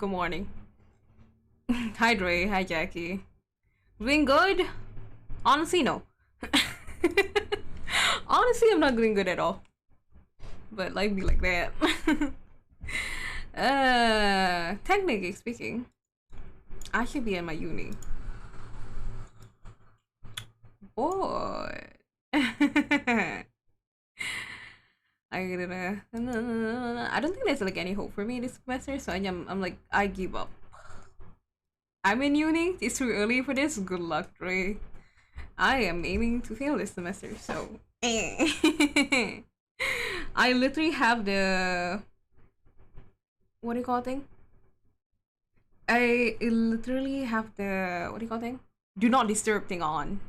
Good morning. Hi Dre, hi Jackie. Doing good? Honestly, no. Honestly, I'm not doing good at all. But life be like that. Technically speaking, I should be at my uni. Boy. I don't think there's like any hope for me this semester, so I'm like I give up. I'm in uni. It's too early for this. Good luck, Dre. I am aiming to fail this semester, so I literally have the what do you call it thing? I literally have the what do you call it thing? Do not disturb thing on.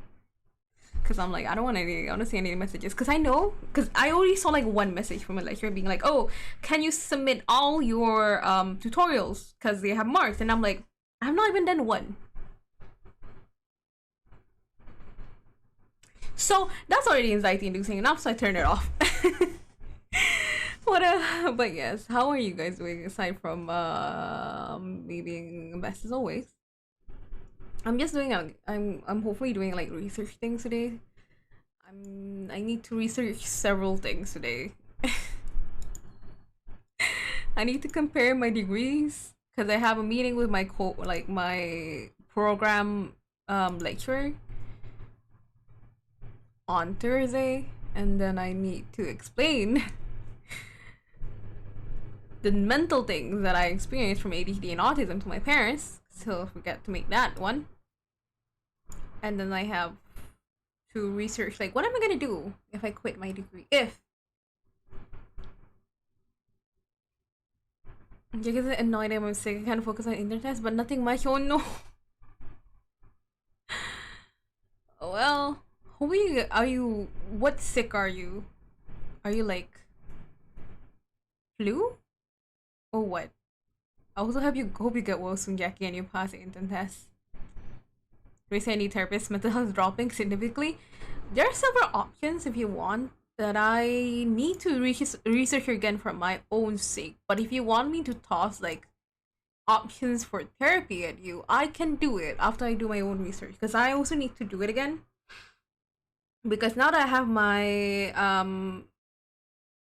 Cause I'm like I don't want to see any messages. Cause I know, cause I already saw like one message from a lecturer being like, "Oh, can you submit all your tutorials? Cause they have marks." And I'm like, I've not even done one. So that's already anxiety inducing enough. So I turned it off. But yes, how are you guys doing aside from me being best as always? I'm just doing I'm hopefully doing like research things today. I need to research several things today. I need to compare my degrees because I have a meeting with my my program lecturer on Thursday, and then I need to explain the mental things that I experienced from ADHD and autism to my parents. So forget to make that one. And then I have to research like what am I gonna do if I quit my degree? If because I'm annoyed I'm sick, I can't focus on internet, but nothing much. Oh no. Well, who are you? What sick are you? Are you like flu or what? I also hope you get well soon, Jackie, and you pass the intern test. Recently, therapist mental health dropping significantly. There are several options if you want that I need to research again for my own sake. But if you want me to toss like options for therapy at you, I can do it after I do my own research because I also need to do it again. Because now that I have my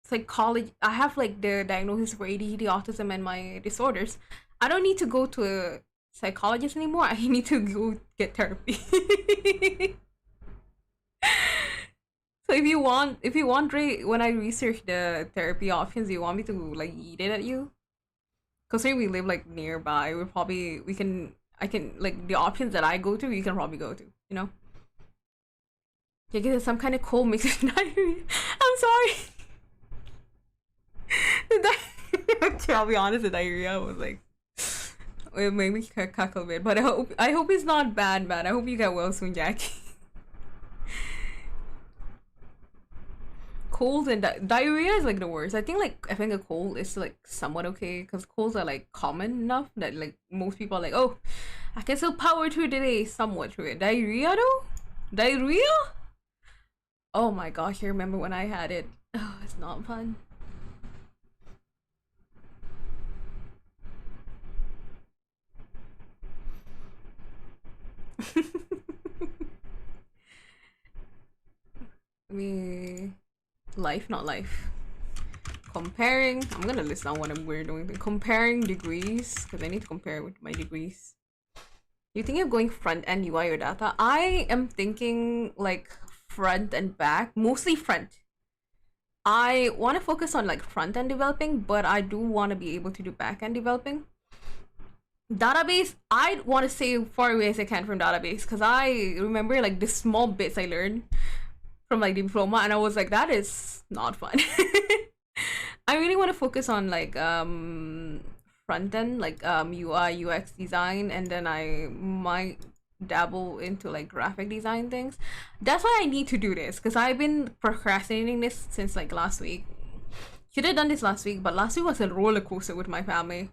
psychology, I have like the diagnosis for ADHD, autism, and my disorders. I don't need to go to a psychologist anymore. I need to go get therapy. So if you want, Ray, when I research the therapy options, you want me to like eat it at you? Cause say we live like nearby, I can like the options that I go to, you can probably go to, you know. Yeah, get some kind of cold mixed with diarrhea. I'm sorry. I'll be honest, the diarrhea was like it made me cackle a bit, but I hope it's not bad, man. I hope you get well soon, Jackie. Colds and diarrhea is like the worst. I think a cold is like somewhat okay because colds are like common enough that like most people are like, oh, I can still power through the day somewhat through it. Diarrhea though, diarrhea. Oh my gosh, I remember when I had it. Oh, it's not fun. Me life, not life. Comparing, I'm gonna list down what we're doing. Comparing degrees, because I need to compare with my degrees. You think of going front end UI or data? I am thinking like front and back, mostly front. I want to focus on like front end developing, but I do want to be able to do back end developing. Database, I want to stay far away as I can from database because I remember like the small bits I learned from like the diploma, and I was like, that is not fun. I really want to focus on like front end, like UI UX design, and then I might dabble into like graphic design things. That's why I need to do this because I've been procrastinating this since like last week. Should have done this last week, but last week was a roller coaster with my family.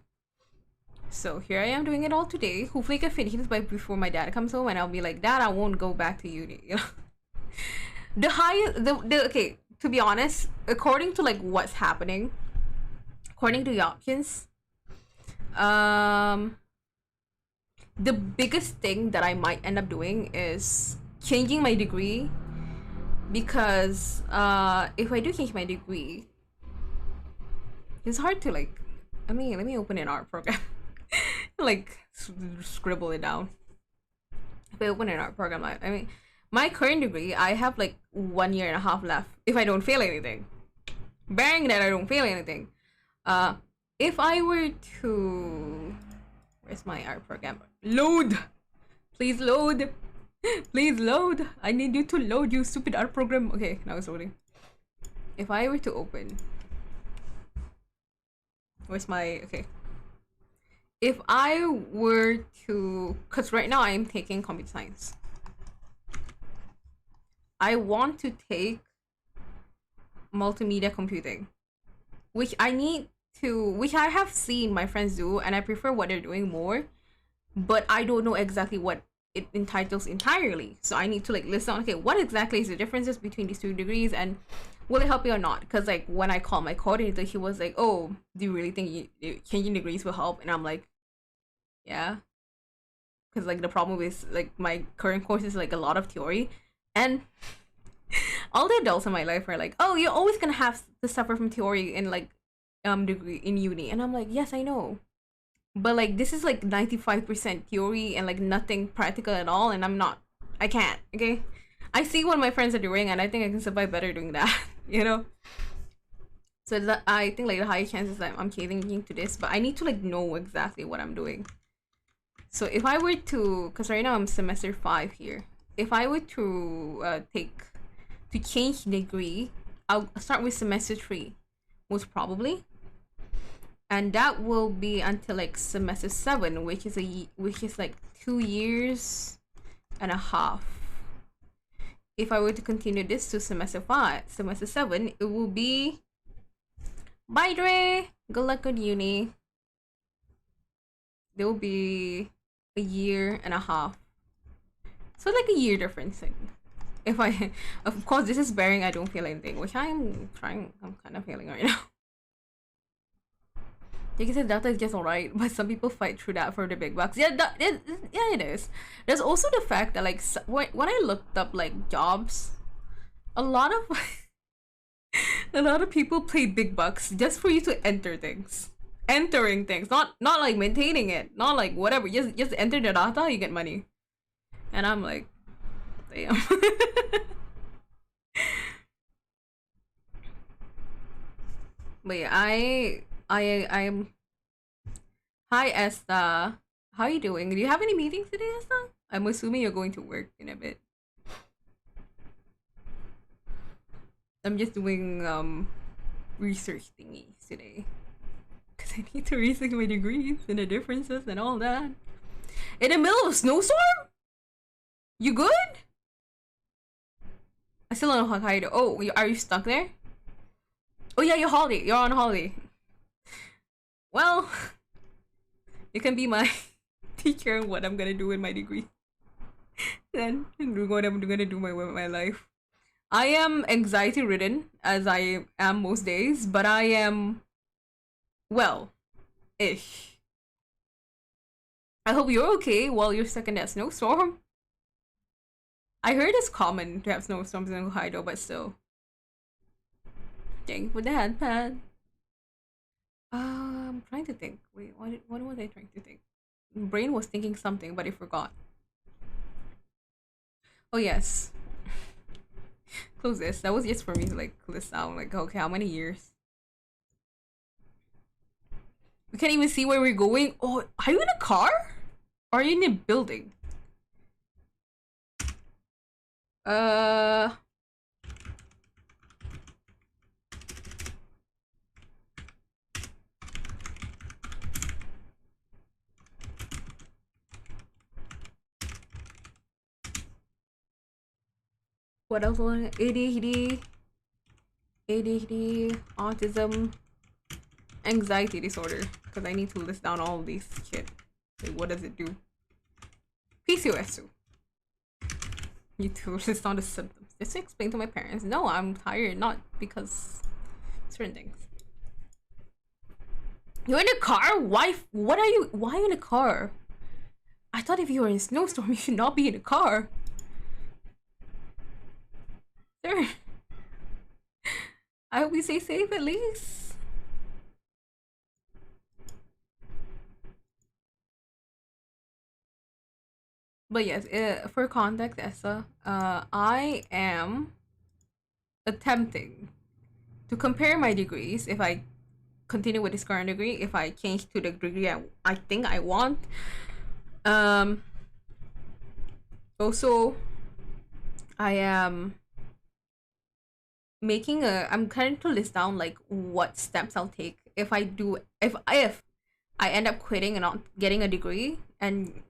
So here I am doing it all today. Hopefully I can finish this by before my dad comes home, and I'll be like, Dad, I won't go back to uni. You know? The highest, the okay. To be honest, according to like what's happening, according to the options, The biggest thing that I might end up doing is changing my degree, because if I do change my degree, it's hard to like. I mean, let me open an art program, like scribble it down. If I open an art program, I mean, my current degree, I have like 1 year and a half left if I don't fail anything. Bearing that I don't fail anything, if I were to, where's my art program? Load, please load, please load. I need you to load, you stupid art program. Okay, now it's loading. If I were to open, where's my, okay. If I were to, because right now I am taking computer science. I want to take multimedia computing, which I need to, which I have seen my friends do, and I prefer what they're doing more, but I don't know exactly what it entitles entirely. So I need to like list down, okay, what exactly is the differences between these two degrees, and will it help you or not? Because like when I called my coordinator, he was like, oh, do you really think changing degrees will help? And I'm like, yeah, because like the problem is like my current course is like a lot of theory, and all the adults in my life are like, oh, you're always gonna have to suffer from theory in like degree in uni. And I'm like, yes, I know, but like this is like 95% theory and like nothing practical at all, and I can't. Okay, I see what my friends are doing, and I think I can survive better doing that. You know, so that I think like the high chances that I'm caving into this, but I need to like know exactly what I'm doing. So if I were to, because right now I'm semester 5 here, if I were to change degree, I'll start with semester 3, most probably, and that will be until like semester 7, which is like 2 years and a half. If I were to continue this to semester 7, it will be, bye Dre, good luck at uni. There will be a year and a half, so like a year difference. If I, of course, this is bearing I don't feel anything, which I'm kind of feeling right now. Like I said, data is just alright, but some people fight through that for the big bucks. Yeah, yeah, it is. There's also the fact that like when I looked up like jobs, a lot of a lot of people pay big bucks just for you to enter things. Entering things, not like maintaining it, not like whatever, just enter the data, you get money. And I'm like, damn. But yeah, I'm, hi Esther, how are you doing? Do you have any meetings today, Esther? I'm assuming you're going to work in a bit. I'm just doing research thingies today, because I need to research my degrees and the differences and all that. In the middle of a snowstorm? You good? I still don't know Hokkaido. Oh, are you stuck there? Oh yeah, you're on holiday. Well, you can be my teacher on what I'm gonna do with my degree. Then what I'm gonna do with my life. I am anxiety ridden, as I am most days, but I am well-ish. I hope you're okay while you're stuck in that snowstorm. I heard it's common to have snowstorms in Hokkaido, but still. Thank you for the handpad. I'm trying to think. Wait, what was I trying to think? My brain was thinking something, but I forgot. Oh yes. Close this. That was just for me to like list down like, okay, how many years? We can't even see where we're going. Oh, are you in a car? Or are you in a building? What else was it? ADHD, autism, anxiety disorder. Because I need to list down all these shit. Like, what does it do? PCOS too. Need to list down the symptoms. Just to explain to my parents. No, I'm tired, not because certain things. You're in a car? Why? What are you? Why in a car? I thought if you were in a snowstorm, you should not be in a car. Sir, I hope you stay safe at least. But yes, for context, Essa, I am attempting to compare my degrees if I continue with this current degree, if I change to the degree I think I want. Um, Also, I am I'm trying to list down like what steps I'll take if I end up quitting and not getting a degree and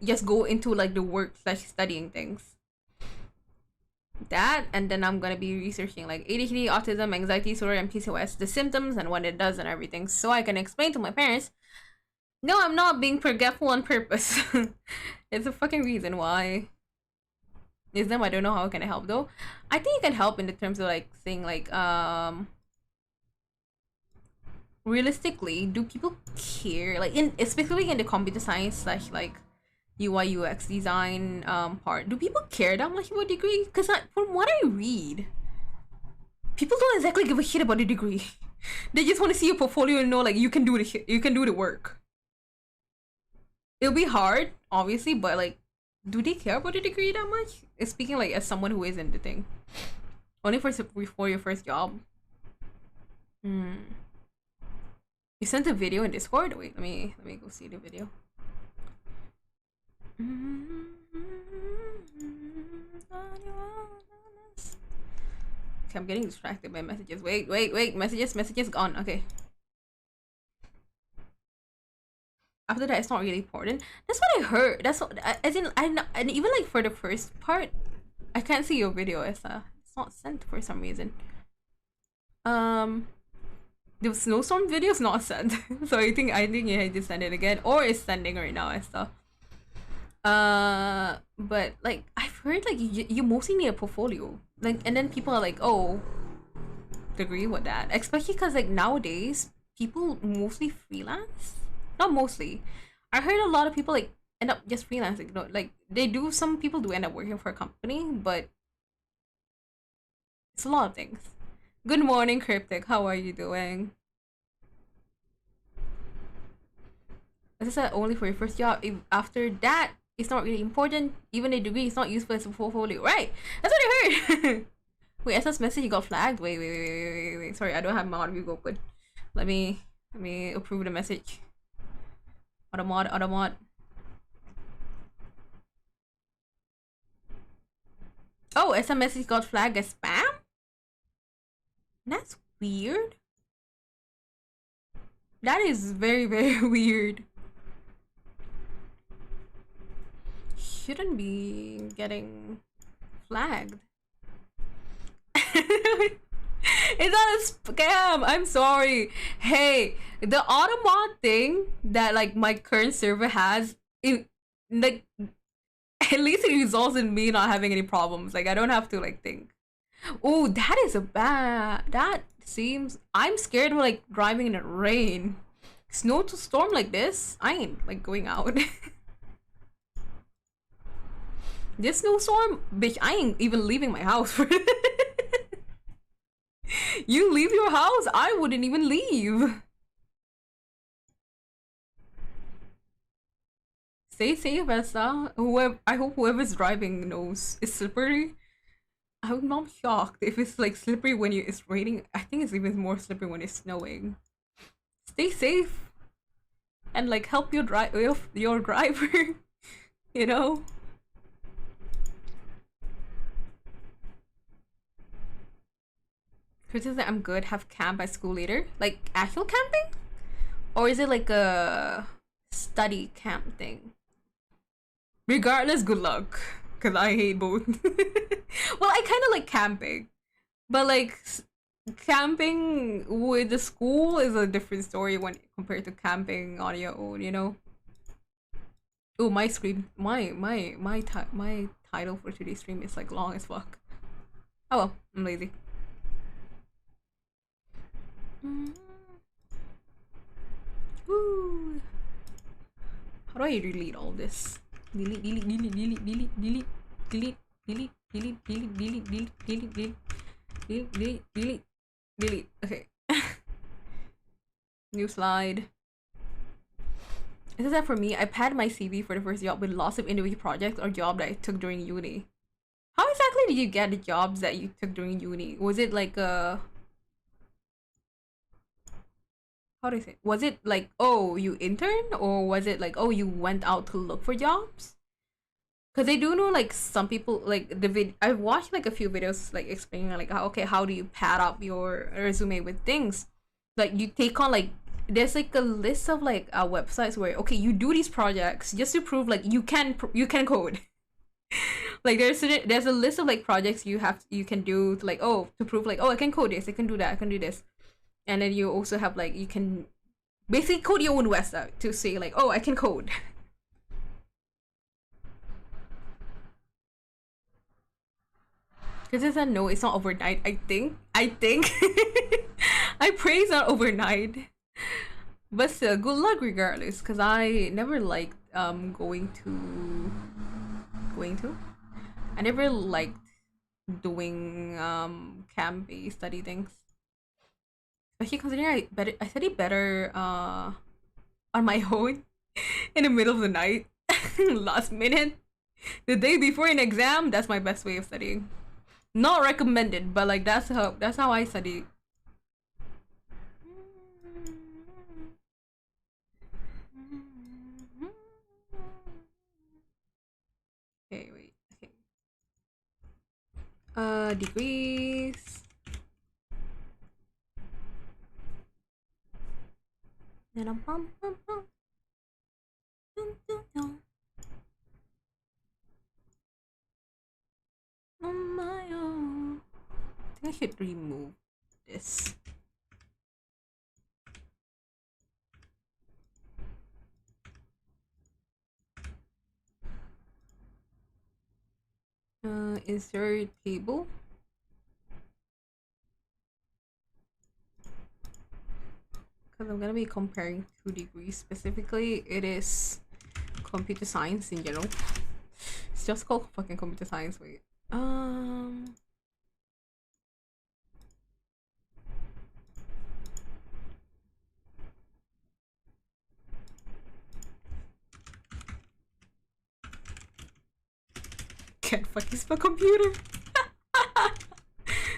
just go into like the work slash studying things. That, and then I'm gonna be researching like ADHD, autism, anxiety disorder, and PCOS, the symptoms and what it does and everything, so I can explain to my parents, no, I'm not being forgetful on purpose. It's a fucking reason why. Is them, I don't know how can I help though. I think you can help in the terms of like saying like realistically, do people care, like in especially in the computer science slash like UI UX design part, do people care that much about degree? Because from what I read, people don't exactly give a shit about the degree. They just want to see your portfolio and know like you can do the shit, you can do the work. It'll be hard, obviously, but like, do they care about the degree that much? Speaking like as someone who is in the thing, only for your first job. Hmm. You sent a video in Discord. Wait, let me go see the video. Okay, I'm getting distracted by messages. Wait. Messages gone. Okay. After that, it's not really important. That's what I heard. That's what, as in, and even like for the first part, I can't see your video. It's not sent for some reason. The snowstorm video is not sent, so I think you had to send it again, or it's sending right now and stuff. But like I've heard like you mostly need a portfolio, like, and then people are like, oh, agree with that, especially because like nowadays people mostly freelance. Not mostly, I heard a lot of people like end up just freelancing, you know, like they do, some people do end up working for a company, but it's a lot of things. Good morning, Cryptic, how are you doing? As I said, only for your first job. If after that it's not really important, even a degree is not useful as a portfolio, right? That's what I heard. Wait, SS message, you got flagged. Wait. Sorry, I don't have my audio view open. Let me approve the message. Automod. Oh, SMS message got flagged as spam? That's weird. That is very, very weird. Shouldn't be getting flagged. It's not a scam. I'm sorry. Hey, the automod thing that like my current server has, it like at least it results in me not having any problems. Like I don't have to like think. Oh, that is a bad. That seems. I'm scared of like driving in the rain. Snow to storm like this, I ain't like going out. This snowstorm, bitch, I ain't even leaving my house. You leave your house, I wouldn't even leave. Stay safe, Essa. I hope whoever's driving knows it's slippery. I'm not shocked if it's like slippery when it's raining. I think it's even more slippery when it's snowing. Stay safe and like help your driver. You know. Criticism that I'm good, have camp at school later? Like actual camping? Or is it like a study camp thing? Regardless, good luck. Because I hate both. Well, I kind of like camping. But like camping with the school is a different story when compared to camping on your own, you know? Oh, my screen, my title for today's stream is like long as fuck. Oh well, I'm lazy. Woo. How do I delete all this? Delete, delete, delete, delete, delete, delete, delete, delete, delete, delete, delete, delete, delete, delete, delete, delete, delete, delete. Okay. New slide. It says that for me, I pad my CV for the first job with lots of individual projects or job that I took during uni. How exactly did you get the jobs that you took during uni? Was it like how do I say? Was it like, oh, you interned, or was it like, oh, you went out to look for jobs? Because I do know like some people like I've watched like a few videos like explaining like how do you pad up your resume with things, like you take on like there's like a list of like websites where okay you do these projects just to prove like you can code. Like there's a list of like projects you can do to like oh to prove like oh I can code this, I can do that, I can do this, and then you also have like you can basically code your own website to say like oh I can code. Because it's a no, it's not overnight. I think I pray it's not overnight, but still good luck regardless. Because I never liked going to I never liked doing camp based study things, especially considering I study better on my own in the middle of the night, last minute, the day before an exam. That's my best way of studying. Not recommended, but like that's how I study. Okay, wait. Okay. Degrees. On my own. I think I should remove this. Insert table. Because I'm gonna be comparing 2 degrees. Specifically, it is computer science in general. It's just called fucking computer science. Wait. Can't fucking spell computer.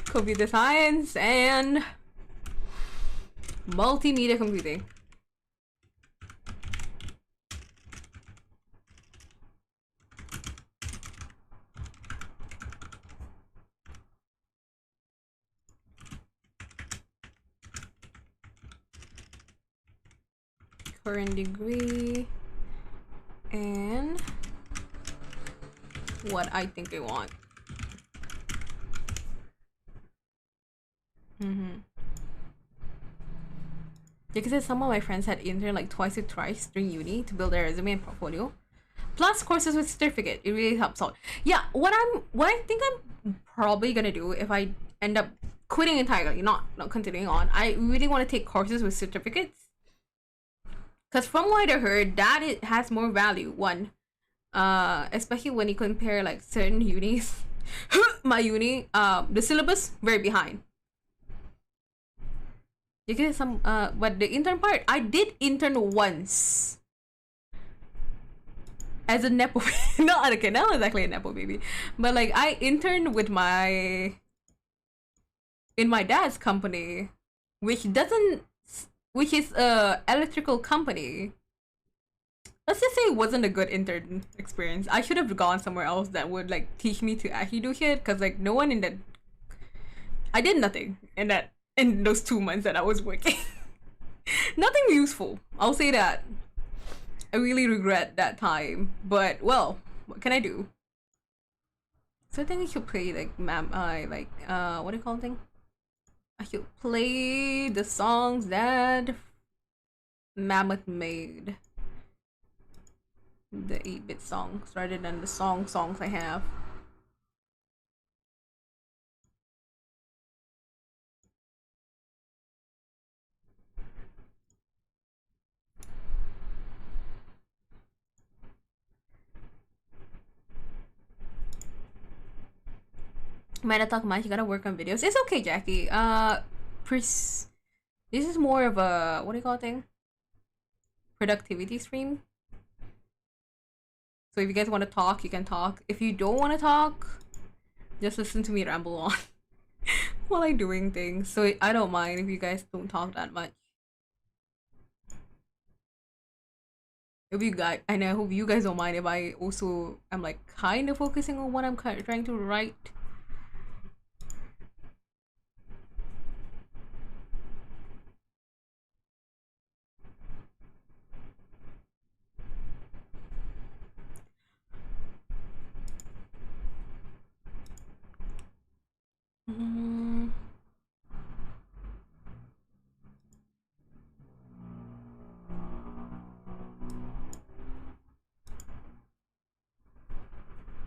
Computer science and multimedia computing. Current degree and what I think I want. Because some of my friends had interned like twice or thrice during uni to build their resume and portfolio. Plus courses with certificate. It really helps out. Yeah, what I think I'm probably gonna do if I end up quitting entirely, not continuing on, I really want to take courses with certificates. Because from what I heard, that it has more value. One, especially when you compare like certain unis. My uni, the syllabus very behind. Because but the intern part, I did intern once as a nepo. Not okay, not exactly a nepo baby, but like I interned with in my dad's company, which is a electrical company. Let's just say it wasn't a good intern experience. I should have gone somewhere else that would like teach me to actually do shit. Cause like no one in that, I did nothing in those 2 months that I was working. Nothing useful. I'll say that. I really regret that time. But well, what can I do? So I think I should play like what do you call thing? I should play the songs that Mammoth made. The 8-bit songs rather than the songs I have. Might not talk much. You gotta work on videos. It's okay, Jackie. This is more of a, what do you call it thing? Productivity stream. So if you guys want to talk, you can talk. If you don't want to talk, just listen to me ramble on while I'm doing things. So I don't mind if you guys don't talk that much. If you guys, and I hope you guys don't mind if I also am like kind of focusing on what I'm trying to write.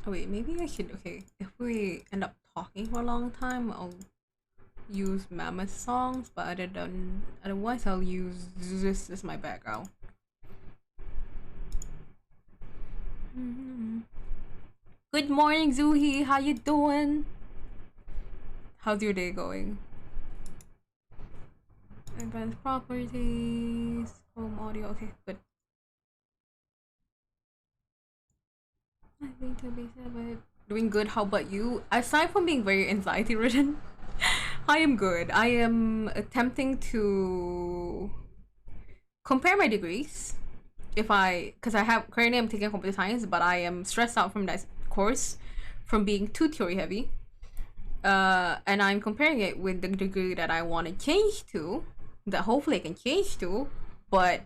Oh wait, maybe I should, okay, if we end up talking for a long time, I'll use Mammoth songs, but otherwise I'll use this as my background. Good morning, Zuhi. How you doing? How's your day going? Advanced properties, home audio. Okay, good. I think to be said, doing good. How about you? Aside from being very anxiety ridden, I am good. I am attempting to compare my degrees. Because currently I'm taking computer science, but I am stressed out from that course from being too theory heavy. And I'm comparing it with the degree that I want to change to, that hopefully I can change to, but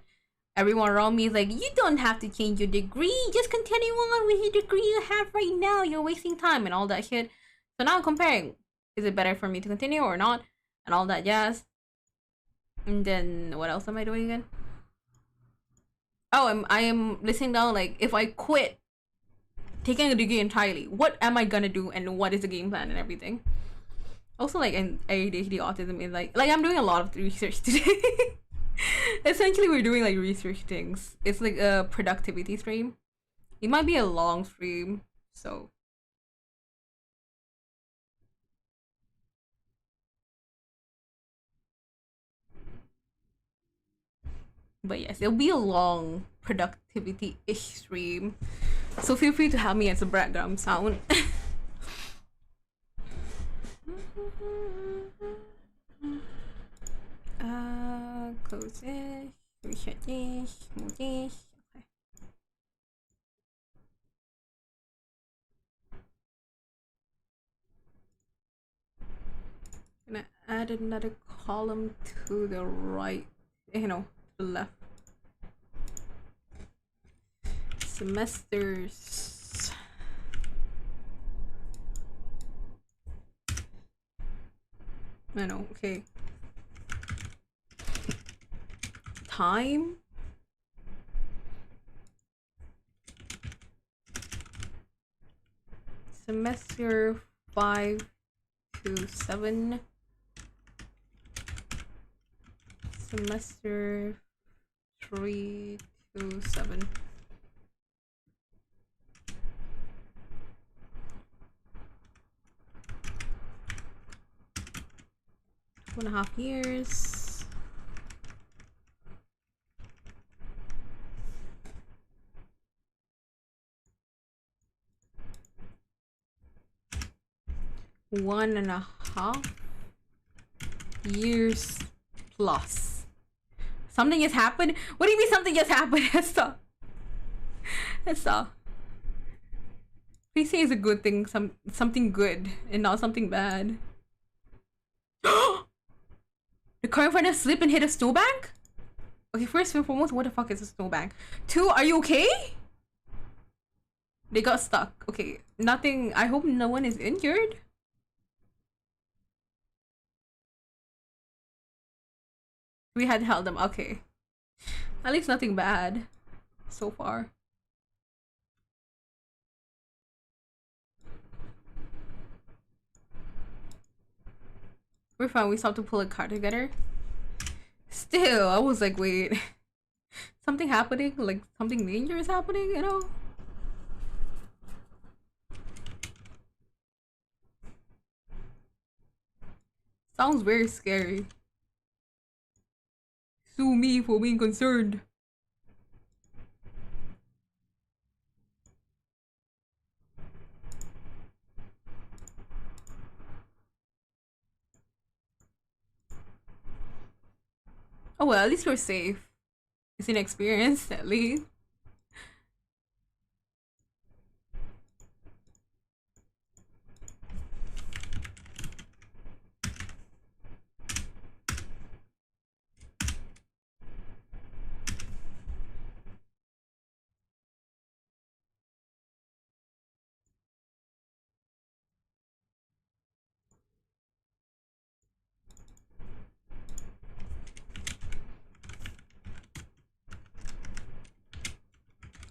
everyone around me is like, you don't have to change your degree, just continue on with your degree you have right now, you're wasting time and all that shit. So now I'm comparing, is it better for me to continue or not, and all that jazz. And then what else am I doing again? Oh, I am listening down, like, if I quit taking a degree entirely, what am I gonna do and what is the game plan and everything. Also, like, in ADHD autism is like I'm doing a lot of research today. Essentially we're doing like research things. It's like a productivity stream. It might be a long stream, so but yes, it'll be a long productivity-ish stream. So feel free to have me as a background sound. Close this, reset this, move this. Okay. Gonna add another column to the right, to the left. Semesters. I know, okay. Time. Semester 5 to 7. Semester 3 to 7. Two and a half years. One and a half years plus. Something has happened? What do you mean something just happened? That's all. Please say it's a good thing, something good and not something bad. The car in front of slip and hit a snowbank? Okay, first and foremost, what the fuck is a snowbank? 2, are you okay? They got stuck. Okay, nothing. I hope no one is injured. We had held them. Okay. At least nothing bad so far. We're fine. We stopped to pull a car together. Still, I was like, wait. Something happening? Like, something dangerous happening, you know? Sounds very scary. Sue me for being concerned. Oh well, at least we're safe. It's an experience, at least.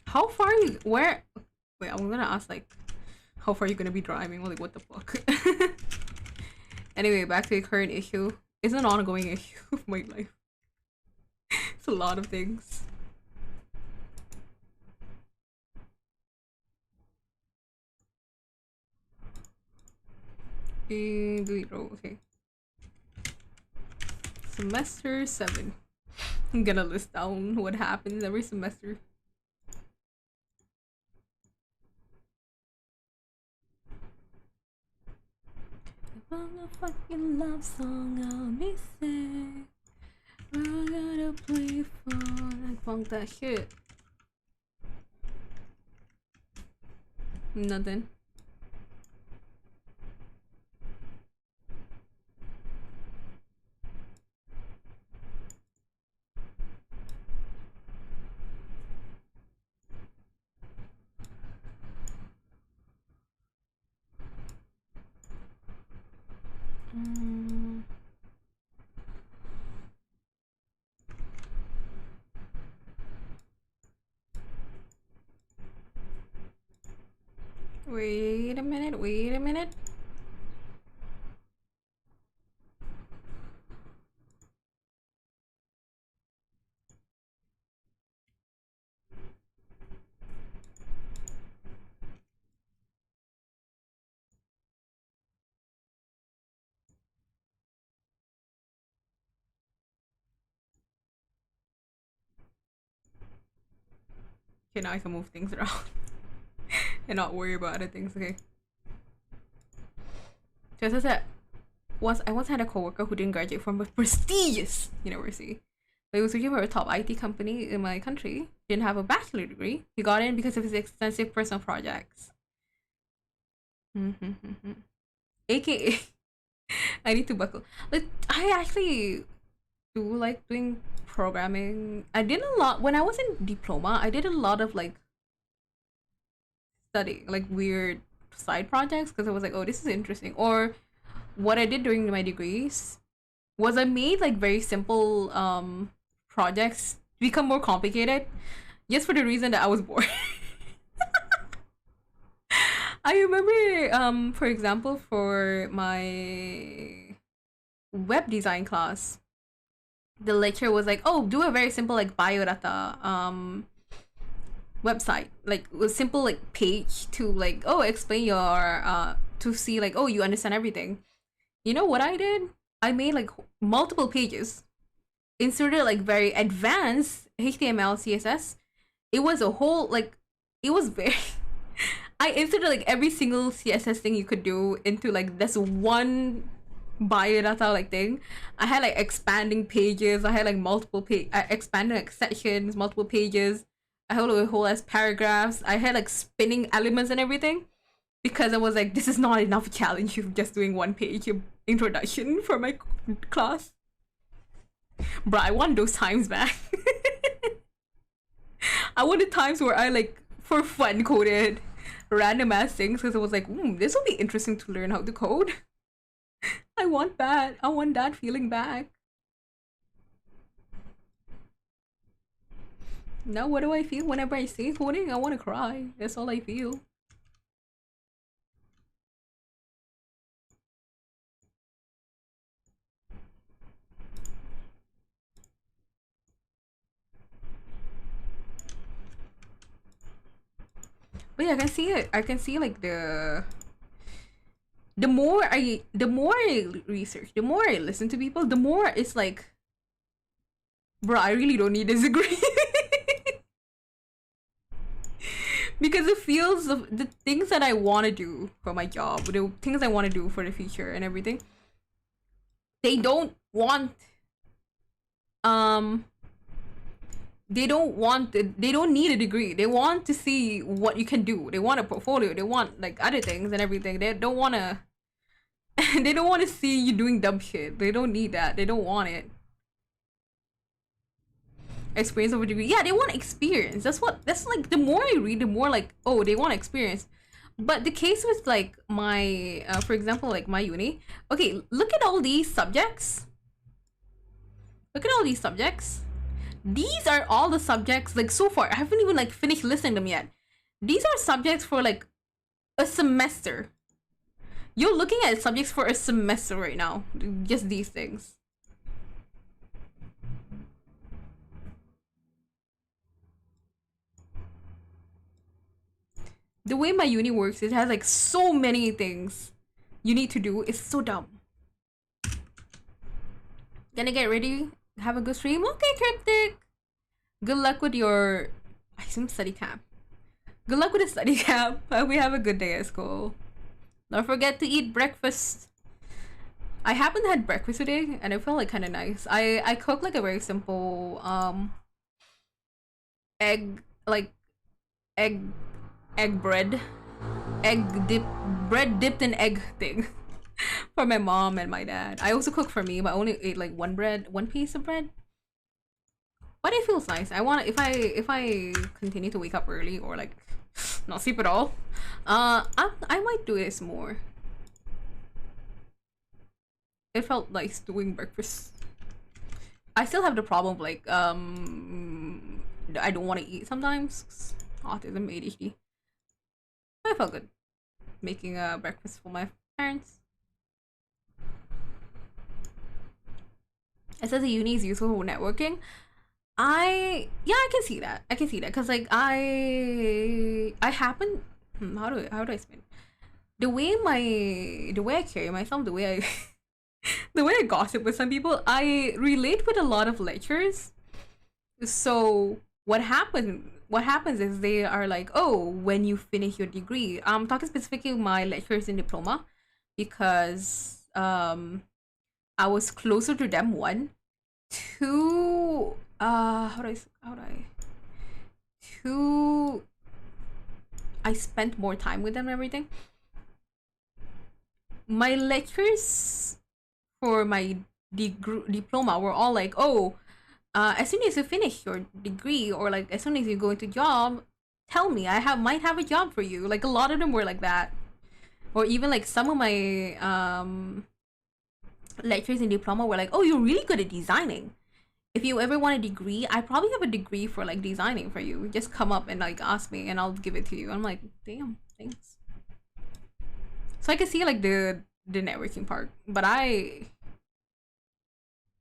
How far are you? Where? Wait, I'm gonna ask like, how far are you gonna be driving? Like, what the fuck? Anyway, back to the current issue. It's an ongoing issue of my life. It's a lot of things. Delete row. Okay. Semester 7. I'm gonna list down what happens every semester. If I'm a fucking love song, I'll be sick. I gotta play for. I funk that shit. Nothing. Wait a minute, wait a minute. Okay, now I can move things around and not worry about other things, okay? Just as I once had a coworker who didn't graduate from a prestigious university. But he was working for a top IT company in my country. Didn't have a bachelor degree. He got in because of his extensive personal projects. AKA, I need to buckle. Like, I actually do like doing programming. I did a lot when I was in diploma. I did a lot of like study, like weird side projects because I was like, oh, this is interesting. Or what I did during my degrees was I made like very simple projects become more complicated just for the reason that I was bored. I remember for example for my web design class, the lecture was like, oh, do a very simple like biodata website, like a simple like page to like, oh, explain your to see like, oh, you understand everything. You know what I did? I made like multiple pages, inserted like very advanced HTML, CSS. It was a whole like, it was very. I inserted like every single CSS thing you could do into like this one biodata like thing. I had like expanding pages. I had like multiple expanding like sections, multiple pages. I had like whole as paragraphs. I had like spinning elements and everything because I was like, this is not enough challenge of just doing one page introduction for my class. Bruh, I want those times back. I want the times where I like for fun coded random ass things because I was like, this will be interesting to learn how to code. I want that. I want that feeling back. Now what do I feel whenever I say coding? I want to cry. That's all I feel. But yeah, I can see it. I can see like the more I research, the more I listen to people, the more it's like, bro, I really don't need this degree. Because it feels the things that I want to do for my job, the things I want to do for the future and everything, they don't want um they don't need a degree. They want to see what you can do. They want a portfolio. They want like other things and everything. They don't want to they don't want to see you doing dumb shit. They don't need that. They don't want it. Experience over degree. Yeah, they want experience. That's like, the more I read, the more like, oh, they want experience. But the case with like my for example, like my uni, okay, look at all these subjects. These are all the subjects, like, so far I haven't even like finished listing them yet. These are subjects for like a semester. You're looking at subjects for a semester right now, just these things. The way my uni works, it has like so many things you need to do. It's so dumb. Gonna get ready, have a good stream. Okay, Cryptic. Good luck with your, I assume, study camp. Good luck with the study camp. We have a good day at school. Don't forget to eat breakfast. I haven't had breakfast today, and it felt like kind of nice. I cooked like a very simple egg, like egg bread, bread dipped in egg thing for my mom and my dad. I also cooked for me, but I only ate like one piece of bread. But it feels nice. I want, if I continue to wake up early or like not sleep at all, I might do this more. It felt nice doing breakfast. I still have the problem of like I don't want to eat sometimes. Autism, ADHD. I felt good making a breakfast for my parents. It says the uni is useful for networking. I can see that. Because like I happen, how do I explain? The way I carry myself, the way I gossip with some people, I relate with a lot of lecturers. So what happens is they are like, oh, when you finish your degree, I'm talking specifically my lecturers in diploma, because I was closer to them, one. Two, two, I spent more time with them and everything. My lecturers for my diploma were all like, oh, as soon as you finish your degree, or like as soon as you go into job, tell me, I might have a job for you. Like a lot of them were like that. Or even like some of my lecturers in diploma were like, oh, you're really good at designing. If you ever want a degree, I probably have a degree for like designing for you. Just come up and like ask me and I'll give it to you. I'm like, damn, thanks. So I can see like the networking part, but I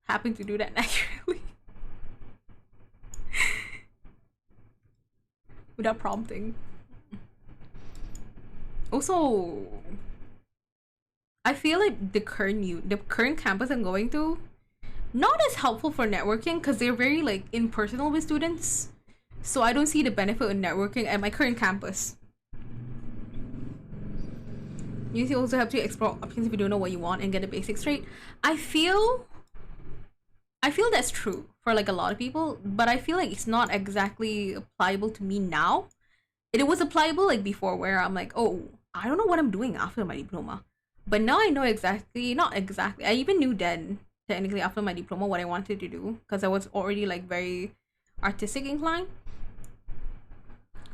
happen to do that naturally. Without prompting. Also, I feel like the current campus I'm going to, not as helpful for networking, because they're very like impersonal with students. So I don't see the benefit of networking at my current campus. You also have to explore options if you don't know what you want and get the basics straight. I feel that's true for like a lot of people, but I feel like it's not exactly applicable to me now. It was applicable like before, where I'm like, oh, I don't know what I'm doing after my diploma. But now I know exactly, not exactly, I even knew then, technically after my diploma, what I wanted to do, because I was already like very artistic inclined.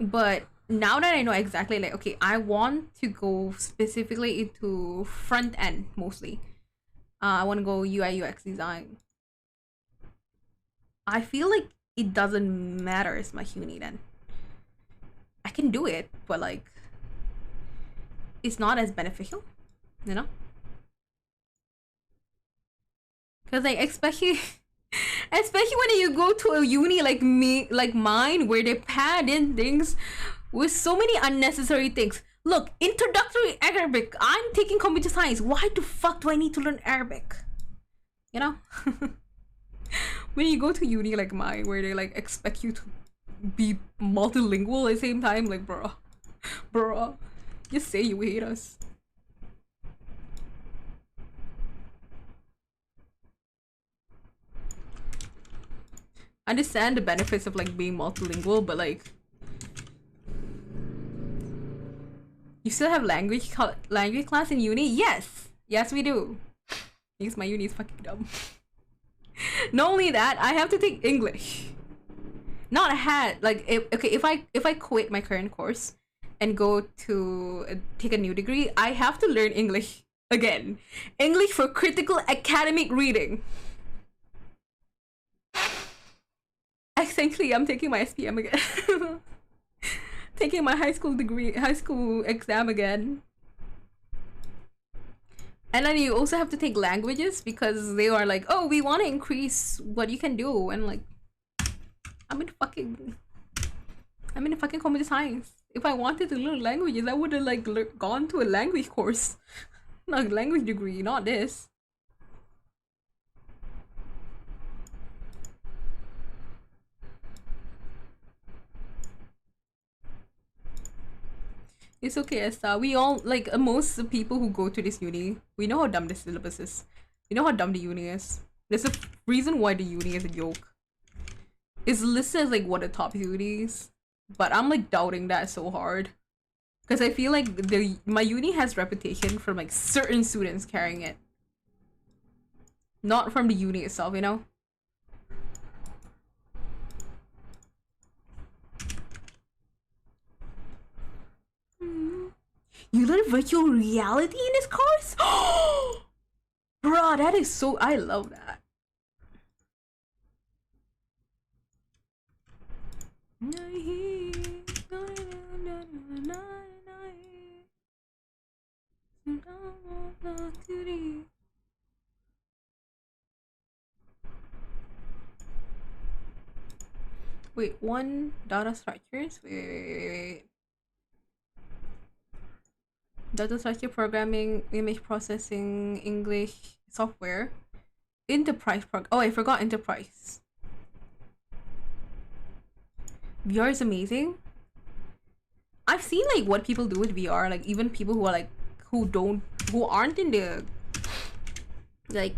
But now that I know exactly, like, okay, I want to go specifically into front end mostly. I want to go UI UX design. I feel like it doesn't matter as much uni then. I can do it, but like, it's not as beneficial, you know? Because like, especially when you go to a uni like me, like mine, where they pad in things with so many unnecessary things. Look, introductory Arabic. I'm taking computer science. Why the fuck do I need to learn Arabic? You know? When you go to uni like mine, where they like expect you to be multilingual at the same time, like, bruh, just say you hate us. I understand the benefits of like being multilingual, but like, you still have language class in uni? Yes, we do. Because my uni is fucking dumb. Not only that, I have to take English. Not had like if I quit my current course and go to take a new degree, I have to learn English again. English for critical academic reading. Essentially, I'm taking my SPM again. Taking my high school exam again. And then you also have to take languages because they are like, oh, we want to increase what you can do. And like, I'm in fucking computer science. If I wanted to learn languages, I would have like gone to a language course, like language degree, not this. It's okay, Esther. We all like most of the people who go to this uni. We know how dumb the syllabus is. We know how dumb the uni is. There's a reason why the uni is a joke. It's listed as like one of the top unis, but I'm like doubting that so hard, because I feel like my uni has reputation from like certain students carrying it, not from the uni itself, you know. You learn virtual reality in this course? Bruh, that is so. I love that. Wait, one data structures? Wait. Data structure programming, image processing, English, software. Enterprise oh, I forgot enterprise. VR is amazing. I've seen like what people do with VR, like even people who are like who aren't in the like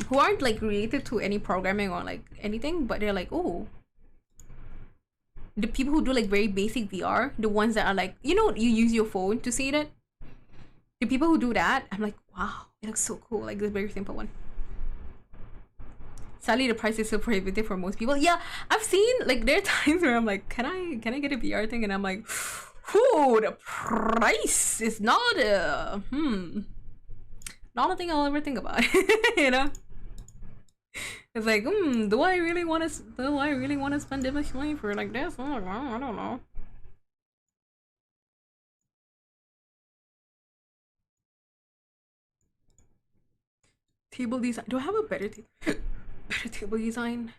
who aren't like related to any programming or like anything, but they're like, oh, the people who do like very basic VR, the ones that are like, you know, you use your phone to see it. The people who do that, I'm like, wow, it looks so cool. Like this very simple one. Sadly, the price is so prohibitive for most people. Yeah, I've seen like there are times where I'm like, can I get a VR thing? And I'm like, whoo, the price is not not a thing I'll ever think about. You know, it's like, do I really want to spend this much money for like this? I don't know. Table design. Do I have a better table design?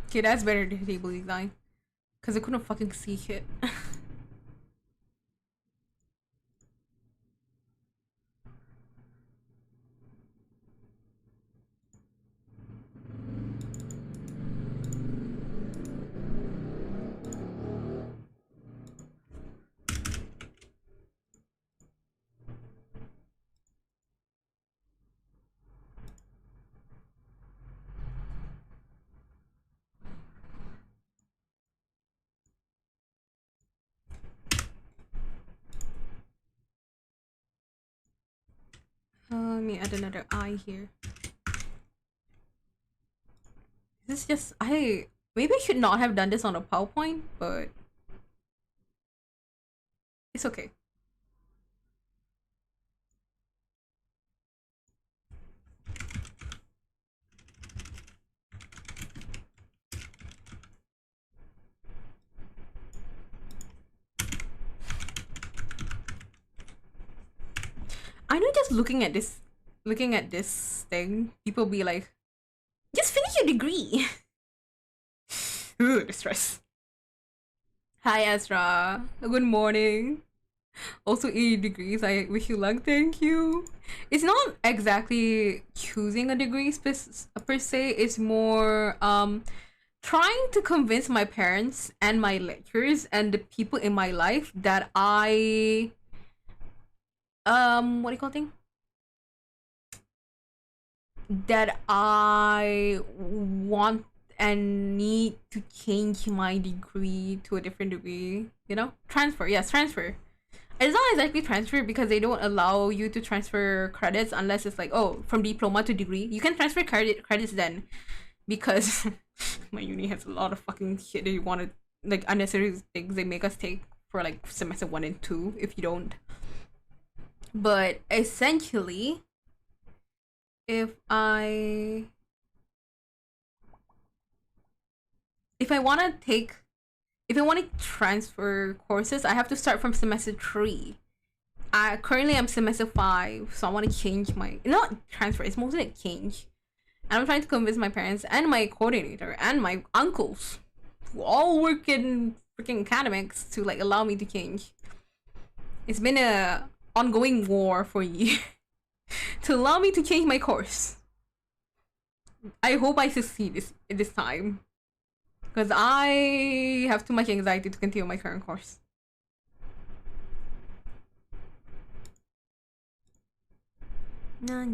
Okay, that's better than table design. Because I couldn't fucking see it. Let me add another eye here. This is just maybe I should not have done this on a PowerPoint, but it's okay. I know just looking at this thing, people be like, just finish your degree. Ooh, the stress. Hi Ezra. Good morning. Also 80 degrees. I wish you luck. Thank you. It's not exactly choosing a degree per se. It's more trying to convince my parents and my lecturers and the people in my life that I what do you call thing? That I want and need to change my degree to a different degree. You know, transfer. Yes, transfer. It's not exactly transfer because they don't allow you to transfer credits unless it's like, oh, from diploma to degree. You can transfer credits then, because my uni has a lot of fucking shit they want to, like, unnecessary things they make us take for like semester 1 and 2 if you don't. But essentially, if I want to take, if I want to transfer courses, I have to start from semester 3. Currently I'm semester 5, so I want to change my, not transfer, it's mostly like change. And I'm trying to convince my parents and my coordinator and my uncles, who all work in freaking academics, to like allow me to change. It's been a ongoing war for you to allow me to change my course. I hope I succeed this time, because I have too much anxiety to continue my current course. Let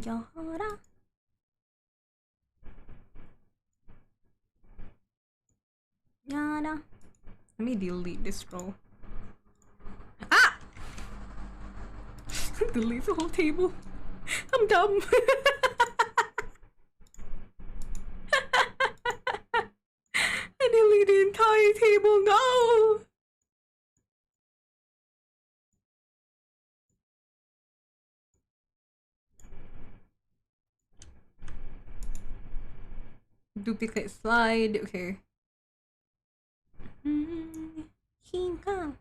me delete this row. Ah! Delete the whole table. I'm dumb. I delete the entire table. No! Duplicate slide. Okay. Hingang.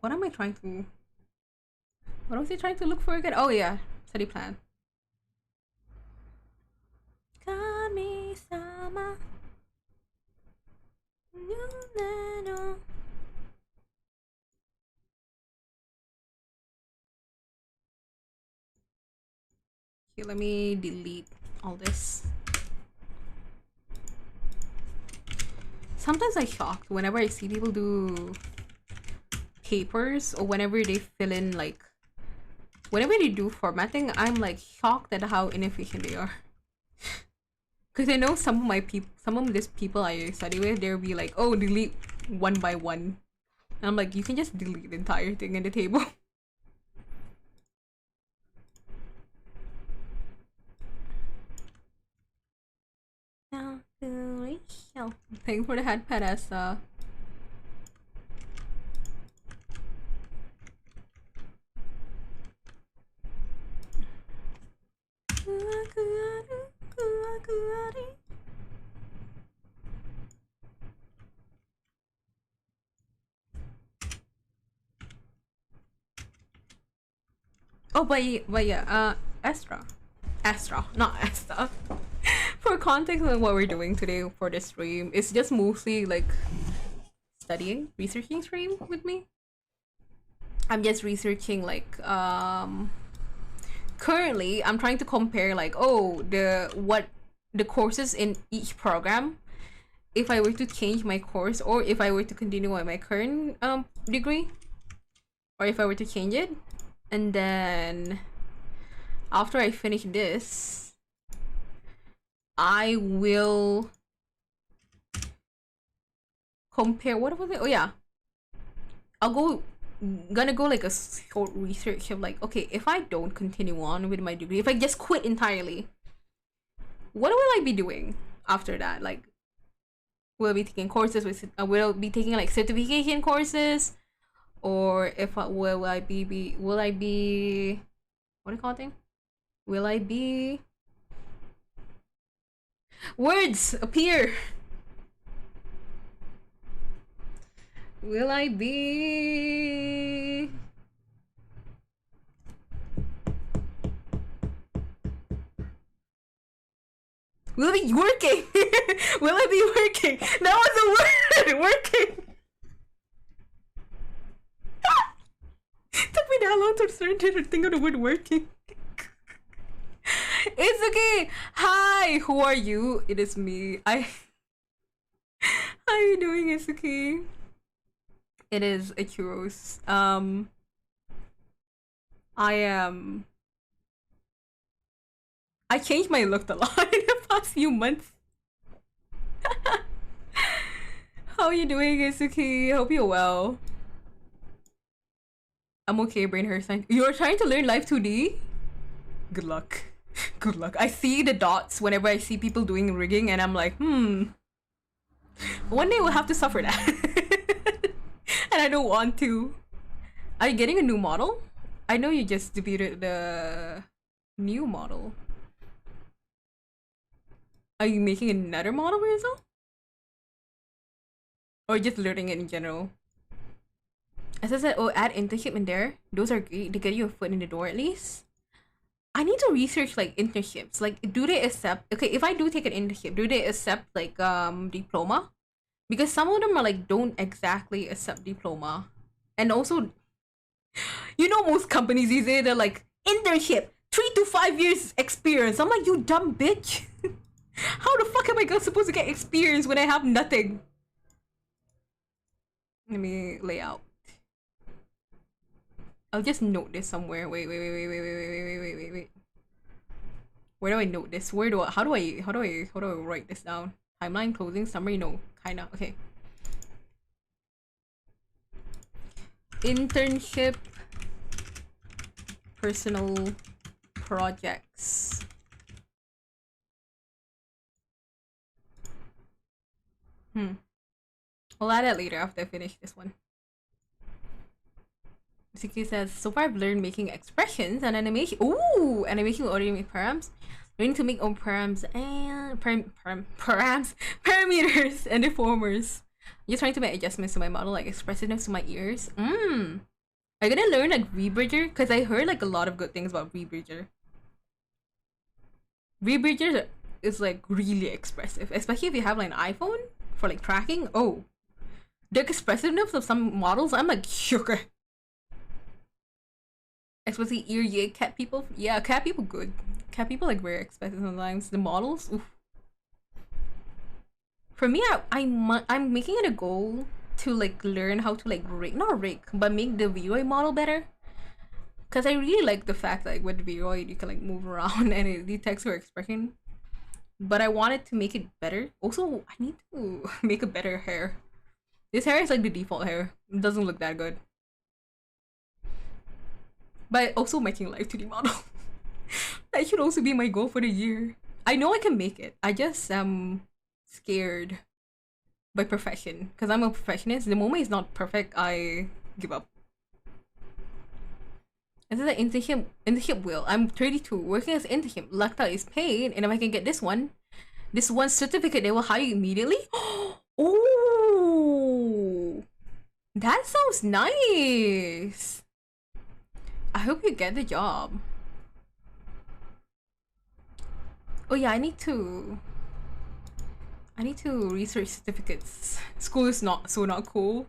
What am I trying to? What was he trying to look for again? Oh yeah, study plan. Kami-sama. Okay, let me delete all this. Sometimes I'm shocked whenever I see people do papers, or whenever they fill in, like, whenever they do formatting, I'm like shocked at how inefficient they are. Because I know some of these people I study with, they'll be like, oh, delete one by one. And I'm like, you can just delete the entire thing in the table. Thanks for the head pet, Essa. Oh, but yeah, Astra, not Asta. For context on what we're doing today for this stream, it's just mostly like studying, researching stream with me. I'm just researching like currently I'm trying to compare like, oh, the courses in each program, if I were to change my course, or if I were to continue on my current degree, or if I were to change it. And then after I finish this, I will compare, what was it? Oh yeah, gonna go like a short research of like, okay, if I don't continue on with my degree, if I just quit entirely, what will I be doing after that? Like, will I be taking courses with will I be taking like certification courses, or if will I be what do you call it? Will I be? Words appear. Will I be? Will I be working? Will I be working? That was a word! Working! Took me that long to start to think of the word working. It's okay! Hi! Who are you? It is me. How are you doing, Isuki? It is a churros. I changed my look a lot in the past few months. How are you doing, Isuki? Hope you're well. I'm okay, brain hurts. You're trying to learn Live 2D? Good luck. Good luck. I see the dots whenever I see people doing rigging and I'm like, one day we'll have to suffer that. And I don't want to. Are you getting a new model? I know you just debuted the new model. Are you making another model for yourself? Or just learning it in general? As I said, add internship in there. Those are great to get your foot in the door at least. I need to research like internships. Like, do they accept? Okay, if I do take an internship, do they accept like diploma? Because some of them are like don't exactly accept diploma, and also, you know, most companies these days they're like internship 3 to 5 years experience. I'm like, you dumb bitch. How the fuck am I supposed to get experience when I have nothing? Let me lay out. I'll just note this somewhere. Wait. Where do I note this? How do I write this down? Timeline, closing, summary, no. Kinda. Okay. Internship, personal projects. I'll add that later after I finish this one. CK says, so far I've learned making expressions and animation. Ooh! Animation with audio params. Learning to make own params and parameters and deformers. Just trying to make adjustments to my model, like expressiveness to my ears. I'm gonna learn like Rebridger because I heard like a lot of good things about Rebridger. Rebridger is like really expressive, especially if you have like an iPhone for like tracking. Oh, the expressiveness of some models, I'm like sugar. Especially ear cat people. Yeah, cat people good. Cat people like very expressive sometimes. The models, oof. For me, I'm making it a goal to like learn how to like not rig, but make the Vroid model better. Cause I really like the fact like with Vroid you can like move around and it detects your expression. But I wanted to make it better. Also, I need to make a better hair. This hair is like the default hair. It doesn't look that good. But also making Live 2D model. That should also be my goal for the year. I know I can make it. I just am scared by perfection. Because I'm a perfectionist. The moment it's not perfect, I give up. This is an internship will. I'm 32. Working as internship. Lacta is paid. And if I can get this one certificate, they will hire you immediately. Oh! That sounds nice! I hope you get the job. Oh yeah, I need to research certificates. School is not cool.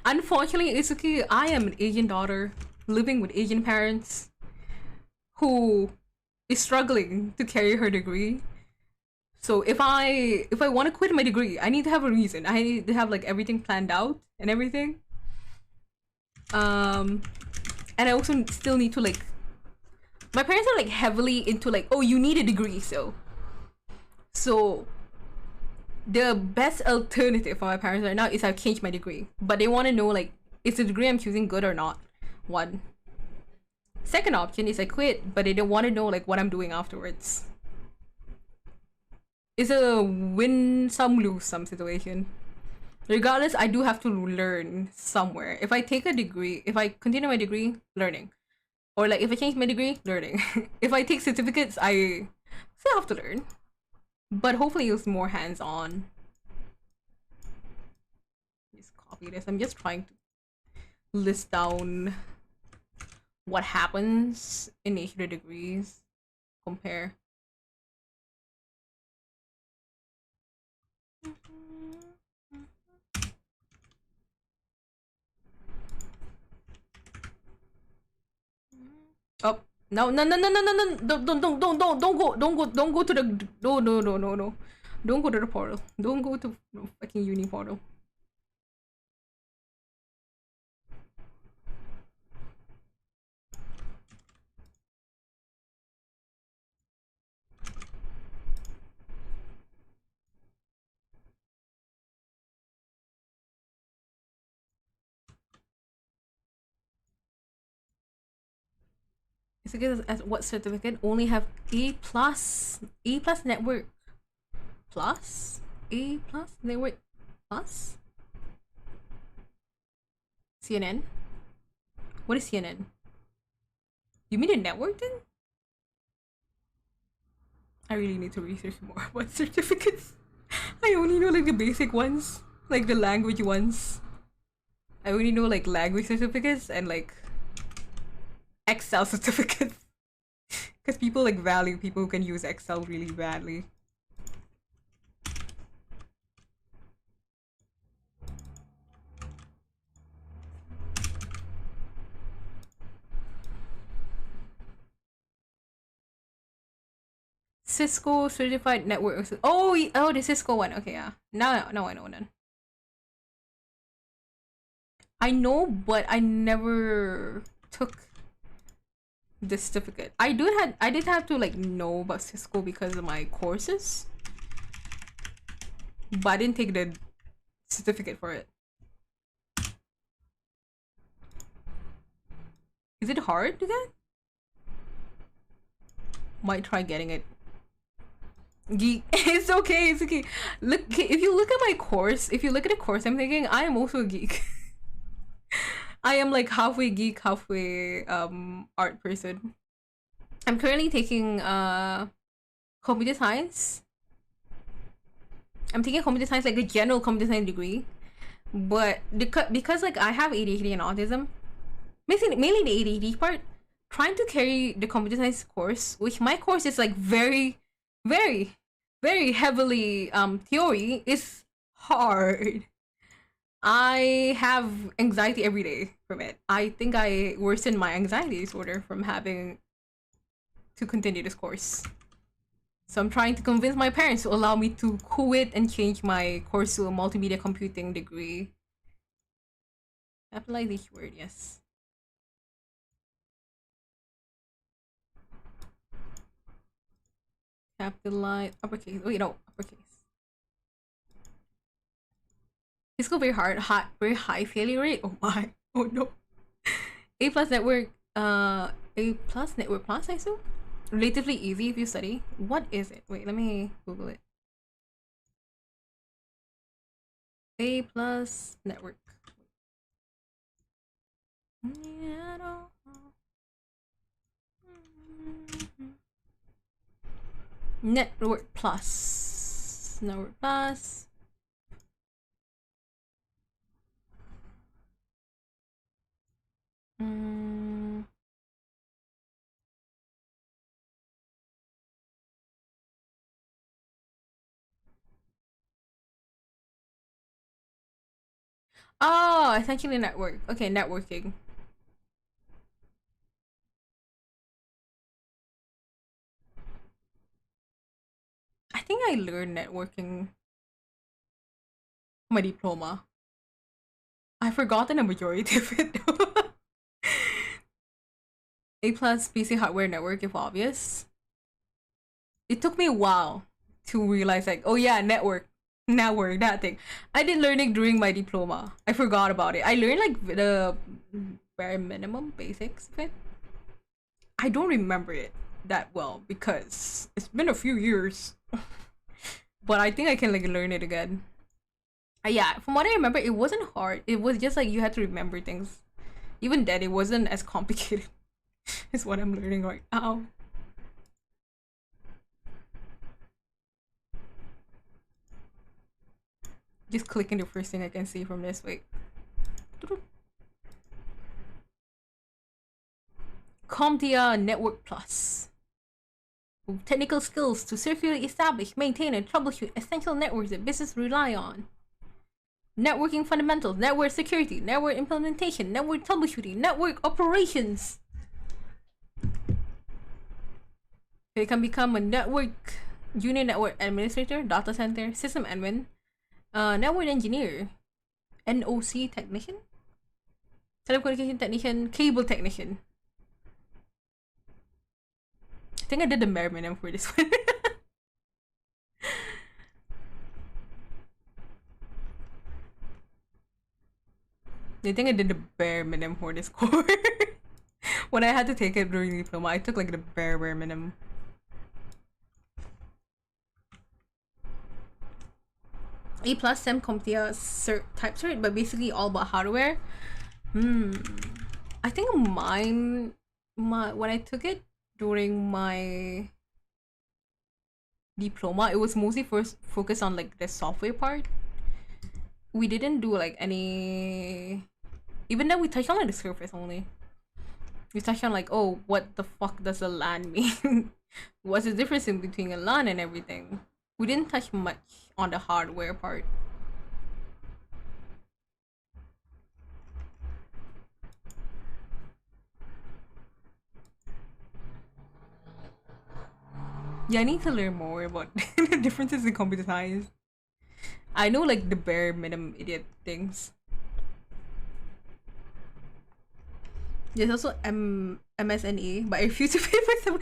Unfortunately, it's okay. I am an Asian daughter living with Asian parents who is struggling to carry her degree. So if I want to quit my degree, I need to have a reason. I need to have like everything planned out and everything. And I also still need to like, my parents are like heavily into like, oh, you need a degree, so the best alternative for my parents right now is I change my degree, but they want to know like, is the degree I'm choosing good or not? One. Second option is I quit, but they don't want to know like what I'm doing afterwards. It's a win some lose some situation. Regardless, I do have to learn somewhere. If I take a degree, if I continue my degree, learning. Or like if I change my degree, learning. If I take certificates, I still have to learn. But hopefully it's more hands-on. Just copy this. I'm just trying to list down what happens in each of the degrees. Compare. Oh, no, no, no, no, no, no, no, don't go to the, no. Don't go to the portal. Don't go to no fucking uni portal. It's because as what certificate only have A plus network plus A plus network plus CNN. What is CNN? You mean a network thing? I really need to research more about certificates. I only know like the basic ones, like the language ones. I only know like language certificates and like Excel certificates. Because people like value people who can use Excel really badly. Cisco certified network. Oh, the Cisco one. Okay, yeah. Now I know then. I know, but I never took the certificate. I did have to like know about Cisco because of my courses, but I didn't take the certificate for it. Is it hard to get? Might try getting it. Geek. It's okay. It's okay. Look, if you look at my course, if you look at the course I'm taking, I am also a geek. I am like halfway geek, halfway art person. I'm currently taking computer science. I'm taking computer science, like a general computer science degree, but because like I have ADHD and autism, mainly the ADHD part, trying to carry the computer science course, which my course is like very, very, very heavily theory, is hard. I have anxiety every day from it. I think I worsened my anxiety disorder from having to continue this course. So I'm trying to convince my parents to allow me to quit and change my course to a multimedia computing degree. Capitalize each word, yes. Capitalize, uppercase. Wait, no, uppercase. It's going very hard, very high failure rate. Oh my, oh no. A plus network, A plus network plus, I assume? Relatively easy if you study. What is it? Wait, let me Google it. A plus network. Network plus. Network plus. Oh, essentially network. Okay, networking. I think I learned networking my diploma. I've forgotten a majority of it. A plus PC hardware network, if obvious. It took me a while to realize, like, oh yeah, network, that thing. I did learning during my diploma. I forgot about it. I learned like the bare minimum basics of it. I don't remember it that well because it's been a few years. But I think I can like learn it again. Yeah, from what I remember, it wasn't hard. It was just like you had to remember things. Even then, it wasn't as complicated. is what I'm learning right now. Just clicking the first thing I can see from this. Wait. CompTIA Network Plus. Technical skills to securely establish, maintain, and troubleshoot essential networks that businesses rely on. Networking fundamentals, network security, network implementation, network troubleshooting, network operations. You can become a junior network administrator, data center, system admin, network engineer, NOC technician, telecommunication technician, cable technician. I think I did the bare minimum for this one. I think I did the bare minimum for this course. When I had to take it during the diploma, I took like the bare minimum. A plus STEM CompTIA type cert, but basically all about hardware. I think when I took it during my diploma, it was mostly first focused on like the software part. We didn't do like any, even though we touched on like the surface only. We touched on like, oh, what the fuck does a LAN mean? What's the difference in between a LAN and everything? We didn't touch much on the hardware part. Yeah, I need to learn more about the differences in computer science. I know like the bare minimum idiot things. There's also MSNA, but I refuse to pay for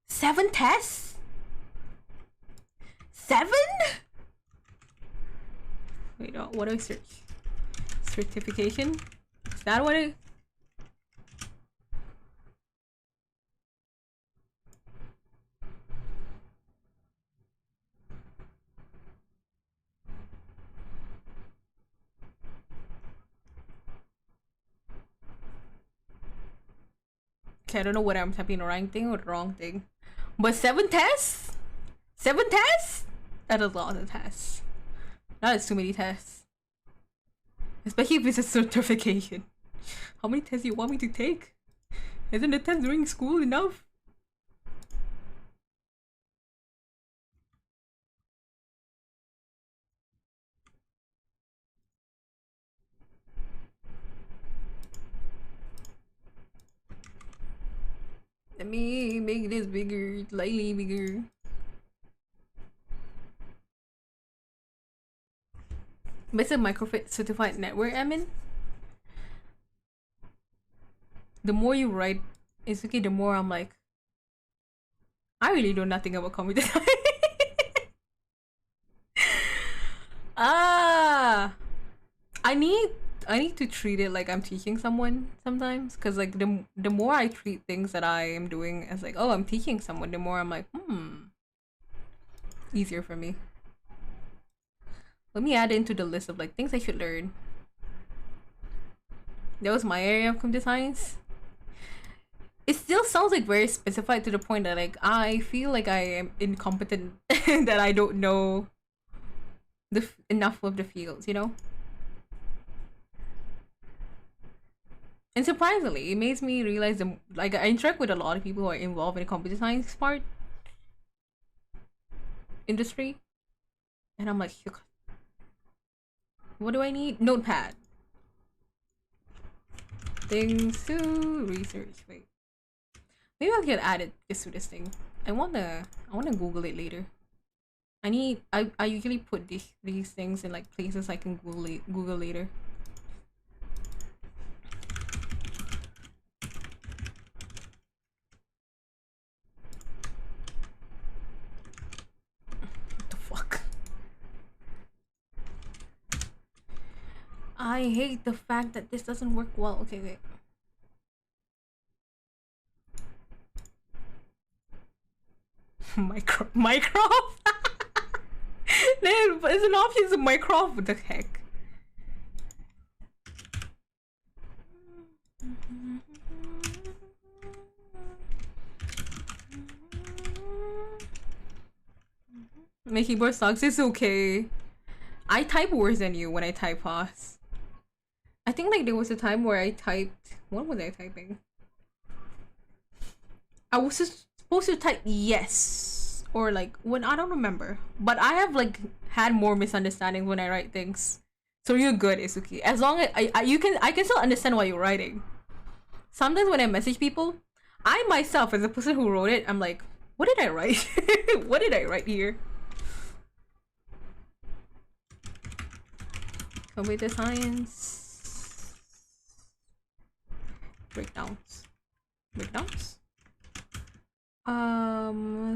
7 tests? 7? Wait, what do I search? Certification? Is that what I... Okay, I don't know whether I'm typing the right thing or the wrong thing. But 7 tests? 7 tests? That is a lot of tests. That is too many tests. Especially if it's a certification. How many tests do you want me to take? Isn't the test during school enough? Let me make this bigger, slightly bigger. But it's a microfit certified network admin. The more you write, it's okay, the more I'm like, I really know nothing about computer science. I need to treat it like I'm teaching someone sometimes, because like the more I treat things that I am doing as like, oh, I'm teaching someone, the more I'm like, easier for me. Let me add it into the list of like things I should learn. That was my area of computer science. It still sounds like very specified to the point that like I feel like I am incompetent that I don't know enough of the fields, you know? And surprisingly, it makes me realize like I interact with a lot of people who are involved in the computer science part industry, and I'm like, what do I need? Notepad. Things to research. Wait, maybe I can add it just to this thing. I wanna Google it later. I usually put these things in like places I can Google later. I hate the fact that this doesn't work well. Okay, wait. Minecraft? There's an option to Minecraft. What the heck? My keyboard sucks. It's okay. I type worse than you when I type fast. I think like there was a time where I typed. What was I typing? I was just supposed to type yes or like when I don't remember. But I have like had more misunderstandings when I write things. So you're good, Isuki. As long as I can still understand what you're writing. Sometimes when I message people, I myself as the person who wrote it, I'm like, what did I write? What did I write here? Computer science. Breakdowns. Breakdowns?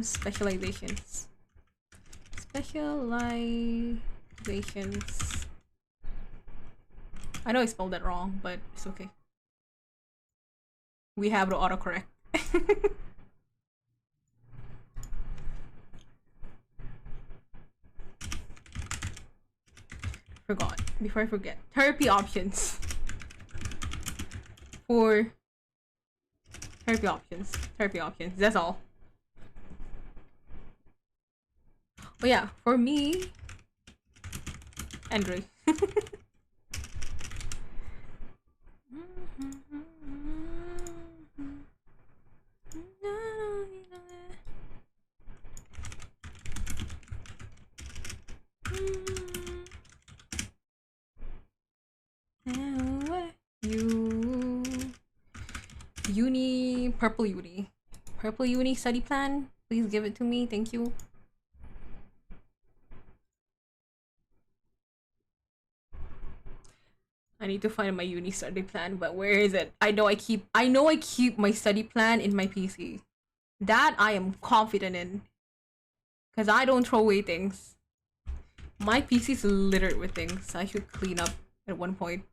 Specializations. Specializations. I know I spelled that wrong, but it's okay. We have the autocorrect. Forgot. Before I forget. Therapy options. For therapy options. Therapy options. That's all. Oh yeah, for me, Andre. Purple uni. Purple uni study plan. Please give it to me. Thank you. I need to find my uni study plan, but where is it? I know I keep my study plan in my PC. That I am confident in. Cause I don't throw away things. My PC is littered with things. I should clean up at one point.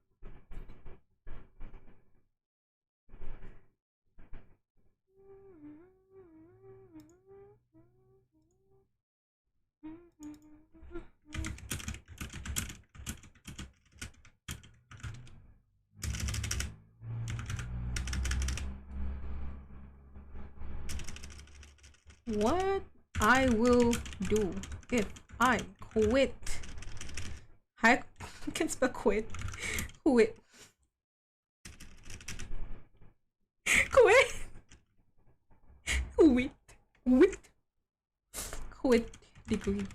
What I will do if I quit. I can spell quit. Quit. Quit. Quit. Quit. Quit degree.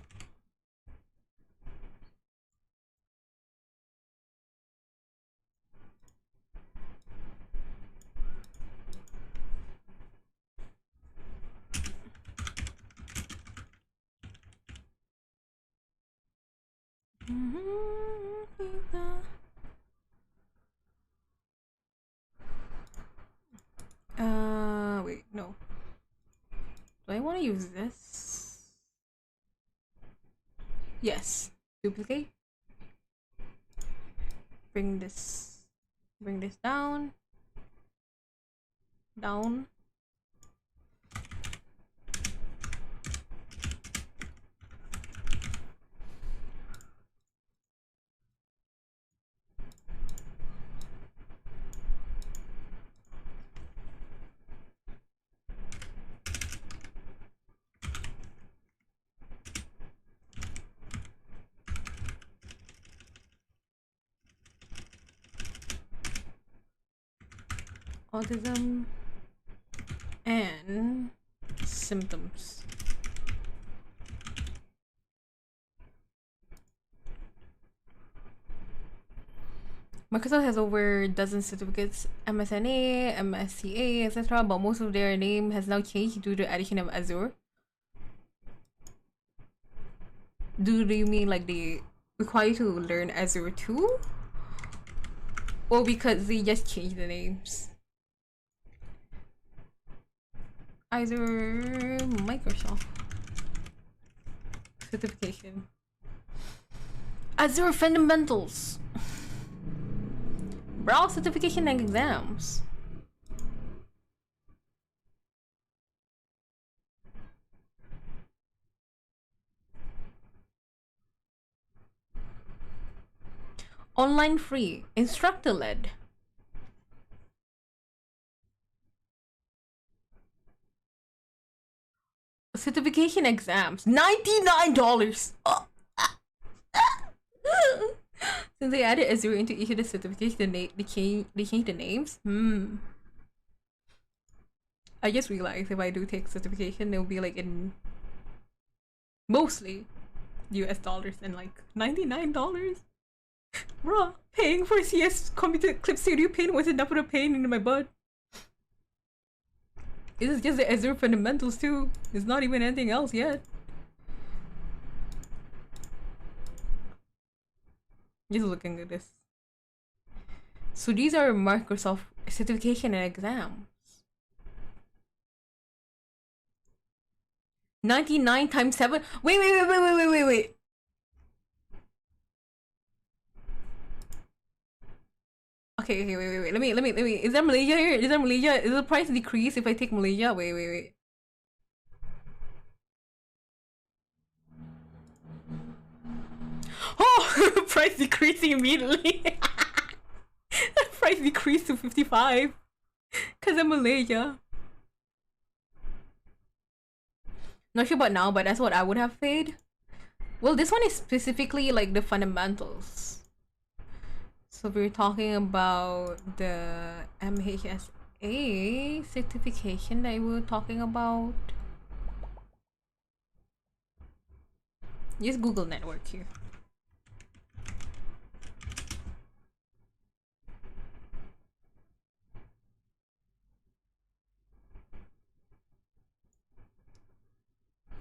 Wait, no. Do I want to use this? Yes. Duplicate. Bring this down. Down. Autism and symptoms. Microsoft has over a dozen certificates, MSNA, MSCA, etc., but most of their name has now changed due to the addition of Azure. Do you mean like they require you to learn Azure too? Or because they just changed the names? Azure Microsoft certification. Azure fundamentals. Browse certification and exams. Online free, instructor led. certification exams, $99. Since they added a zero into each of the certifications, they changed the names. I just realized if I do take certification, it'll be like in mostly US dollars and like $99. Bruh, paying for CS Computer Clip Studio Paint was enough of a pain in my butt. This is just the Azure fundamentals too. It's not even anything else yet. Just looking at this. So these are Microsoft certification and exams. 99 times 7. Wait. Okay, wait. Let me. Is there Malaysia here? Is there Malaysia? Is the price decrease if I take Malaysia? Wait. Oh, price decreasing immediately. Price decreased to 55. Cause I'm Malaysia. Not sure about now, but that's what I would have paid. Well, this one is specifically like the fundamentals. So we're talking about the MHSA certification that we were talking about. Just Google network here.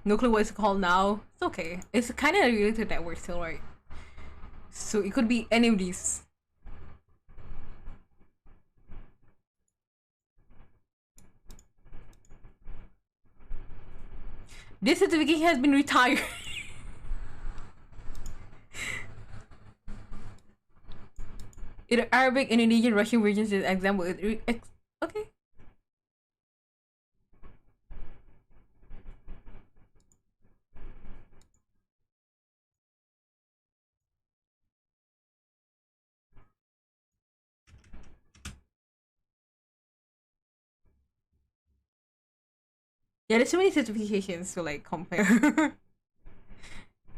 No clue what it's called now. It's okay. It's kind of related to network still, right? So it could be any of these. This certificate has been retired. In Arabic, Indonesian, Russian versions is example. Okay. Yeah, there's so many certifications to like compare.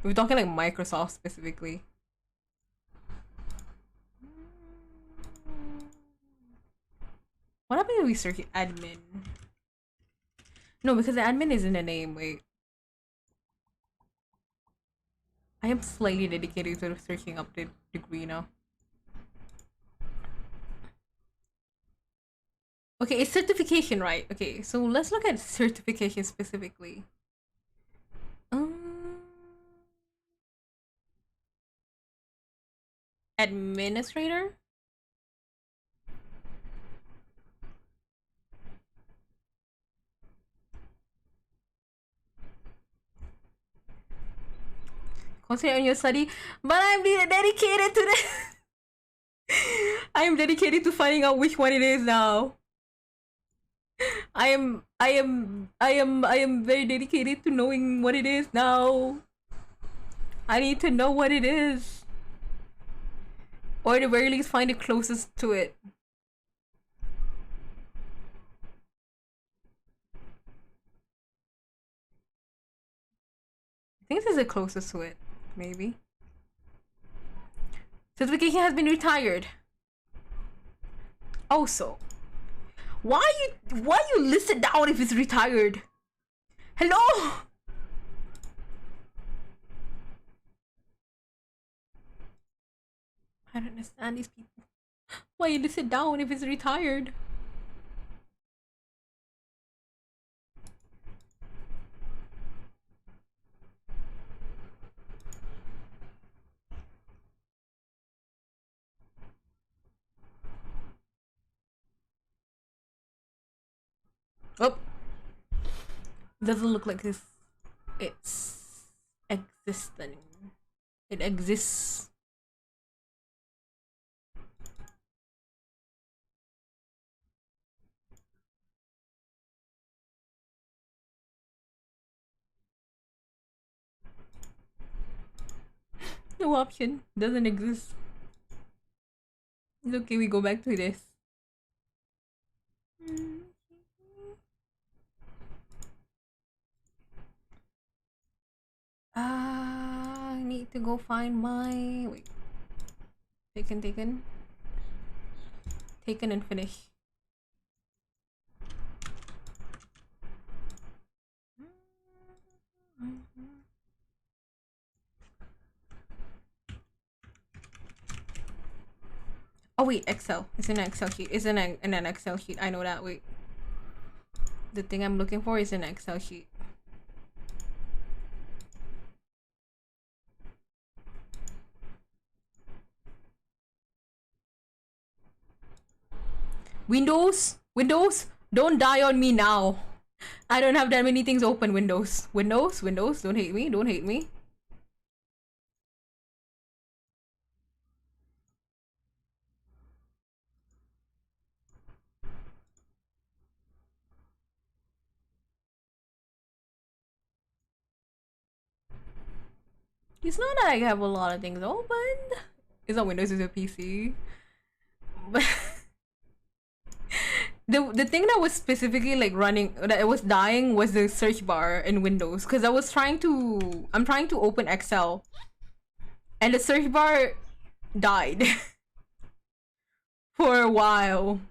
We're talking like Microsoft specifically. What happened if we search admin? No, because the admin is in the name. Wait. I am slightly dedicated to searching up the degree now. Okay, it's certification, right? Okay, so let's look at certification specifically. Administrator? Concentrate on your study, but I'm dedicated to the I am dedicated to finding out which one it is now. I am very dedicated to knowing what it is now. I need to know what it is. Or at the very least find the closest to it. I think this is the closest to it, maybe. Certification has been retired. Also, why you list it down if it's retired? Hello? I don't understand these people. Why you list it down if it's retired? Oh, doesn't look like this. It's existing. It exists. No option. Doesn't exist. It's okay, we go back to this. need to go find my wait. Taken and finish. Oh wait, Excel. It's in an Excel sheet. It's in an Excel sheet. I know that. Wait. The thing I'm looking for is in an Excel sheet. Windows, don't die on me now. I don't have that many things open. Windows, don't hate me. It's not that I have a lot of things open. It's not Windows, it's a PC. But the thing that was specifically like running, that it was dying, was the search bar in Windows. Because I'm trying to open Excel, and the search bar died for a while.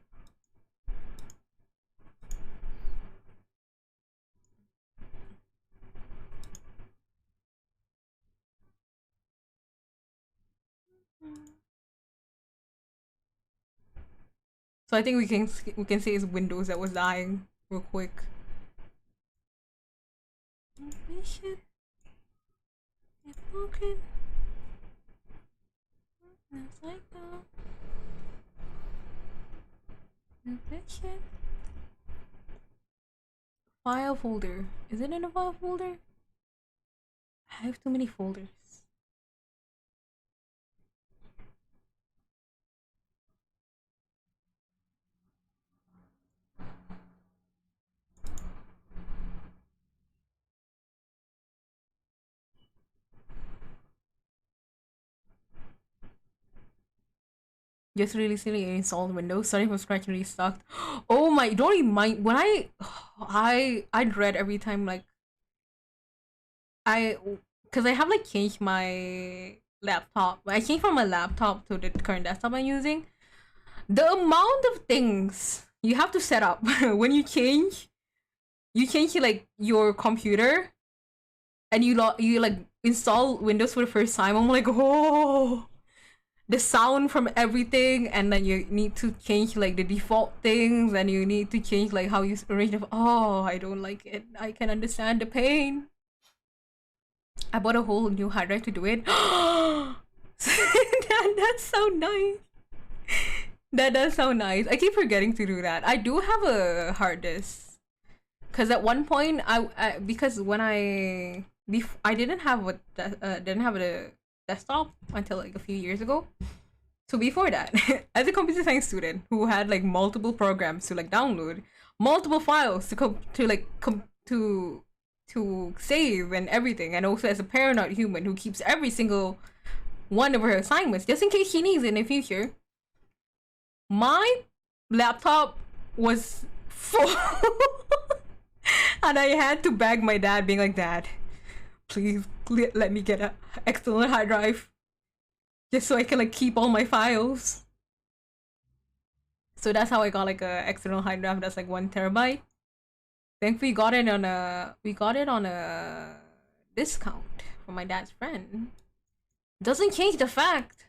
So I think we can say it's Windows that was dying real quick. Mission. Broken. File folder. Is it in a file folder? I have too many folders. Just really silly installed Windows, starting from scratch and restocked. Oh my, don't even mind when I dread every time like because I have like changed my laptop. I changed from my laptop to the current desktop I'm using. The amount of things you have to set up when you change like your computer and you like install Windows for the first time. I'm like, oh, the sound from everything, and then you need to change like the default things, and you need to change like how you arrange it. Oh, I don't like it. I can understand the pain. I bought a whole new hard drive to do it. That's so nice. That does sound nice. I keep forgetting to do that. I do have a hard disk, because at one point because when I didn't have a desktop until like a few years ago. So before that, as a computer science student who had like multiple programs to like download, multiple files to save and everything, and also as a paranoid human who keeps every single one of her assignments just in case she needs it in the future, my laptop was full. And I had to beg my dad, being like, Dad, please let me get an external hard drive just so I can like keep all my files. So that's how I got like a external hard drive that's like 1 terabyte. Thankfully, we got it on a discount from my dad's friend. Doesn't change the fact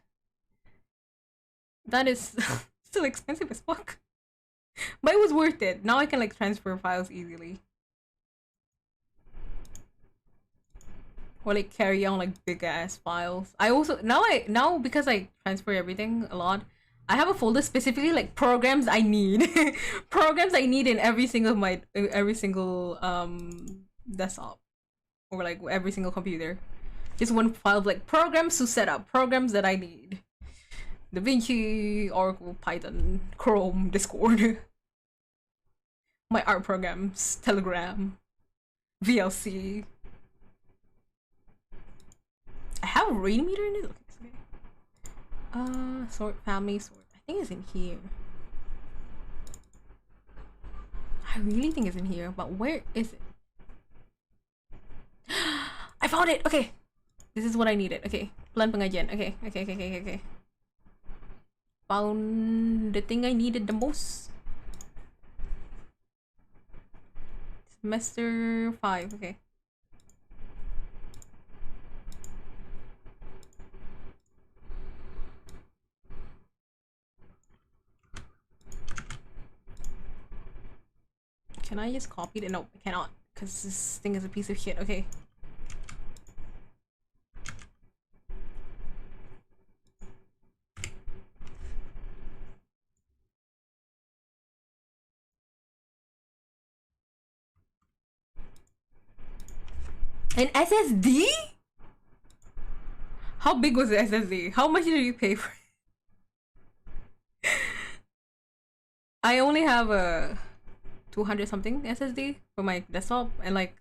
that is still expensive as fuck, but it was worth it. Now I can like transfer files easily, or like carry on like big ass files. I also now because I transfer everything a lot, I have a folder specifically like programs I need. Programs I need in every single desktop, or like every single computer. Just one file of like programs to set up, programs that I need. DaVinci, Oracle, Python, Chrome, Discord. My art programs, Telegram, VLC. I have a reading meter in it. Okay. Sort, family, sort. I think it's in here. I really think it's in here, but where is it? I found it! Okay. This is what I needed. Okay. Plan pengajian. Okay. Found the thing I needed the most. Semester 5. Okay. Can I just copy it? No, I cannot. Because this thing is a piece of shit. Okay. An SSD? How big was the SSD? How much did you pay for it? I only have a 200 something SSD for my desktop and like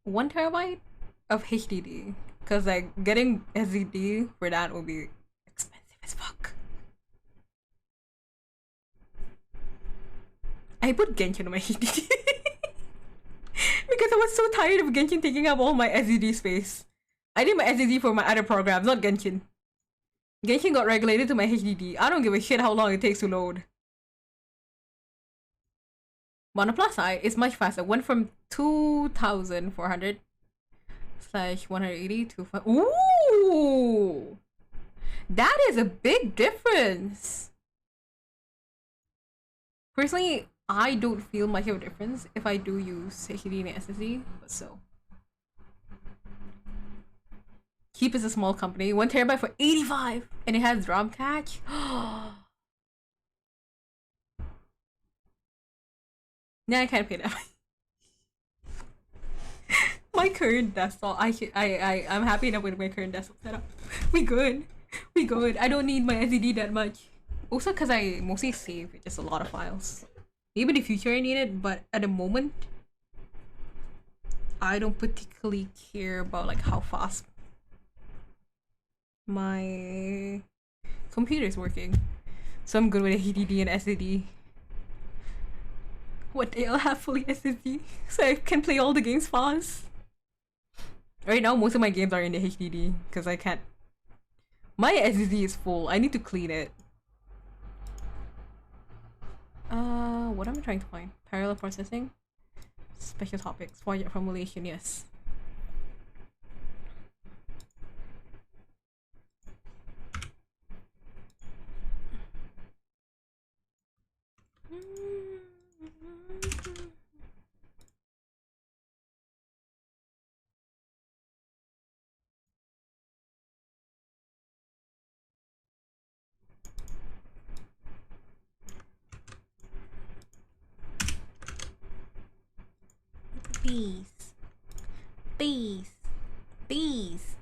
1 terabyte of HDD. Cause like getting SSD for that will be expensive as fuck. I put Genshin on my HDD because I was so tired of Genshin taking up all my SSD space. I need my SSD for my other programs, not Genshin. Genshin got regulated to my HDD. I don't give a shit how long it takes to load. But on the plus side, it's much faster. Went from 2,400 slash 180 to 5. Ooh! That is a big difference. Personally, I don't feel much of a difference if I do use HDD and SSD, but so. Keep is a small company. 1 terabyte for 85 and it has ROM cache. Yeah, I can't pay that. My current desktop, I'm happy enough with my current desktop setup. We good. I don't need my SSD that much. Also, because I mostly save just a lot of files. Maybe in the future I need it, but at the moment, I don't particularly care about like how fast my computer is working. So I'm good with HDD and SSD. One day I'll have fully SSD so I can play all the games fast. Right now, most of my games are in the HDD because I can't. My SSD is full. I need to clean it. What am I trying to find? Parallel processing? Special topics. Formulation, yes. Peace. Peace. Peace.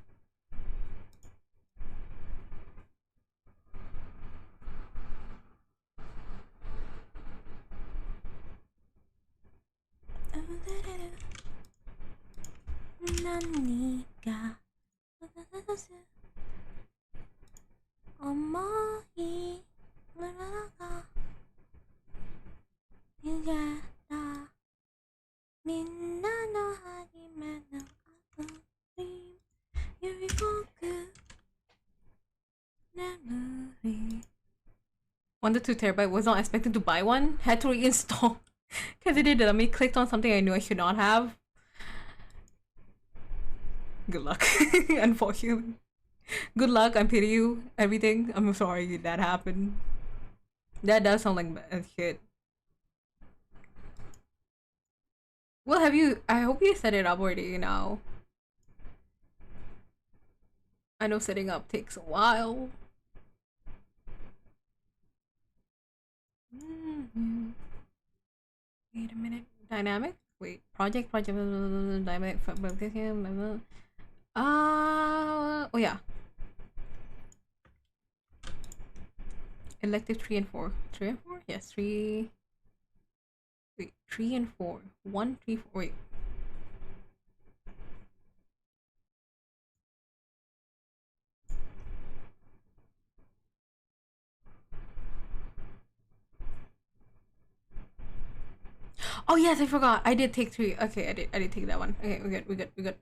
On the 2 terabyte, was not expecting to buy one. Had to reinstall because it did. Me clicked on something I knew I should not have. Good luck. Unfortunately, good luck. I pity you. Everything. I'm sorry that happened. That does sound like bad shit. Well, have you? I hope you set it up already now. I know setting up takes a while. Wait a minute. Dynamic? Wait. Project, dynamic. Oh yeah. Elective 3 and 4. 3 and 4? Yes, 3. Wait, 3 and 4. 1, 3, 4. Wait. Oh yes, I forgot. I did take 3. Okay, I did take that one. Okay, we're good.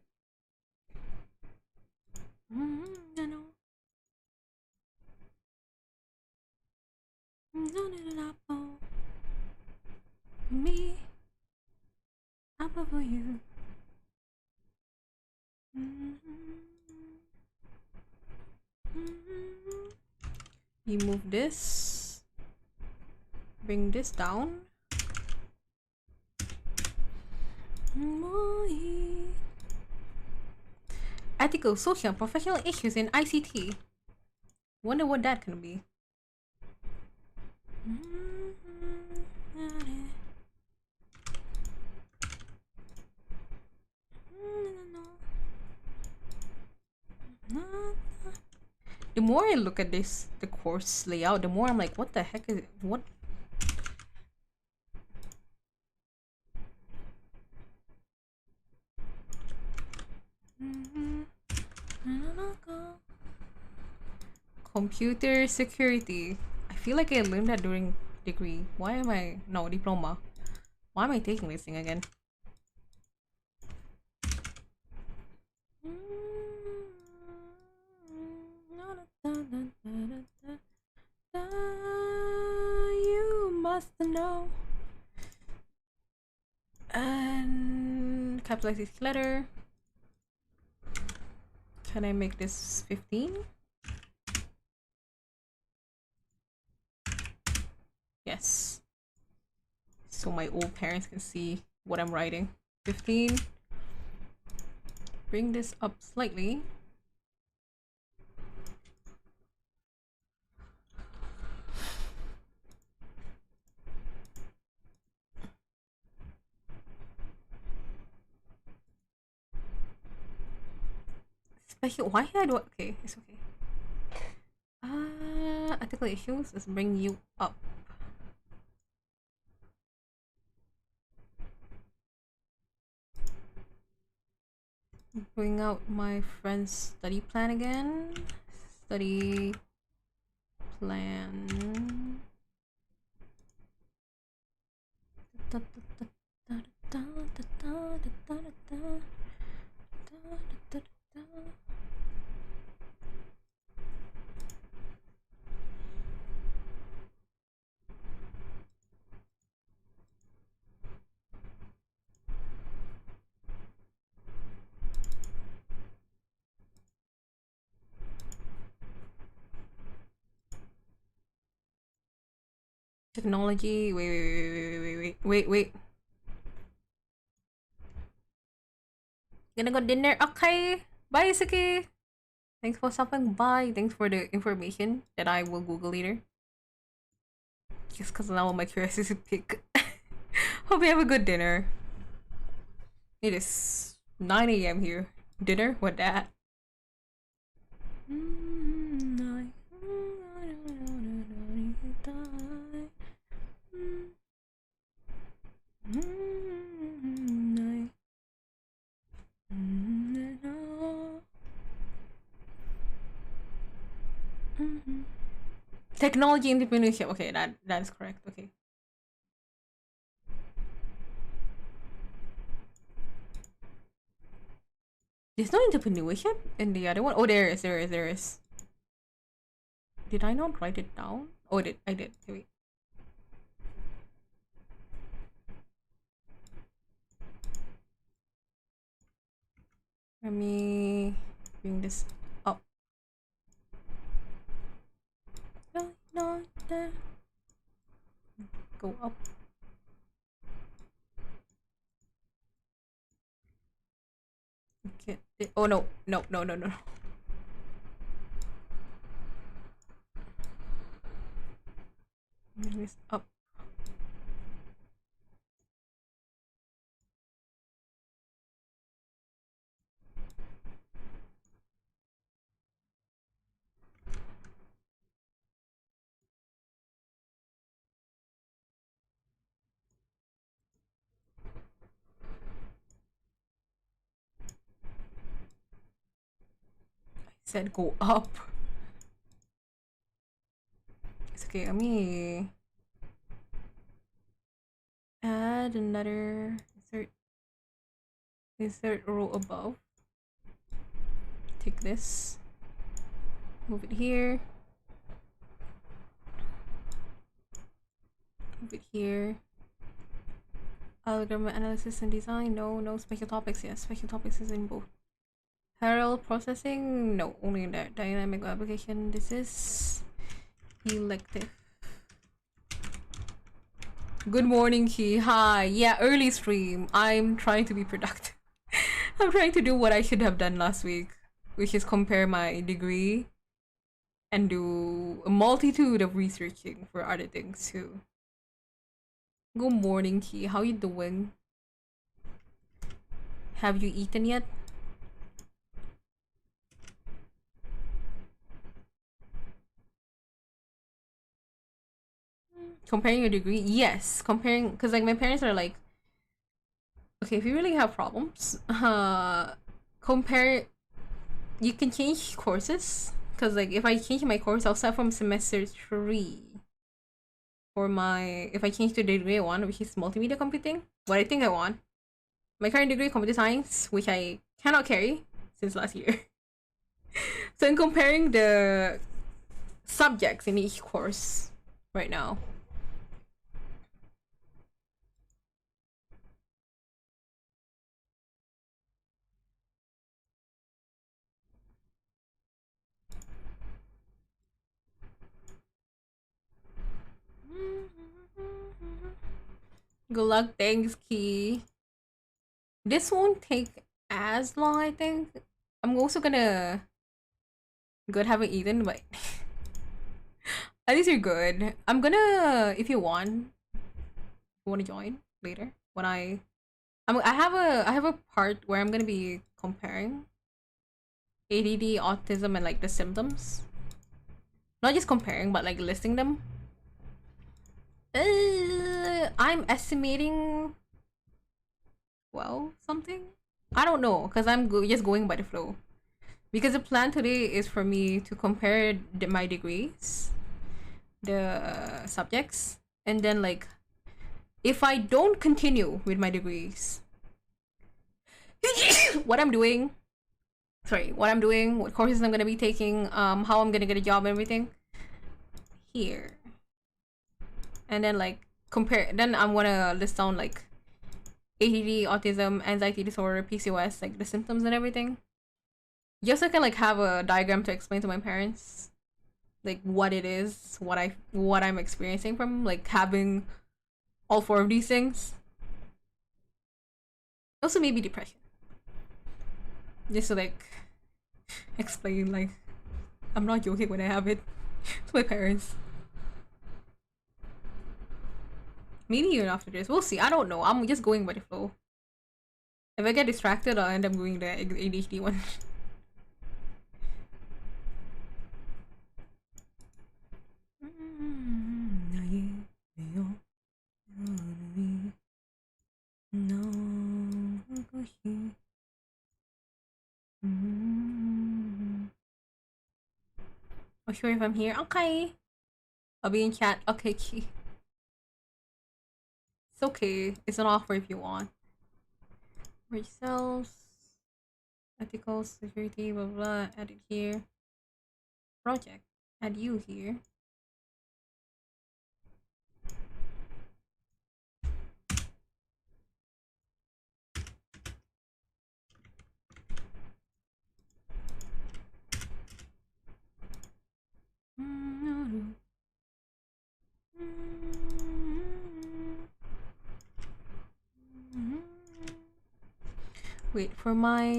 I know. Me, apple for you. You move this, bring this down. Ethical, social, and professional issues in ICT. Wonder what that can be. The more I look at this, the course layout, the more I'm like, what the heck is it? What? Computer security. I feel like I learned that during degree. Why am I... No, diploma. Why am I taking this thing again? You must know. And capitalize this letter. Can I make this 15? Yes. So my old parents can see what I'm writing. 15. Bring this up slightly. Special. Why did I do it? Okay, it's okay. Ethical issues. Let's bring you up. Bring out my friend's study plan again. Study plan. Technology. Wait. Gonna go dinner. Okay. Bye, Suki. Thanks for stopping by. Thanks for the information that I will Google later. Just because now my curiosity pick. Hope you have a good dinner. It is 9 a.m. here. Dinner? What that? Technology entrepreneurship. Okay, that is correct. Okay. There's no entrepreneurship in the other one. Oh, there is. Did I not write it down? Oh, I did. Okay, wait. Let me bring this up. No, there. Go up. Okay. Oh no. Bring this up. I said go up. It's okay. Let me add another insert row above. take this, move it here, move it here. Algorithm analysis and design, no special topics. Yes, special topics is in both. Parallel processing, no, only in that. Dynamic application, this is elective. Good morning, Key. Hi. Yeah, early stream. I'm trying to be productive. I'm trying to do what I should have done last week, which is compare my degree and do a multitude of researching for other things too. Good morning, Key. How you doing? Have you eaten yet? Comparing your degree? Yes. Comparing, because like my parents are like, okay, if you really have problems, compare, you can change courses. Because like if I change my course, I'll start from semester 3. For my, if I change to the degree I want, which is multimedia computing, what I think I want. My current degree, computer science, which I cannot carry since last year. So I'm comparing the subjects in each course right now. Good luck, thanks, Key. This won't take as long, I think. I'm also gonna good haven't eaten, but at least you're good. I'm gonna, if you want to join later when I have a part where I'm gonna be comparing ADD, autism, and like the symptoms. Not just comparing, but like listing them. I'm estimating 12 something. I don't know, cause I'm just going by the flow. Because the plan today is for me to compare my degrees, the subjects, and then like if I don't continue with my degrees, what I'm doing, what courses I'm gonna be taking, how I'm gonna get a job and everything here, and then like compare. Then I'm gonna list down like ADD, autism, anxiety disorder, PCOS, like the symptoms and everything. Just so I can like have a diagram to explain to my parents, like what it is, what I'm experiencing from like having all 4 of these things. Also maybe depression. Just to like explain like I'm not joking when I have it to my parents. Maybe even after this. We'll see. I don't know. I'm just going by the flow. If I get distracted, I'll end up doing the ADHD one. Not sure if I'm here. Okay. I'll be in chat. Okay, Key. It's okay. It's an offer if you want. Rich cells. Ethical security, blah blah. Add it here. Project. Add you here. Wait for my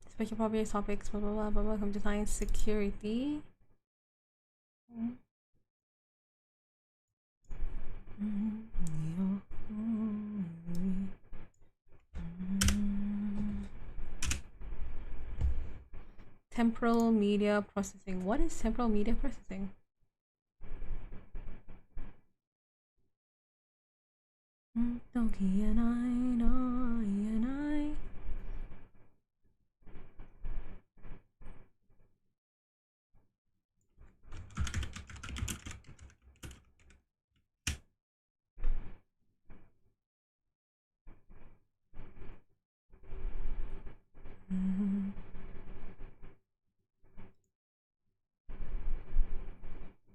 special properties topics, blah blah blah blah blah. Computer science, security. Temporal media processing. What is temporal media processing?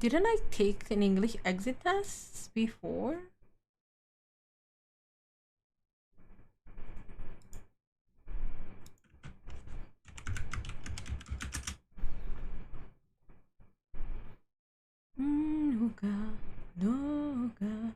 Didn't I take an English exit test before? Nuga, nuga.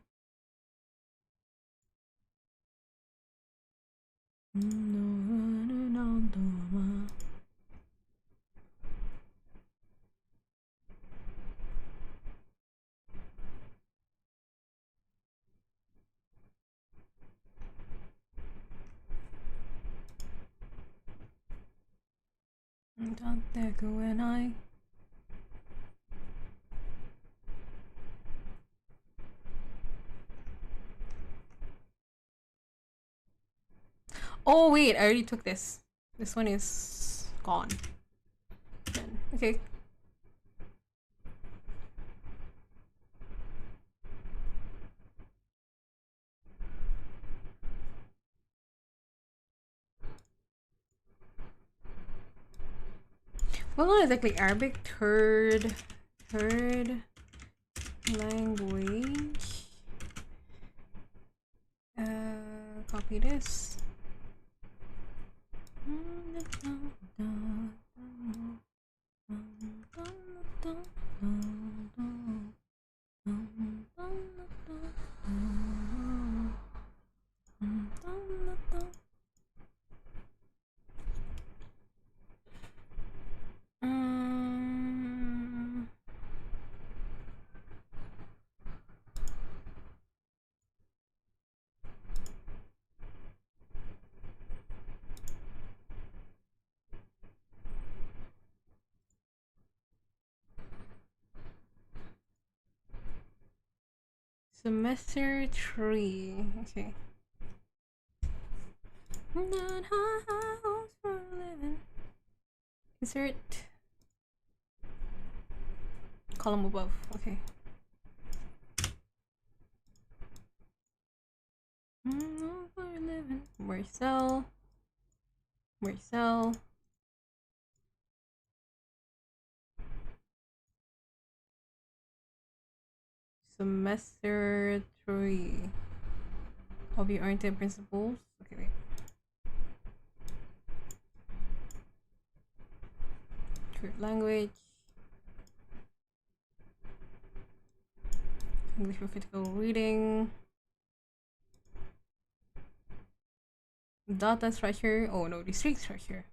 When I Oh wait, I already took this. This one is gone. Then, okay. Well, not exactly Arabic. Third language. Copy this. Semester 3. Okay. Not house for a living. Insert column above. Okay. For a living. Marcel. Semester 3. Hobby-oriented principles. Okay, wait. Third language. English for critical reading. Data structure. Oh no, district structure.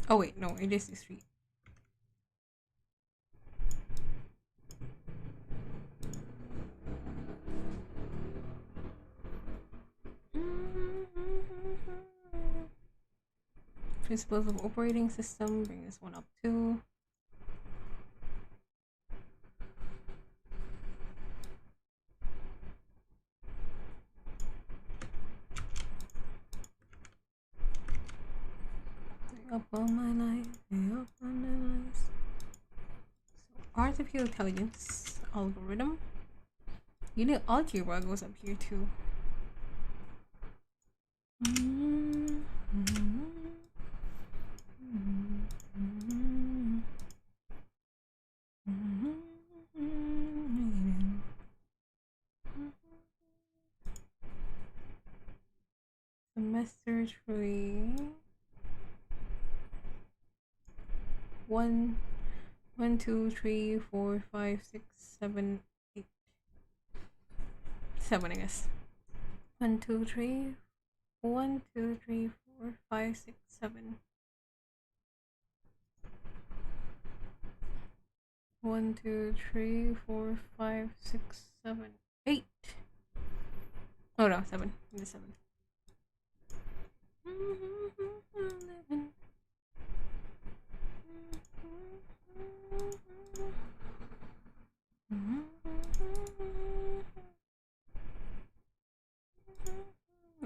Oh wait, no, it is district. Principles of operating system. Bring this one up too. Up all my life, up on my life. So, artificial intelligence algorithm. You know, algebra goes up here too. Semester 3. 1, 2, 3, 4, 5, 6, 7, 8. 7, I guess. 1, 2, 3. 1, 2, 3, 4, 5, 6, 7. 1, 2, 3, 4, 5, 6, 7, 8. Oh no, 7. It is 7.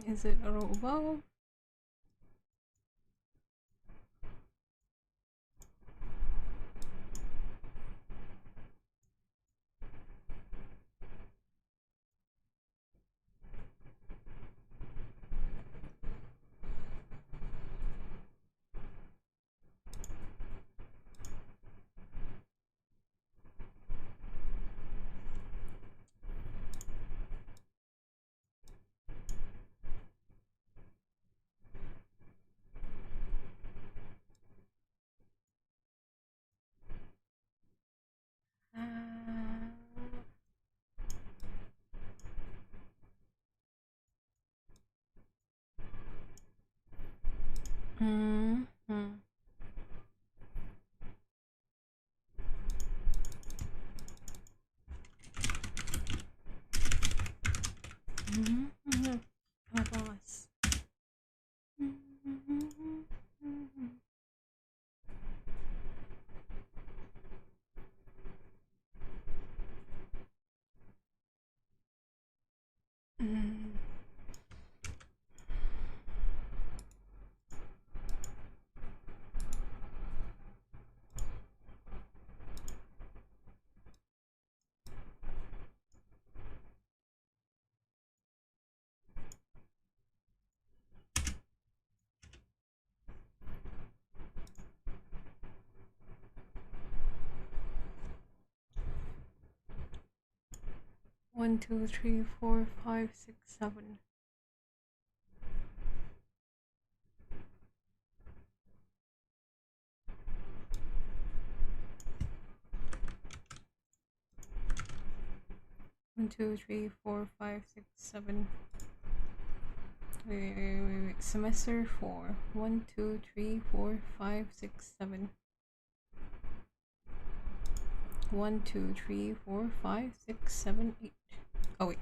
Is it a row above? Mm-hmm. Mm-hmm. My boss. Mm. 1, 2, 3, 4, 5, 6, 7. 1, 2, 3, 4, 5, 6, 7. Wait. Semester 4. 1, 2, 3, 4, 5, 6, 7. 1, 2, 3, 4, 5, 6, 7, 8. Oh, wait.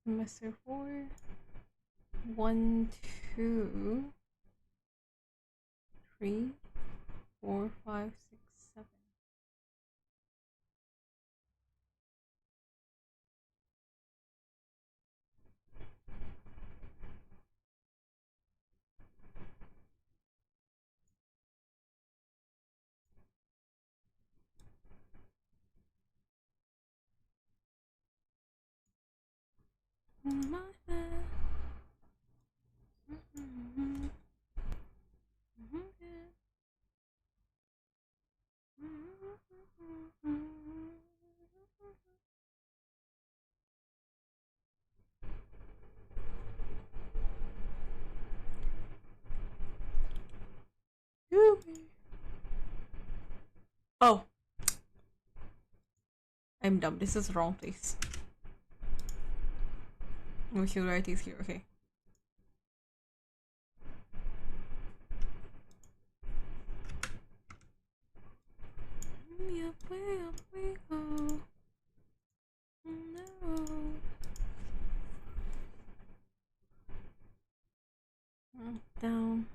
Semester 4. 1, 2, 3, 4, 5, 6, 7. My bad. Oh, I'm dumb. This is the wrong place. We should write these here. Okay. Up we go. No. Down.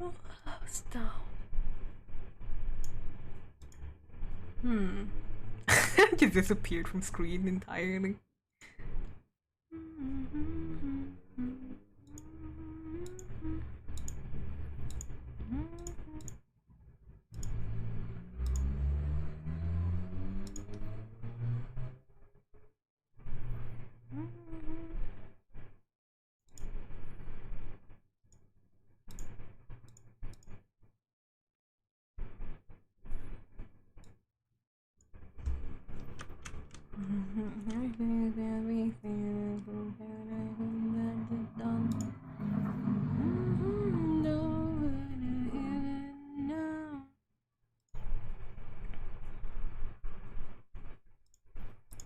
Oh, stop. Just disappeared from screen entirely.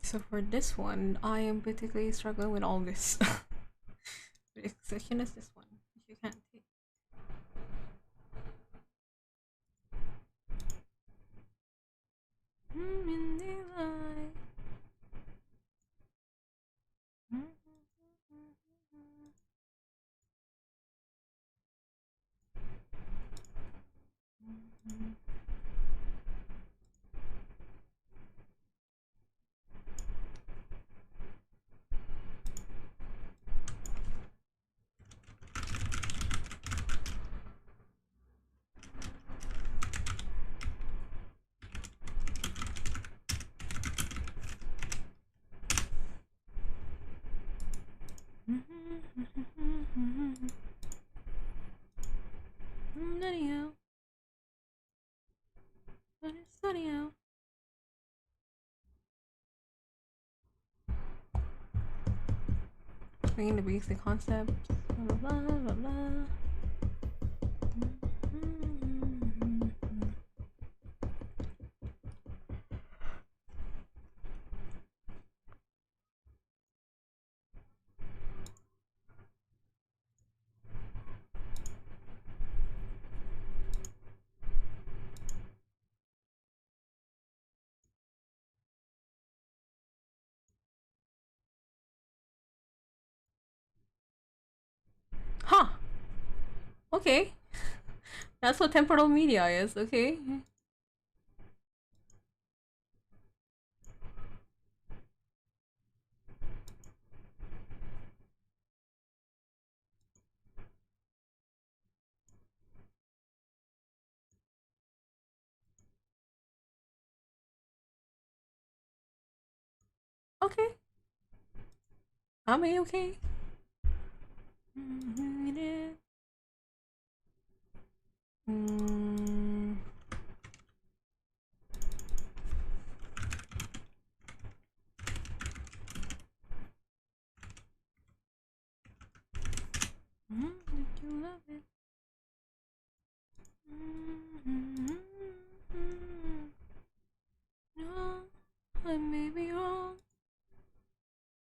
So for this one, I am particularly struggling with all this. The exception is this one, which you can't take. In the light. Anyhow, but it's anyhow. Bringing the basic concepts. Blah blah blah blah blah. Huh. Okay. That's what temporal media is, okay? Okay. I'm okay. Mm. Did you love it? No, I may be wrong.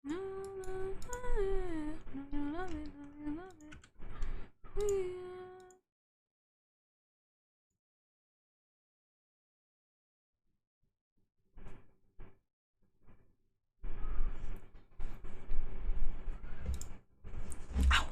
No, love it. No, you love it. No, you love it. Yeah. Ow.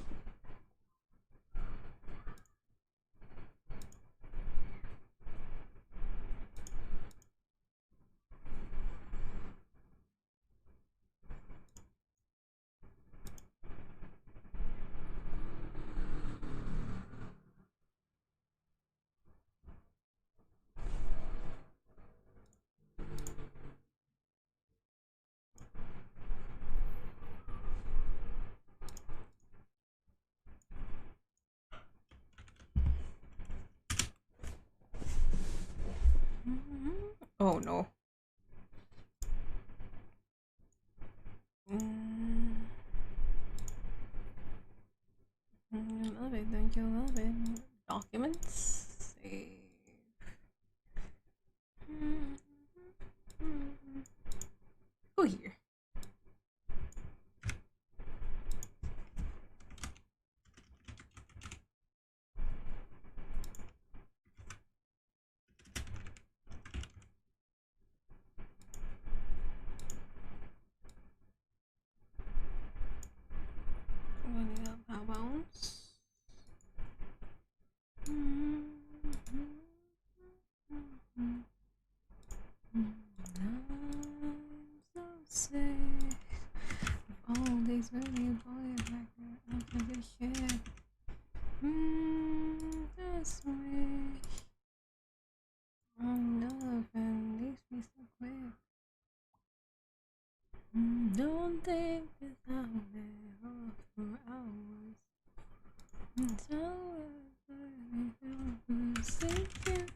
Oh no. You love it, don't you love it? Documents. Save. Go here. Running up how bounce. I'm so sick of all these really boy back after this shit. This way. Love and leaves me so quick. Don't think this out there for hours. So sinking.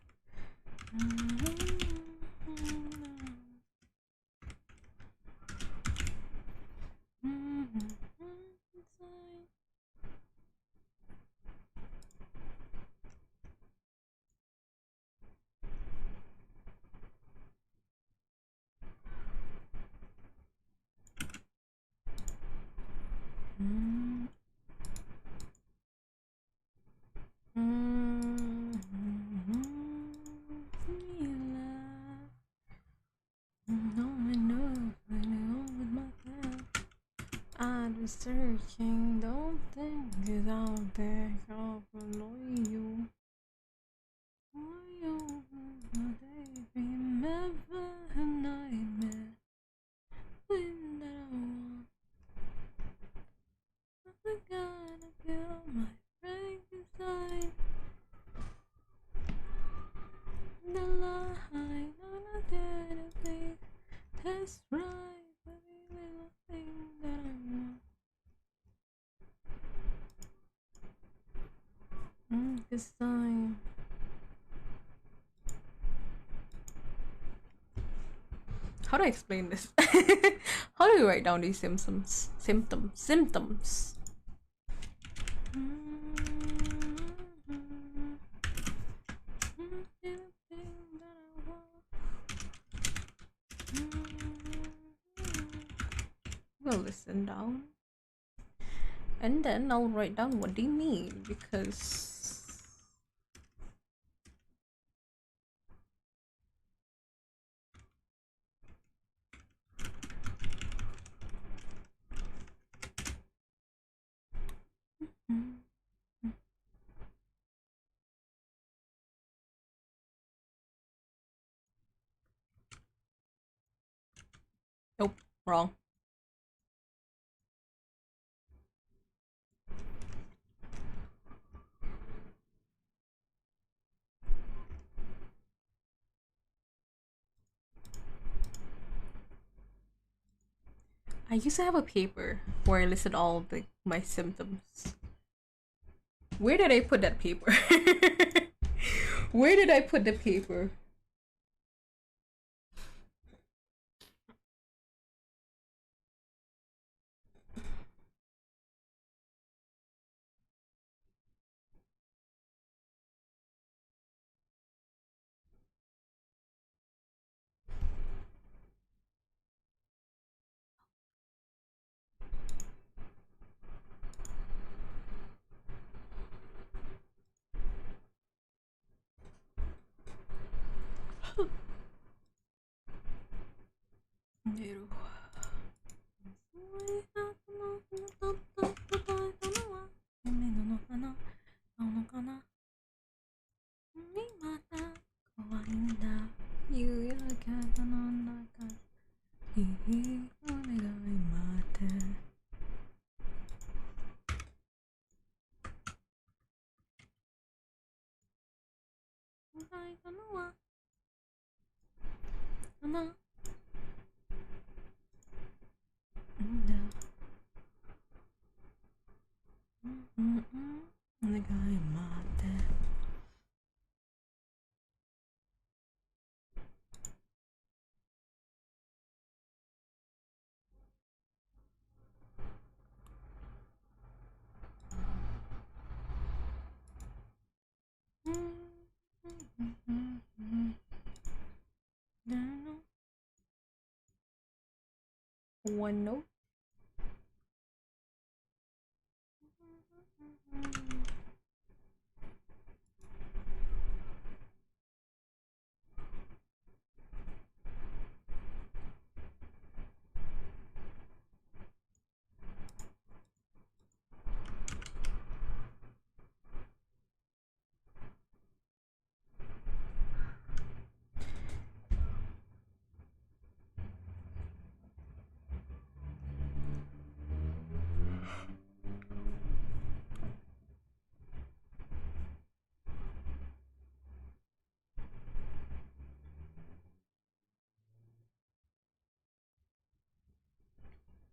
I was searching, don't think it's out there, I'll annoy you. Remember a nightmare when I want. I gotta get on my Frankenstein. The line on a database. That's right, every little thing that I want. this time. How do I explain this? How do you write down these symptoms? Symptoms. We'll listen down. And then I'll write down what they mean, because nope, wrong. I used to have a paper where I listed all of my symptoms. Where did I put that paper? Where did I put the paper? One note.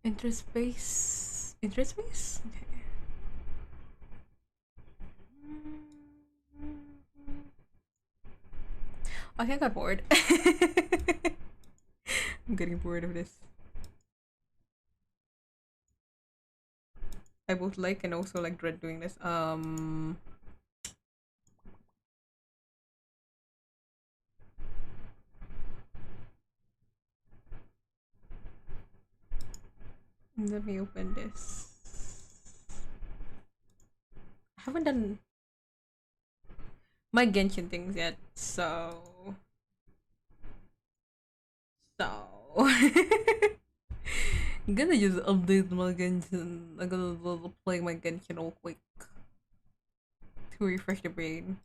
Interspace. Interspace? Okay. Okay, I got bored. I'm getting bored of this. I both like and also like dread doing this. Let me open this. I haven't done my Genshin things yet, so I'm gonna just update my Genshin. I'm gonna play my Genshin real quick to refresh the brain.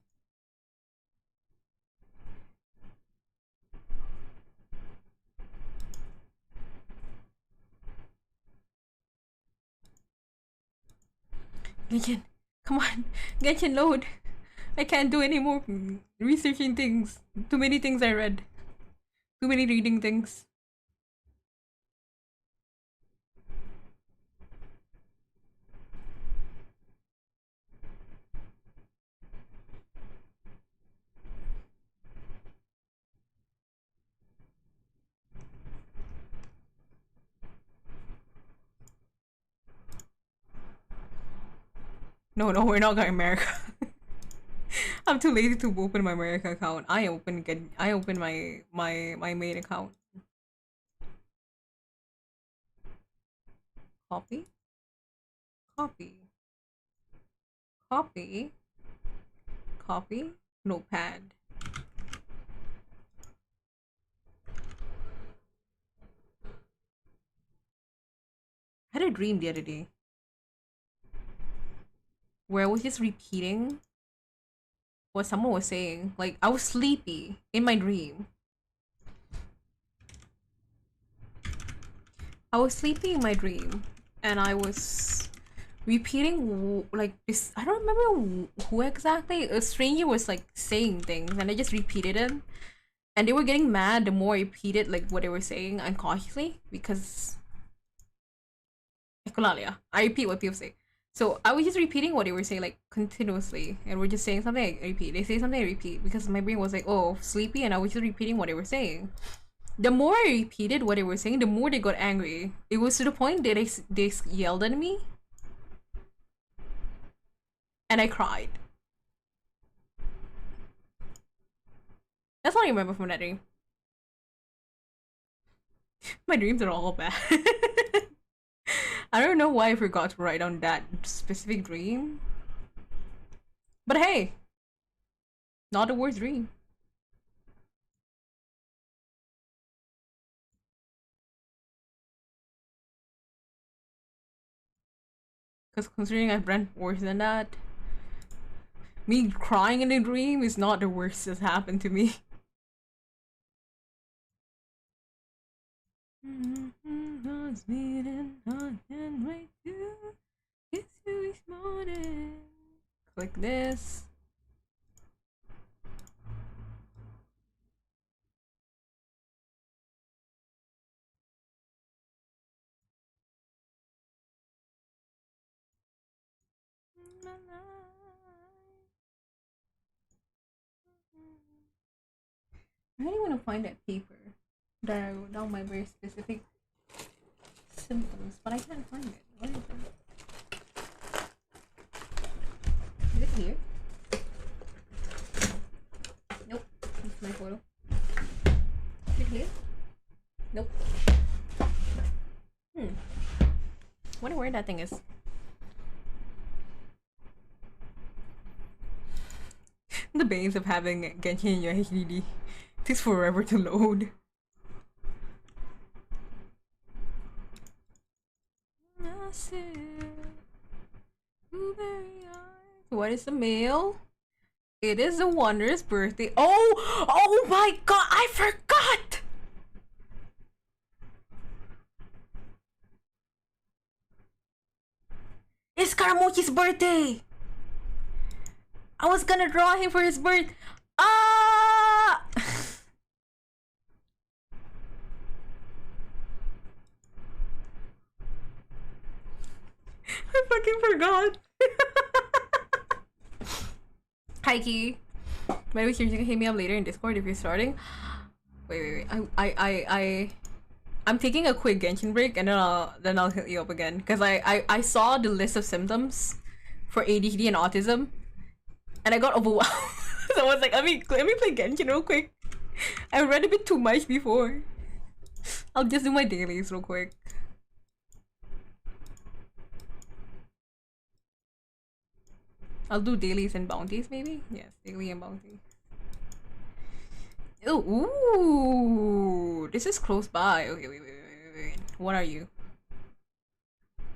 Genshin, come on, Genshin load. I can't do any more researching things. Too many things I read. Too many reading things. No, we're not going America. I'm too lazy to open my America account. I open my main account. Copy, copy, copy, copy. Notepad. I had a dream the other day where I was just repeating what someone was saying. Like, I was sleepy in my dream. I was sleeping in my dream and I was repeating like this. I don't remember who exactly. A stranger was like saying things and I just repeated them. And they were getting mad the more I repeated like what they were saying unconsciously because I repeat what people say. So I was just repeating what they were saying like continuously, and we're just saying something, I repeat. They say something, I repeat, because my brain was like, oh, sleepy, and I was just repeating what they were saying. The more I repeated what they were saying, the more they got angry. It was to the point that they yelled at me, and I cried. That's all I remember from that dream. My dreams are all bad. I don't know why I forgot to write down that specific dream. But hey, not the worst dream. Because considering I've dreamt worse than that, me crying in a dream is not the worst that's happened to me. Click this. I really want to find that paper that I wrote down my very specific symptoms, but I can't find it. What is it? Is it here? Nope. It's my photo. Is it here? Nope. Wonder where that thing is. The banes of having Genshin in your HDD. Takes forever to load. What is the mail? It is the Wanderer's birthday. Oh my god, I forgot! It's Karamochi's birthday! I was gonna draw him for his birthday. Ah! I fucking forgot. Hi, Key. By the way, you can hit me up later in Discord if you're starting. Wait. I'm taking a quick Genshin break and then I'll hit you up again because I saw the list of symptoms for ADHD and autism, and I got overwhelmed. So I was like, let me play Genshin real quick. I read a bit too much before. I'll just do my dailies real quick. I'll do dailies and bounties, maybe? Yes, daily and bounty. Ooh, this is close by. Okay, wait. What are you?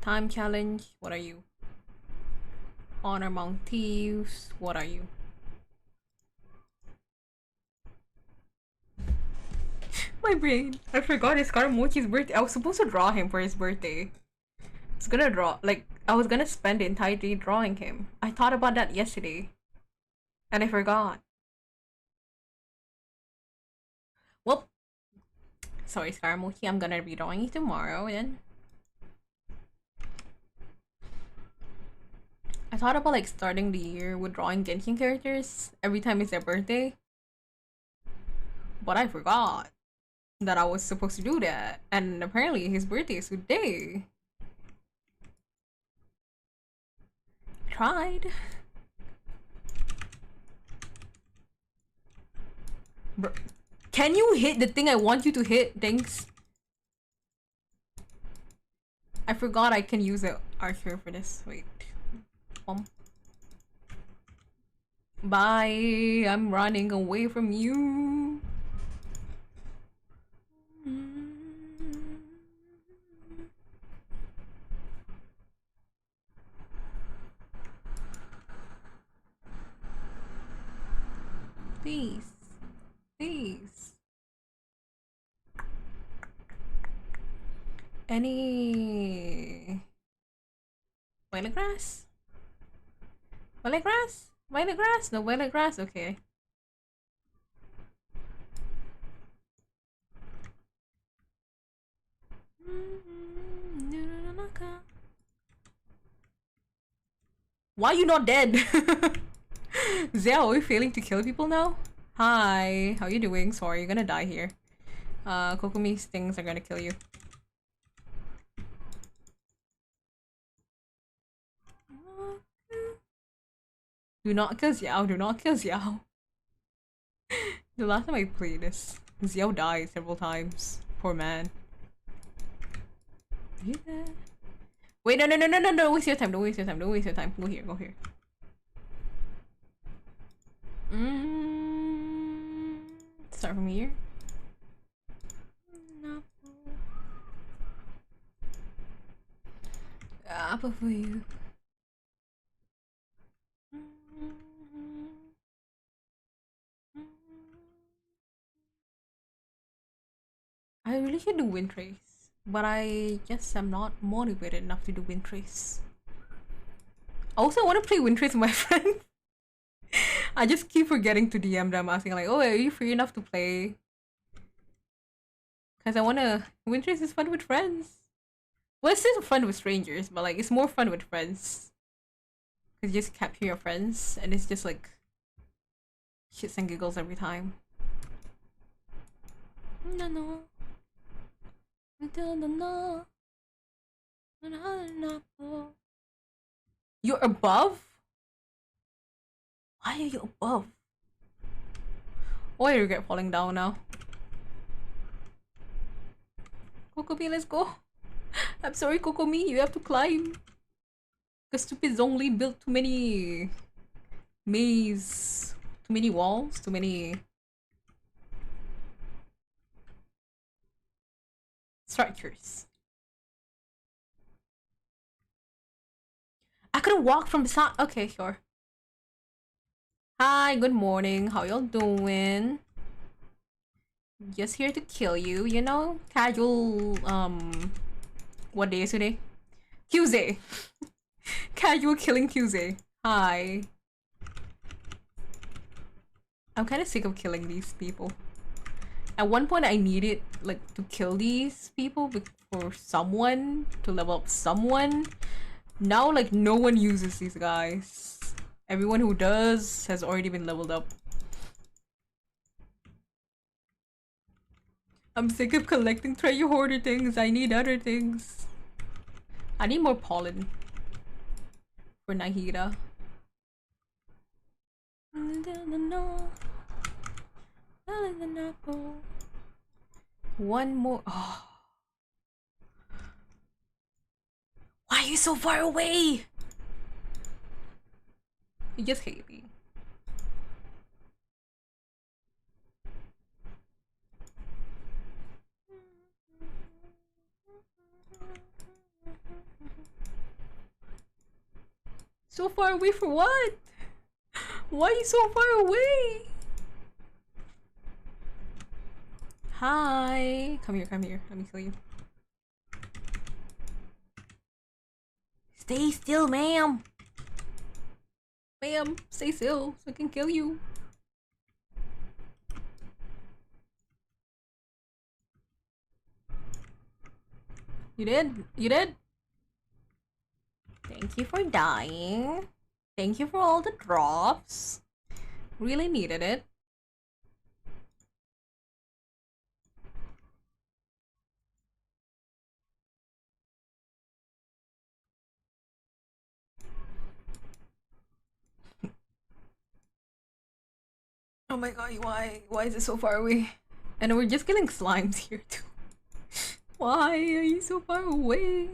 Time challenge. What are you? Honor Mount Thieves. What are you? My brain. I forgot it's Karamochi's birthday. I was supposed to draw him for his birthday. I was gonna draw, like, I was gonna spend the entire day drawing him. I thought about that yesterday. And I forgot. Well, sorry, Scaramucci. I'm gonna be drawing you tomorrow then. I thought about like starting the year with drawing Genshin characters every time it's their birthday. But I forgot that I was supposed to do that. And apparently his birthday is today. I tried. Bro, can you hit the thing I want you to hit? Thanks. I forgot I can use the archer for this. Wait. Bye. I'm running away from you. Please. Please. Any violet grass? Violet grass? Violet grass? No violet grass? Okay. Why are you not dead? Zia, are we failing to kill people now? Hi, how you doing? Sorry, you're gonna die here. Kokomi's things are gonna kill you. Do not kill Xiao, do not kill Xiao. The last time I played this, Xiao died several times. Poor man. Wait, no, don't waste your time, don't waste your time, don't waste your time. Go here, go here. Start from here. Apple for you. I really should do wind trace, but I guess I'm not motivated enough to do wind trace. Also, I want to play wind trace with my friend. I just keep forgetting to DM them, asking like, "Oh, are you free enough to play?" Because I wanna. Wind trace is fun with friends. Well, it's still fun with strangers, but like it's more fun with friends. Because you just capture your friends, and it's just like shits and giggles every time. No. You're above? Why are you above? Oh, I regret falling down now. Kokomi, let's go. I'm sorry, Kokomi, you have to climb. The stupid Zhongli built too many maze, too many walls, too many structures. I couldn't walk from beside. Okay, sure. Hi, good morning. How y'all doing? Just here to kill you, you know? Casual, what day is today? Tuesday. Casual killing Tuesday. Hi. I'm kind of sick of killing these people. At one point, I needed like to kill these people for someone to level up someone. Now, like no one uses these guys. Everyone who does has already been leveled up. I'm sick of collecting treasure hoarder things. I need other things. I need more pollen for Nahida. One more. Oh. Why are you so far away? You just hate me. So far away for what? Why are you so far away? Hi. Come here, come here. Let me kill you. Stay still, ma'am. Ma'am, stay still so I can kill you. You did? You did? Thank you for dying. Thank you for all the drops. Really needed it. Oh my god, why? Why is it so far away? And we're just killing slimes here too. Why are you so far away?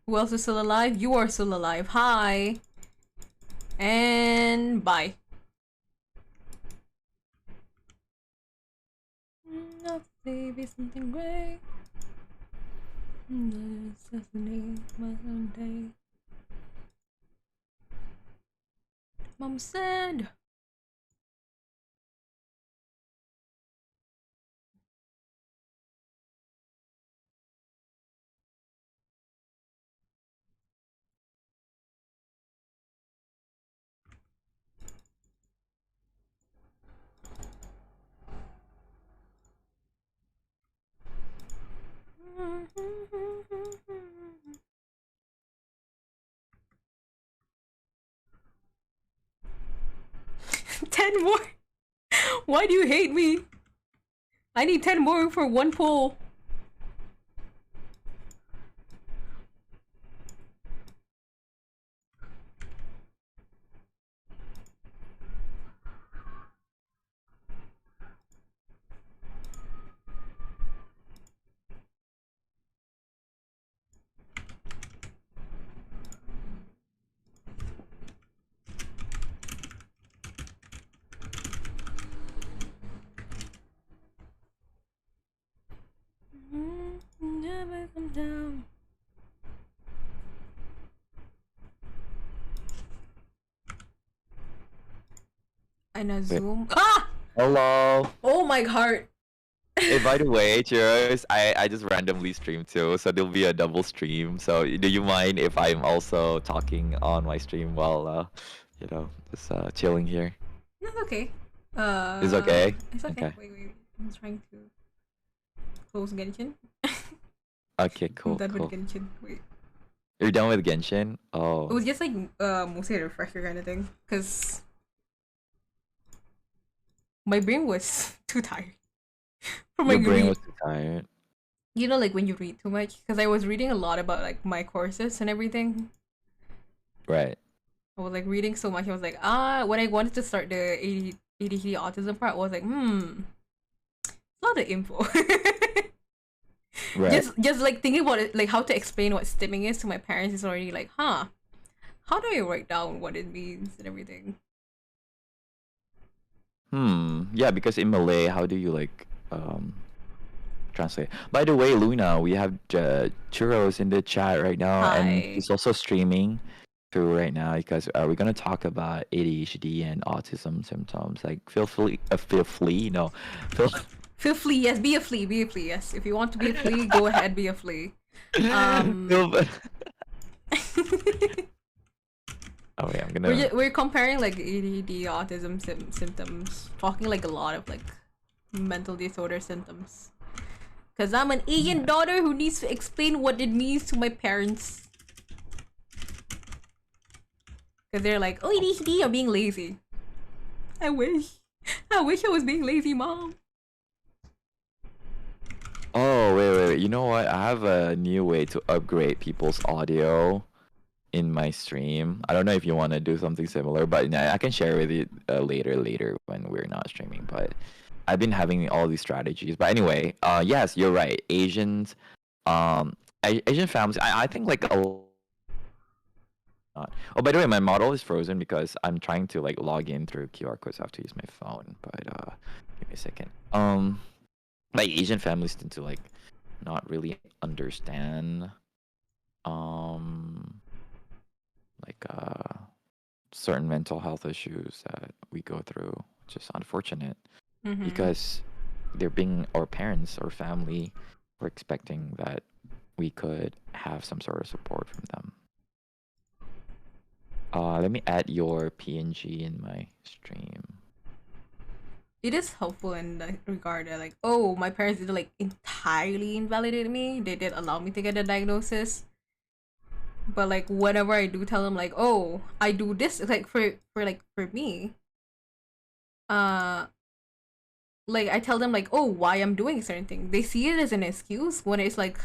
Who else is still alive? You are still alive. Hi. And bye. No, baby, something great. Assassinate my own day. Mom said. Ten more. Why do you hate me? I need 10 more for one pull. Never come down. I know Zoom. Ah! Hello. Oh my heart. Hey, by the way, cheers. I just randomly streamed too, so there'll be a double stream. So do you mind if I'm also talking on my stream while just chilling here? That's okay. Is okay? It's okay. Okay. Wait. I'm trying to close Genshin. Okay, I'm cool, done cool. with Genshin. Wait. You're done with Genshin? It Oh. was just like mostly a refresher kind of thing. Cause my brain was too tired. From Your like brain read. was too tired. You know, like when you read too much. Cause I was reading a lot about like my courses and everything. Right. I was like reading so much. I was like, when I wanted to start the ADHD autism part, I was like, it's a lot of info. Right. Just like thinking about it, like how to explain what stimming is to my parents is already like, how do I write down what it means and everything? Yeah, because in Malay, how do you translate? By the way, Luna, we have Churros in the chat right now, and Hi. he's also streaming through right now because we're gonna talk about ADHD and autism symptoms. Like, feel free, no, feel. Feel free, yes, be a flea, yes. If you want to be a flea, go ahead, be a flea. feel Oh wait, I'm gonna. We're comparing like ADHD, autism symptoms, talking like a lot of like mental disorder symptoms. Cause I'm an Asian daughter who needs to explain what it means to my parents. Cause they're like, oh, ADHD, you're being lazy. I wish I was being lazy, mom. Oh wait. You know what? I have a new way to upgrade people's audio in my stream. I don't know if you want to do something similar, but I can share with you later when we're not streaming. But I've been having all these strategies. But anyway, yes, you're right. Asians, Asian families. I think like a lot. Oh, by the way, my model is frozen because I'm trying to like log in through QR codes. I have to use my phone. But give me a second. Like Asian families tend to like not really understand like certain mental health issues that we go through, which is unfortunate because they're being our parents or family were expecting that we could have some sort of support from them. Let me add your PNG in my stream. It is helpful in that regard that like, oh, my parents didn't like entirely invalidate me. They did allow me to get a diagnosis. But like whenever I do tell them like, oh, I do this, like for me, like I tell them like, oh, why I'm doing a certain thing. They see it as an excuse when it's like,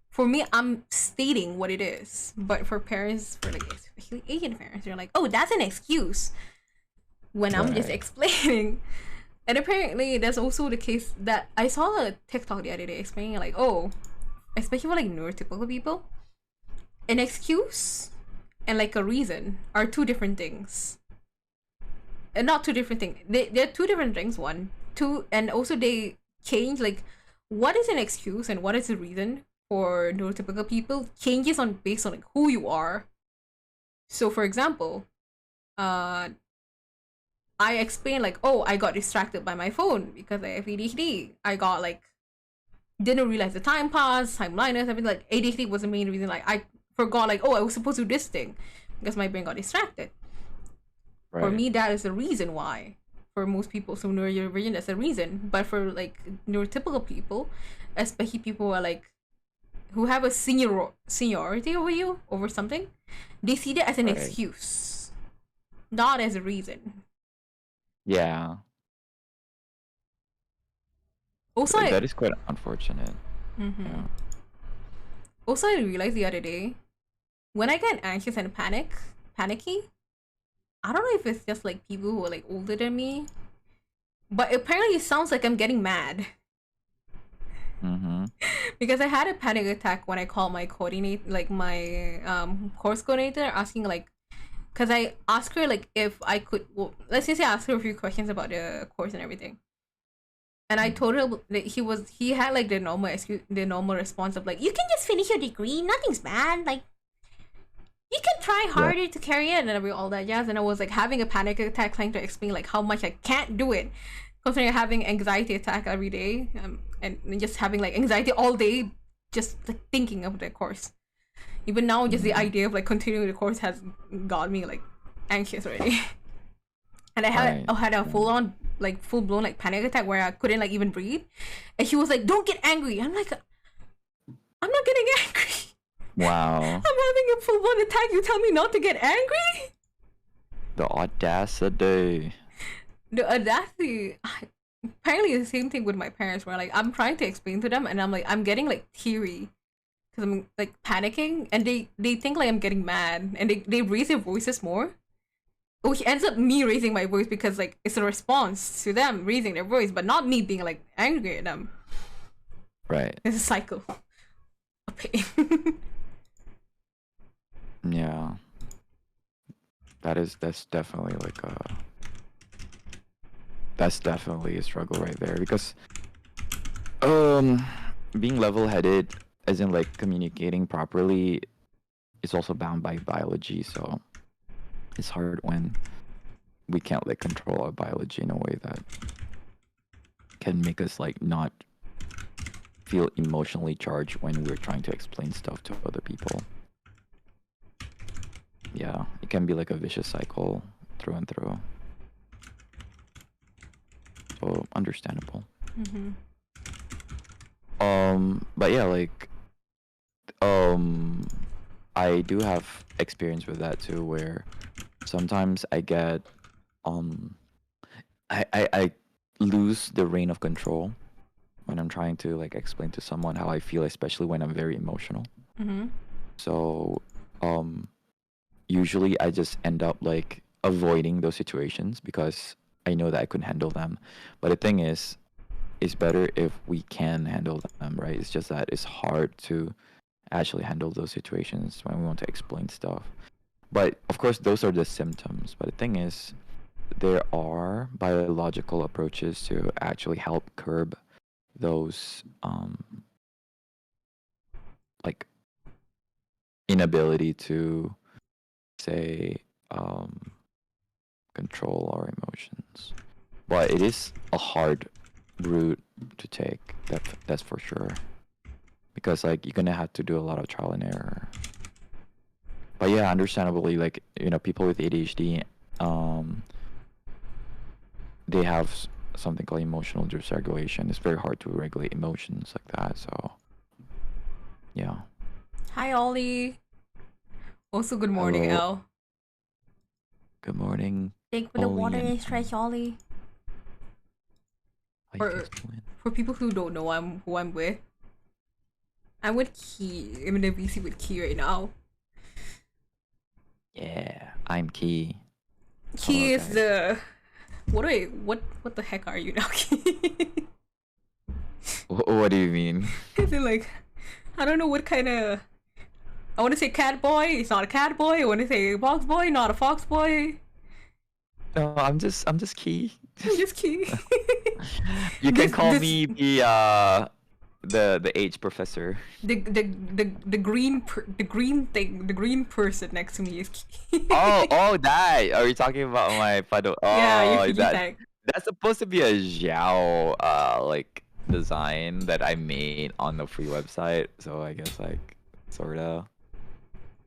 for me, I'm stating what it is. But for parents, for like especially Asian parents, they're like, oh, that's an excuse when I'm just Right. explaining. And apparently, there's also the case that I saw a TikTok the other day explaining like, oh, especially for like neurotypical people, an excuse and like a reason are two different things. And not two different things. They're two different things. One, two, and also they change like what is an excuse and what is the reason for neurotypical people changes on based on like who you are. So for example, uh I explained like, oh, I got distracted by my phone because I have ADHD. I got like didn't realize the time passed, time blindness, everything. Like ADHD was the main reason. Like I forgot like, oh, I was supposed to do this thing because my brain got distracted. For Right. me, that is the reason why. For most people, so neurodivergent, that's the reason. But for like neurotypical people, especially people who are like who have a seniority over you over something, they see that as an Right. excuse, not as a reason. Yeah. Also, That is quite unfortunate. mm-hmm. Yeah. Also, I realized the other day when I get anxious and panicky. I don't know if it's just like people who are like older than me, but apparently it sounds like I'm getting mad. Mm-hmm. Because I had a panic attack when I called my coordinate, like my course coordinator, asking like, because I asked her like if I could. Well, let's just say I asked her a few questions about the course and everything, and I told her that he had like the normal excuse, the normal response of like, you can just finish your degree, nothing's bad, like you can try Right. harder to carry it and all that jazz. And I was like having a panic attack, trying to explain like how much I can't do it, considering having anxiety attack every day, and just having like anxiety all day, just like thinking of the course. Even now, just the Mm-hmm. idea of like continuing the course has got me like anxious already. And Right. I had a Yeah. full on like full blown like panic attack where I couldn't like even breathe. And she was like, "Don't get angry." I'm like, "I'm not getting angry. Wow. I'm having a full blown attack. You tell me not to get angry?" The audacity. The audacity. Apparently, the same thing with my parents, where like I'm trying to explain to them, and I'm like I'm getting like teary because I'm like panicking, and they think like I'm getting mad, and they raise their voices more. Which ends up me raising my voice because like it's a response to them raising their voice, but not me being like angry at them. Right. It's a cycle of pain. Yeah. That's definitely like that's definitely a struggle right there because um being level-headed as in like communicating properly is also bound by biology, so it's hard when we can't like control our biology in a way that can make us like not feel emotionally charged when we're trying to explain stuff to other people. Yeah, it can be like a vicious cycle through and through. So understandable. Mm-hmm. But yeah, like um I do have experience with that too, where sometimes I get um I lose the reign of control when I'm trying to like explain to someone how I feel, especially when I'm very emotional. Mm-hmm. So usually I just end up like avoiding those situations because I know that I couldn't handle them. But the thing is, it's better if we can handle them, right? It's just that it's hard to actually handle those situations when we want to explain stuff. But of course, those are the symptoms. But the thing is, there are biological approaches to actually help curb those like inability to say control our emotions. But it is a hard route to take. That's for sure. Because like you're gonna have to do a lot of trial and error. But yeah, understandably, like people with ADHD, they have something called emotional dysregulation. It's very hard to regulate emotions like that. So yeah. Hi, Ollie. Also, good morning, Hello. Elle. Good morning, Thank you for the Ollie water and and stretch, Ollie. For Icus twin. for people who don't know who I'm with, I'm with Key. I'm in a VC with Key right now. Yeah, I'm Key. Hello, Key is guys. the what the heck are you now, Key? What do you mean? Is it like I don't know what kind of I want to say cat boy. It's not a cat boy. I want to say fox boy. Not a fox boy. No, I'm just Key. I'm just Key. You can this call this me the age professor. the the green thing, the green person next to me is Key. Oh, that. Are you talking about my photo? Yeah, your Oh, Fiji that tag. that's supposed to be a Xiao like design that I made on the free website. So I guess like sorta,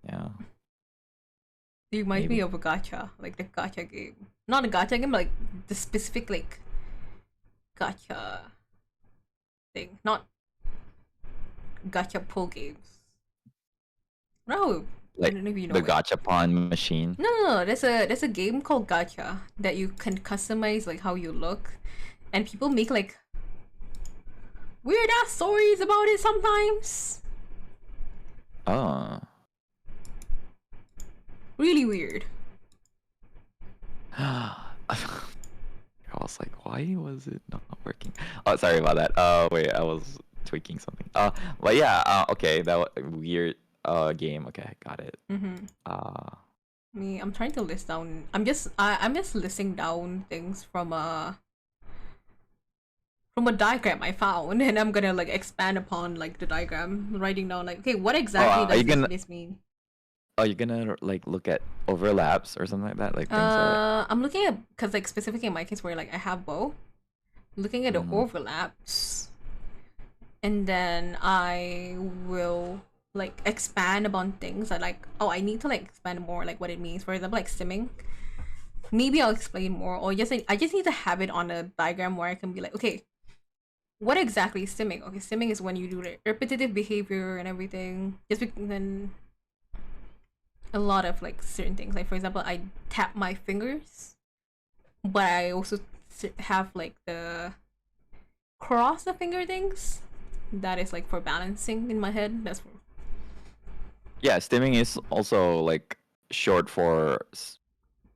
yeah, You reminds me maybe. of a gacha, like the gacha game. Not a gacha game, but like the specific like gacha thing. Not gacha pull games. No, I Like don't know if you know the it. gachapon machine. No. There's a game called gacha that you can customize like how you look, and people make like weird ass stories about it sometimes. Oh. Really weird. I was like, why was it not working? Oh, sorry about that. Wait, I was tweaking something. But yeah. Okay, that was weird. Game. Okay, got it. Mm-hmm. Uh, I'm trying to list down. I'm just listing down things from a diagram I found, and I'm gonna like expand upon like the diagram, writing down like, okay, what oh, exactly are does you gonna this mean? are you gonna like look at overlaps or something like that, like things that? I'm looking at because like specifically in my case where like I have both, looking at the Mm, overlaps, and then I will like expand upon things that like, oh, I need to like expand more like what it means. For example, like stimming. Maybe I'll explain more, or just I just need to have it on a diagram where I can be like, okay, what exactly is stimming? Okay, stimming is when you do the repetitive behavior and everything. Then a lot of like certain things. Like for example, I tap my fingers, but I also have like the cross the finger things. That is like for balancing in my head. That's for yeah, stimming is also like short for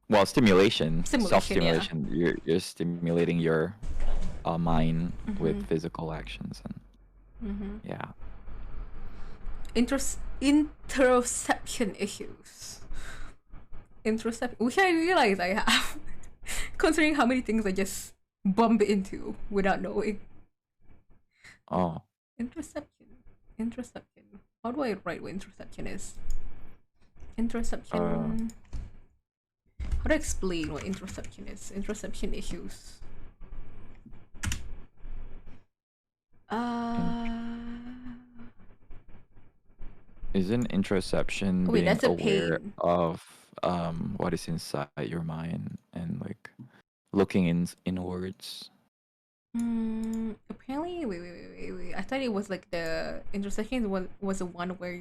well, stimulation, simulation. Yeah. self-stimulation. You're stimulating your mind with Mm-hmm. physical actions, and Mm-hmm. yeah. Interoception issues. Intercept, which I realize I have, considering how many things I just bump into without knowing. Oh, Interception. Interception. How do I write what interception is? uh, Interception. How do I explain what interception is? Interception issues. in, Uh. isn't interoception Oh wait, being that's a aware pain. of what is inside your mind and like looking inwards? Apparently, wait. I thought it was like the interception was the one where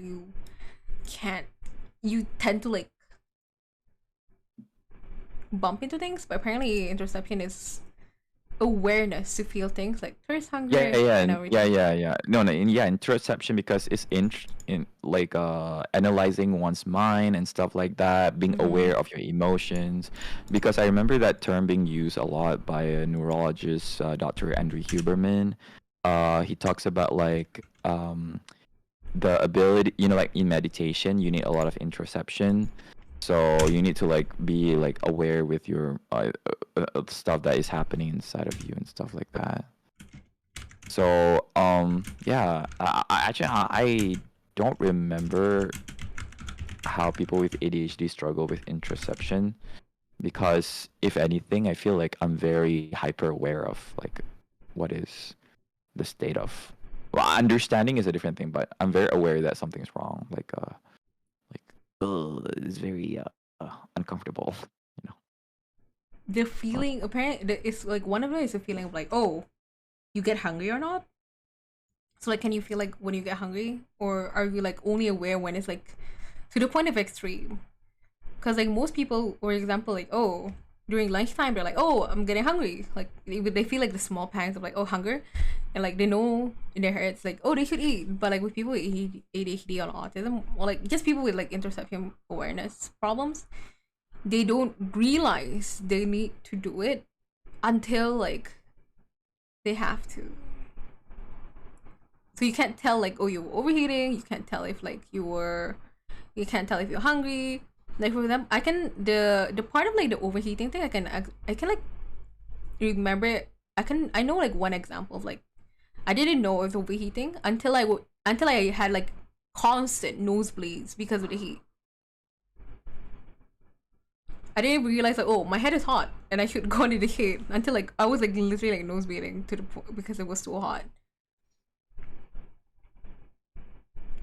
can't, you tend to like bump into things, but apparently interception is awareness to feel things like thirst, Yeah, hunger, yeah, and everything. yeah. No, no, yeah, interoception because it's in like analyzing one's mind and stuff like that, being Mm-hmm. aware of your emotions. Because I remember that term being used a lot by a neurologist, Dr. Andrew Huberman. He talks about like the ability, like in meditation, you need a lot of interoception. So you need to like be like aware with your stuff that is happening inside of you and stuff like that. So, yeah, I don't remember how people with ADHD struggle with interoception because if anything, I feel like I'm very hyper aware of like what is the state of. Well, understanding is a different thing, but I'm very aware that something's wrong. Like, it's very uncomfortable, you know. The Or- feeling apparently it's like one of them is a feeling of like, oh, you get hungry or not. So like, can you feel like when you get hungry, or are you like only aware when it's like to the point of extreme? Because like most people, for example, like, oh, during lunchtime they're like, oh, I'm getting hungry. Like they feel like the small pangs of like, oh, hunger, and like they know in their heads like, oh, they should eat. But like with people with ADHD or autism, or like just people with like interoception awareness problems, they don't realize they need to do it until like they have to. So you can't tell like, oh, you were overheating. You can't tell if like you can't tell if you're hungry. Like for them, I can the part of like the overheating thing. I can like remember. I know like one example of like I didn't know it was overheating until I had like constant nosebleeds because of the heat. I didn't realize like, oh, my head is hot and I should go into the shade until like I was like literally like nosebleeding to the point because it was so hot.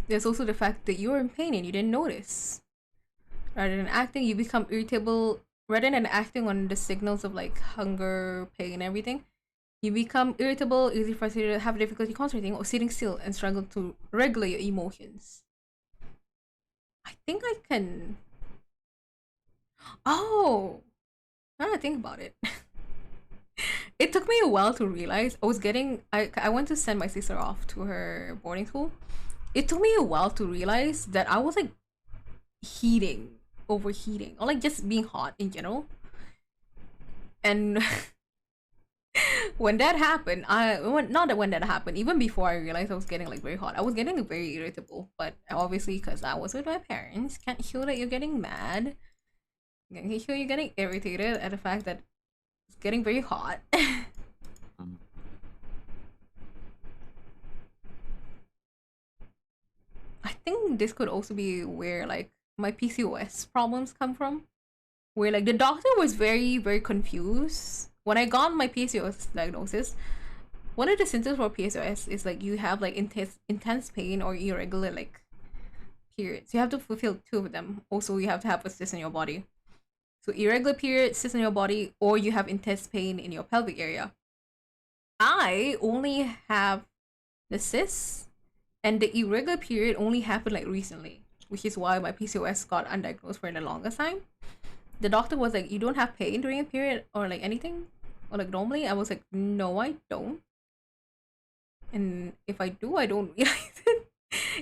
There's also the fact that you're in pain and you didn't notice. Rather than acting, you become irritable. Rather than acting on the signals of like hunger, pain, everything, you become irritable, easily frustrated, have difficulty concentrating or sitting still, and struggle to regulate your emotions. I think I can. Oh, now that I think about it, it took me a while to realize I was getting. I went to send my sister off to her boarding school. It took me a while to realize that I was like overheating, or like just being hot in general. And when that happened, not that when that happened, even before I realized I was getting like very hot, I was getting very irritable. But obviously, because I was with my parents, can't show that you're getting mad. Can't show you're getting irritated at the fact that it's getting very hot. Mm. I think this could also be where like my PCOS problems come from. Where like the doctor was very, very confused. When I got my PCOS diagnosis, one of the symptoms for PCOS is like you have like intense pain or irregular like periods. You have to fulfill two of them. Also, you have to have a cyst in your body. So irregular periods, cyst in your body, or you have intense pain in your pelvic area. I only have the cyst, and the irregular period only happened like recently, which is why my PCOS got undiagnosed for the longest time. The doctor was like, you don't have pain during a period or like anything? Or like normally? I was like, no, I don't. And if I do, I don't realize it.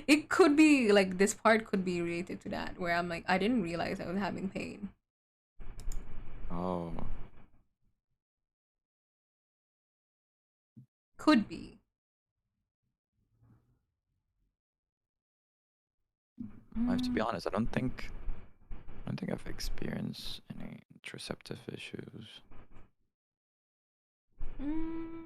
It could be like this part could be related to that, where I'm like, I didn't realize I was having pain. Oh. Could be. I have to be honest, I don't think I've experienced any interceptive issues. Mm,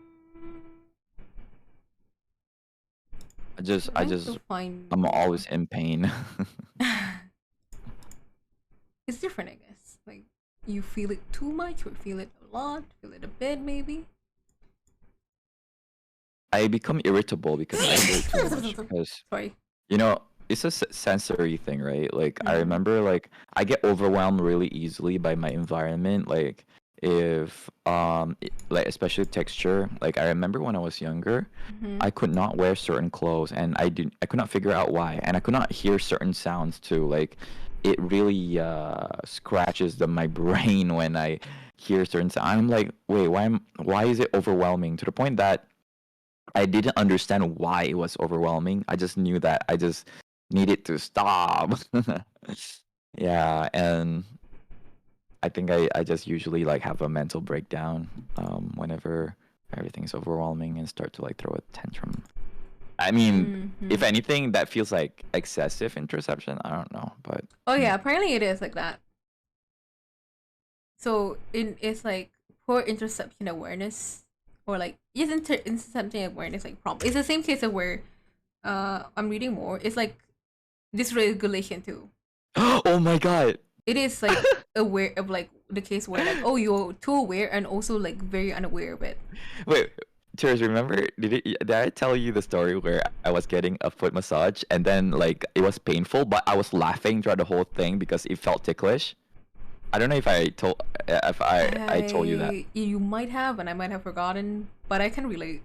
I'm always in pain. It's different, I guess. Like you feel it too much, or feel it a lot, feel it a bit, maybe. I become irritable because I do it too much. Because Sorry. you know, it's a sensory thing, right? Like I remember, like I get overwhelmed really easily by my environment. Like if like especially texture. Like I remember when I was younger, I could not wear certain clothes, and I could not figure out why, and I could not hear certain sounds too. Like it really scratches my brain when I hear certain sounds. I'm like, wait, why is it overwhelming, to the point that I didn't understand why it was overwhelming. I just knew that I just needed to stop. Yeah, and I think I just usually like have a mental breakdown whenever everything's overwhelming and start to like throw a tantrum. I mean, if anything, that feels like excessive interception. I don't know, but oh yeah, apparently it is like that. So it's like poor interception awareness, or like yes, interception awareness like problem. It's the same case of where I'm reading more. It's like dysregulation too. oh my god. It is like aware of like the case where like, oh, you're too aware and also like very unaware of it. Wait, Cheers, remember, did I tell you the story where I was getting a foot massage and then like it was painful, but I was laughing throughout the whole thing because it felt ticklish? I don't know if I told you that. You might have, and I might have forgotten, but I can relate.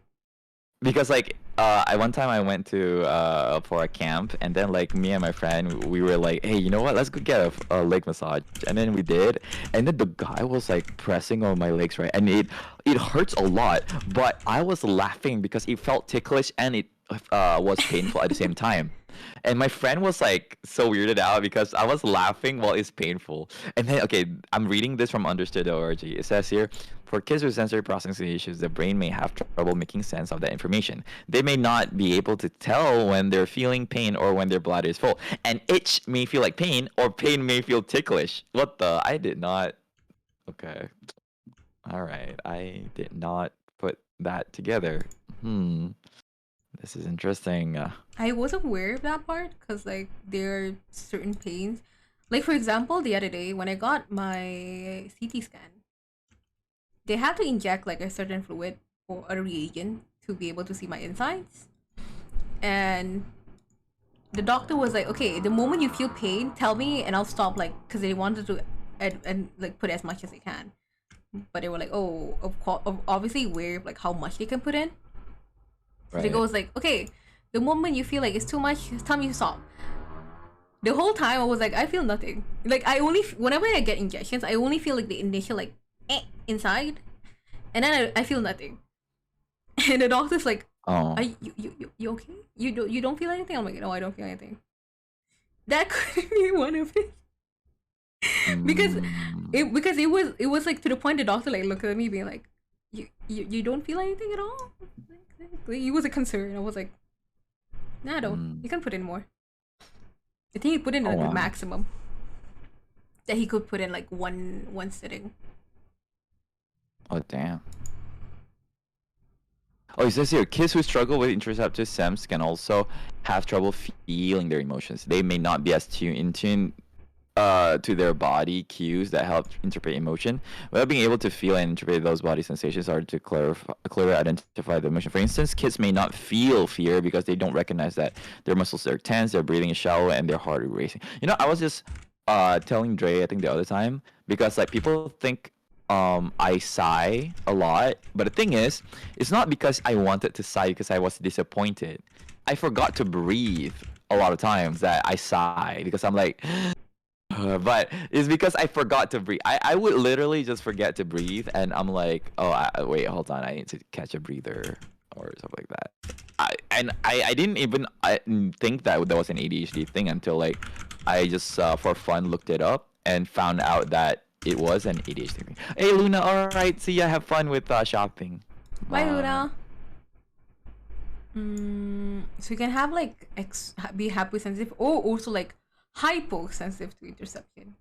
because like I one time I went to for a camp, and then like me and my friend, we were like, hey, you know what, let's go get a leg massage. And then we did, and then the guy was like pressing on my legs, right, and it hurts a lot, but I was laughing because it felt ticklish and it was painful at the same time. And my friend was like so weirded out because I was laughing while it's painful. And then, okay, I'm reading this from understood.org. It says here, for kids with sensory processing issues, the brain may have trouble making sense of that information. They may not be able to tell when they're feeling pain or when their bladder is full. And itch may feel like pain, or pain may feel ticklish. What the? I did not. Okay. All right. I did not put that together. This is interesting. I wasn't aware of that part because like there are certain pains. Like for example, the other day when I got my CT scan, they had to inject like a certain fluid or a reagent to be able to see my insides. And the doctor was like, okay, the moment you feel pain, tell me and I'll stop, like, because they wanted to and like put as much as they can. But they were like, oh, obviously aware of like how much they can put in. So they Right. goes like, okay, the moment you feel like it's too much, tell me to stop. The whole time I was like, I feel nothing. Like I only whenever I get injections, I only feel like the initial like inside, and then I feel nothing. And the doctor's like, Oh. are you okay? You don't feel anything? I'm like, no, I don't feel anything. That could be one of it. because Mm. it was like to the point the doctor like looked at me being like, you don't feel anything at all? Like, he was a concern. I was like, nah, I don't. You can put in more. I think he put in Oh, like the wow. maximum that he could put in like one sitting. Oh, damn. Oh, it says here, kids who struggle with interoceptive sense can also have trouble feeling their emotions. They may not be as in tune to their body cues that help interpret emotion. Without being able to feel and interpret those body sensations are to clearly identify the emotion. For instance, kids may not feel fear because they don't recognize that their muscles are tense, their breathing is shallow, and their heart is racing. You know, I was just telling Dre, I think the other time, because like people think I sigh a lot, but the thing is, it's not because I wanted to sigh because I was disappointed. I forgot to breathe a lot of times that I sigh because I'm like, but it's because I forgot to breathe. I would literally just forget to breathe, and I'm like, oh, wait, hold on, I need to catch a breather or something like that. I didn't even think that was an ADHD thing until like I just for fun looked it up and found out that it was an ADHD thing. Hey Luna, all right, see ya. Have fun with shopping. Bye, Bye. Luna. So you can have like be hypersensitive or also like hyposensitive to interception.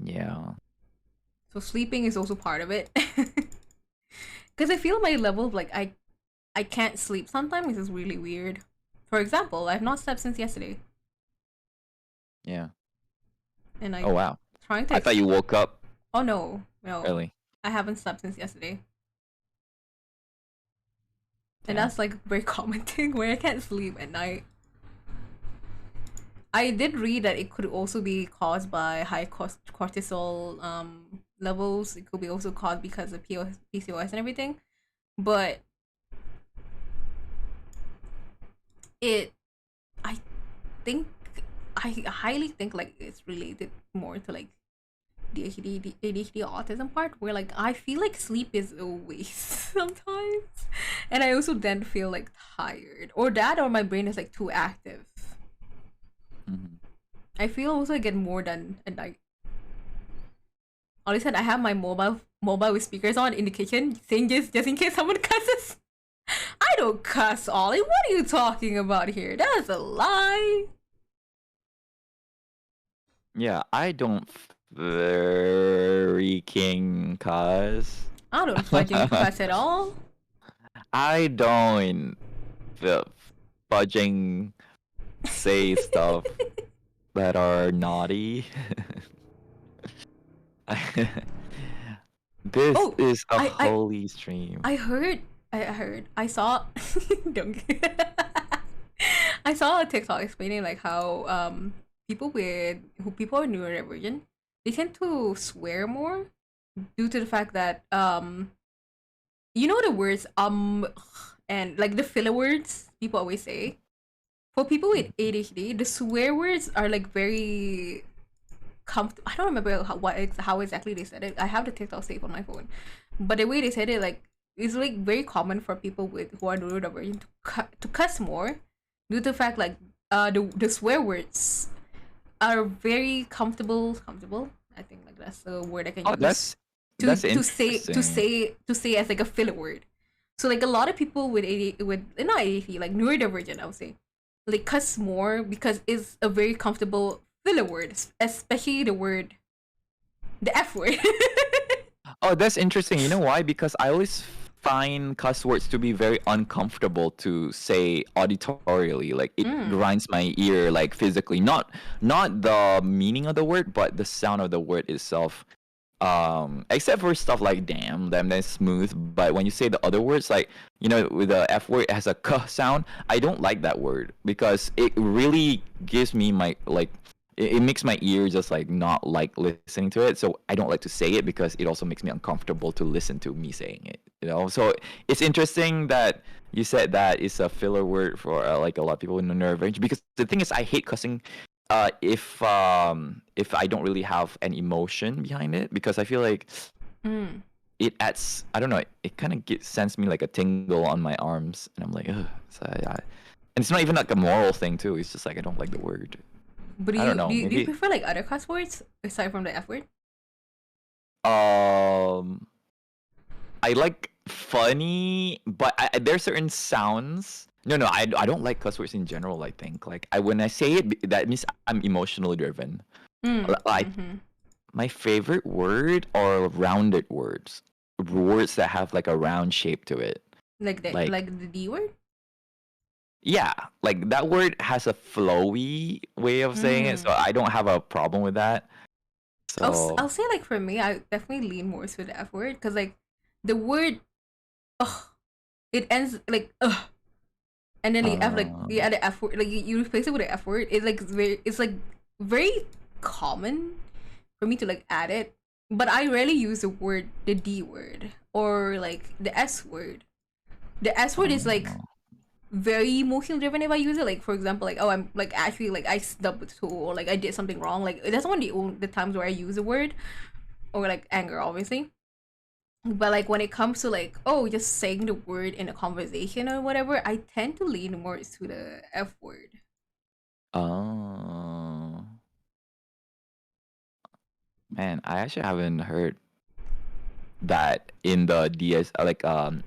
Yeah. So sleeping is also part of it. Because I feel my level of like I can't sleep sometimes is really weird. For example, I've not slept since yesterday, Yeah. and Oh wow. trying to. I thought you woke up Oh no, early. I haven't slept since yesterday, and Damn. that's like a very common thing where I can't sleep at night. I did read that it could also be caused by high cortisol levels. It could be also caused because of PCOS and everything, but it I think I highly think like it's related more to like ADHD autism part where like I feel like sleep is a waste sometimes, and I also then feel like tired or that or my brain is like too active. Mhm. I feel also I get more done at night. All I said, I have my mobile with speakers on in the kitchen, saying just in case someone cusses. I don't cuss, Ollie. What are you talking about here? That's a lie. Yeah, I don't freaking cuss. I don't fucking cuss at all. I don't f- fudging say stuff that are naughty. This Oh, is a I holy stream. I saw don't I saw a TikTok explaining like how people with who people are neurodivergent they tend to swear more due to the fact that you know the words and like the filler words people always say. For people with ADHD, the swear words are like very comfortable. I don't remember how exactly they said it. I have the TikTok saved on my phone, but the way they said it, like, it's like very common for people with who are neurodivergent to cuss more, due to the fact like the swear words are very comfortable. Comfortable. I think like that's the word I can Oh, use that's to interesting. say as like a filler word. So like a lot of people with with not ADHD, like neurodivergent, I would say, like cuss more because it's a very comfortable filler word, especially the F word. Oh, that's interesting. You know why? Because I always find cuss words to be very uncomfortable to say auditorially. Like it Mm. grinds my ear, like physically. Not the meaning of the word, but the sound of the word itself. Except for stuff like damn, that's smooth. But when you say the other words, like with the F word, it has a k sound. I don't like that word because it really gives me my like it makes my ear just like not like listening to it. So I don't like to say it because it also makes me uncomfortable to listen to me saying it. So it's interesting that you said that it's a filler word for like a lot of people in the nerve range. Because the thing is, I hate cussing. If I don't really have an emotion behind it, because I feel like Mm. it adds, I don't know, it kind of sends me like a tingle on my arms, and I'm like, ugh. And it's not even like a moral thing too. It's just like I don't like the word. But I don't know. do you Maybe prefer like other cuss words aside from the F word? um I like funny, but there's certain sounds. No, I don't like cuss words in general. I think like when I say it, that means I'm emotionally driven. Mm. I Mm-hmm. My favorite word are rounded words. Words that have like a round shape to it. Like, Like the D word. yeah, like that word has a flowy way of saying it, so Mm. I don't have a problem with that. I'll So, say like for me, I definitely lean more to the F word because like the word ugh, it ends like ugh, and then the F, like uh, you add the F word, like you replace it with the F word. It's like very common for me to like add it, but I rarely use the D word or like the S word. The S word is like uh, very emotional driven if I use it. Like for example, like oh I'm like actually like I stubbed a toe or like I did something wrong. Like that's one of the times where I use the word, or like anger obviously. But like when it comes to like oh just saying the word in a conversation or whatever, I tend to lean more to the F word. uh, man, I actually haven't heard that in the DS like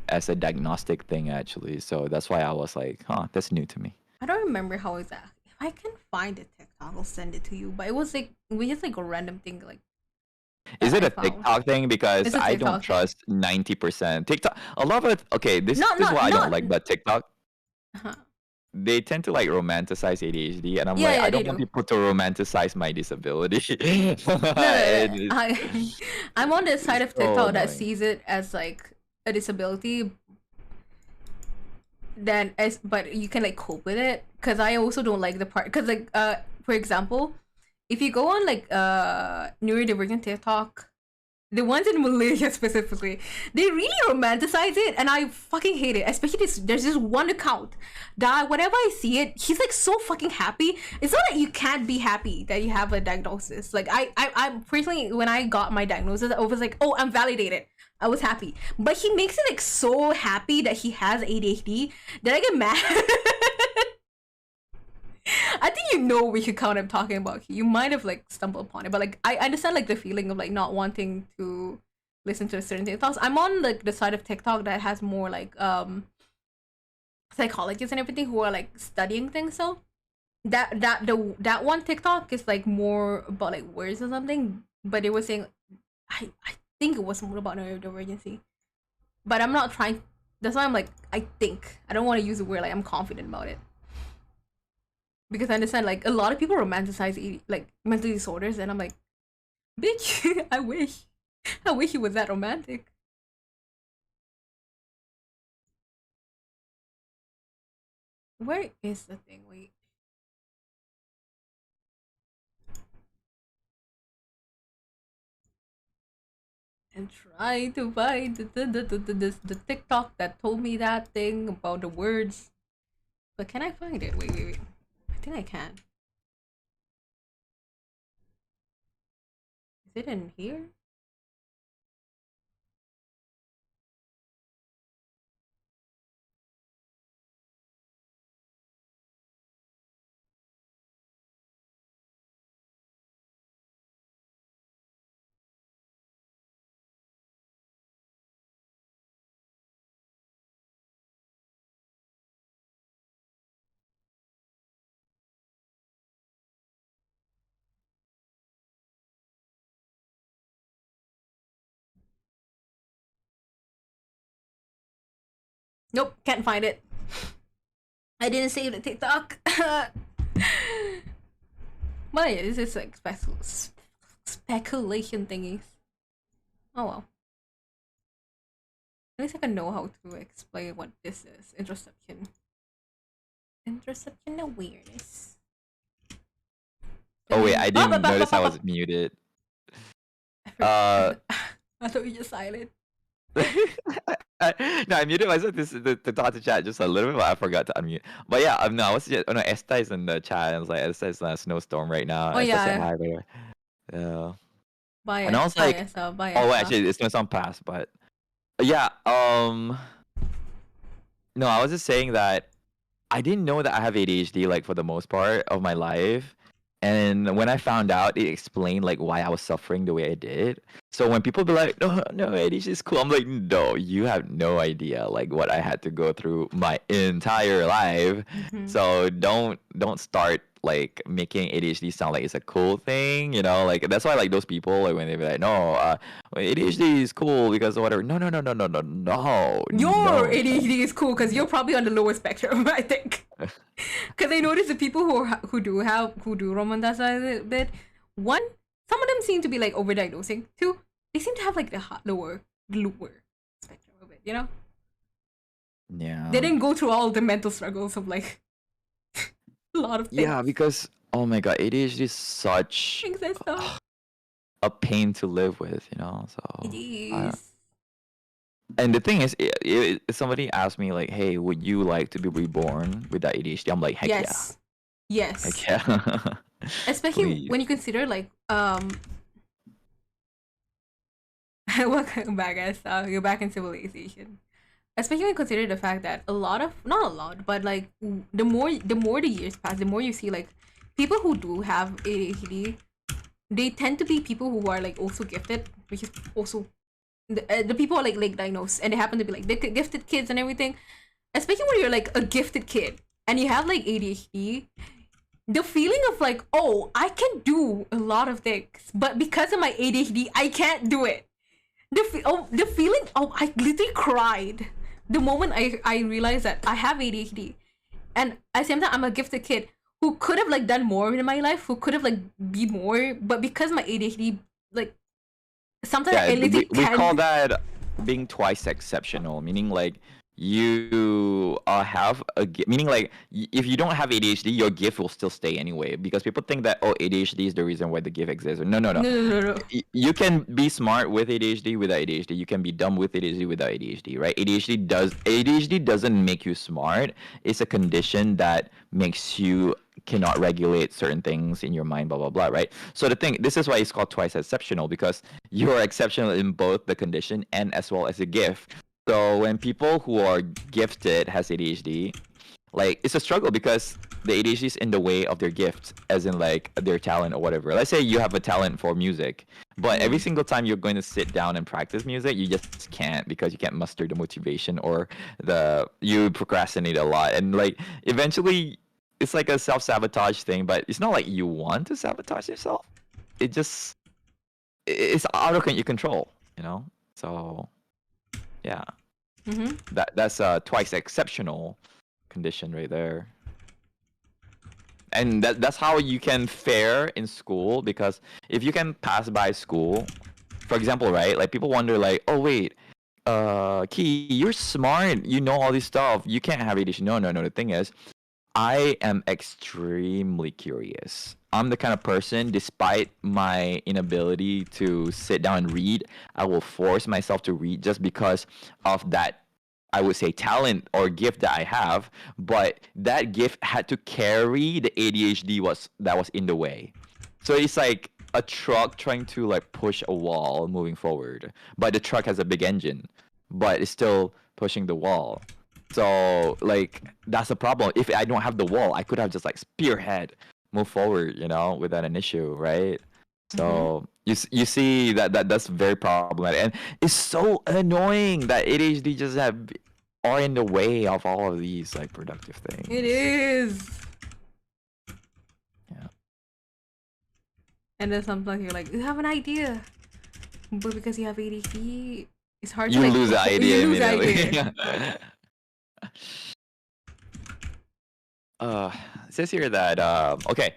as a diagnostic thing actually. So that's why I was like, huh, that's new to me. I don't remember how it's that. If I can find a TikTok, I'll send it to you. But it was like we just like a random thing like Is that it I a found. TikTok thing? Because It's a I don't TikTok thing. trust 90% TikTok. A lot of it. Okay, this Not is not why I don't not. like about TikTok. Uh-huh. They tend to like romanticize ADHD, and I'm Yeah, like, I yeah, they don't want do. people to romanticize my disability. No, no, no. And I'm on the side it's of so TikTok that annoying. sees it as like a disability, then as but you can like cope with it. Cause I also don't like the part. Cause like for example, if you go on like neurodivergent TikTok, the ones in Malaysia specifically, they really romanticize it, and I fucking hate it. Especially there's this one account that whenever I see it, he's like so fucking happy. It's not that you can't be happy that you have a diagnosis. Like I personally, when I got my diagnosis, I was like, oh, I'm validated. I was happy, but he makes it like so happy that he has ADHD that I get mad. I think you know which account I'm talking about. You might have like stumbled upon it, but like I understand like the feeling of like not wanting to listen to certain TikToks. I'm on like the side of TikTok that has more like psychologists and everything who are like studying things. So that one TikTok is like more about like words or something. But they were saying I think it was more about neurodivergency. But I'm not trying. That's why I'm like I think I don't want to use the word like I'm confident about it. Because I understand like a lot of people romanticize like mental disorders, and I'm like, bitch, I wish it was that romantic. Where is the thing? Wait, and try to find the TikTok that told me that thing about the words. But can I find it? Wait. I think I can. Is it in here? Nope, can't find it. I didn't save the TikTok. But yeah, this is like speculation thingies. Oh well. At least I can know how to explain what this is. Introception. Introception awareness. Oh wait, I didn't notice I was muted. I thought you just silent. No, I muted myself to talk to chat just a little bit, but I forgot to unmute. But yeah, no, I was just no, Esta is in the chat. And I was like, Esta is in a snowstorm right now. Oh Esta yeah. said hi, by the way. Yeah. Bye. And I was like, oh wait, actually, it's gonna sound past, but yeah. No, I was just saying that I didn't know that I have ADHD like for the most part of my life. And when I found out, it explained like why I was suffering the way I did. So when people be like, no, ADHD is cool, I'm like, no, you have no idea like what I had to go through my entire life. Mm-hmm. So don't start like making ADHD sound like it's a cool thing, you know? Like that's why like those people like when they be like, no, ADHD is cool because of whatever. No. Your ADHD is cool because you're probably on the lower spectrum, I think. Because I noticed the people who do romanticize it a bit. One, some of them seem to be like overdiagnosing. Two, they seem to have like the lower spectrum of it. You know? Yeah. They didn't go through all the mental struggles of like a lot of things. Yeah, because oh my god, ADHD is such a pain to live with, you know. So it is. And the thing is, if somebody asked me like, "Hey, would you like to be reborn with that ADHD?" I'm like, "Heck yes. yeah, yes, heck yeah." Especially Please. when you consider like welcome back, guys. You're back in civilization. Especially when you consider the fact that not a lot, but like the more the years pass, the more you see like people who do have ADHD, they tend to be people who are like also gifted, which is also the people are like diagnosed and they happen to be like the gifted kids and everything. Especially when you're like a gifted kid and you have like ADHD, the feeling of like, oh, I can do a lot of things, but because of my ADHD, I can't do it. The feeling, I literally cried the moment I realized that I have ADHD, and at the same time I'm a gifted kid who could have like done more in my life, who could have like be more, but because my ADHD like sometimes I literally we call that being twice exceptional, meaning like you have a meaning like if you don't have ADHD, your gift will still stay anyway, because people think that ADHD is the reason why the gift exists. No. You can be smart with ADHD without ADHD. You can be dumb with ADHD without ADHD, right? ADHD doesn't make you smart. It's a condition that makes you cannot regulate certain things in your mind, blah blah blah, right? So this is why it's called twice exceptional, because you are exceptional in both the condition and as well as the gift. So when people who are gifted has ADHD, like it's a struggle because the ADHD is in the way of their gift, as in like their talent or whatever. Let's say you have a talent for music, but every single time you're going to sit down and practice music, you just can't, because you can't muster the motivation, or you procrastinate a lot, and like eventually it's like a self-sabotage thing. But it's not like you want to sabotage yourself. It's out of your control, you know. So yeah. Mm-hmm. That's a twice exceptional condition right there. And that's how you can fare in school, because if you can pass by school, for example, right? Like people wonder like, oh wait, Key, you're smart, you know all this stuff, you can't have ADHD. No. The thing is, I am extremely curious. I'm the kind of person, despite my inability to sit down and read, I will force myself to read just because of that, I would say, talent or gift that I have. But that gift had to carry the ADHD that was in the way. So it's like a truck trying to like push a wall moving forward, but the truck has a big engine, but it's still pushing the wall. So like that's the problem. If I don't have the wall, I could have just like spearhead, move forward, without an issue, right? Mm-hmm. So you see that's very problematic, and it's so annoying that ADHD just are in the way of all of these like productive It things. is. Yeah. And then sometimes you're like, you have an idea, but because you have ADHD, it's hard to You like lose the you idea lose the immediately. idea. uh, it says here that okay,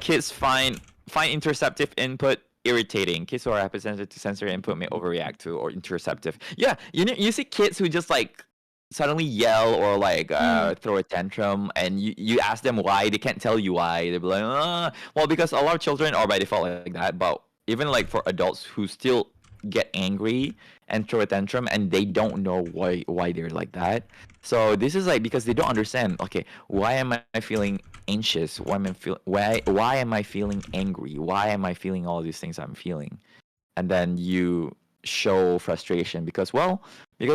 kids find interceptive input irritating. Kids who are hypersensitive to sensory input may overreact to or interceptive. Yeah, you see kids who just like suddenly yell or like Mm. throw a tantrum, and you ask them why, they can't tell you why. They'll be like, well, because a lot of children are by default like that. But even like for adults who still get angry and throw a tantrum, and they don't know why they're like that. So this is like because they don't understand. Okay, why am I feeling anxious? Why am I feeling angry? Why am I feeling all these things I'm feeling? And then you show frustration because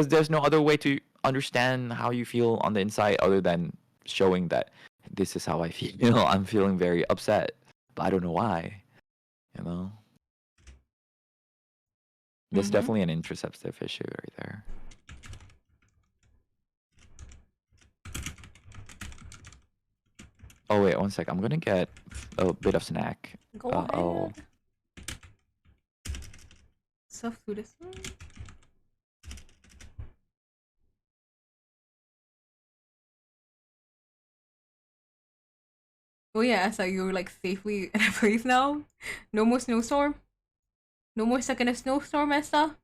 there's no other way to understand how you feel on the inside other than showing that this is how I feel. I'm feeling very upset, but I don't know why. You know, that's Mm-hmm. definitely an interceptive issue right there. Oh wait, one sec. I'm gonna get a bit of snack. Go Oh, ahead. Soft food is. Oh yeah, so you're like safely in a place now. No more snowstorm. No more stuck in a snowstorm, Esther.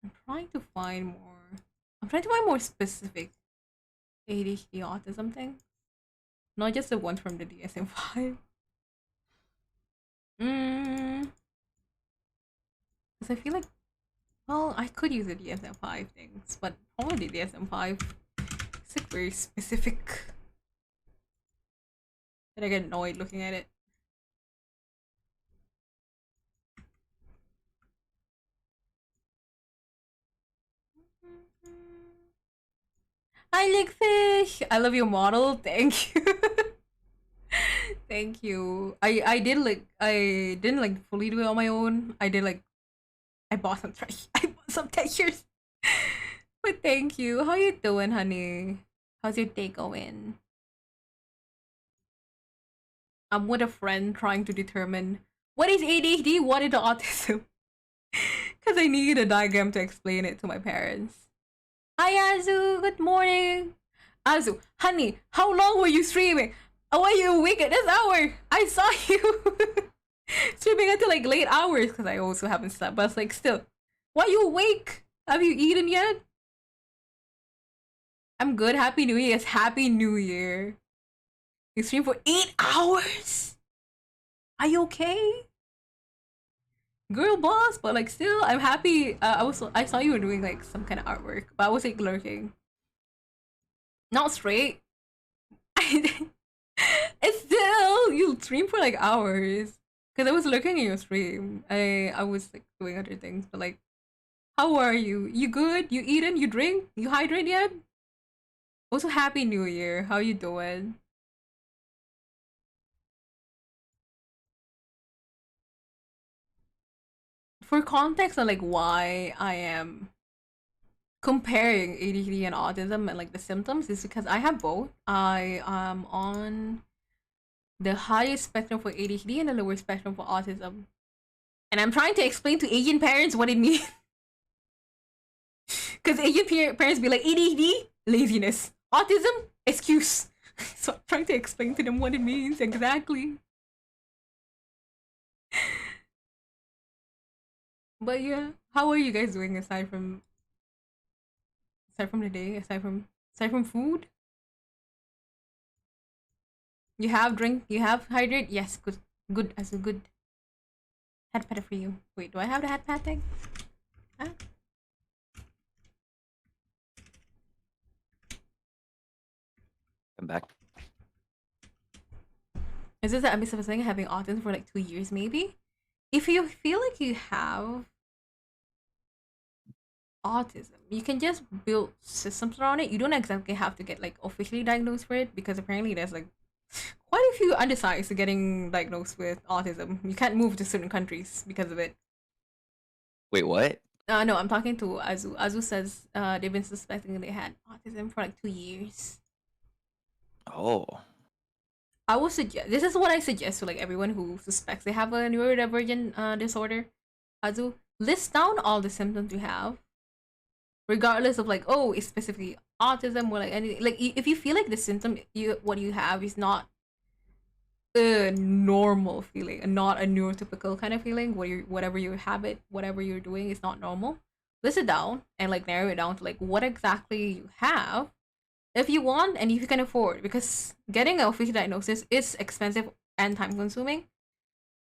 I'm trying to find more. I'm trying to find more specific ADHD autism thing, not just the ones from the DSM-5. Mm, because I feel like, well, I could use the DSM-5 things, but probably the DSM-5 is like very specific, and I get annoyed looking at it. Hi, Lickfish! I love your model. Thank you. Thank you. I didn't like fully do it on my own. I did like I bought some trash. I bought some textures. But thank you. How you doing, honey? How's your day going? I'm with a friend trying to determine what is ADHD, what is autism. Because I need a diagram to explain it to my parents. Hi, Azu. Good morning. Azu, honey, how long were you streaming? Oh, were you awake at this hour? I saw you streaming until like late hours because I also haven't slept. But it's like, still, why you awake? Have you eaten yet? I'm good. Happy New Year. Yes, Happy New Year. You stream for 8 hours? Are you okay? Girl boss, but like still, I'm happy. I saw you were doing like some kind of artwork, but I was like lurking. Not straight. It's still you stream for like hours. Cause I was looking at your stream. I was like doing other things, but like, how are you? You good? You eaten? You drink? You hydrate yet? Also, Happy New Year. How you doing? For context on like why I am comparing ADHD and autism and like the symptoms is because I have both. I am on the highest spectrum for ADHD and the lower spectrum for autism. And I'm trying to explain to Asian parents what it means. Because Asian parents be like, ADHD, laziness. Autism, excuse. So I'm trying to explain to them what it means exactly. But yeah, how are you guys doing aside from the day, aside from food? You have drink, you have hydrate. Yes, good, good as a good head pad for you. Wait, do I have the head pad thing? Huh? I'm back. Is this the episode of saying having autism for like 2 years maybe? If you feel like you have autism, you can just build systems around it. You don't exactly have to get like officially diagnosed for it because apparently there's like quite a few undersides to getting diagnosed with autism. You can't move to certain countries because of it. Wait, what? No, I'm talking to Azu. Azu says they've been suspecting they had autism for like 2 years. Oh, I would suggest this is what I suggest to like everyone who suspects they have a neurodivergent disorder. Azu, list down all the symptoms you have, regardless of like, oh, it's specifically autism or like anything. Like if you feel like the symptom what you have is not a normal feeling and not a neurotypical kind of feeling where whatever your habit, whatever you're doing is not normal, list it down and like narrow it down to like what exactly you have if you want and if you can afford, because getting an official diagnosis is expensive and time consuming.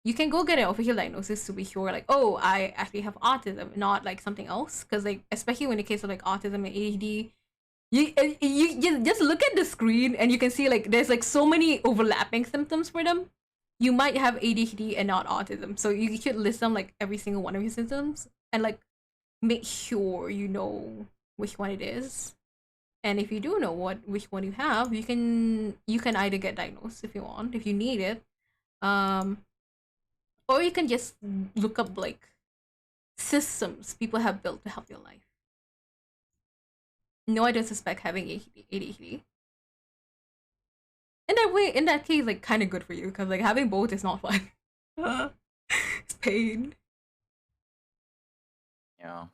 You can go get an official diagnosis to be sure like, oh, I actually have autism, not like something else, because like especially when the case of like autism and ADHD, you just look at the screen and you can see like there's like so many overlapping symptoms for them. You might have ADHD and not autism, so you should list them like every single one of your symptoms and like make sure you know which one it is. And if you do know which one you have, you can either get diagnosed if you want, if you need it, um, or you can just look up like systems people have built to help your life. No, I don't suspect having ADHD. In that case, like kind of good for you because like having both is not fun. It's pain. yeah.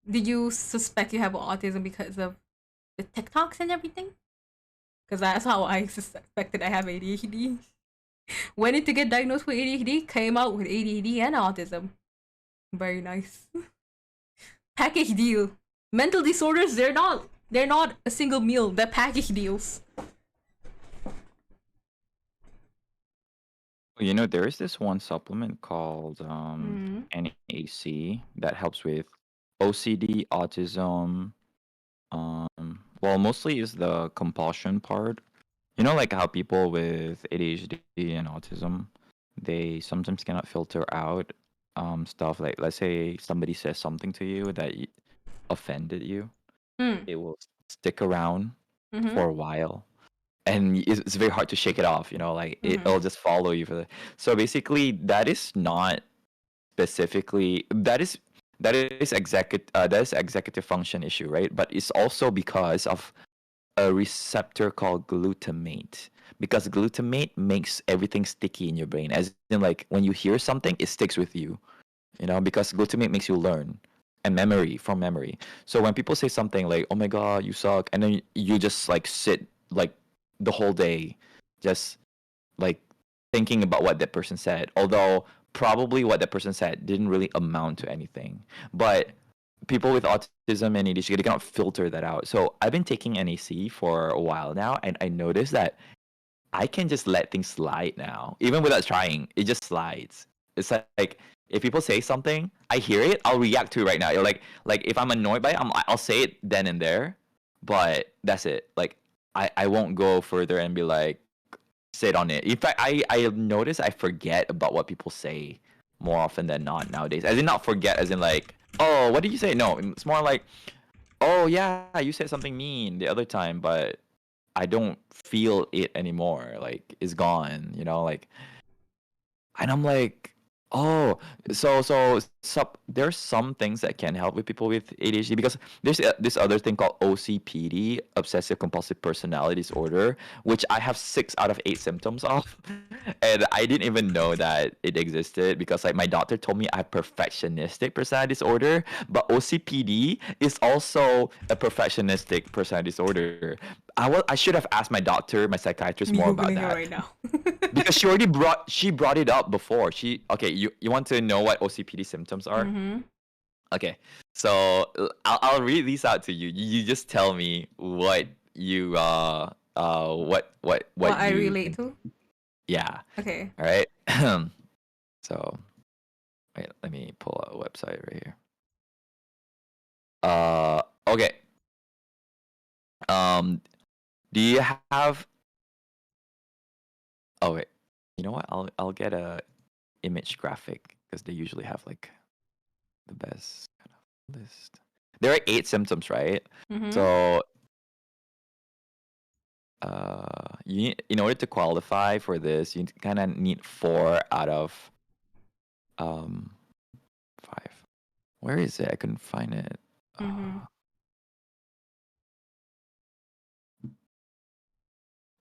Did you suspect you have autism because of the TikToks and everything? Because that's how I suspected I have ADHD. Went in to get diagnosed with ADHD, came out with ADHD and autism. Very nice. Package deal. Mental disorders, they're not a single meal, they're package deals. You know, there is this one supplement called Mm. NAC that helps with OCD, autism. Well, mostly is the compulsion part. You know, like how people with ADHD and autism, they sometimes cannot filter out stuff. Like, let's say somebody says something to you that offended you, Mm. it will stick around Mm-hmm. for a while, and it's very hard to shake it off. You know, like Mm-hmm. it'll just follow you for the. So basically, that is not specifically that is executive function issue, right? But it's also because of a receptor called glutamate, because glutamate makes everything sticky in your brain, as in like when you hear something it sticks with you, because glutamate makes you learn and memory. So when people say something like, oh my god, you suck, and then you just like sit like the whole day just like thinking about what that person said, although probably what that person said didn't really amount to anything. But people with autism and ADHD, they cannot filter that out. So I've been taking NAC for a while now, and I noticed that I can just let things slide now, even without trying. It just slides. It's like if people say something, I hear it, I'll react to it right now. You're like if I'm annoyed by it, I'll say it then and there, but that's it. Like I won't go further and be like sit on it. In fact, I notice I forget about what people say more often than not nowadays. As in not forget, as in like, oh, what did you say? No, it's more like, oh yeah, you said something mean the other time, but I don't feel it anymore. Like it's gone, like, and I'm like, Oh, there's some things that can help with people with ADHD because there's this other thing called OCPD, obsessive compulsive personality disorder, which I have 6 out of 8 symptoms of, and I didn't even know that it existed because like my doctor told me I have perfectionistic personality disorder, but OCPD is also a perfectionistic personality disorder. I should have asked my doctor, my psychiatrist, Me more about googling it that right now. because she brought it up before. You want to know what OCPD symptoms are? Mm-hmm. Okay, so I'll read these out to you. You just tell me what you What what I you relate think. to? Yeah. Okay. All right. So wait, let me pull out a website right here. Okay. Um, do you have? Oh wait, you know what? I'll get a image graphic because they usually have like the best kind of list. There are 8 symptoms, right? Mm-hmm. So, you need, in order to qualify for this, you kind of need 4 out of 5. Where is it? I couldn't find it. Mm-hmm.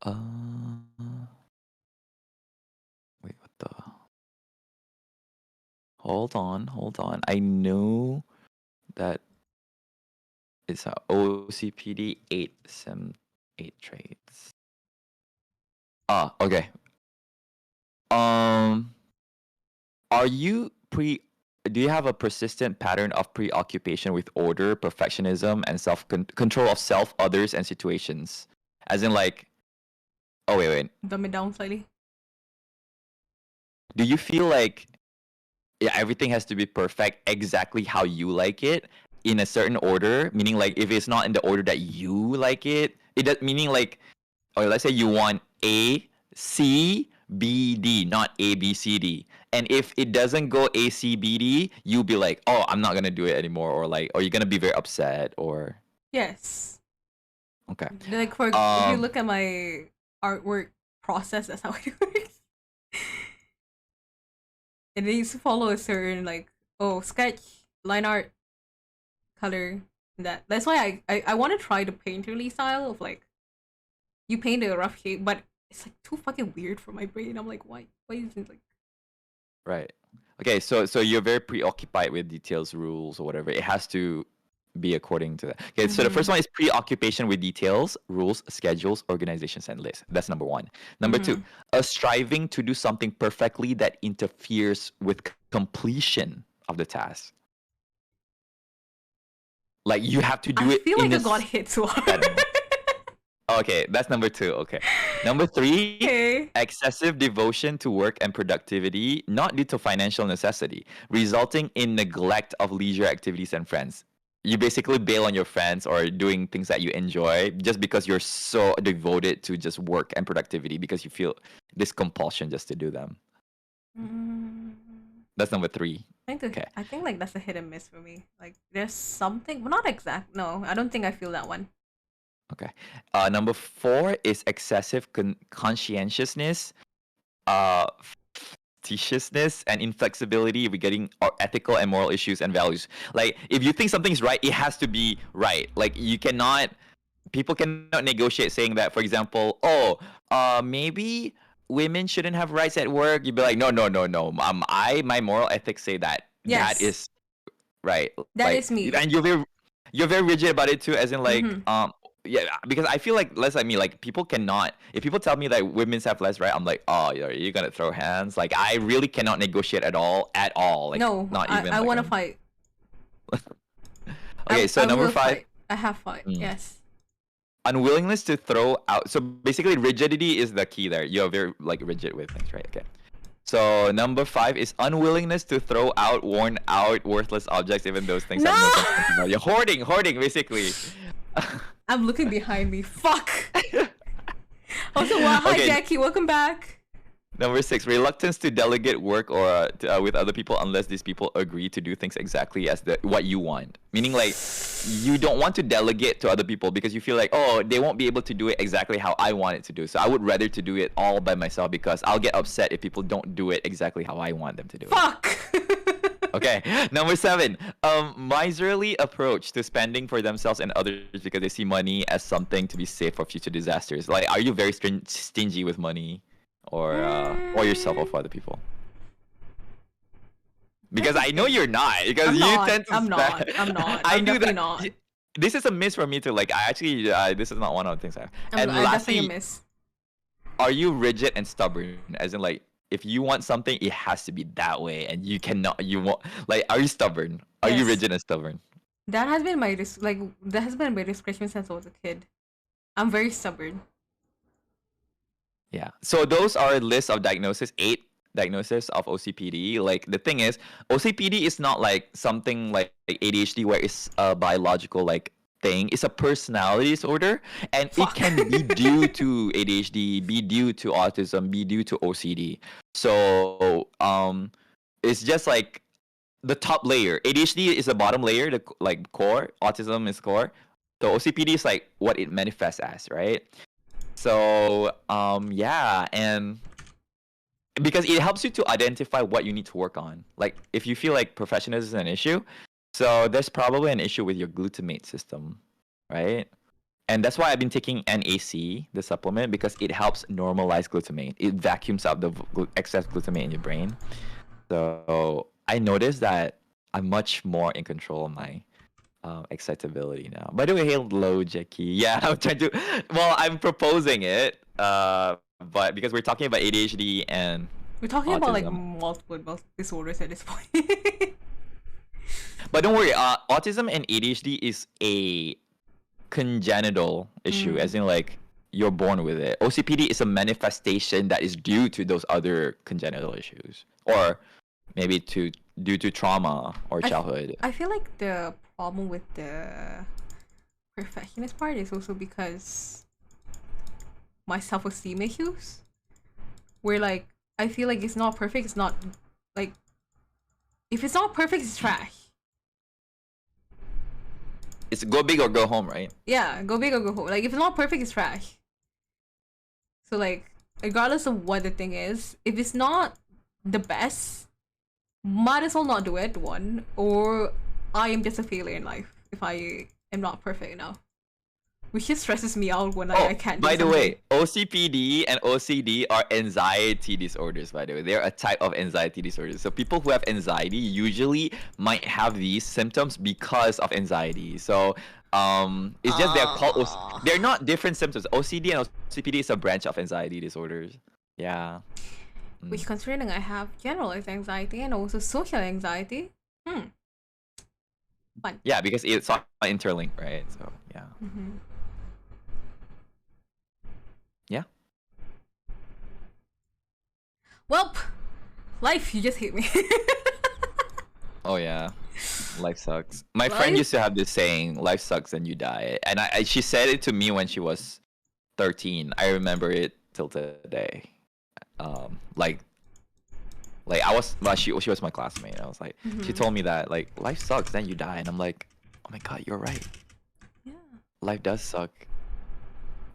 Uh, wait, what the? Hold on. I knew that it's a OCPD 8 traits. Okay. Um, are you pre? Do you have a persistent pattern of preoccupation with order, perfectionism, and control of self, others, and situations? As in, like, oh wait. Dumb it down slightly. Do you feel like yeah, everything has to be perfect exactly how you like it in a certain order? Meaning, like, if it's not in the order that you like it does meaning like, or let's say you want A, C, B, D, not A, B, C, D. And if it doesn't go A, C, B, D, you'll be like, oh, I'm not gonna do it anymore, or like, or you're gonna be very upset, or Yes. okay. Like for if you Um, look at my artwork process, that's how it works. It needs to follow a certain like sketch, line art, color. That's why I want to try the painterly style of like you paint a rough shape, but it's like too fucking weird for my brain. I'm like, why is it like right. Okay, so you're very preoccupied with details, rules, or whatever. It has to be according to that. Okay, so the mm-hmm, first one is preoccupation with details, rules, schedules, organizations, and lists. That's number 1. Number 2, mm-hmm. a striving to do something perfectly that interferes with completion of the task. Like you have to I do it feel in like I a got hit too set hard. amount. Okay, that's number 2. Okay. Number 3, Okay. excessive devotion to work and productivity, not due to financial necessity, resulting in neglect of leisure activities and friends. You basically bail on your friends or doing things that you enjoy just because you're so devoted to just work and productivity because you feel this compulsion just to do them. Mm, That's number 3. Okay. I think like that's a hit and miss for me. Like there's something, but not exact. No, I don't think I feel that one. Okay. Number 4 is excessive conscientiousness, uh, facetiousness, and inflexibility regarding our ethical and moral issues and values. Like, if you think something's right, it has to be right. Like, people cannot negotiate saying that, for example, maybe women shouldn't have rights at work. You'd be like, no. My moral ethics say that Yes, is right. that Like, is me. and you're very rigid about it too, as in like Mm-hmm. yeah, because I feel like less like me, like people cannot. If people tell me that women have less right, I'm like, oh, you're gonna throw hands. Like I really cannot negotiate at all. Like No, not even I like want to a. fight. Okay, so I number will 5, fight. I have fight. mm, Yes. unwillingness to throw out. So basically, rigidity is the key there. You're very like rigid with things, right? Okay. So number 5 is unwillingness to throw out worn out, worthless objects, even those things No. have no sentimental value. Hoarding, basically. I'm looking behind me. Fuck. Also, well, hi Okay, Jackie. Welcome back. Number 6, reluctance to delegate work or with other people unless these people agree to do things exactly as what you want. Meaning like you don't want to delegate to other people because you feel like, oh, they won't be able to do it exactly how I want it to do. So I would rather to do it all by myself because I'll get upset if people don't do it exactly how I want them to do it. Fuck. Okay, number 7, miserly approach to spending for themselves and others because they see money as something to be saved for future disasters. Like, are you very stingy with money, or yourself or for other people? Because I know you're not. Because tend to. I'm not. I do that. Not. This is a miss for me too. Like, I actually, this is not one of the things I have. And I lastly, definitely miss. Are you rigid and stubborn? As in, like, if you want something, it has to be that way, and you cannot. You won't. Like, are you stubborn? Are you rigid and stubborn? That has been my description since I was a kid. I'm very stubborn. Yeah. So those are a list of diagnosis. 8 diagnosis of OCPD. Like, the thing is, OCPD is not like something like ADHD where it's a biological like thing. It's a personality disorder, and it can be due to ADHD, be due to autism, be due to OCD. So it's just like the top layer. ADHD is the bottom layer, the like core. Autism is core. So OCPD is like what it manifests as, right? So yeah, and because it helps you to identify what you need to work on. Like, if you feel like perfectionism is an issue, so there's probably an issue with your glutamate system, right? And that's why I've been taking NAC, the supplement, because it helps normalize glutamate. It vacuums out the excess glutamate in your brain. So I noticed that I'm much more in control of my excitability now. By the way, hello, Jackie. Yeah, I'm trying to. Well, I'm proposing it. But because we're talking about ADHD and we're talking autism. about like multiple disorders at this point. But don't worry, autism and ADHD is a congenital issue, as in like you're born with it. OCPD is a manifestation that is due to those other congenital issues, or maybe due to trauma or childhood. I feel like the problem with the perfectionist part is also because my self-esteem issues, where like I feel like it's not perfect. It's not like, if it's not perfect, it's trash. It's go big or go home, right? Yeah, go big or go home. Like, if it's not perfect, it's trash. So like, regardless of what the thing is, if it's not the best, might as well not do it. One, or I am just a failure in life if I am not perfect enough. Which just stresses me out when I can't do by the something. way, OCPD and OCD are anxiety disorders, by the way. They're a type of anxiety disorder. So people who have anxiety usually might have these symptoms because of anxiety. So it's just they're called they're not different symptoms. OCD and OCPD is a branch of anxiety disorders. Yeah. Which, considering I have generalized anxiety and also social anxiety, fun. Yeah, because it's all interlinked, right? So yeah. Yeah. Welp, life, you just hit me. Oh yeah, life sucks. My friend used to have this saying, "Life sucks and you die," and she said it to me when she was 13. I remember it till today. Like I was, well, she was my classmate. I was like, she told me that like life sucks, then you die, and I'm like, oh my god, you're right. Yeah. Life does suck,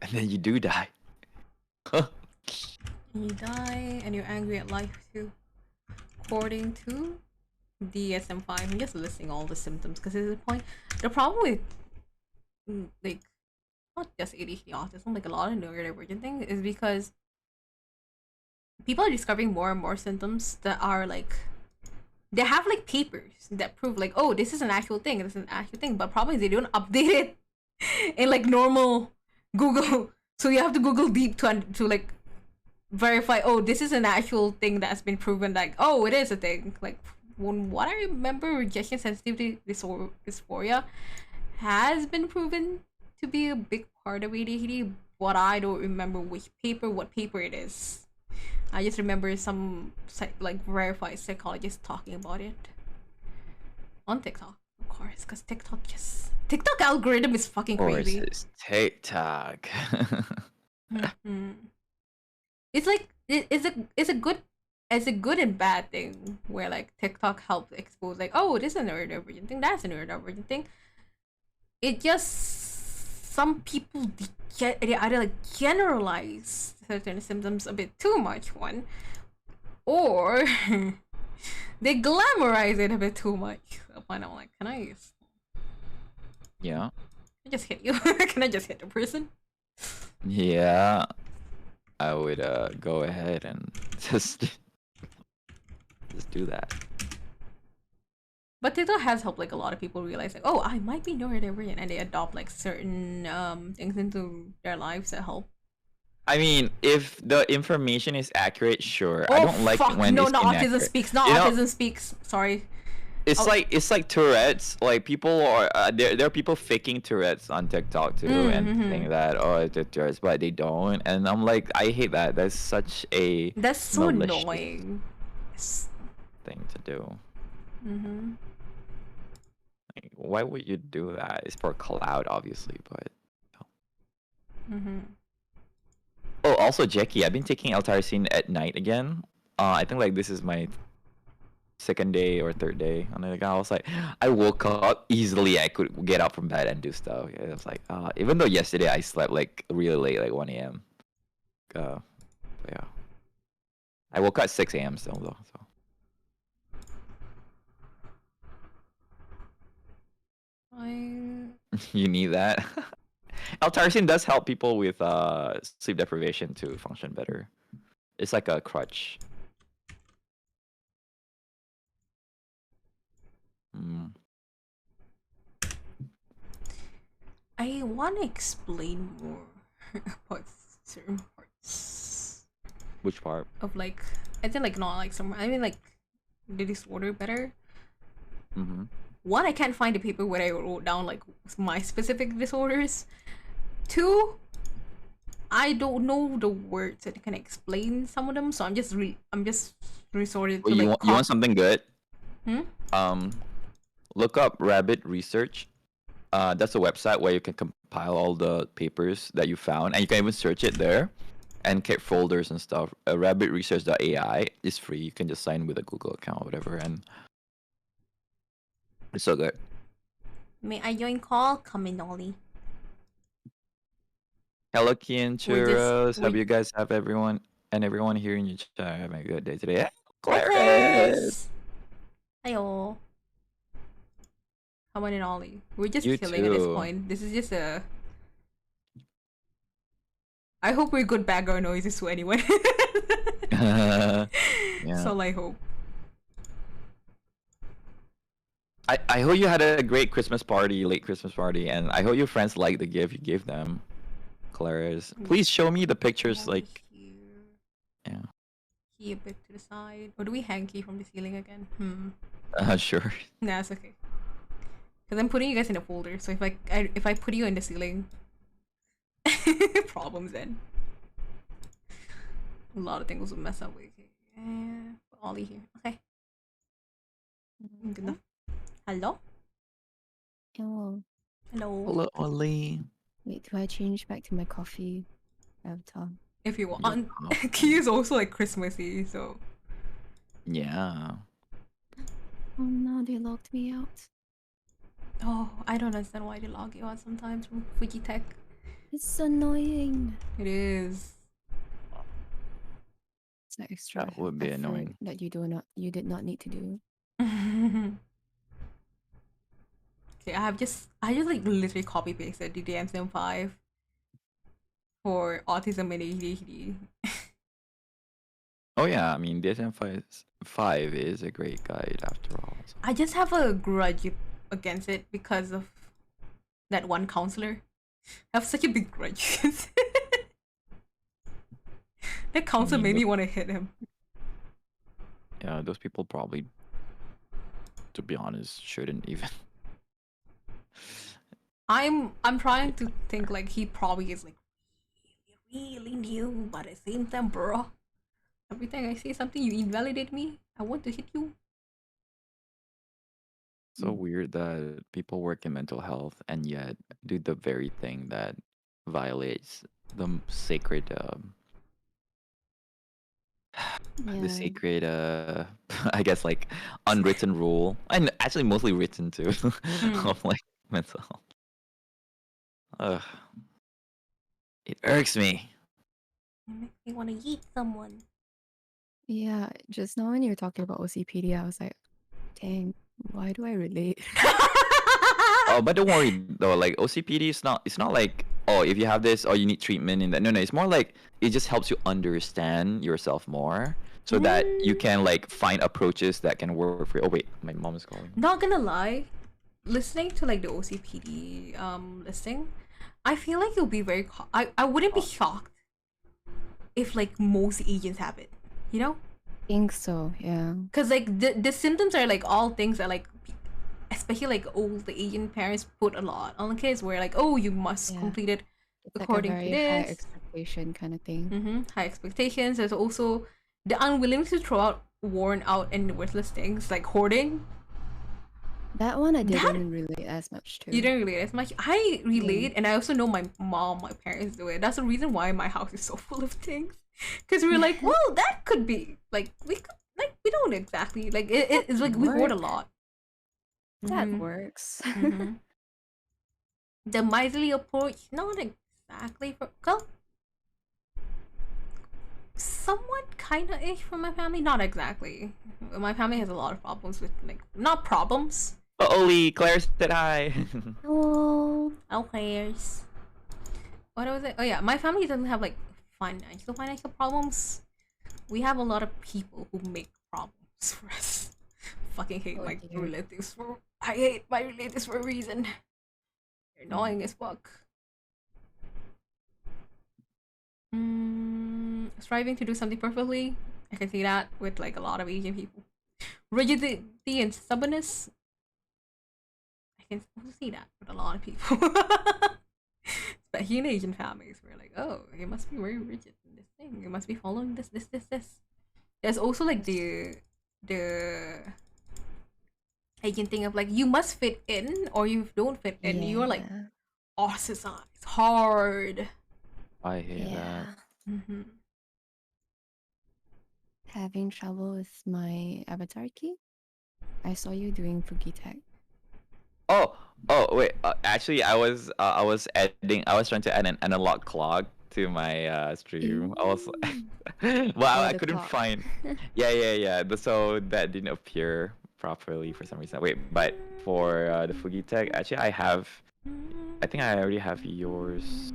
and then you do die. You die, and you're angry at life too. According to DSM-5, I'm just listing all the symptoms because at the point, the problem with like not just ADHD, autism, like a lot of neurodivergent things, is because people are discovering more and more symptoms that are like, they have like papers that prove like, oh, this is an actual thing, this is an actual thing, but problem is they don't update it in like normal Google. So you have to Google deep to like verify, oh, this is an actual thing that's been proven, like, oh, it is a thing. Like, what I remember, rejection sensitivity dysphoria has been proven to be a big part of ADHD, but I don't remember what paper it is. I just remember some like verified psychologists talking about it on TikTok, of course, because TikTok algorithm is fucking crazy. It's TikTok. It's like it's a good it's a good and bad thing where like TikTok helps expose like, oh, this is a neurodivergent thing, that's a neurodivergent thing. It just some people they either like generalize certain symptoms a bit too much, one, or they glamorize it a bit too much. One, I'm like, Yeah. just hit you? Can I just hit the person? Yeah. I would go ahead and just do that. But TikTok has helped like a lot of people realize like, oh, I might be neurodivergent, and they adopt like certain things into their lives that help. I mean, if the information is accurate, sure. I Oh don't like it fuck! when No, it's not autism inaccurate. speaks. Not You know, autism speaks. Sorry. it's Oh. like Tourette's. Like people are there are people faking Tourette's on TikTok too and saying that it's Tourette's, but they don't. And I'm like, I hate that. That's such a That's so malicious annoying. thing to do. Mm-hmm. Like, why would you do that? It's for cloud, obviously, but. Mm-hmm. Oh, also, Jackie, I've been taking L-tyrosine at night again. I think like this is my second day or third day. And like, I was like, I woke up easily. I could get up from bed and do stuff. It was like, even though yesterday I slept like really late, like 1 a.m. But yeah, I woke up at 6 a.m. still though. So you need that. L-tyrosine does help people with sleep deprivation to function better. It's like a crutch. I want to explain more about certain parts Which part? of like, I think like not like some. I mean like the disorder better. Mm-hmm. One, I can't find the paper where I wrote down like my specific disorders. Two, I don't know the words that can explain some of them, so I'm just resorted to Well, like you want something good? Hmm? Look up Rabbit Research. That's a website where you can compile all the papers that you found, and you can even search it there, and get folders and stuff. RabbitResearch.ai is free. You can just sign with a Google account or whatever, and it's so good. May I join call? Come in, Ollie. Hello, Kian We're just Churros. Hope we you guys have everyone here in your chat having a good day today. Hi Claire. Claire's. Hiyo. Come on in, Ollie. We're just You chilling at this too. point. This is just a. I hope we're good background noises to anyone. Yeah. That's all I hope. I hope you had a great Christmas party, late Christmas party, and I hope your friends liked the gift you gave them. Claire's. Please show me the pictures, like. Here. Yeah. Key a bit to the side. Or do we hang key from the ceiling again? Sure. Nah, it's okay. Because I'm putting you guys in a folder, so if I put you in the ceiling, problems then. A lot of things will mess up with it. Ollie here. Okay. Good enough. Hello? Oh, Hello. Hello, Ollie. wait, do I change back to my coffee avatar? If you want. Key is also like Christmassy, so. Yeah. Oh no, they locked me out. Oh, I don't understand why they log you out sometimes from Fujitech. It's annoying. It is. It's like extra That would be effort annoying. that you did not need to do. Okay, I just like literally copy pasted the DSM-5 for autism and ADHD. Oh yeah, I mean DSM-5 is a great guide after all. So. I just have a grudge against it because of that one counselor. I have such a big grudge. That counselor made me want to hit him. Yeah, those people probably, to be honest, shouldn't even. I'm trying to think like he probably is like really new, but at the same time, bro. Every time I say something, you invalidate me. I want to hit you. So weird that people work in mental health and yet do the very thing that violates the sacred The Yeah. sacred, I guess like unwritten rule, and actually mostly written too, of like mental health. Ugh, it irks me. It makes me want to eat someone. Yeah. Just now when you were talking about OCPD, I was like, dang, why do I relate? Oh, but don't worry though. Like OCPD is not. It's not like, oh, if you have this, oh, you need treatment in that. No, no. It's more like it just helps you understand yourself more, so that you can like find approaches that can work for you. Oh wait, my mom is calling. Not gonna lie, listening to like the OCPD listing, I feel like you'll be very. I wouldn't be shocked if like most Asians have it. You know, Think so, yeah. because like the symptoms are like all things that like, especially like old Asian parents put a lot on the kids, where like, oh, you must Yeah. complete it It's like a according to very high this. expectation kind of thing. High expectations. There's also the unwillingness to throw out worn out and worthless things like hoarding. That one I That- didn't relate as much to. You don't relate as much. I relate, and I also know my mom, my parents do it. That's the reason why my house is so full of things. Because we're like, well, that could be like we could like we don't exactly like it's like we hoard a lot. That Mhm. works. Mhm. The miserly approach, not exactly for well, somewhat kind of ish from my family, not exactly. My family has a lot of problems with like not problems. Oh, Oli, Claire said hi. Oh, Okay. What was it? Oh yeah, my family doesn't have like financial problems. We have a lot of people who make problems for us. Fucking hate Oh my dear. relatives for. I hate my relatives for a reason. They're annoying as fuck. Striving to do something perfectly. I can see that with like a lot of Asian people. Rigidity and stubbornness. I can also see that with a lot of people. Especially in Asian families, we're like, oh, you must be very rigid in this thing. You must be following this. There's also like the Asian thing of like you must fit in, or you don't fit in. You're like yeah. ostracized hard. I hear Yeah. that. Mm-hmm. Having trouble with my avatar key? I saw you doing Fugi tag. Oh, wait. Actually, I was editing. I was trying to add an analog clock to my stream. I was, well, Oh, I the couldn't clock. find. Yeah. So that didn't appear properly for some reason. Wait, but for the Fugi tag, actually, I have. I think I already have yours.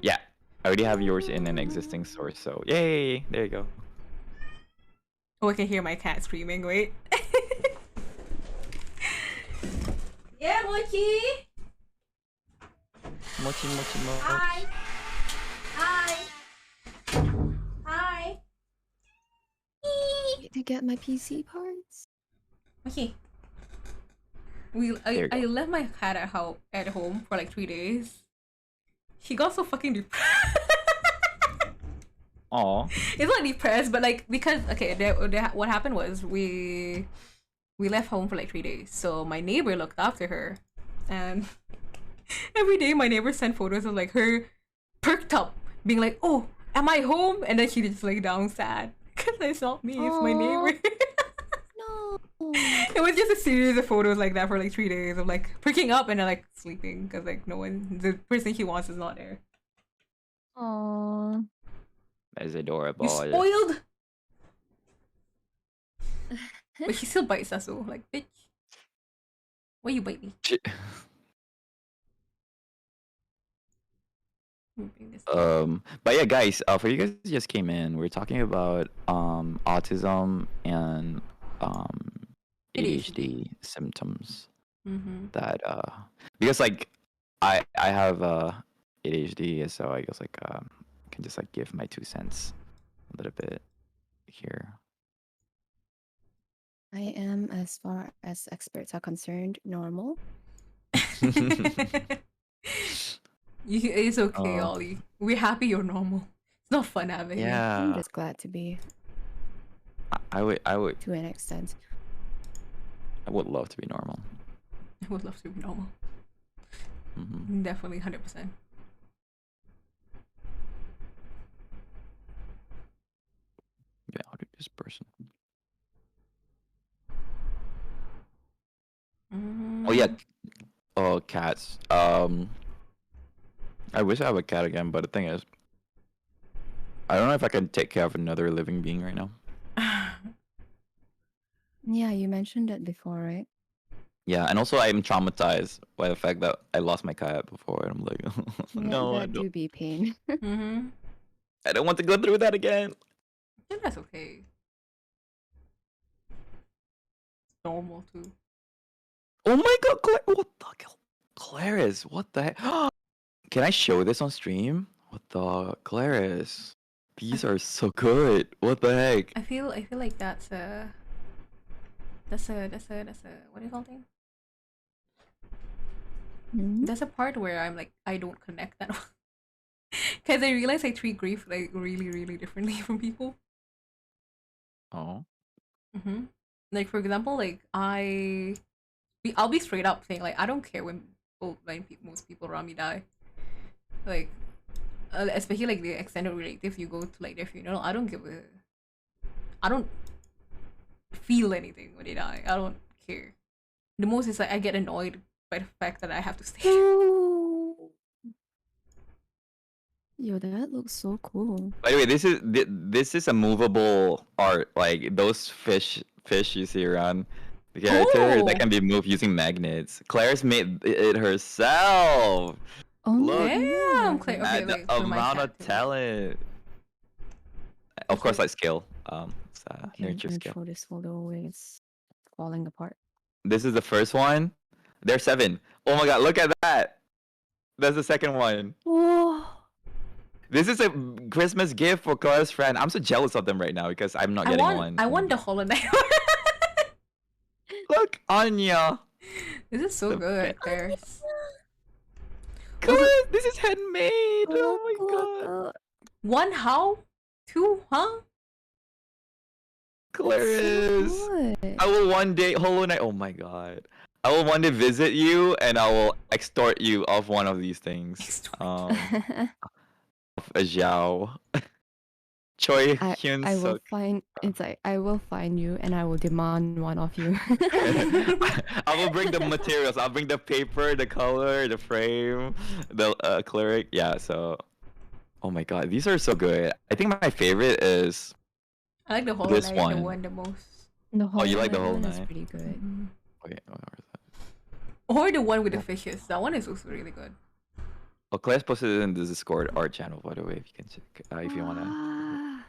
Yeah, I already have yours in an existing source. So yay! There you go. Oh, I can hear my cat screaming. Wait. Yeah, Mochi. Mochi. Hi. Need to get my PC parts. Okay. There you I go. left my cat at home for like 3 days. He got so fucking depressed. Aw. It's not depressed, but like because okay, what happened was we left home for like 3 days. So my neighbor looked after her, and every day my neighbor sent photos of like her perked up, being like, "Oh, am I home?" And then she just lay down sad because it's not me, it's my Aw. neighbor. No. It was just a series of photos like that for like 3 days of like perking up and then like sleeping because like the person she wants is not there. Aw. That is You adorable. spoiled. But she still bites us, so like, bitch, why you bite me? But yeah, guys, for you guys who just came in, we're talking about autism and ADHD symptoms Mm-hmm. that because like I have ADHD, so I guess like can just like give my 2 cents a little bit here. I am, as far as experts are concerned, normal. It's okay, Oh. Ollie. We're happy you're normal. It's not fun having you. I'm Yeah, just glad to be, I would to an extent. love to be normal. I would love to be normal. Hmm. Definitely 100%. this person. Oh yeah. Oh, cats. I wish I have a cat again, but the thing is, I don't know if I can take care of another living being right now. Yeah, you mentioned that before, right? Yeah, and also I'm traumatized by the fact that I lost my cat before, and I'm like, Yeah, no, that do be pain. I don't want to go through that again. I think that's okay. It's normal too. Oh my god, what the hell? Claris, what the heck? Can I show this on stream? What the Claris? These are so good. What the heck? I feel like that's a what do you call it? Mhm. That's a part where I'm like I don't connect that because I realize I treat grief like really differently from people. Oh. Like for example, like I'll be straight up saying like I don't care when most people around me die. Like especially like the extended relatives, you go to like their funeral. I don't feel anything when they die. I don't care. The most is like I get annoyed by the fact that I have to stay. Yo, that looks so cool. By the way, this is a movable art. Like those fish you see around the character Oh! that can be moved using magnets. Claire's made it herself. Oh, Look Damn, Claire. Okay, at the wait, for my amount cat of too. talent. Of course, like skill. It's Okay, I'm nurture gonna skill. throw this folder away. It's falling apart. This is the first one. There's 7. Oh my god, look at that. That's the second one. Oh, This is a Christmas gift for Claire's friend. I'm so jealous of them right now because I'm not getting one. I want the Hollow Knight. Look, Anya. This is so The good, Claire. Claire, this is handmade. Oh my god. One how? 2 huh? Claire, so I will one day Hollow Knight. Oh my god. I will one day visit you and I will extort you of one of these things. good. A Zhao. Choi Hyun I will Suk. find it's like I will find you and I will demand one of you. I will bring the materials. I'll bring the paper, the color, the frame, the cleric. Yeah, so oh my god, these are so good. I think my favorite is I like the Hollow this Knight one. the one the most. The whole you like the Hollow one is Knight? pretty good. Okay, where is that? Or the one with the fishes. That one is also really good. Oh, Claire's posted it in the Discord art channel, by the way, if you can check, if you wanna. Ah,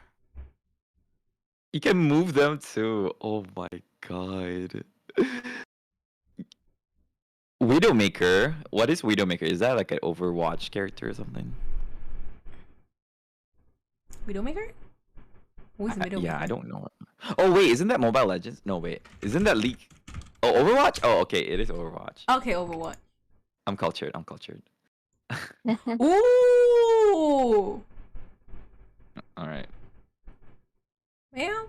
You can move them too. Oh my god. Widowmaker. What is Widowmaker? Is that like an Overwatch character or something? Widowmaker? Who's Widowmaker? Yeah, I don't know. Oh wait, isn't that Mobile Legends? No wait, isn't that League? Oh, Overwatch? Oh, okay, it is Overwatch. Okay, Overwatch. I'm cultured. I'm cultured. Ooh! All right. Ma'am?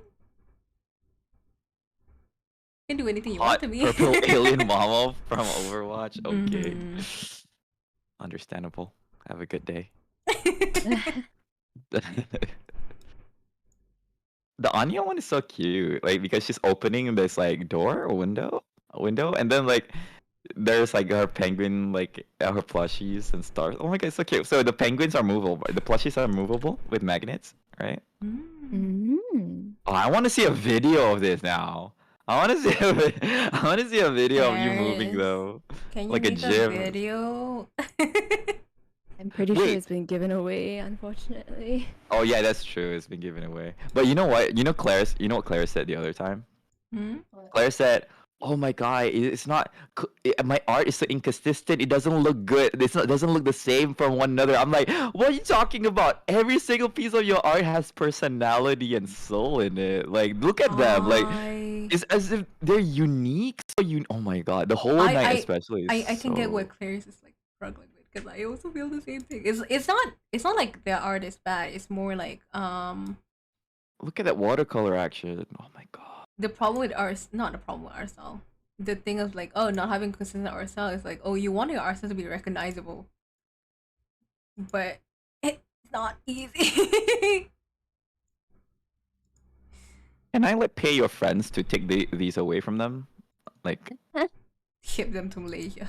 You can do anything you Hot want to me. purple alien mama from Overwatch. Okay. Mhm. Understandable. Have a good day. The Anya one is so cute, like because she's opening this like door or window, and then like there's like her penguin, like her plushies and stars. Oh my god, it's so cute. So the penguins are movable, the plushies are movable with magnets, right? mm. Oh, I want to see a video of this now. I want to see I want to see a video of you moving Paris, though, Can you like a make a gym. video? I'm pretty sure Wait. it's been given away, unfortunately. Oh yeah, that's true. It's been given away. But you know what? You know Claire's. You know what Claire said the other time? Hmm? Claire said, "Oh my god, it's not. My art is so inconsistent. It doesn't look good. It doesn't look the same from one another." I'm like, "What are you talking about? Every single piece of your art has personality and soul in it. Like, look at them. Like, it's as if they're unique. So oh my god, the whole night especially. Is I can get so- what Claire's is like struggling with because I also feel the same thing. It's not like the art is bad. It's more like Look at that watercolor action. Oh my god. the problem with ours, not the problem with our style. The thing of like, oh, not having consistent art style is like, oh, you want your art style to be recognizable, but it's not easy. Can I like pay your friends to take these away from them? Like, Ship them to Malaysia.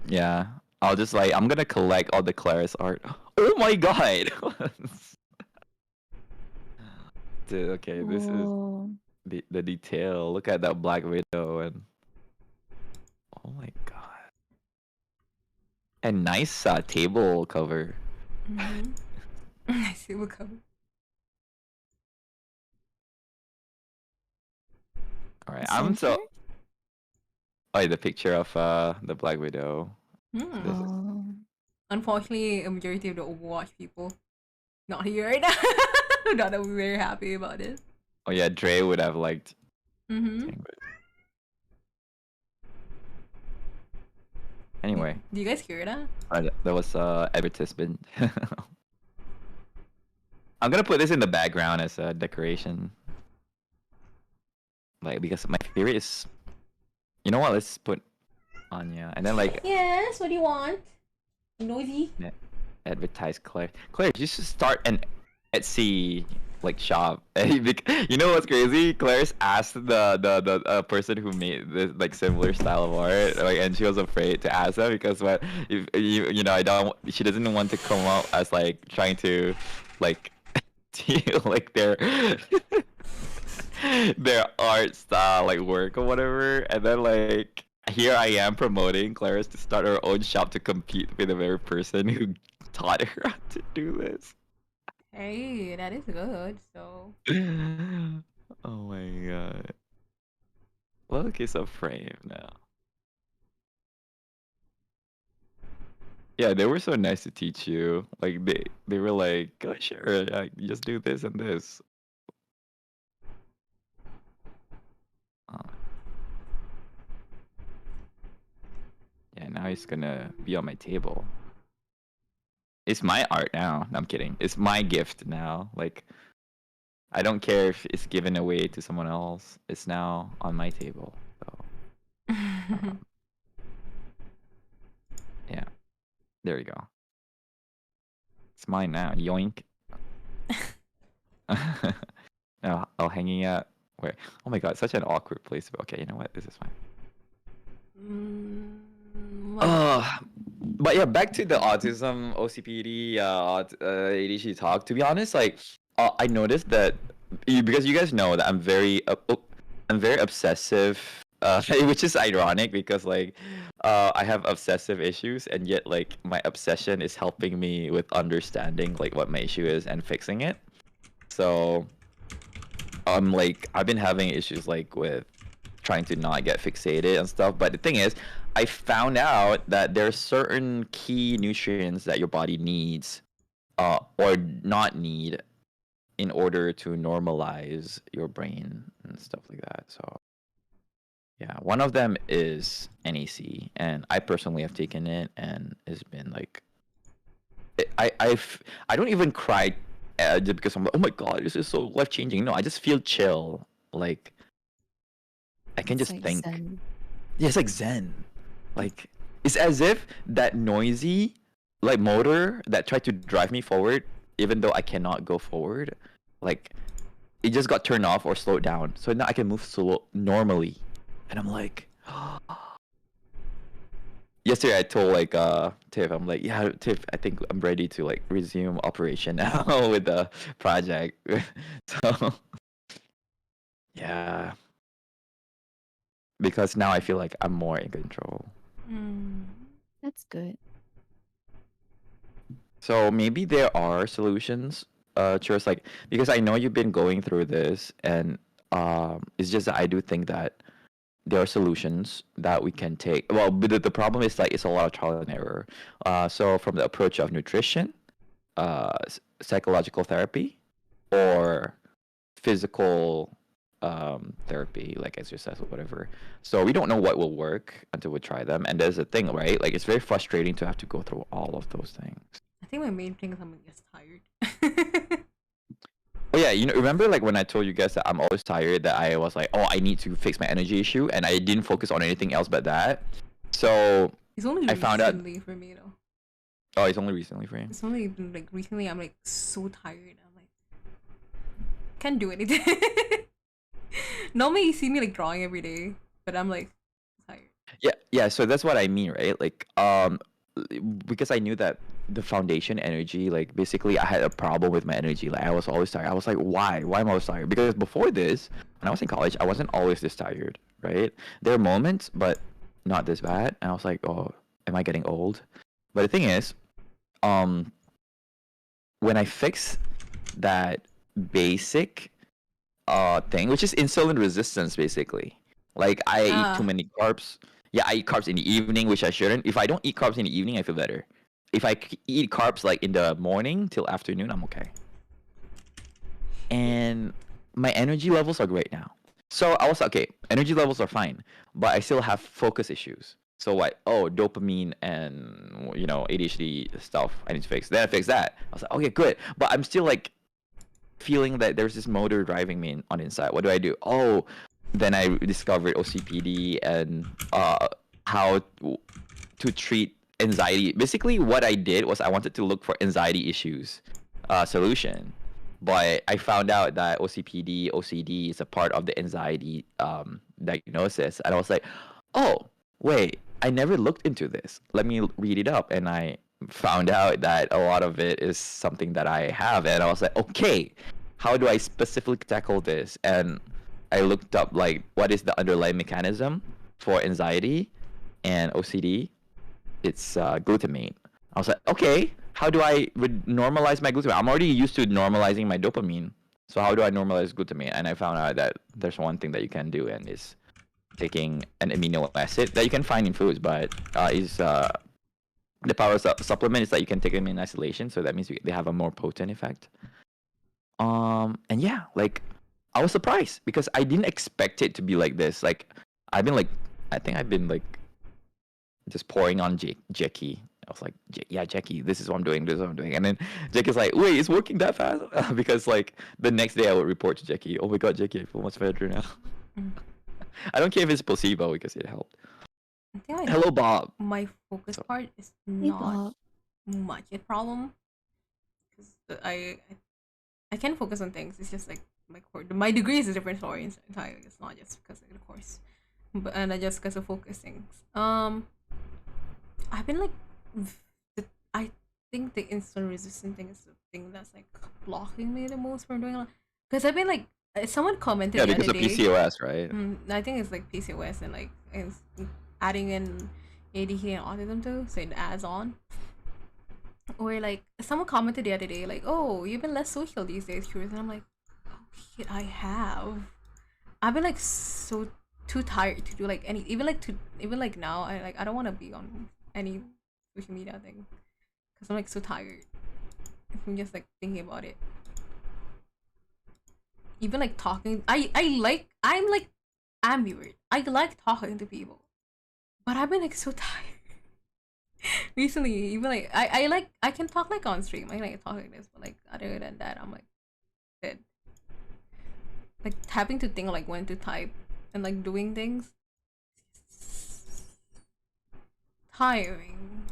yeah. I'll just like I'm gonna collect all the Claris art. Oh my god! Dude, okay, this is Oh, the detail. Look at that Black Widow and oh my god. And nice table cover. Mm-hmm. I see what cover. Alright, I'm so center? oh the picture of the Black Widow. Hmm. This is Oh, Unfortunately, a majority of the Overwatch people not here right now. Not that we're very happy about it. oh yeah, Dre would have liked Mm-hmm. Anyway, Do you guys hear that? that was advertisement. I'm gonna put this in the background as a decoration. Like because my favorite is you know what, let's put Anya and then like Yes, what do you want? Noisy? advertise Claire. Claire, you should start an Etsy like shop. You know what's crazy? Claire's asked the person who made this like similar style of art, like, and she was afraid to ask them because what if you know I don't. She doesn't want to come up as like trying to like steal like their art style like work or whatever, and then like. Here I am promoting Claire's to start her own shop to compete with the very person who taught her how to do this. Hey, that is good. So Oh my god. Look, it's a frame now. Yeah, they were so nice to teach you. Like they were like, oh, sure, yeah, you just do this and this. Oh. Yeah, now it's gonna be on my table. It's my art now. No, I'm kidding. It's my gift now. Like I don't care if it's given away to someone else. It's now on my table. So yeah. There you go. It's mine now. Yoink. Now I'll hanging out where oh my god, such an awkward place. Okay, you know what? This is fine. what? But yeah, back to the autism, OCPD, ADHD talk. To be honest, like I noticed that because you guys know that I'm very obsessive, which is ironic because like I have obsessive issues, and yet like my obsession is helping me with understanding like what my issue is and fixing it. So like I've been having issues like with trying to not get fixated and stuff. But the thing is, I found out that there are certain key nutrients that your body needs, or not need, in order to normalize your brain and stuff like that. So, yeah, one of them is NAC, and I personally have taken it, and it's been like, I don't even cry just because I'm like, oh my god, this is so life changing. No, I just feel chill, like. I can it's just like think. Zen. Yeah, it's like Zen. Like it's as if that noisy like motor that tried to drive me forward, even though I cannot go forward, like it just got turned off or slowed down. So now I can move slow normally. And I'm like yesterday I told like Tiff, I'm like, yeah, Tiff, I think I'm ready to like resume operation now with the project. So yeah. Because now I feel like I'm more in control. That's good. So maybe there are solutions, just like because I know you've been going through this, and it's just that I do think that there are solutions that we can take. Well, but the problem is like it's a lot of trial and error. So from the approach of nutrition, psychological therapy, or physical therapy like exercise or whatever. So we don't know what will work until we try them, and there's a thing, right? Like it's very frustrating to have to go through all of those things. I think my main thing is I'm just tired. Oh yeah, you know, remember like when I told you guys that I'm always tired, that I was like, oh, I need to fix my energy issue, and I didn't focus on anything else but that. So It's only I found out. recently for me though. Oh, it's only recently for you. It's only been like recently I'm like so tired. I'm like can't do anything. Normally you see me like drawing every day, but I'm like tired. Yeah. So that's what I mean, right? Like, because I knew that the foundation energy, like, basically I had a problem with my energy. Like, I was always tired. I was like, why? Why am I always tired? Because before this, when I was in college, I wasn't always this tired, right? There are moments, but not this bad. And I was like, oh, am I getting old? But the thing is, um, when I fix that basic thing, which is insulin resistance, basically. Like, I eat too Ah, many carbs. Yeah, I eat carbs in the evening, which I shouldn't. If I don't eat carbs in the evening, I feel better. If I eat carbs like in the morning till afternoon, I'm okay. And my energy levels are great now. So I was okay. Energy levels are fine, but I still have focus issues. So what? Oh, dopamine and ADHD stuff. I need to fix. Then I fix that. I was like, okay, good. But I'm still like feeling that there's this motor driving me on the inside. What do I do? Oh, then I discovered OCPD and how to treat anxiety. Basically, what I did was I wanted to look for anxiety issues solution, but I found out that OCPD, OCD is a part of the anxiety diagnosis, and I was like, oh wait, I never looked into this. Let me read it up, and I found out that a lot of it is something that I have, and I was like, okay, how do I specifically tackle this? And I looked up like what is the underlying mechanism for anxiety and OCD. It's glutamate. I was like, okay, how do I normalize my glutamate? I'm already used to normalizing my dopamine. So how do I normalize glutamate? And I found out that there's one thing that you can do, and is taking an amino acid that you can find in foods, but is the power supplement is that you can take them in isolation. So that means they have a more potent effect. And yeah, like I was surprised because I didn't expect it to be like this. Like I've been like, I think I've been like just pouring on Jackie. I was like, yeah, Jackie, this is what I'm doing. This is what I'm doing. And then Jackie's like, wait, it's working that fast? Because like the next day I would report to Jackie, oh my God, Jackie, I feel much better now. mm. I don't care if it's placebo because it helped. I think like Hello, Bob. my focus So, part is Hey, not Bob. much a problem because I can focus on things. It's just like my degree is a different story entirely. It's not just because of the course, but and I just because of focus things. I've been like, I think the insulin resistant thing is the thing that's like blocking me the most from doing a lot. Because I've been like, someone commented yeah, the because other of day. PCOS, right? I think it's like PCOS and like adding in ADHD and autism too, so it adds on. Or like someone commented the other day, like, "Oh, you've been less social these days, Curious," and I'm like, "Oh shit, I have. I've been like so too tired to do like any even like now. I don't want to be on any social media thing because I'm like so tired. I'm just like thinking about it. Even like talking, I'm like ambivert. I like talking to people, but I've been like so tired recently. Even like I can talk like on stream. I like talk like this, but like other than that, I'm like dead. Like having to think like when to type and like doing things tiring.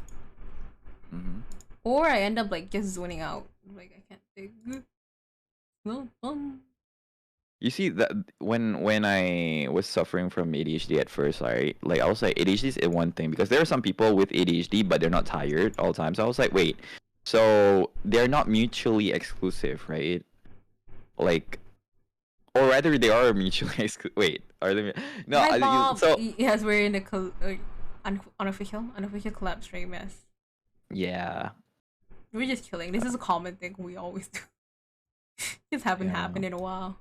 Mm-hmm. Or I end up like just zoning out. Like I can't think. No fun. You see that when I was suffering from ADHD at first, right? Like I was like ADHD is one thing because there are some people with ADHD but they're not tired all the time. So I was like, wait, so they're not mutually exclusive, right? Like, or rather, they are mutually exclusive. Wait, are they? No, Hi Bob. so Yes, we're in the unofficial collab stream. Yes, yeah, we're just killing. This is a common thing we always do. Just haven't yeah. happened in a while.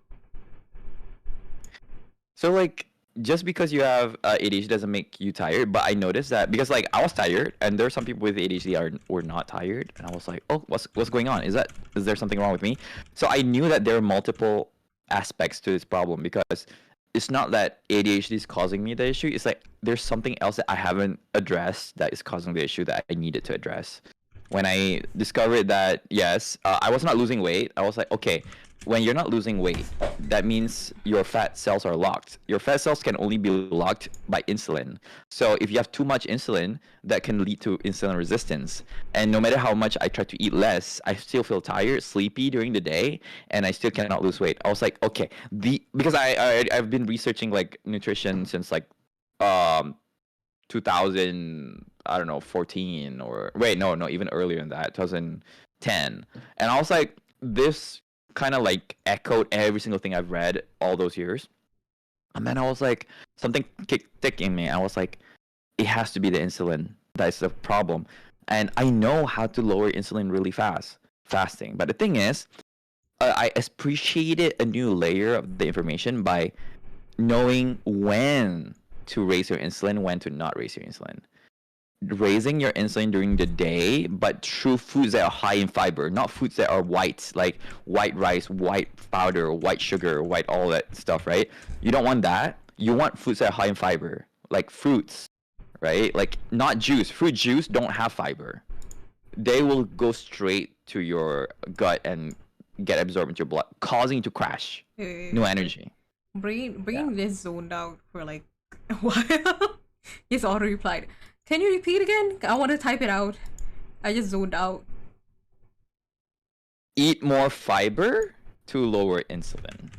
So like just because you have ADHD doesn't make you tired, but I noticed that because like I was tired and there are some people with ADHD were not tired and I was like, "Oh, what's going on? Is there something wrong with me?" So I knew that there are multiple aspects to this problem because it's not that ADHD is causing me the issue. It's like there's something else that I haven't addressed that is causing the issue that I needed to address. When I discovered that, yes, I was not losing weight. I was like, okay, when you're not losing weight, that means your fat cells are locked. Your fat cells can only be locked by insulin. So if you have too much insulin, that can lead to insulin resistance. And no matter how much I try to eat less, I still feel tired, sleepy during the day, and I still cannot lose weight. I was like, okay, because I've been researching like nutrition since like 2000, I don't know, 14 or wait, no, even earlier than that, 2010. And I was like, this kind of like echoed every single thing I've read all those years. And then I was like, something kicked in me. I was like, it has to be the insulin that's the problem. And I know how to lower insulin really fast, fasting. But the thing is, I appreciated a new layer of the information by knowing when to raise your insulin, when to not raise your insulin. Raising your insulin during the day, but through foods that are high in fiber, not foods that are white, like white rice, white powder, white sugar, white all that stuff, right? You don't want that. You want foods that are high in fiber, like fruits, right? Like not juice. Fruit juice don't have fiber. They will go straight to your gut and get absorbed into your blood, causing you to crash. No energy. Bringing this zoned out for like a while. He's auto replied. Can you repeat again? I want to type it out. I just zoned out. Eat more fiber to lower insulin.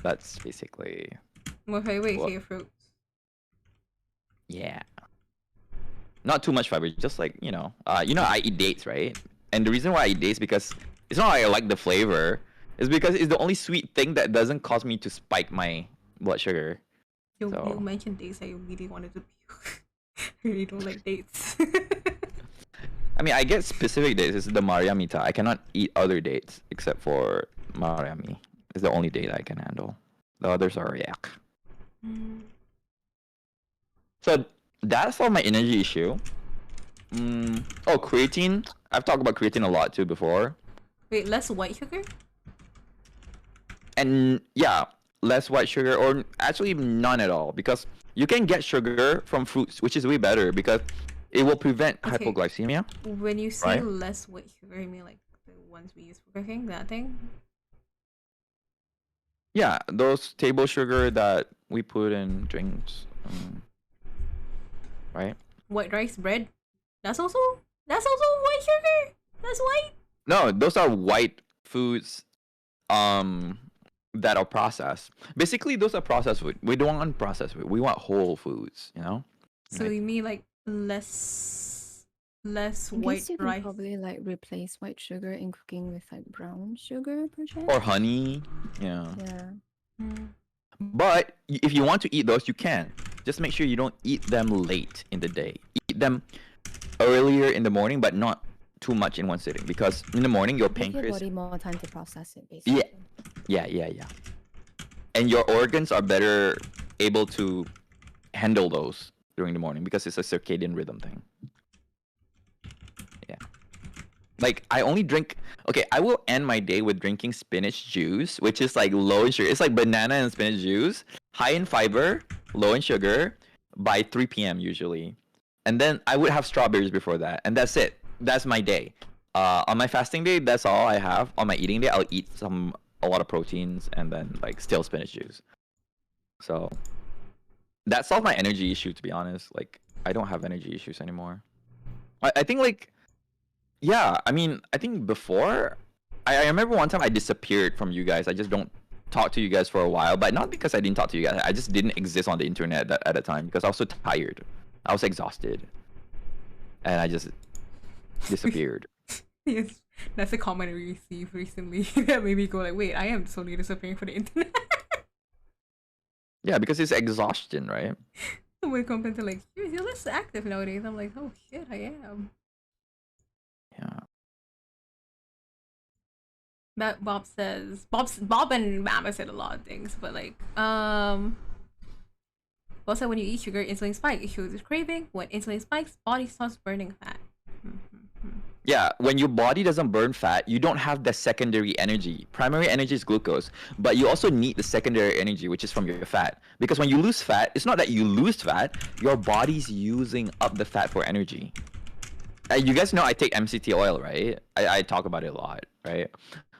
That's basically. More fiber, fruits. Yeah. Not too much fiber, just like, I eat dates, right? And the reason why I eat dates because it's not like I like the flavor. It's because it's the only sweet thing that doesn't cause me to spike my blood sugar. You mentioned dates that you really wanted to puke. I really don't like dates. I mean, I get specific dates. It's the Mariamita. I cannot eat other dates except for Mariami. It's the only date I can handle. The others are yuck. So that's all my energy issue. Oh, creatine. I've talked about creatine a lot too before. Wait, less white sugar? And yeah, less white sugar, or actually none at all, because you can get sugar from fruits, which is way better because it will prevent hypoglycemia. When you say less white sugar, you mean like the ones we use for cooking, that thing? Yeah, those table sugar that we put in drinks, right? White rice bread. That's also white sugar. That's white. No, those are white foods, that are processed. Basically, those are processed food. We don't want processed food. We want whole foods. So you mean like less I white guess you can rice? probably like replace white sugar in cooking with like brown sugar, perchance. Or honey. Yeah. Yeah. But if you want to eat those, you can. Just make sure you don't eat them late in the day. Eat them earlier in the morning, but not too much in one sitting, because in the morning your Give your pancreas. body more time to process it, basically. Yeah. And your organs are better able to handle those during the morning because it's a circadian rhythm thing. Yeah. Like I only drink. Okay, I will end my day with drinking spinach juice, which is like low in sugar. It's like banana and spinach juice, high in fiber, low in sugar, by 3 p.m. usually. And then I would have strawberries before that, and that's it. That's my day. On my fasting day, that's all I have. On my eating day, I'll eat a lot of proteins and then like still spinach juice. So that solved my energy issue, to be honest. Like I don't have energy issues anymore. I think like, yeah, I mean, I think before, I remember one time I disappeared from you guys. I just don't talk to you guys for a while, but not because I didn't talk to you guys. I just didn't exist on the internet at the time because I was so tired. I was exhausted. And I just disappeared. Yes, that's a comment we received recently that made me go like, wait, I am solely disappearing for the internet. Yeah, because it's exhaustion, right? Someone commented like, you're less active nowadays. I'm like, oh shit, I am. Yeah. That Bob and Mama said a lot of things, but like, Bob said when you eat sugar, insulin spikes. It shows craving. When insulin spikes, body starts burning fat. Yeah, when your body doesn't burn fat, you don't have the secondary energy. Primary energy is glucose, but you also need the secondary energy, which is from your fat. Because when you lose fat, it's not that you lose fat, your body's using up the fat for energy. You guys know I take MCT oil, right? I talk about it a lot, right?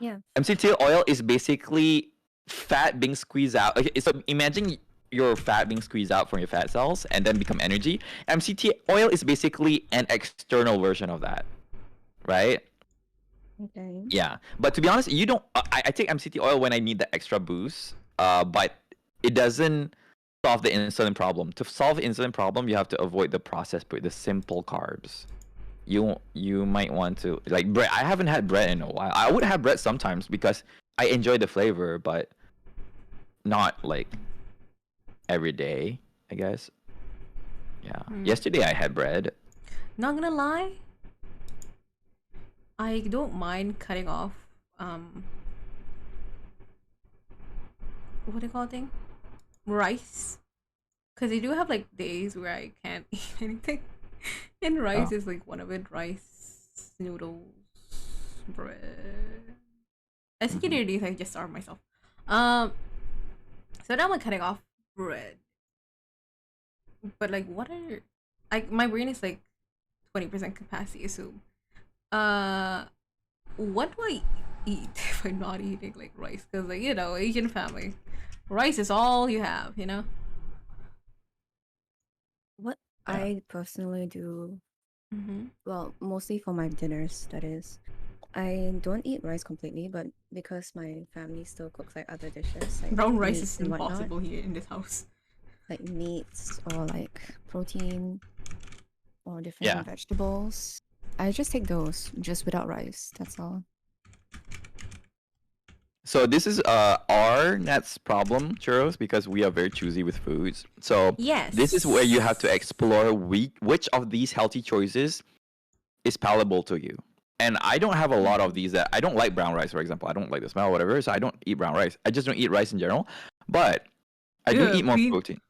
Yeah. MCT oil is basically fat being squeezed out. Okay, so imagine your fat being squeezed out from your fat cells and then become energy. MCT oil is basically an external version of that, right? Okay. Yeah, but to be honest, you don't. I take MCT oil when I need the extra boost. But it doesn't solve the insulin problem. To solve the insulin problem, you have to avoid the processed food, the simple carbs. You might want to like bread. I haven't had bread in a while. I would have bread sometimes because I enjoy the flavor, but not like every day, I guess. Yeah. Yesterday I had bread. Not gonna lie, I don't mind cutting off what do you call it thing? Rice. Cause I do have like days where I can't eat anything. And rice Oh. is like one of it. Rice, noodles, bread. I think Mhm. days I just starve myself. So now I'm cutting off bread. But like what are like my brain is like 20% capacity, so what do I eat if I'm not eating like rice? Because like Asian family, rice is all you have. What Yeah. I personally do, Mm-hmm. well, mostly for my dinners, that is. I don't eat rice completely, but because my family still cooks like other dishes, like Brown rice meats is and whatnot, impossible here in this house. like meats or like protein or different Yeah. vegetables. I just take those just without rice. That's all. So this is our Net's problem, churros, because we are very choosy with foods. So Yes. this is where you have to explore which of these healthy choices is palatable to you. And I don't have a lot of these that I don't like brown rice, for example. I don't like the smell or whatever, so I don't eat brown rice. I just don't eat rice in general. But I do Yeah, eat more protein.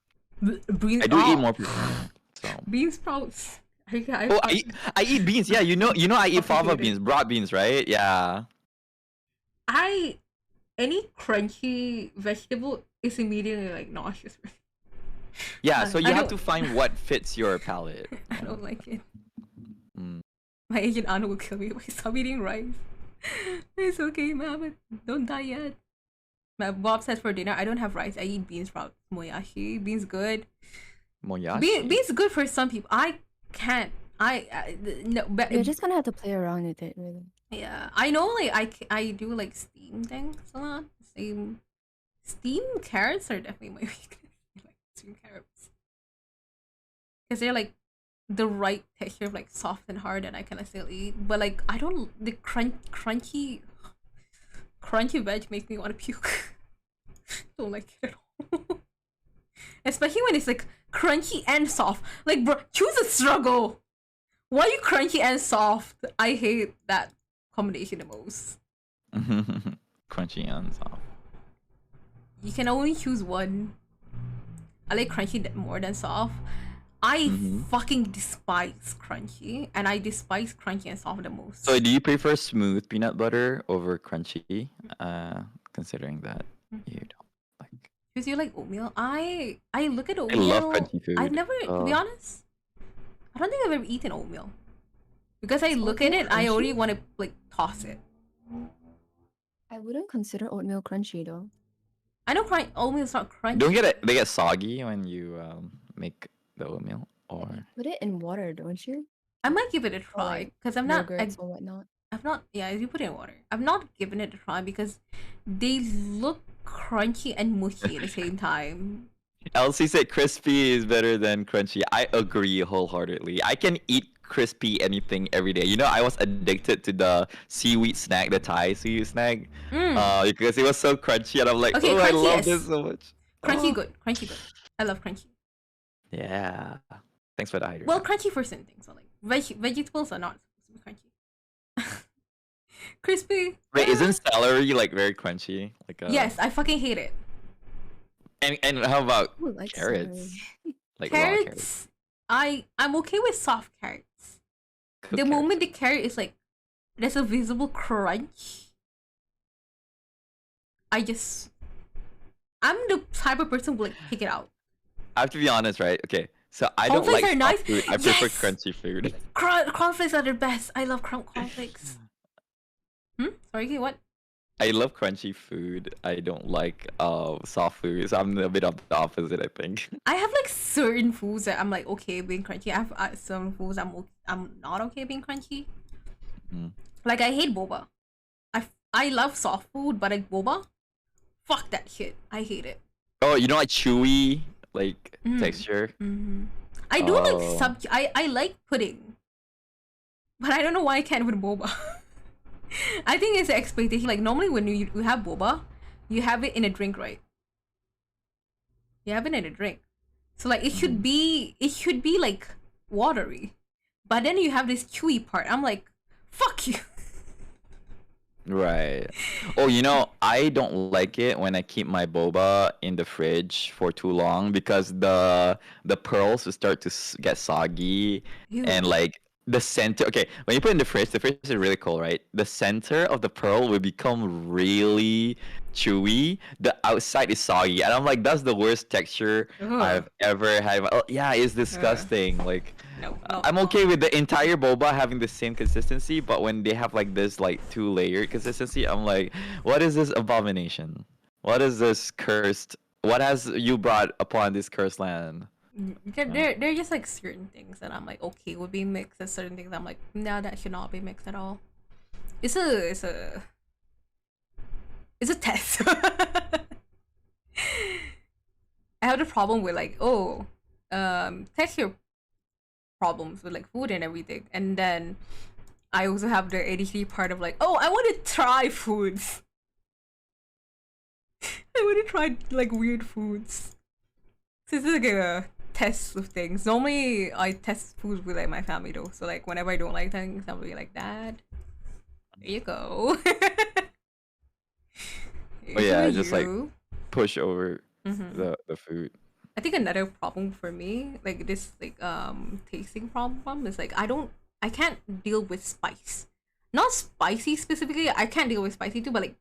Beans. I do eat more protein. So bean sprouts. oh, I eat beans. Yeah, you know I eat fava Complicated. beans, broad beans, right? Yeah. Any crunchy vegetable is immediately like nauseous. Yeah, so you I have don't- to find what fits your palate. I don't like it. Mm. My Asian aunt will kill me if I stop eating rice. It's okay, mama. Don't die yet. My Bob says for dinner, I don't have rice. I eat bean sprouts. Moyashi. Beans good. Moyashi. Beans good for some people. I can't. No. But You're just gonna have to play around with it, really. yeah, I know. Like I do like steam things a lot. Steam carrots are definitely my weakness. I like steam carrots because they're like the right texture of like soft and hard, and I kind of still eat. But like I don't the crunchy veg makes me want to puke. Don't like it at all. Especially when it's like crunchy and soft. Like bro, choose a struggle. Why you crunchy and soft? I hate that combination the most. Crunchy and soft. You can only choose one. I like crunchy more than soft. I fucking despise crunchy, and I despise crunchy and soft the most. So do you prefer smooth peanut butter over crunchy? Considering that you don't like. Because you like oatmeal. I look at I oatmeal. love crunchy food. I've never, to be Oh. honest, I don't think I've ever eaten oatmeal. Because I Is look at oatmeal it, I already crunchy? want to like toss it. I wouldn't consider oatmeal crunchy though. I know oatmeal's not crunchy. Don't get it. They get soggy when you make the oatmeal, or Put it in water, don't you? I might give it a Or try like because I'm not. yogurts or whatnot. I've not. Yeah, you put it in water. I've not given it a try because they look crunchy and mushy at the same time. Elsie said crispy is better than crunchy. I agree wholeheartedly. I can eat crispy anything every day. You know, I was addicted to the seaweed snack, the Thai seaweed snack, because it was so crunchy, and I'm like, Okay, oh, I crunchy, love yes. this so much. Crunchy Oh. good. Crunchy good. I love crunchy. Yeah. Thanks for the hydrate. Well, crunchy for certain things. So like vegetables are not supposed to be crunchy. Crispy. Wait, isn't celery like very crunchy? Like Yes, I fucking hate it. And how about Who likes carrots? celery? Like raw carrots. Carrots. I'm okay with soft carrots. Cooked The carrots. moment the carrot is like there's a visible crunch, I'm the type of person who like pick it out. I have to be honest, right? Okay, so I don't Cornflakes like are soft nice. food. I prefer Yes! crunchy food. Cornflakes are the best. I love cornflakes. Sorry, what? I love crunchy food. I don't like soft food. So I'm a bit of the opposite, I think. I have like certain foods that I'm like okay being crunchy. I have some foods I'm not okay being crunchy. Mm. Like I hate boba. I love soft food, but like boba, fuck that shit. I hate it. Oh, you know, like chewy like texture. Mm-hmm. I do Oh. like I like pudding, but I don't know why I can't with boba. I think it's an expectation. Like normally when you have boba, you have it in a drink, right? You have it in a drink, so like it should be like watery, but then you have this chewy part. I'm like, fuck you. Right. Oh, you know, I don't like it when I keep my boba in the fridge for too long because the pearls will start to get soggy Ew. and like the center. Okay, when you put it in the fridge is really cold, right? The center of the pearl will become really chewy. The outside is soggy, and I'm like, that's the worst texture Ugh. I've ever had. Oh, yeah, it's disgusting. Like. No. I'm okay with the entire boba having the same consistency, but when they have like this like 2-layered consistency, I'm like, what is this abomination? What is this cursed? What has you brought upon this cursed land? They're just like certain things that I'm like okay with being mixed, and certain things I'm like no, that should not be mixed at all. It's a test. I have the problem with like texture problems with like food and everything, and then I also have the ADHD part of like I want to try foods. I want to try like weird foods. So it's like a test of things. Normally I test foods with like my family though, so like whenever I don't like things I'll be like, Dad, there you go. Oh yeah, For just like you. push over Mhm. the food. I think another problem for me, like this like tasting problem is like I can't deal with spice. Not spicy specifically, I can't deal with spicy too, but like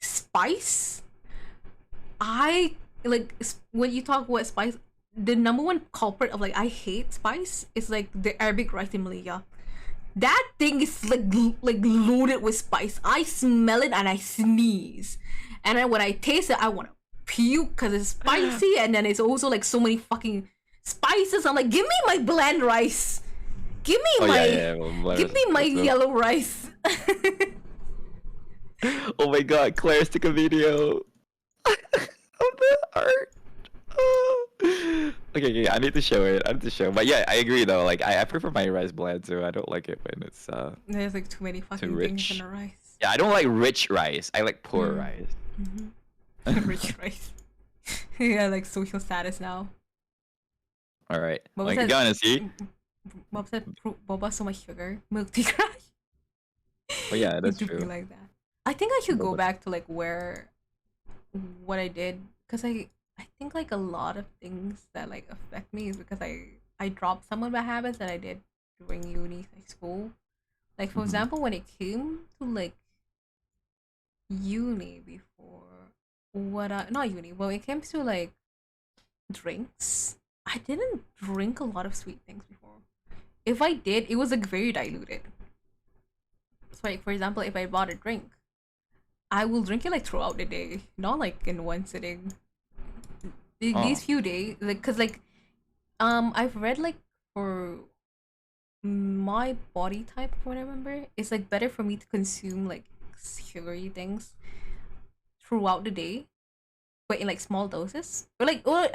spice, I like when you talk about spice, the number one culprit of like I hate spice is like the Arabic rice in Malaysia. That thing is like loaded with spice. I smell it and I sneeze, and then when I taste it, I want to puke because it's spicy, and then it's also like so many fucking spices. I'm like, give me my bland rice. Give me Oh my yeah, yeah. give me my yellow rice. Oh my god, Claire's took a video of the art. Okay, I need to show it. I need to show. But yeah, I agree though. Like I prefer my rice bland too. I don't like it when it's There's like too many fucking things in rich. the rice. Yeah, I don't like rich rice. I like poor rice. Rich rice. Yeah, like social status now. All right. What Like was you that? gonna see? Bob said boba so much sugar, milk tea crash. Oh yeah, that's It do be true. like that. I think I should go Boba. back to like what I did, because I think like a lot of things that like affect me is because I dropped some of the habits that I did during uni, like school. Like for Mhm. example, when it came to like uni before not uni, when it came to like drinks, I didn't drink a lot of sweet things before. If I did, it was like very diluted. So like for example, if I bought a drink, I will drink it like throughout the day, not like in one sitting. These Oh. few days, like, cause like, I've read like for my body type, from what I remember, it's like better for me to consume like sugary things throughout the day, but in like small doses, or like or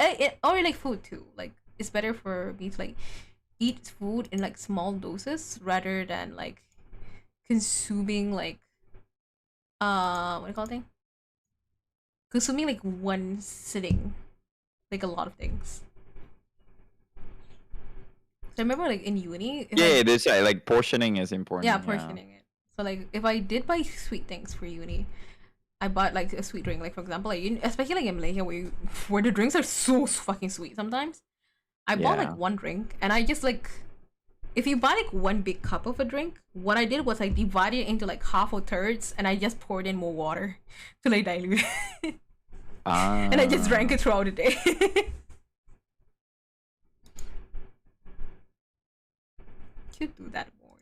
like food too. Like it's better for me to like eat food in like small doses rather than like consuming like what do you call it? Consuming like one sitting, like a lot of things. So I remember like in uni, if Yeah, I, yeah, this like portioning is important. yeah, portioning it. So like if I did buy sweet things for uni, I bought like a sweet drink. Like for example, like especially like in Malaysia where the drinks are so fucking sweet sometimes. I bought Yeah. like one drink, and I just like, if you buy like one big cup of a drink, what I did was I divided it into like half or thirds, and I just poured in more water to like dilute it. And I just drank it throughout the day. Should do that more.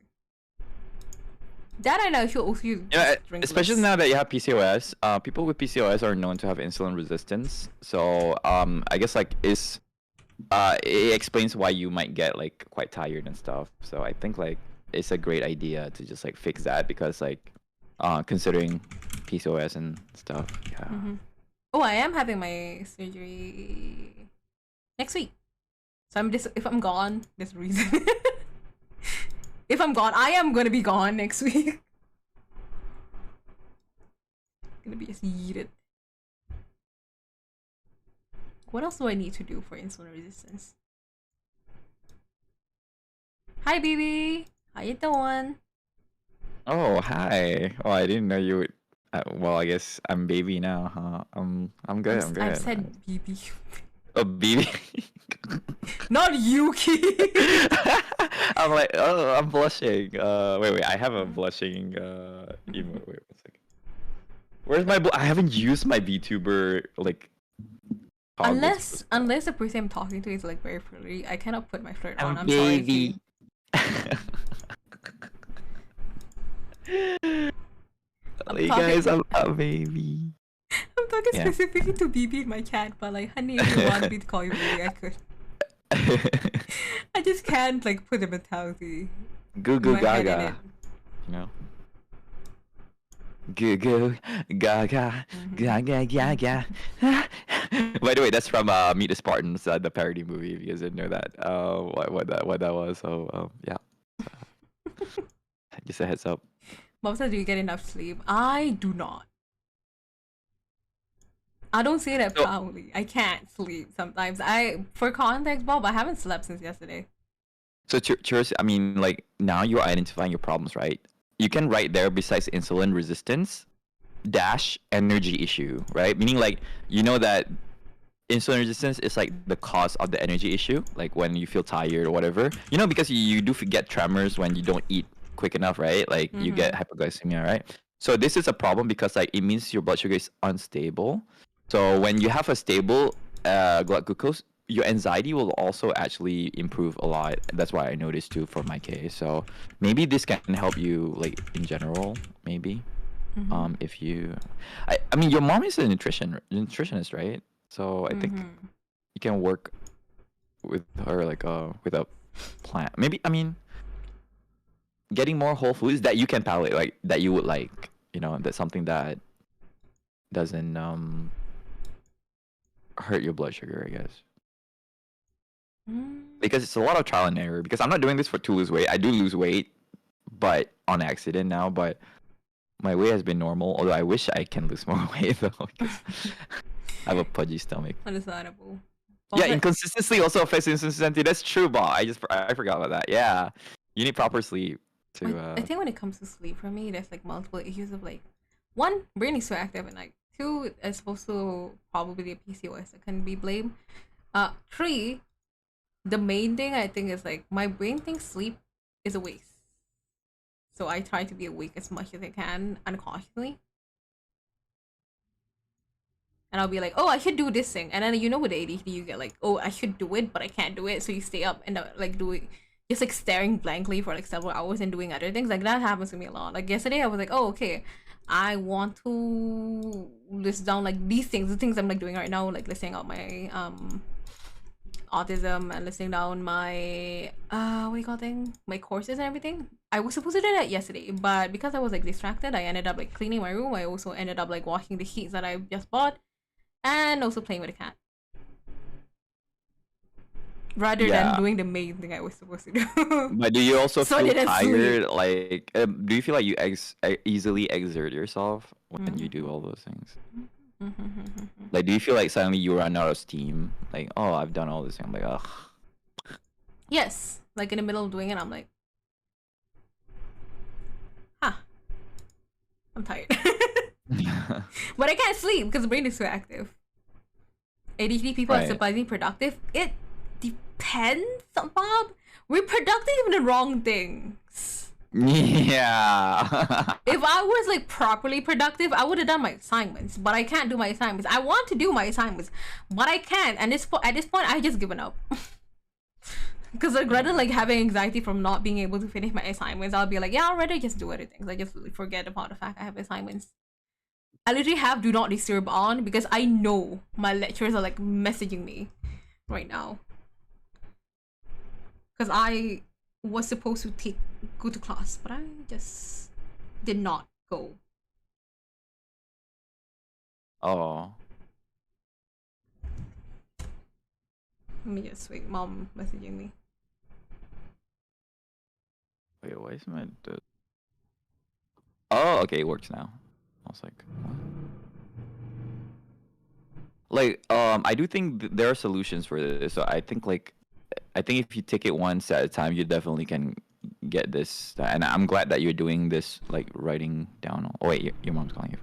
That I know. She'll also drink especially less. now that you have PCOS. People with PCOS are known to have insulin resistance. So I guess like it explains why you might get like quite tired and stuff. So I think like it's a great idea to just like fix that because like considering PCOS and stuff. Yeah. Oh, I am having my surgery next week. So if I'm gone, there's a reason. If I'm gone, I am gonna be gone next week. Gonna be just yeeted. What else do I need to do for insulin resistance? Hi, baby. How you doing? Oh, hi. Oh, I didn't know you would. Well, I guess I'm baby now, huh? I'm good. I'm good. I've said baby. Oh, baby. Not Yuki. I'm like, oh, I'm blushing. Wait. I have a blushing emote. Wait 1 second. Where's my? I haven't used my VTuber like. Unless the person I'm talking to is like very flirty, I cannot put my flirt on. I'm baby. sorry. Hey guys, I'm a baby. I'm talking specifically to BB and my cat, but like, honey, if you want me to call you baby, I could. I just can't like put the mentality. Goo goo gaga. You know. Goo goo gaga gaga gaga. By the way, that's from Meet the Spartans, the parody movie. If you guys didn't know that, what that was. So yeah. Just a heads up. Mom said, do you get enough sleep? I do not. I don't say that proudly. I can't sleep sometimes. For context, Bob, I haven't slept since yesterday. So, Church, I mean, like, now you're identifying your problems, right? You can write there, besides insulin resistance, dash energy issue, right? Meaning, like, you know that insulin resistance is, like, the cause of the energy issue, like, when you feel tired or whatever. You know, because you do get tremors when you don't eat quick enough, right? Like, you get hypoglycemia, right? So, this is a problem because, like, it means your blood sugar is unstable. So when you have a stable blood glucose, your anxiety will also actually improve a lot. That's why I noticed too for my case. So maybe this can help you like in general, maybe. If you, I mean, your mom is a nutritionist, right? So I think you can work with her like with a plan. Maybe I mean, getting more whole foods that you can palate, like that you would like. You know, that's something that doesn't hurt your blood sugar, I guess. Because it's a lot of trial and error. Because I'm not doing this to lose weight. I do lose weight, but on accident now. But my weight has been normal. Although I wish I can lose more weight though. I have a pudgy stomach. Understandable. Yeah, inconsistency also affects inconsistency. That's true, but I forgot about that. Yeah, you need proper sleep to. I think when it comes to sleep, for me, there's like multiple issues of like, one, brain is so active at night. 2, is supposed to probably be a PCOS that can be blamed. 3, the main thing I think is like my brain thinks sleep is a waste. So I try to be awake as much as I can unconsciously. And I'll be like, oh, I should do this thing. And then you know with ADHD you get like, oh, I should do it, but I can't do it. So you stay up and like doing just like staring blankly for like several hours and doing other things. Like that happens to me a lot. Like yesterday I was like, oh, okay, I want to list down like these things, the things I'm like doing right now, like listing out my autism and listing down my what do you call thing, my courses and everything. I was supposed to do that yesterday, but because I was like distracted, I ended up like cleaning my room. I also ended up like washing the sheets that I just bought and also playing with a cat. Rather than doing the main thing I was supposed to do. But do you also feel tired? Like, do you feel like you easily exert yourself when you do all those things? Like, do you feel like suddenly you run out of steam? Like, oh, I've done all this. I'm like, ugh. Yes. Like, in the middle of doing it, I'm like, I'm tired. But I can't sleep because the brain is so active. ADHD people are surprisingly productive. It depends, Bob. We're productive in the wrong things. Yeah. If I was like properly productive, I would have done my assignments, but I can't do my assignments. I want to do my assignments, but I can't. And at this point, I just given up. Because I'd rather like having anxiety from not being able to finish my assignments, I'll be like, yeah, I'd rather just do other things. I just forget about the fact I have assignments. I literally have do not disturb on because I know my lecturers are like messaging me right now. Because I was supposed to go to class, but I just did not go. Oh. Let me just wait. Mom messaging me. Wait, why is my... Oh, okay, it works now. I was like, what? Like, I do think there are solutions for this. So I think if you take it one step at a time, you definitely can get this. And I'm glad that you're doing this, like writing down. Oh wait, your mom's calling you.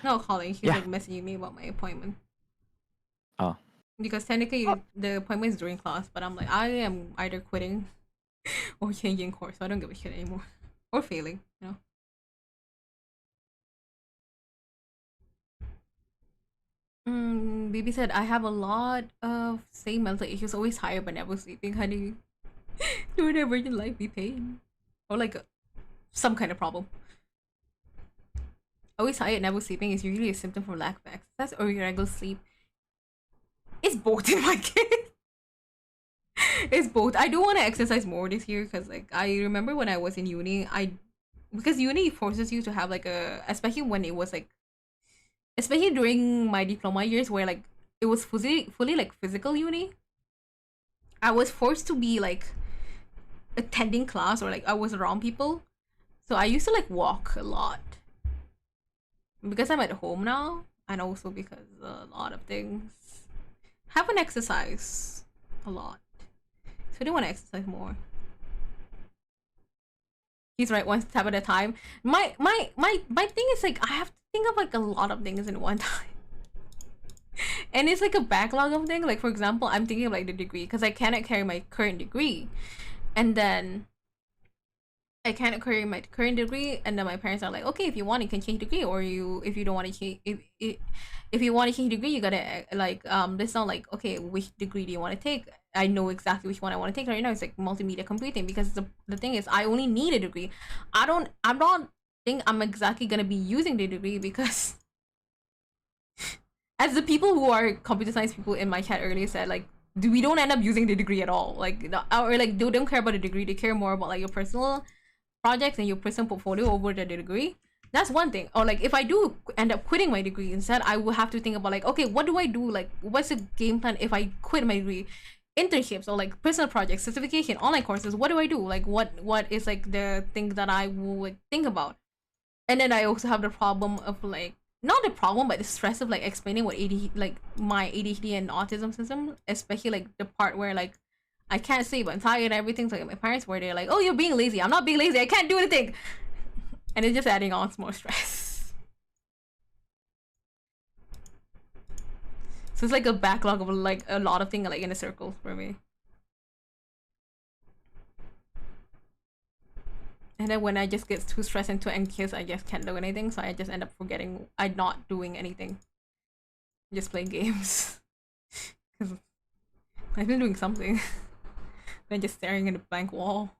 No, calling. She's Yeah. like messaging me about my appointment. Oh. Because technically the appointment is during class, but I'm like, I am either quitting or changing course, so I don't give a shit anymore. Or failing, you know. Baby said, I have a lot of same mental issues, always tired but never sleeping, honey. Do never in life be pain. Or like some kind of problem. Always tired, never sleeping is usually a symptom from lack of exercise or irregular sleep. It's both in my case. It's both. I do want to exercise more this year because like I remember when I was in uni, because uni forces you to have like especially when it was like, especially during my diploma years where like it was fully like physical uni. I was forced to be like attending class or like I was around people, so I used to like walk a lot. Because I'm at home now, and also because a lot of things haven't exercised a lot, so I do want to exercise more. He's right, one step at a time. My thing is like I have to think of like a lot of things in one time. And it's like a backlog of things. Like for example, I'm thinking of like the degree because I cannot carry my current degree, and then I can't carry my current degree, and then my parents are like, okay, if you want, you can change degree, or if you don't want to change, if you want to change degree, you gotta like this not like, okay, which degree do you want to take? I know exactly which one I want to take right now. It's like multimedia computing because the thing is I only need a degree. I'm not think I'm exactly gonna be using the degree because as the people who are computer science people in my chat earlier said, like we don't end up using the degree at all, like or like they don't care about the degree, they care more about like your personal projects and your personal portfolio over the degree. That's one thing. Or like if I do end up quitting my degree instead, I will have to think about like, okay, what do I do, like what's the game plan if I quit my degree? Internships or like personal projects, certification, online courses, what do I do, like what is like the thing that I will like think about? And then I also have the problem of like, not the problem but the stress of like explaining what ADHD, like my ADHD and autism system, especially like the part where like I can't sleep, I'm tired and everything. So like my parents were there like, oh, you're being lazy. I'm not being lazy, I can't do anything. And it's just adding on more stress. So it's like a backlog of like a lot of things like in a circle for me. And then when I just get too stressed and too anxious, I just can't do anything. So I just end up forgetting, I'm not doing anything. Just playing games. Because I've been doing something. Then just staring at a blank wall.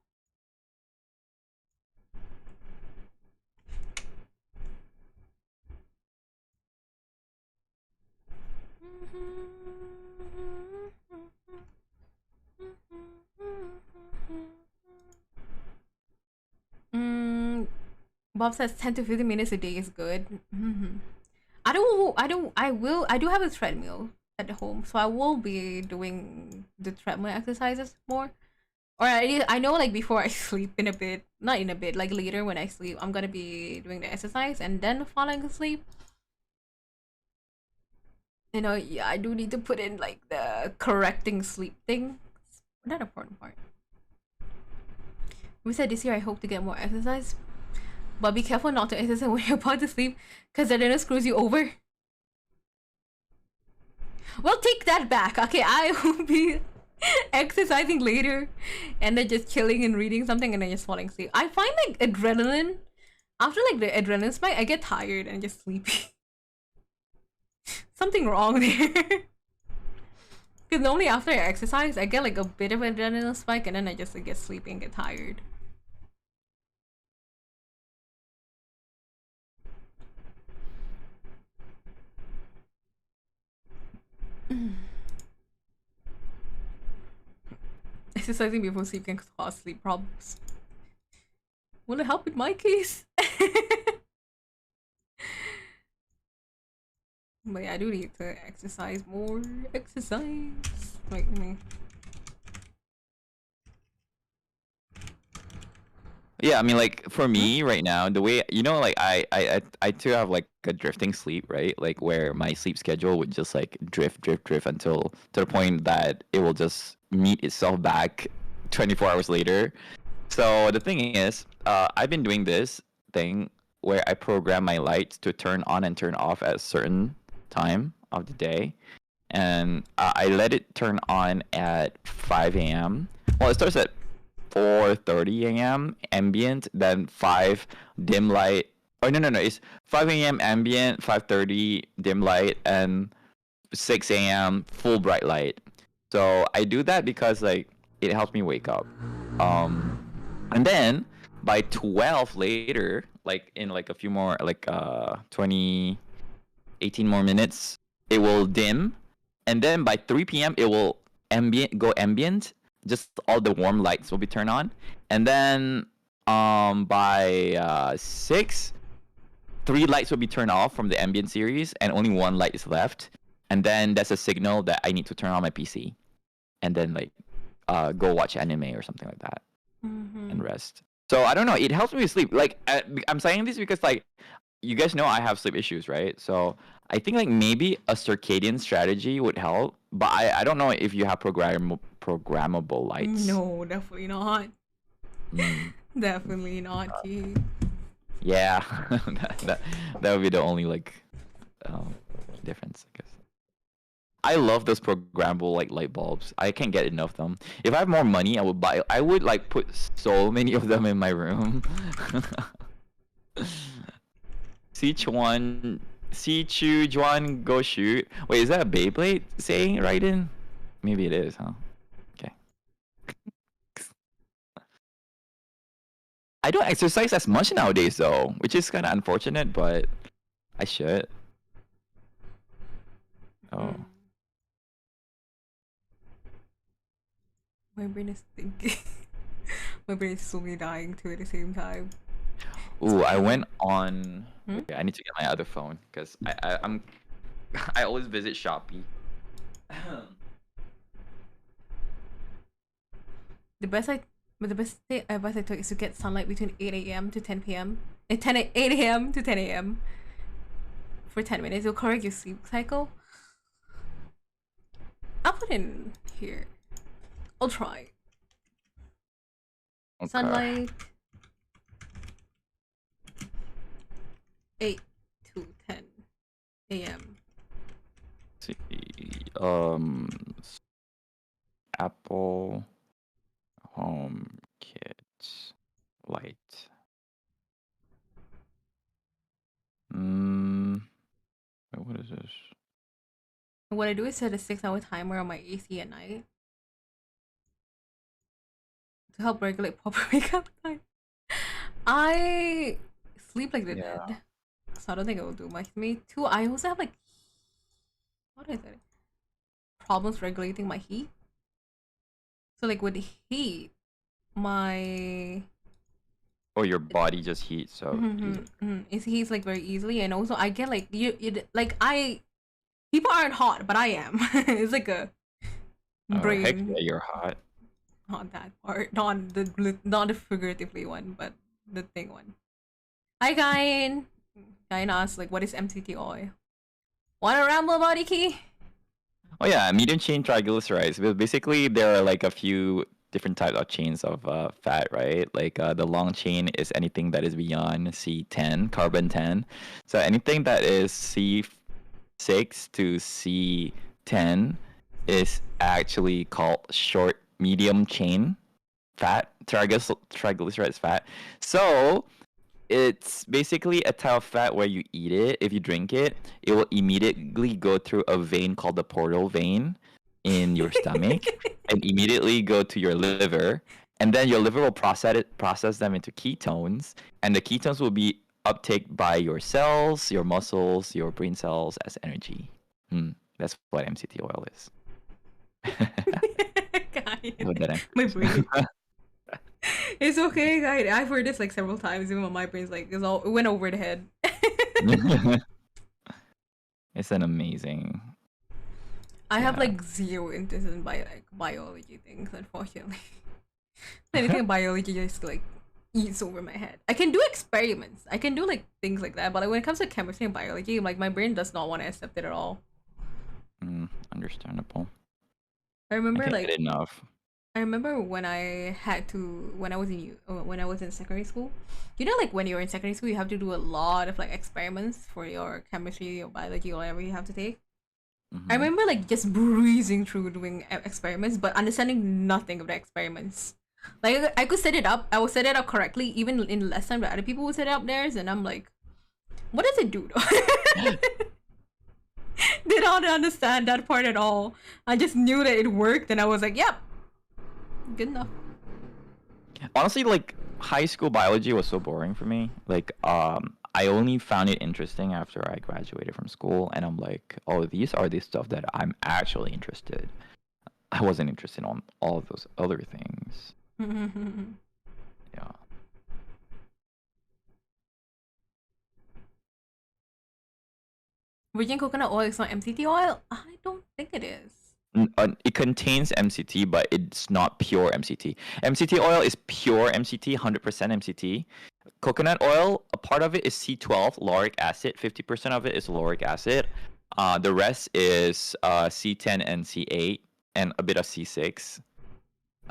Bob says 10 to 15 minutes a day is good. I do have a treadmill at home, so I will be doing the treadmill exercises more. Or I know like before I sleep in a bit, not in a bit, like later when I sleep, I'm gonna be doing the exercise and then falling asleep. You know, yeah, I do need to put in like the correcting sleep thing. Not important part. We said this year I hope to get more exercise, but be careful not to exercise when you're about to sleep, because then it screws you over. Well, take that back. Okay, I will be exercising later and then just chilling and reading something and then just falling asleep. I find like adrenaline, after like the adrenaline spike, I get tired and just sleepy. Something wrong there. Because normally after I exercise, I get like a bit of adrenaline spike, and then I just like, get sleepy and get tired. Exercising before sleep can cause sleep problems. Will it help with my case? But yeah, I do need to exercise more. Exercise. Wait, let me. Yeah, I mean, like for me right now, the way like I too have like a drifting sleep, right? Like where my sleep schedule would just like drift until to the point that it will just meet itself back 24 hours later. So the thing is, I've been doing this thing where I program my lights to turn on and turn off at a certain time of the day, and I let it turn on at 5 a.m. Well, it starts at 4:30 a.m. ambient, then 5 dim light. Oh no, it's 5 a.m. ambient, 5:30 dim light, and 6 a.m. full bright light. So I do that because like it helps me wake up. And then by 12 later, like in like a few more, like 20, 18 more minutes, it will dim, and then by 3 p.m. it will go ambient. Just all the warm lights will be turned on, and then by 6, 3 lights will be turned off from the ambient series, and only 1 light is left. And then that's a signal that I need to turn on my PC, and then like go watch anime or something like that, and rest. So I don't know. It helps me sleep. Like I'm saying this because like you guys know I have sleep issues, right? So I think like maybe a circadian strategy would help, but I don't know if you have programmable lights. No, definitely not. Mm. Definitely not, Key. Yeah, that would be the only like difference, I guess. I love those programmable like light bulbs. I can't get enough of them. If I have more money, I would like put so many of them in my room. Sichuan, Sichuan, go shoot. Wait, is that a Beyblade saying right in? Maybe it is, huh? Okay. I don't exercise as much nowadays though, which is kind of unfortunate, but I should. Oh. My brain is thinking. My brain is slowly dying too at the same time. Ooh, I went on. Okay, I need to get my other phone because I'm I always visit Shopee. The best advice I took is to get sunlight between 8 a.m. to 10 p.m. 8 a.m. to 10 a.m. for 10 minutes. It'll correct your sleep cycle. I'll put in here. I'll try. Okay. Sunlight. 8 to 10 a.m. See, Apple Home Kit Light. Wait, what is this? What I do is set a 6-hour timer on my AC at night to help regulate proper wake up time. I sleep like the dead, so I don't think it will do much to me. 2, I also have like, what is it? Problems regulating my heat. So like with heat, my your body just heats so it heats like very easily, and also I get like people aren't hot, but I am. It's like a brain. Heck yeah, you're hot. Not that part, not the figuratively one, but the thing one. Hi, Guyan. Guyan asked like, what is MCT oil? Wanna ramble about it, Key? Oh yeah, medium chain triglycerides. But basically, there are like a few different types of chains of fat, right? Like the long chain is anything that is beyond C10, carbon 10. So anything that is C6 to C10 is actually called short medium chain fat, triglycerides fat. So it's basically a type of fat where you eat it. If you drink it, it will immediately go through a vein called the portal vein. in your stomach and immediately go to your liver, and then your liver will process them into ketones, and the ketones will be uptake by your cells, your muscles, your brain cells as energy. That's what MCT oil is. What did I- My brain. It's okay, guys. I've heard this like several times, even when my brain's like it went over the head. It's an amazing. I have Yeah. like zero interest in biology things, unfortunately. Anything in biology just like eats over my head. I can do experiments. I can do like things like that, but like when it comes to chemistry and biology, like my brain does not want to accept it at all. Understandable. I remember can't like get enough. I remember when I was in secondary school. You know, like when you're in secondary school, you have to do a lot of like experiments for your chemistry or biology or whatever you have to take. I remember like just breezing through doing experiments, but understanding nothing of the experiments. Like I could set it up. I would set it up correctly, even in less time that other people would set up theirs, and I'm like, what does it do? Did not understand that part at all. I just knew that it worked, and I was like, yep, good enough. Honestly, like high school biology was so boring for me. Like, I only found it interesting after I graduated from school, and I'm like, oh, these are the stuff that I'm actually interested. I wasn't interested on all of those other things. Yeah. Virgin coconut oil is not MCT oil? I don't think it is. It contains MCT, but it's not pure MCT. MCT oil is pure MCT, 100% MCT. Coconut oil, a part of it is C12, lauric acid. 50% of it is lauric acid. The rest is C10 and C8, and a bit of C6.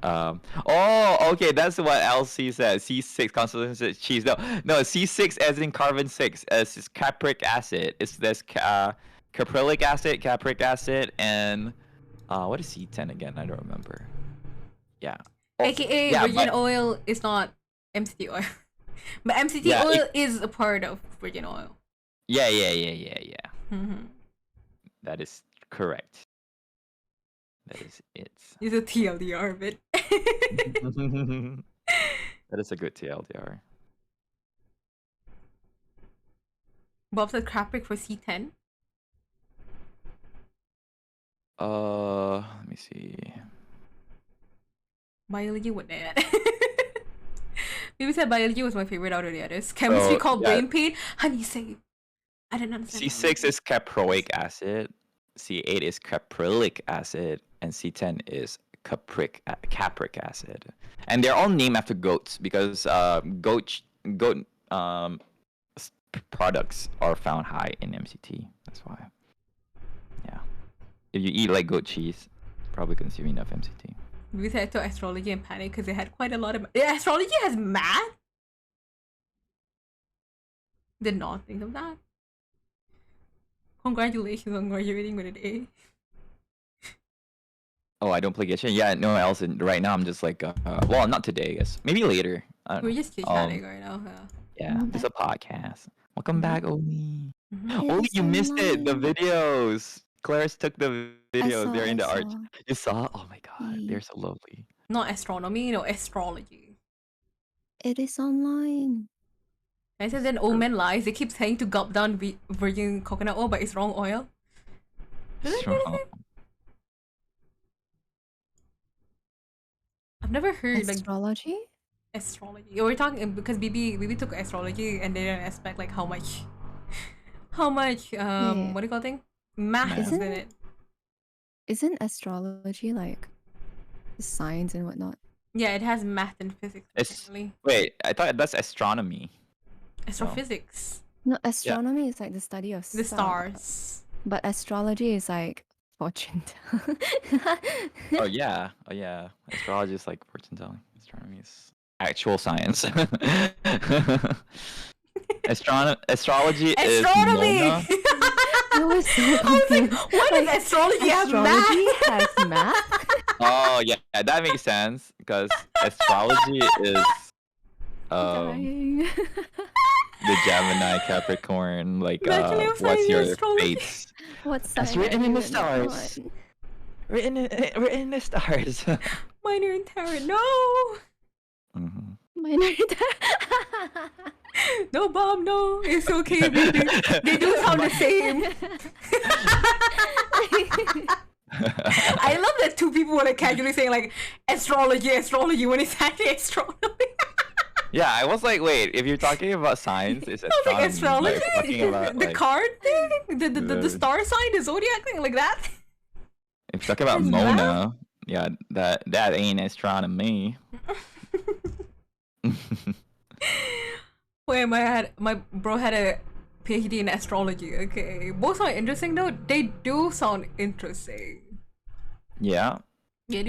Okay, that's what LC says. C6 concentration cheese. No, C6 as in carbon 6. It's capric acid. There's caprylic acid, capric acid, and what is C10 again? I don't remember. Yeah. AKA virgin oil is not MCT oil. But MCT oil is a part of virgin oil. Yeah. That is correct. That is it. It's a TLDR bit. That is a good TLDR. Bob said capric for C10. Let me see. Biology would that. Maybe said biology was my favorite out of the others. Chemistry called brain pain. Honey, say. I didn't understand. C6 is caproic acid. C8 is caprylic acid, and C10 is capric acid. And they're all named after goats because goat products are found high in MCT. That's why. Yeah. If you eat like goat cheese, probably consume enough MCT. We said to astrology and panic because they had quite a lot of astrology has math. Did not think of that. Congratulations on graduating with an A. Oh, I don't play Genshin? Yeah, no, Elson. Right now, I'm just like, well, not today, I guess. Maybe later. We're just chit-chatting right now. Yeah, it's a podcast. Welcome back, Oli. Oli, you missed it. The videos. Claire's took the videos. They're in the art. You saw? Oh my god, they're so lovely. Not astronomy, no, astrology. It is online. I said then old man lies. They keep saying to gulp down virgin coconut oil, but it's wrong oil. I've never heard astrology. Like, astrology. We're talking because BB took astrology and they didn't expect like how much what do you call it? Math is in it. Isn't astrology like science and whatnot? Yeah, it has math and physics. Wait, I thought that's astronomy. Astrophysics. No, astronomy is like the study of the stars. But astrology is like fortune telling. Oh yeah. Astrology is like fortune telling. Astronomy is actual science. Astrology is Mona. I was so confused. I was like, what does astrology have math? Has math? Oh yeah, that makes sense because astrology is the Gemini, Capricorn, like what's your fates? What's written in the stars? written in the stars. Minor in tarot. No. Mhm. Minor. No, Bob. No. It's okay, baby. They do sound the same. I love that two people were like casually saying like astrology when it's actually astronomy. Yeah, I was like, wait, if you're talking about science, it's I was like astronomy. astrology, Like, talking about the like, card thing, the the- star sign, the zodiac thing, like that. if you're talking about It's math. Mona, yeah, that ain't astronomy. Wait, my bro had a PhD in astrology. Okay, both sound interesting though. They do sound interesting. Yeah. They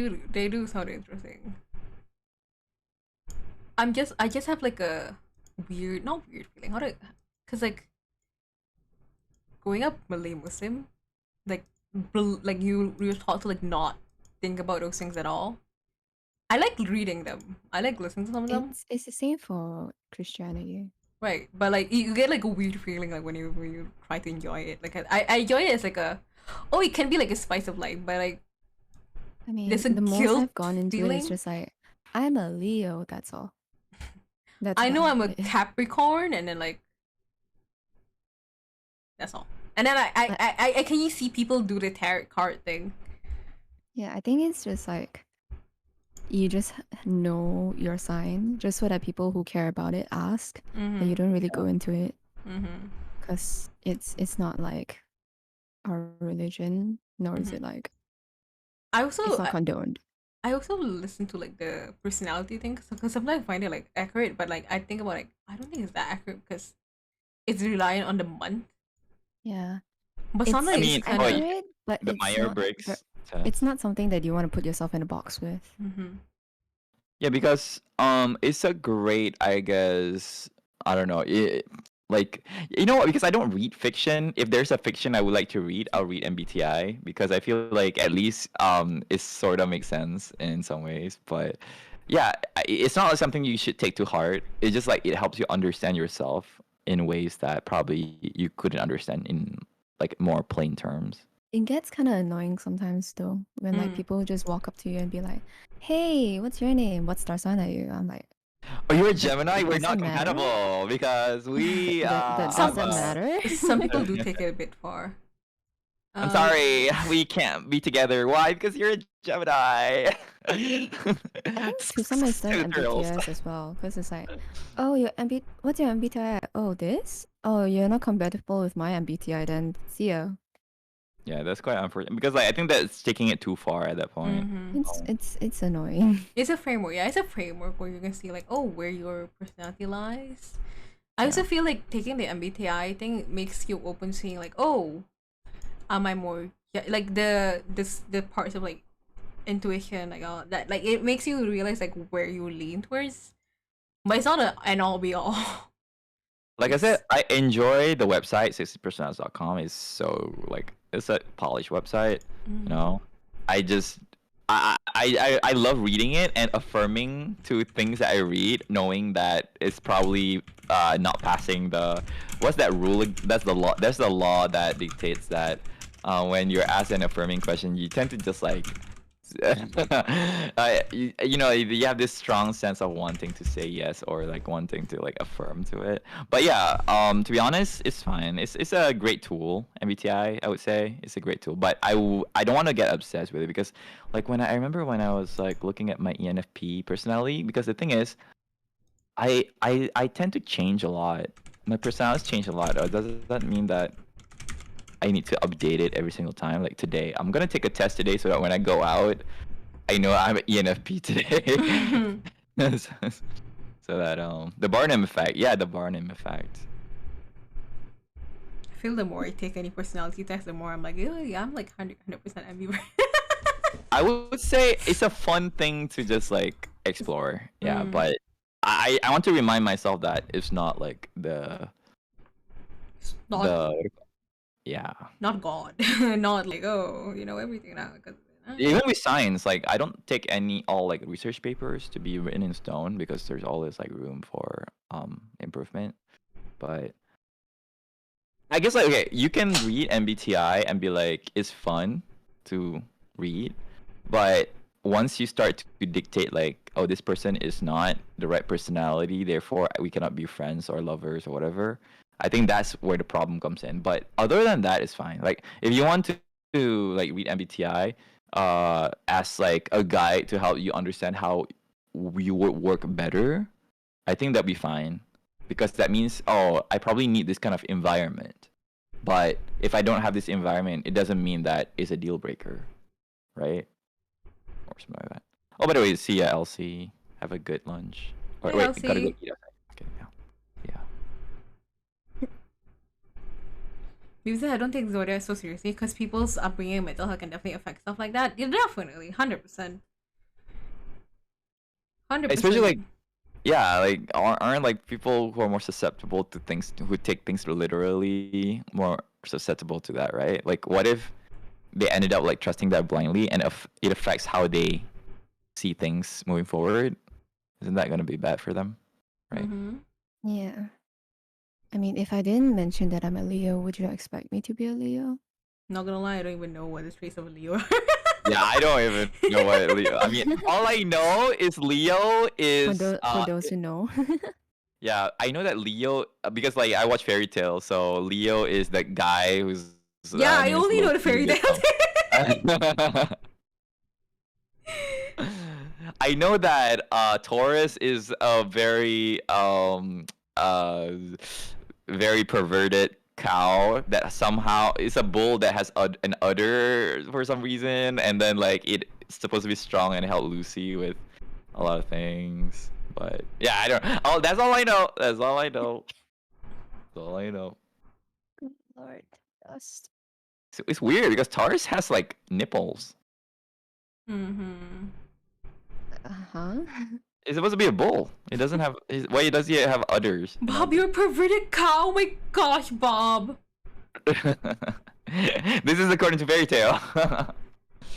do sound interesting. I just have like a not weird feeling. Cause like growing up Malay Muslim, like like you're taught to like not think about those things at all. I like reading them. I like listening to some of them. It's the same for Christianity. Right, but like you get like a weird feeling like when you try to enjoy it. Like I enjoy it as like a, oh, it can be like a spice of life, but like I mean, there's a the most guilt I've gone into it feeling. is just like, I'm a Leo, that's all. That's I know I'm a about it. Capricorn, and then like that's all. And then I can you see people do the tarot card thing. Yeah, I think it's just like you just know your sign, just so that people who care about it ask, but you don't really go into it Mm-hmm. because it's not like our religion, nor is Mhm. it like I it's also not condoned. I also listen to like the personality thing because sometimes I find it like accurate, but like I think about like I don't think it's that accurate because it's reliant on the month. Yeah, But it's, sometimes I it's mean, kind of. accurate, but the it's Myers-Briggs not. test. It's not something that you want to put yourself in a box with. Mm-hmm. Yeah, because it's a great, I guess, I don't know, like, you know what? Because I don't read fiction. If there's a fiction I would like to read, I'll read MBTI because I feel like at least it sort of makes sense in some ways. But yeah, it's not like something you should take to heart. It's just like it helps you understand yourself in ways that probably you couldn't understand in like more plain terms. It gets kind of annoying sometimes though when like Mm. people just walk up to you and be like, "Hey, what's your name? What star sign are you?" I'm like, Oh, you're a Gemini? We're Does not it matter? compatible because we Does Some- that matter? Some people do take it a bit far. I'm sorry, we can't be together. Why? Because you're a Gemini. I think to some extent MBTIs as well, because it's like, oh, what's your MBTI? Oh, this? Oh, you're not compatible with my MBTI, then see ya. Yeah, that's quite unfortunate because like I think that's taking it too far at that point. Mhm. It's annoying. It's a framework. Yeah, it's a framework where you can see like, oh, where your personality lies. I also feel like taking the MBTI thing makes you open to seeing like, oh, am I more like the parts of like intuition, like all that, like it makes you realize like where you lean towards, but it's not an all be all. Like I said, I enjoy the website 60personas.com. It's so like it's a polished website. You know, I just I love reading it and affirming to things that I read, knowing that it's probably not passing the what's that rule? That's the law. That's the law that dictates that when you're asked an affirming question, you tend to just like you know you have this strong sense of wanting to say yes or like wanting to like affirm to it. But yeah, to be honest, it's fine. It's a great tool. MBTI, I would say it's a great tool, but I don't want to get obsessed with it because like when I remember when I was like looking at my ENFP personality, because the thing is I tend to change a lot. My personalities change a lot. Does that mean that I need to update it every single time? Like today, I'm gonna take a test today so that when I go out, I know I'm an ENFP today. So that the Barnum effect. Yeah, the Barnum effect. I feel the more I take any personality test, the more I'm like, oh yeah, I'm like 100% ambivert. I would say it's a fun thing to just like explore. Yeah, but I want to remind myself that it's not like the not yeah. not God, not like, oh, you know everything now. Even with science, like I don't take any all like research papers to be written in stone because there's always like room for improvement. But I guess like okay, you can read MBTI and be like, it's fun to read. But once you start to dictate like, oh, this person is not the right personality, therefore we cannot be friends or lovers or whatever, I think that's where the problem comes in. But other than that, it's fine. Like if you want to like read MBTI as like a guide to help you understand how you would work better, I think that'd be fine. Because that means, oh, I probably need this kind of environment. But if I don't have this environment, it doesn't mean that it's a deal breaker, right? Or something like that. Oh, by the way, see ya, Elsie. Have a good lunch. Or, Hey, wait, Elsie. gotta go eat. Okay, yeah. Usually, I don't take zodiac so seriously because people's upbringing and mental health can definitely affect stuff like that. Yeah, definitely, 100%. 100%. Especially like, yeah, like aren't like people who are more susceptible to things, who take things literally, more susceptible to that, right? Like, what if they ended up like trusting that blindly, and if it affects how they see things moving forward? Isn't that gonna be bad for them, right? Mm-hmm. Yeah. I mean, if I didn't mention that I'm a Leo, would you expect me to be a Leo? Not gonna lie, I don't even know what the traits of a Leo are. Yeah, I don't even know what Leo. I mean, all I know is Leo is. For those who know. Yeah, I know that Leo, because like I watch fairy tales, so Leo is the guy who's. Yeah, I name's only know the Loki. fairy tales. I know that Taurus is a very very perverted cow that somehow is a bull that has an udder for some reason, and then like it's supposed to be strong and help Lucy with a lot of things. But yeah, I don't. Oh, that's all I know. That's all I know. That's all I know. Good Lord, dust. So it's weird because Taurus has like nipples. Mm-hmm. Uh-huh. It's supposed to be a bull. It doesn't have. Why does he have udders? Bob, you're a perverted cow. Oh my gosh, Bob. This is according to fairy tale.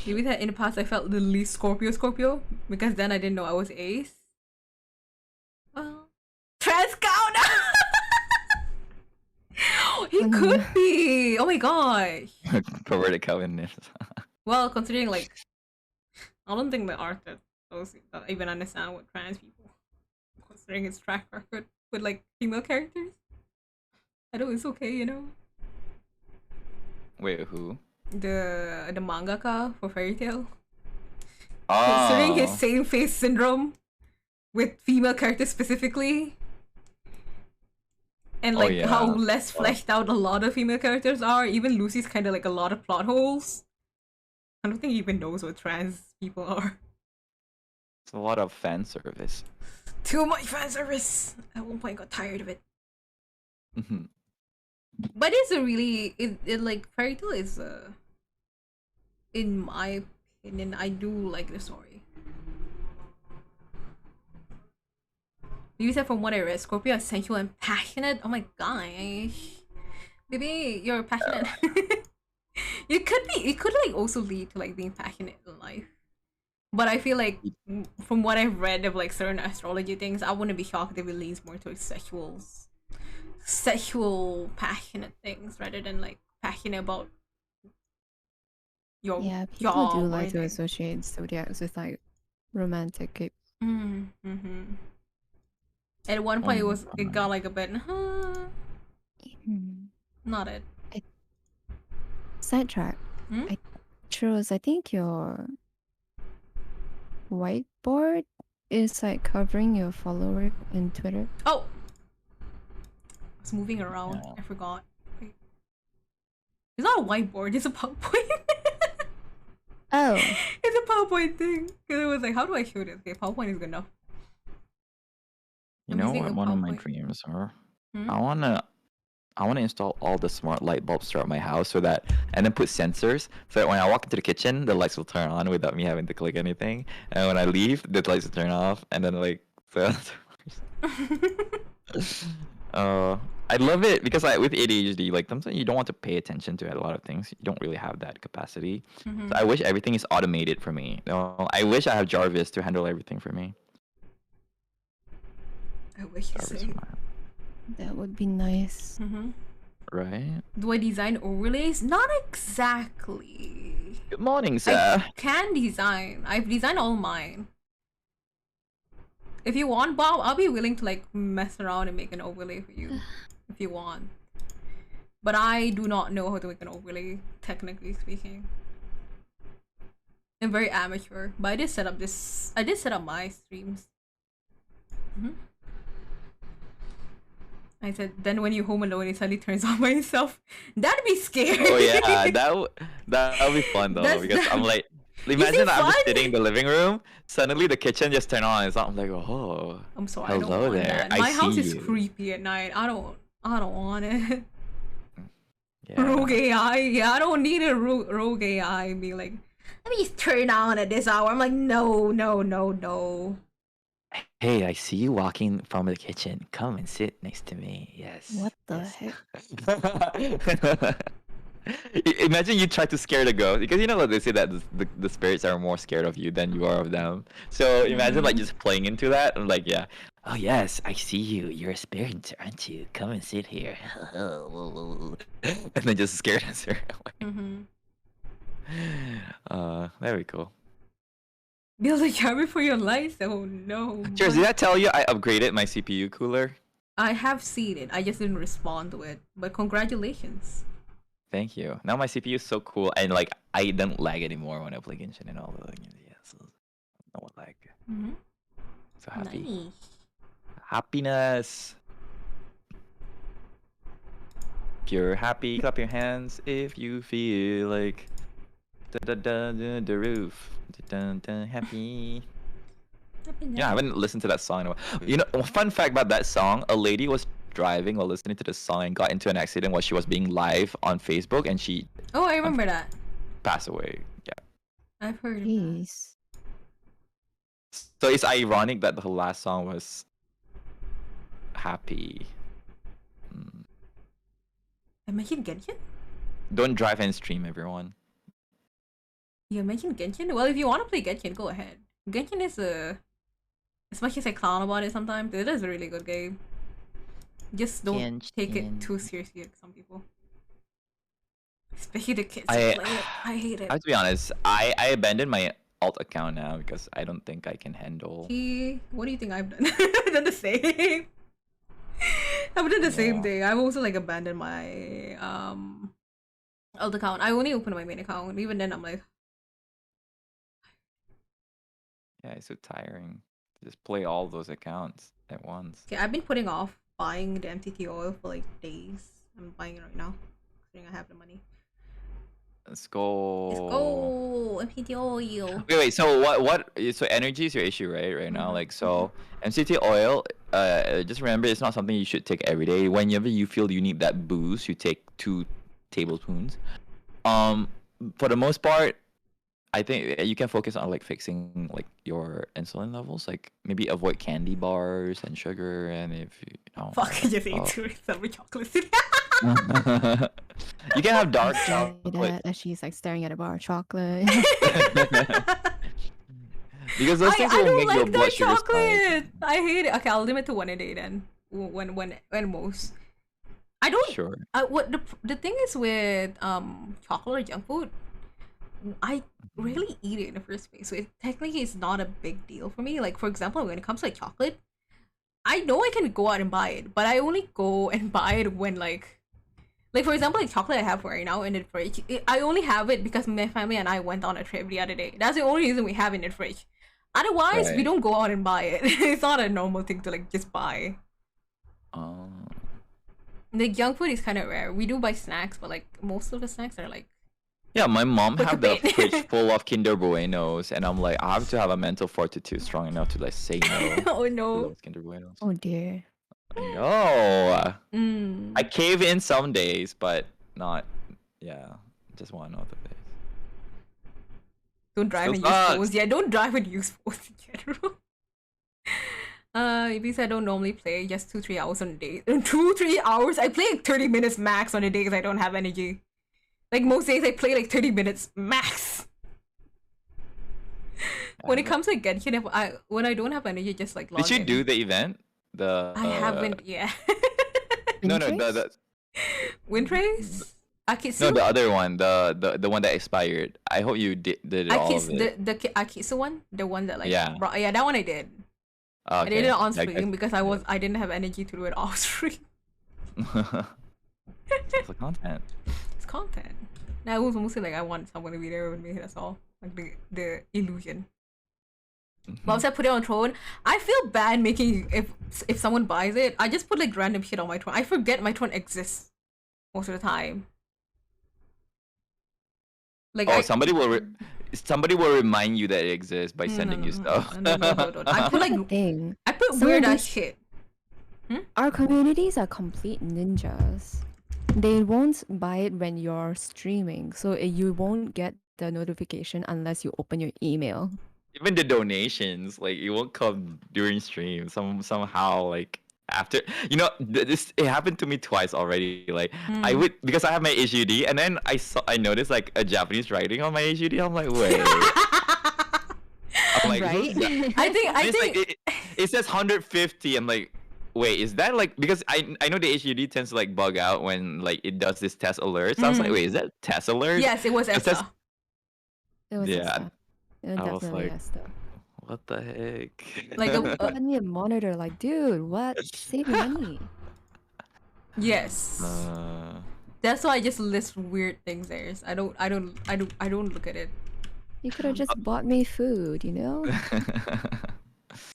Maybe that in the past I felt the least Scorpio because then I didn't know I was Ace. Well, trans cow now. He could be. Oh my gosh. Perverted covenant. Well, considering like, I don't think the artist even understand what trans people. Considering his track record with like female characters, I know it's okay, you know. Wait, who? The mangaka for Fairy Tail. Oh. Considering his same face syndrome with female characters specifically, and like yeah. how less fleshed out a lot of female characters are. Even Lucy's kind of like a lot of plot holes. I don't think he even knows what trans people are. It's a lot of fan service. Too much fan service. At one point, I got tired of it. Mhm. But it's a really it like Fairy Tail is in my opinion, I do like the story. You said from what I read, Scorpio is sensual and passionate. Oh my gosh, maybe you're passionate. It could be. It could like also lead to like being passionate in life. But I feel like from what I've read of like certain astrology things, I wouldn't be shocked if it leans more towards sexual passionate things rather than like passionate about your Yeah, people job do or like to anything. associate zodiacs with like romantic. Mm-hmm. At one point, it got like a bit, not it. Sidetrack. Hmm? I think your whiteboard is like covering your follower in Twitter. Oh, I was moving around. Yeah. I forgot. Wait. It's not a whiteboard. It's a PowerPoint. Oh, It's a PowerPoint thing. Because it was like, how do I show this? Okay, PowerPoint is good enough. You I'm know using what a one of my PowerPoint. dreams are? Hmm? I wanna install all the smart light bulbs throughout my house so that, and then put sensors so that when I walk into the kitchen, the lights will turn on without me having to click anything, and when I leave, the lights will turn off, and then like so. I love it because with ADHD, like sometimes you don't want to pay attention to a lot of things. You don't really have that capacity. Mhm. So I wish everything is automated for me. I wish I have Jarvis to handle everything for me. I wish you Jarvis, say. that would be nice. Mm-hmm. right? Do I design overlays? Not exactly. Good morning, sir. I can design. I've designed all mine. If you want, Bob, I'll be willing to like mess around and make an overlay for you if you want. But I do not know how to make an overlay, technically speaking. I'm very amateur, but I did set up this. I did set up my streams. I said, then when you home alone, it suddenly turns on by itself. That'd be scary. Oh yeah, that'll be fun though, because I'm like, imagine I'm just sitting in the living room, suddenly the kitchen just turned on, and I'm like, oh. I'm sorry. Hello I don't want there. That. My house is you. creepy at night. I don't want it. Yeah. Rogue AI. Yeah, I don't need a rogue AI being like, let me just turn on at this hour. I'm like, no. Hey, I see you walking from the kitchen. Come and sit next to me. Yes. What the heck? Imagine you try to scare the ghost, because you know what they say, that the spirits are more scared of you than you are of them. So imagine like just playing into that and like, yeah, oh yes, I see you. You're a spirit, aren't you? Come and sit here. And then just scared us. That'd be cool. Build a cabin for your lights? Oh no. Cheers, did I tell you I upgraded my CPU cooler? I have seen it. I just didn't respond to it. But congratulations. Thank you. Now my CPU is so cool, and like I don't lag anymore when I play Genshin and all the so no lag. So happy. Nice. Happiness. If you're happy, clap your hands. If you feel like the roof. Happy. Yeah, I haven't listened to that song in a while. You know, fun fact about that song: a lady was driving while listening to the song and got into an accident while she was being live on Facebook, and she I remember that. passed away. Yeah. I've heard of that. Jeez. So it's ironic that the last song was happy. I mentioned Genshin? Don't drive and stream, everyone. You mentioned Genshin? Well, if you want to play Genshin, go ahead. Genshin is as much as I clown about it sometimes, it is a really good game. Just don't take it too seriously like some people. Especially the kids who play it. I hate it. I have to be honest, I abandoned my alt account now because I don't think I can handle. What do you think I've done? I've done the same. I've done the same thing. I've also like abandoned my alt account. I only open my main account. Even then I'm like, yeah, it's so tiring to just play all those accounts at once. okay, I've been putting off buying the MTT oil for like days. I'm buying it right now. Considering I have the money. Let's go. Let's go. MTT oil. Wait. So what? So energy is your issue, right now. Like so, MCT oil. Just remember, it's not something you should take every day. Whenever you feel you need that boost, you take 2 tablespoons. For the most part, I think you can focus on like fixing like your insulin levels. Like maybe avoid candy bars and sugar, and if you know. Fuck, I just ate 2 silver chocolates. You can have dark chocolate. As she's like staring at a bar of chocolate. Because those things will make your blood sugar chocolate. I hate it. Okay, I'll limit to 1 a day then. When most. I don't. Sure. What the thing is with chocolate or junk food, I rarely eat it in the first place, so it technically is not a big deal for me. Like for example, when it comes to like chocolate, I know I can go out and buy it, but I only go and buy it when like for example, like chocolate I have right now in the fridge. I only have it because my family and I went on a trip the other day. That's the only reason we have it in the fridge. Otherwise, we don't go out and buy it. It's not a normal thing to like just buy. The junk food is kind of rare. We do buy snacks, but like most of the snacks are like. Yeah, my mom have the fridge full of Kinder Buenos, and I'm like, I have to have a mental fortitude strong enough to like say no. Oh no. To those Kinder Buenos. Oh dear. No. I cave in some days, but not. Yeah, just one other days. Don't drive and use phones. Yeah, don't drive and use phones in general. Because I don't normally play just 2-3 hours on a day. 2-3 hours? I play like 30 minutes max on a day because I don't have energy. Like most days I play like 30 minutes max. When it comes to Genshin, when I don't have energy, just like log Did you in. do the event? I haven't yet. No, the Wind Race? Akisu? No, the other one, the one that expired. I hope you did all of it. The Akisu one, the one that like Yeah. yeah, that one I did. I did Okay. it on Yeah, stream because I didn't have energy to do it off stream. It's the content. It's content. Now it was mostly like I want someone to be there with me. That's all. Like the illusion. But once I put it on Throne, I feel bad making if someone buys it. I just put like random shit on my Throne. I forget my Throne exists most of the time. Like somebody will remind you that it exists by sending you stuff. No. I put like thing. I put Some weird of ass these- shit. Our communities are complete ninjas. They won't buy it when you're streaming, so you won't get the notification unless you open your email. Even the donations, like it won't come during stream. Somehow like after this it happened to me twice already. Like I would because I have my HUD and then I noticed like a Japanese writing on my HUD. I'm like, wait. I'm like, Right? I think like, it says 150. I'm like, wait, is that like because I know the HUD tends to like bug out when like it does this test alert. So I was like, wait, is that test alert? yes, it was It says- Esther. It was Yeah, Esther. It I was definitely like- Esther. What the heck? Like the I need a monitor. Like, dude, what? Save your money. yes. That's why I just list weird things there. I don't look at it. You could have just bought me food, you know?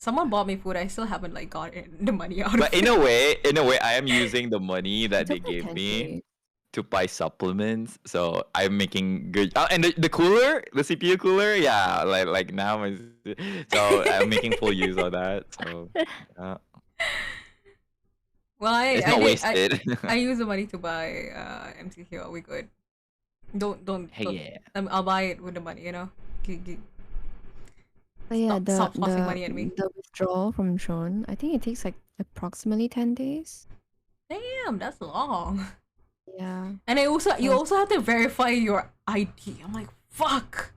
Someone bought me food. I still haven't like got the money out. But in a way, I am using the money that they It's okay, gave me Kenji. to buy supplements. So I'm making good. Oh, and the cooler, the CPU cooler, yeah, like now, so I'm making full use of that. So yeah. Well, It's not wasted. I use the money to buy MCQ. Are we good? Don't. Hey, yeah. I'll buy it with the money. You know. But yeah, Stop tossing money at me. the withdrawal from Tron, I think it takes like approximately 10 days. Damn, that's long. Yeah. And you also Yes. have to verify your ID. I'm like, fuck.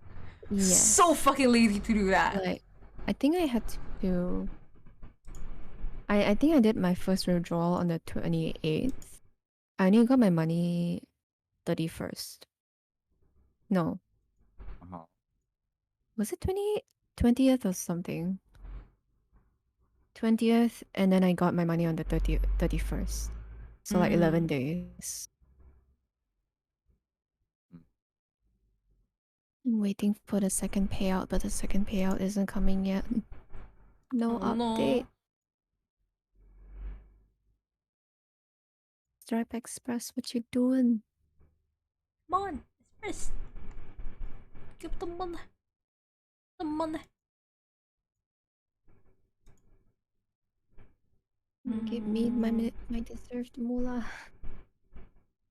Yes. So fucking lazy to do that. Like, I think I had to. I think I did my first withdrawal on the 28th. I only got my money 31st. No, Uh-huh. was it 20th or something? 20th, and then I got my money on the 31st. So like 11 days. I'm waiting for the second payout, but the second payout isn't coming yet. No Oh, no. update. Stripe Express, what you doing? Come on, Express. Give the money. The money. Give me my deserved moolah.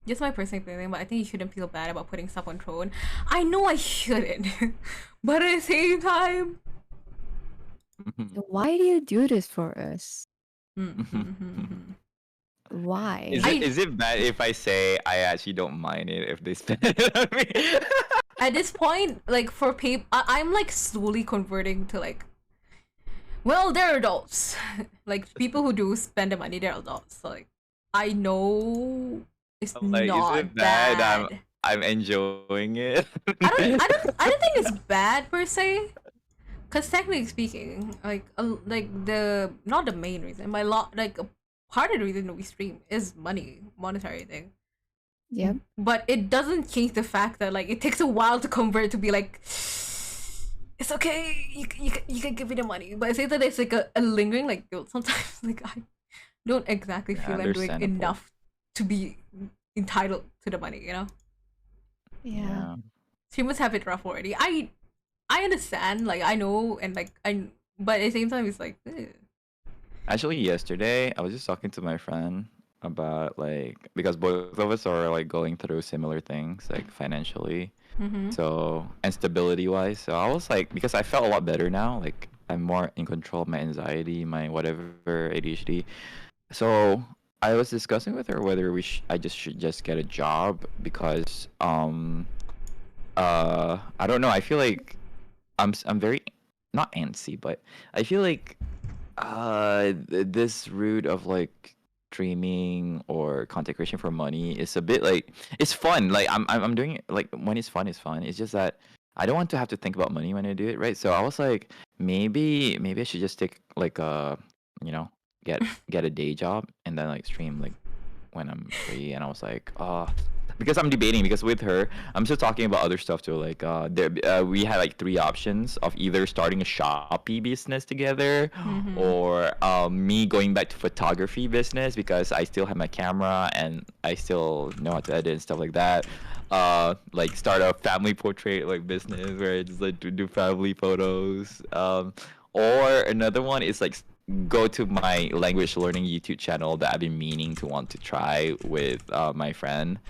Just my personal feeling, but I think you shouldn't feel bad about putting stuff on Throne. I know I shouldn't, but at the same time, Why do you do this for us? mm. Why? Is it bad if I say I actually don't mind it if they spend it on me? At this point, like for people, I'm like slowly converting to like, well, they're adults. Like people who do spend the money, they're adults. So like, I know it's I'm like, not is it bad? bad. I'm enjoying it. I don't think it's bad per se, because technically speaking, like the not the main reason, but a part of the reason that we stream is monetary thing. Yep. But it doesn't change the fact that like it takes a while to convert to be like, it's okay, you can give me the money. But I say that it's like a lingering like guilt sometimes. Like I don't exactly Yeah, feel I'm doing understandable. enough to be entitled to the money, you know? Yeah. Streamers have it rough already. I understand, like I know, and like but at the same time it's like Actually, yesterday I was just talking to my friend about like because both of us are like going through similar things like financially, so and stability wise. So I was like because I felt a lot better now. Like I'm more in control of my anxiety, my whatever ADHD. So I was discussing with her whether I should just get a job because I don't know. I feel like I'm very not antsy, but I feel like this route of like streaming or content creation for money is a bit like it's fun. Like I'm doing it like when it's fun, it's fun. It's just that I don't want to have to think about money when I do it, right? So I was like, maybe I should just take like you know, get a day job and then like stream like when I'm free. And I was like, because I'm debating because with her, I'm still talking about other stuff too. Like we had like three options of either starting a Shopee business together, or me going back to photography business because I still have my camera and I still know how to edit and stuff like that. Like start a family portrait like business where I just like do family photos. Or another one is like go to my language learning YouTube channel that I've been meaning to want to try with my friend.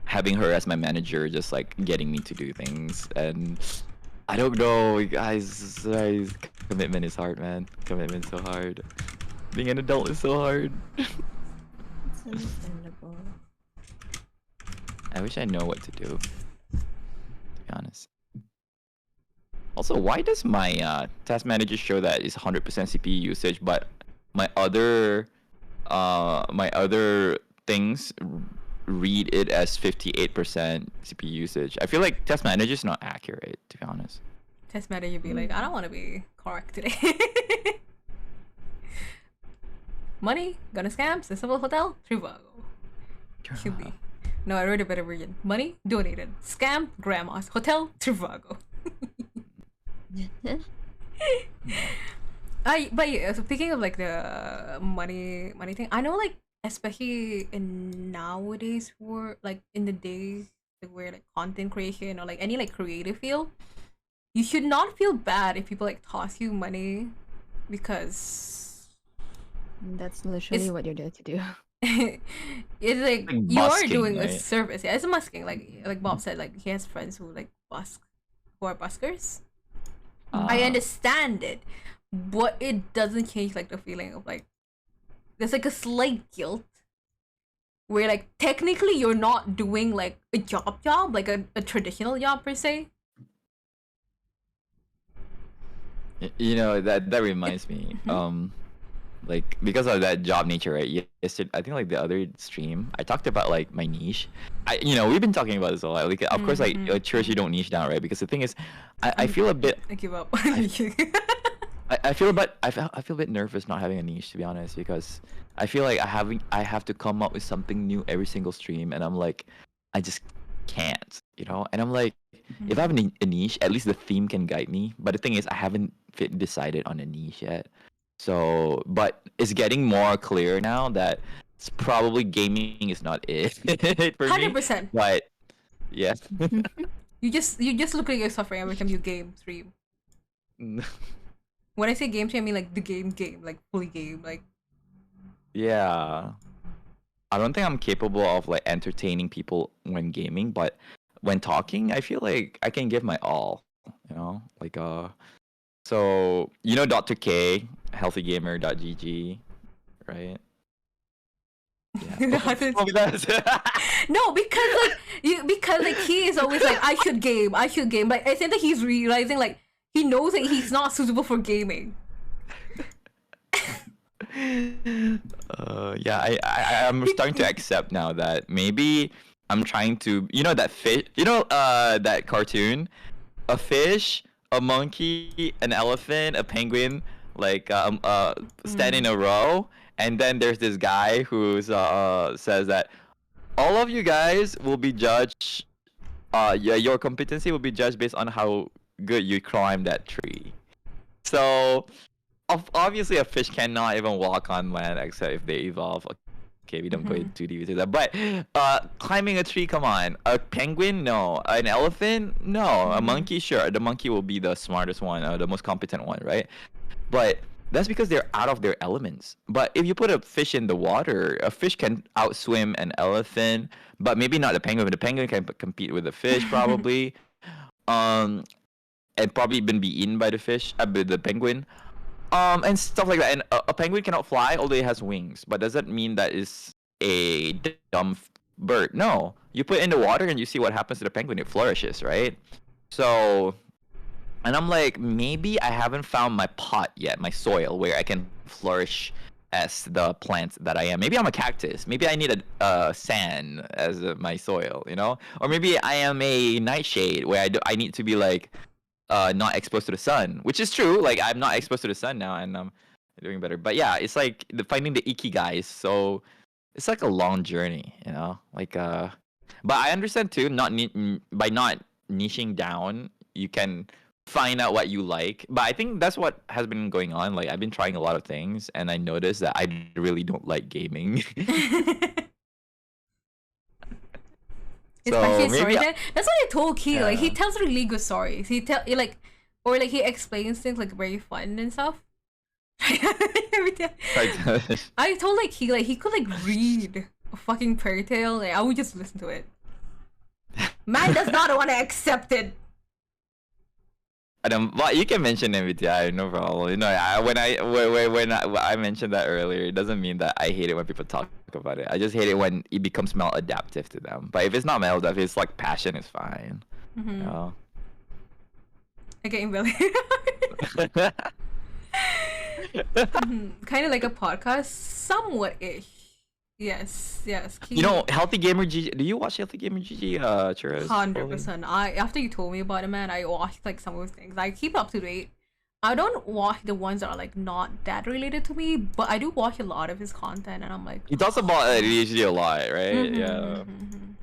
Having her as my manager, just like getting me to do things. And I don't know, guys. Commitment is hard, man. Commitment's so hard. Being an adult is so hard. It's understandable. I wish I know what to do, to be honest. Also, why does my task manager show that it's 100% CPU usage, but my other things read it as 58% CPU usage? I feel like test manager is not accurate, to be honest. Test matter, you'd be like, I don't want to be correct today. Money, gonna scam, Sensible Hotel, Trivago. Should be. No, I wrote a better version. Money, donated. Scam, grandma's. Hotel, Trivago. But yeah, so speaking of like the money thing, I know like especially in nowadays work, like in the days like, where like content creation or like any like creative field, you should not feel bad if people like toss you money because That's literally what you're there to do. it's like you are busking, doing a right? service. Yeah, it's a busking. Like Bob said, like he has friends who like busk, who are buskers. I understand it, but it doesn't change like the feeling of like there's like a slight guilt where like technically you're not doing like a job like a traditional job per se. You know, that reminds me. Like because of that job nature, right? Yesterday, I think like the other stream, I talked about like my niche. We've been talking about this a lot. Like, of course, like at church, you don't niche down, right? Because the thing is, I feel a bit. I give up. I feel a bit nervous not having a niche, to be honest, because I feel like I have to come up with something new every single stream, and I'm like, I just can't, you know. And I'm like, if I have a niche, at least the theme can guide me. But the thing is, I haven't decided on a niche yet. So, but it's getting more clear now that it's probably gaming is not it for me. 100%. But yeah. You just look at your suffering every time you game stream. When I say game stream, I mean like the game, like fully game, like. Yeah. I don't think I'm capable of like entertaining people when gaming, but when talking, I feel like I can give my all. You know, like So you know Dr. K, healthygamer.gg, right? Yeah. No, because like he is always like I should game. Like I think that he's realizing like he knows that he's not suitable for gaming. Yeah, I'm starting to accept now that maybe I'm trying to, that fish, that cartoon, a fish, a monkey, an elephant, a penguin, like stand in a row, and then there's this guy who says that all of you guys will be judged. Your competency will be judged based on how good you climb that tree. So obviously a fish cannot even walk on land except if they evolve. Okay, we don't go too deep into that. But climbing a tree, come on. A penguin, no. An elephant, no. A monkey, sure. The monkey will be the smartest one, the most competent one, right? But that's because they're out of their elements. But if you put a fish in the water, a fish can outswim an elephant, but maybe not the penguin. The penguin can compete with the fish probably, and probably even be eaten by the fish, the penguin. And stuff like that. And a penguin cannot fly, although it has wings. But does that mean that is a dumb bird? No. You put it in the water and you see what happens to the penguin. It flourishes, right? So, and I'm like, maybe I haven't found my pot yet, my soil, where I can flourish as the plant that I am. Maybe I'm a cactus. Maybe I need a sand as my soil, you know? Or maybe I am a nightshade where I need to be like not exposed to the sun, which is true. Like I'm not exposed to the sun now, and I'm doing better. But yeah, it's like finding the ikigai. So it's like a long journey, you know. Like but I understand too. By not niching down, you can find out what you like. But I think that's what has been going on. Like I've been trying a lot of things, and I noticed that I really don't like gaming. Especially maybe storytelling. That's what I told Key. Like he Yeah. tells really good stories. He or like he explains things like very fun and stuff. Every time- I told like he could like read a fucking fairy tale. Like I would just listen to it. Man does not want to accept it. Well, you can mention MBTI, no problem. You know, when I mentioned that earlier, it doesn't mean that I hate it when people talk about it. I just hate it when it becomes maladaptive to them. But if it's not maladaptive, it's like passion is fine. Mm-hmm. You know? I get invalid. Kind of like a podcast, somewhat ish. Yes. You know, Healthy Gamer GG. Do you watch Healthy Gamer GG? Churros? 100%. After you told me about it, man, I watched like some of those things. I keep up to date. I don't watch the ones that are like not that related to me, but I do watch a lot of his content, and I'm like. He talks about ADHD a lot, right? Mhm, Yeah.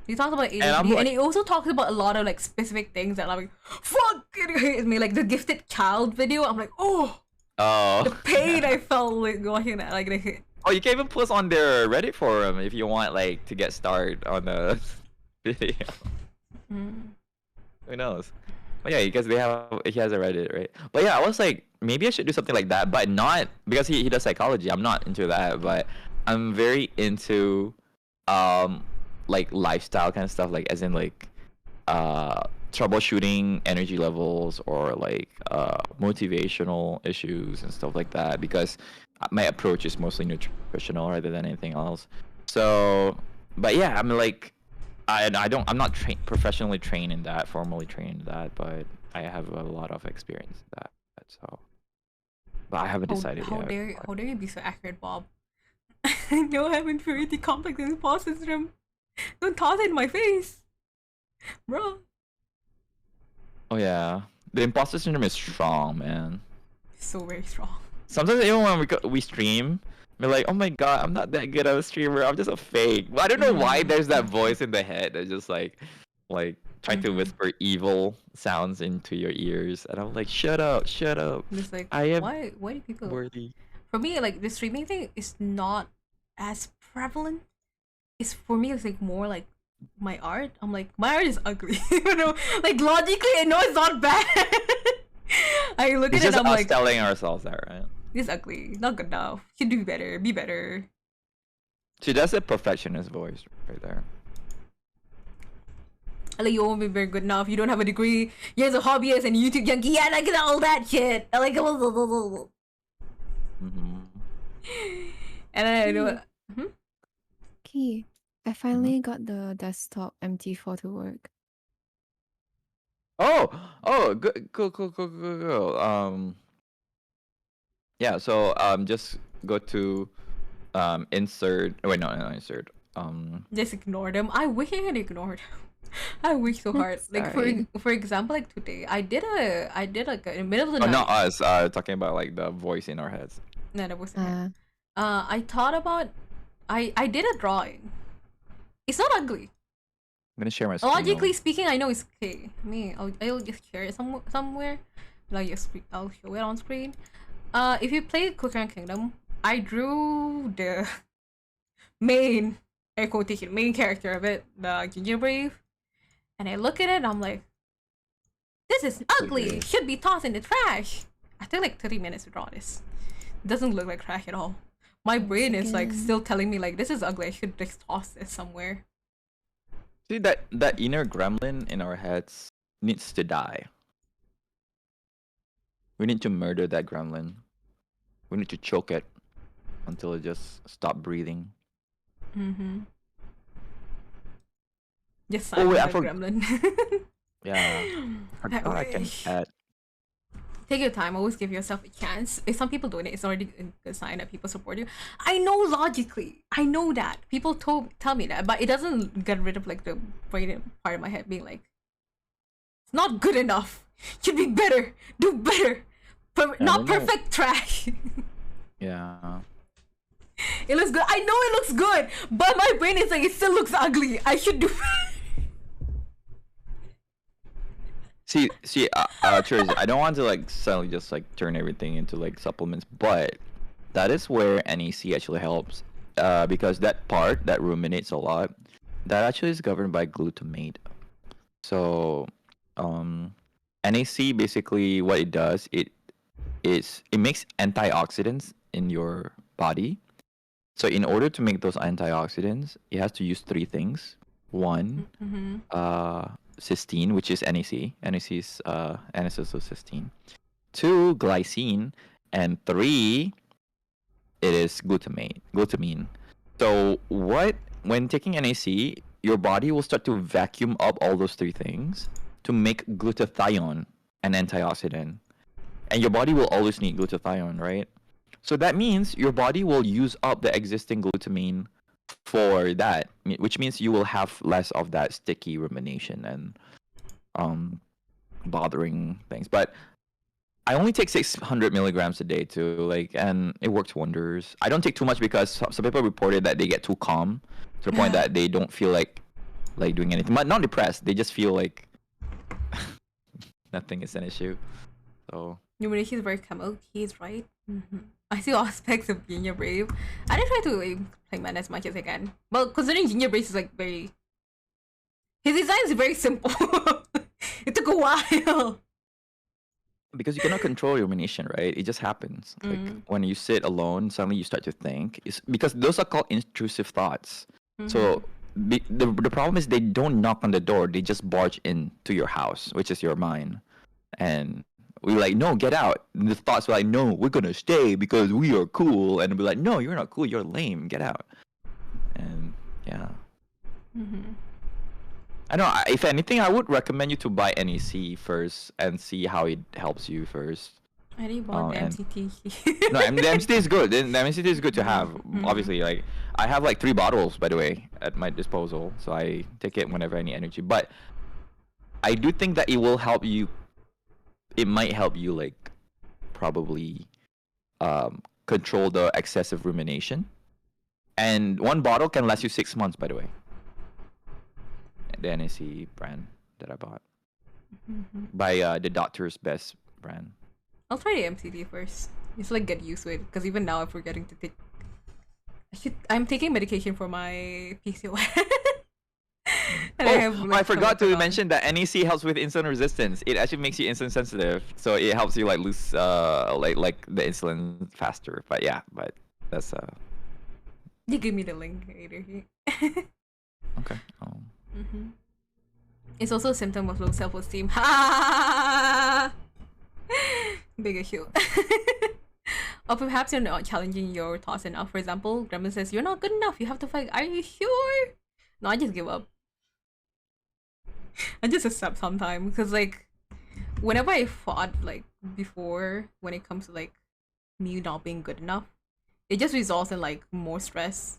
He talks about ADHD, I'm and, like- he also talks about a lot of like specific things that I'm like, fuck, it hurts me. Like the gifted child video, I'm like, oh, Oh. the pain I felt like watching that. Like the Oh, you can even post on their Reddit forum if you want, like, to get started on the video. Who knows? But yeah, because he has a Reddit, right? But yeah, I was like, maybe I should do something like that, but not because he does psychology. I'm not into that, but I'm very into like lifestyle kind of stuff, like as in like troubleshooting energy levels or like motivational issues and stuff like that, because my approach is mostly nutritional rather than anything else. So, but yeah, I'm like, I'm not professionally trained in that, formally trained in that, but I have a lot of experience in that. So, but I haven't decided how yet. how dare you be so accurate, Bob? I know I have inferiority complex and imposter syndrome. Don't toss it in my face, bro. Oh yeah, the imposter syndrome is strong, man. So very strong. Sometimes even when we stream, we're like, oh my god, I'm not that good of a streamer. I'm just a fake. But I don't know why there's that voice in the head that's just like trying to whisper evil sounds into your ears, and I'm like, shut up. Just like, I am why do people? worthy. For me, like the streaming thing is not as prevalent. It's for me, it's like more like my art. I'm like, my art is ugly. You know, like logically, I know it's not bad. I look It's at it, just I'm us like, telling ourselves that, right? it's ugly, not good enough. You can do better, be better. See, that's a perfectionist voice right there. Like you won't be very good enough. You don't have a degree. You're a hobbyist and YouTube junkie. Yeah, like all that shit. I like. Mm-hmm. And I know. Key, I finally got the desktop MT4 to work. Oh, good, cool. Yeah. So just go to insert. Wait, no, insert. Just ignore them. I wish I had ignored them. I wish so hard. Like Sorry. for example, like today, I did like in the middle of the Oh, night. not us. Talking about like the voice in our heads. No, that wasn't it. I thought about. I did a drawing. It's not ugly. I'm gonna share my screen. Logically speaking, I know it's okay. I'll just share it somewhere. Like I'll show it on screen. If you play Cooker and Kingdom, I drew the main air quotation main character of it, the Ginger Brave, and I look at it. And I'm like, this is ugly. Should be tossed in the trash. I took like 30 minutes to draw this. It doesn't look like trash at all. My brain is like still telling me like this is ugly. I should just toss this somewhere. See that inner gremlin in our heads needs to die. We need to murder that gremlin. We need to choke it until it just stop breathing. Just Oh, wait, I the gremlin. Yeah. I I thought I can wish. add. Take your time. Always give yourself a chance. If some people doing it, it's already a good sign that people support you. I know logically. I know that. People tell me that, but it doesn't get rid of like the brain part of my head being like, it's not good enough. You'd be better. Do better. Not perfect trash. Yeah. It looks good. I know it looks good, but my brain is like, it still looks ugly. I should do. See, Cheers, I don't want to like suddenly just like turn everything into like supplements, but that is where NEC actually helps. Because that part that ruminates a lot, that actually is governed by glutamate. So, NAC basically what it does, it makes antioxidants in your body. So in order to make those antioxidants, it has to use three things. One, cysteine, which is NAC. NAC is N-acetylcysteine. Two, glycine, and three, it is glutamine. So when taking NAC, your body will start to vacuum up all those three things to make glutathione, an antioxidant. And your body will always need glutathione, right? So that means your body will use up the existing glutamine for that, which means you will have less of that sticky rumination and bothering things. But I only take 600 milligrams a day too, like, and it works wonders. I don't take too much because some people reported that they get too calm to the point that they don't feel like doing anything. But not depressed, they just feel like nothing is an issue. So Rumination is very calm. He's right. I see all aspects of Ginger Brave. I did try to like, implement as much as I can. Well, considering Ginger Brave is like very... His design is very simple. It took a while. because you cannot control your rumination, right? It just happens. Like when you sit alone, suddenly you start to think. It's because those are called intrusive thoughts. So the problem is they don't knock on the door. They just barge into your house, which is your mind. And we're like, no, get out. And the thoughts were like, no, we're gonna stay because we are cool. And we're like, no, you're not cool. You're lame. Get out. And yeah. I know. If anything, I would recommend you to buy NEC first and see how it helps you first. I already bought the MCT. No, the MCT is good. The MCT is good to have. Obviously, like I have like 3 bottles, by the way, at my disposal, so I take it whenever I need energy. But I do think that it will help you. It might help you, like, probably control the excessive rumination. And 1 bottle can last you 6 months, by the way. The NAC brand that I bought by the Doctor's Best brand. I'll try the MCT first. Just like get used to it, because even now I'm forgetting to take. I'm taking medication for my PCOS. I forgot to mention that NEC helps with insulin resistance. It actually makes you insulin sensitive, so it helps you like lose like the insulin faster. But yeah, but that's You give me the link later. okay. It's also a symptom of low self-esteem. Ha! Big issue. Or perhaps you're not challenging your thoughts enough. For example, Gremlin says, you're not good enough. You have to fight. Are you sure? No, I just give up. I just accept sometimes. Because, like, whenever I fought, like, before, when it comes to, like, me not being good enough, it just results in, like, more stress.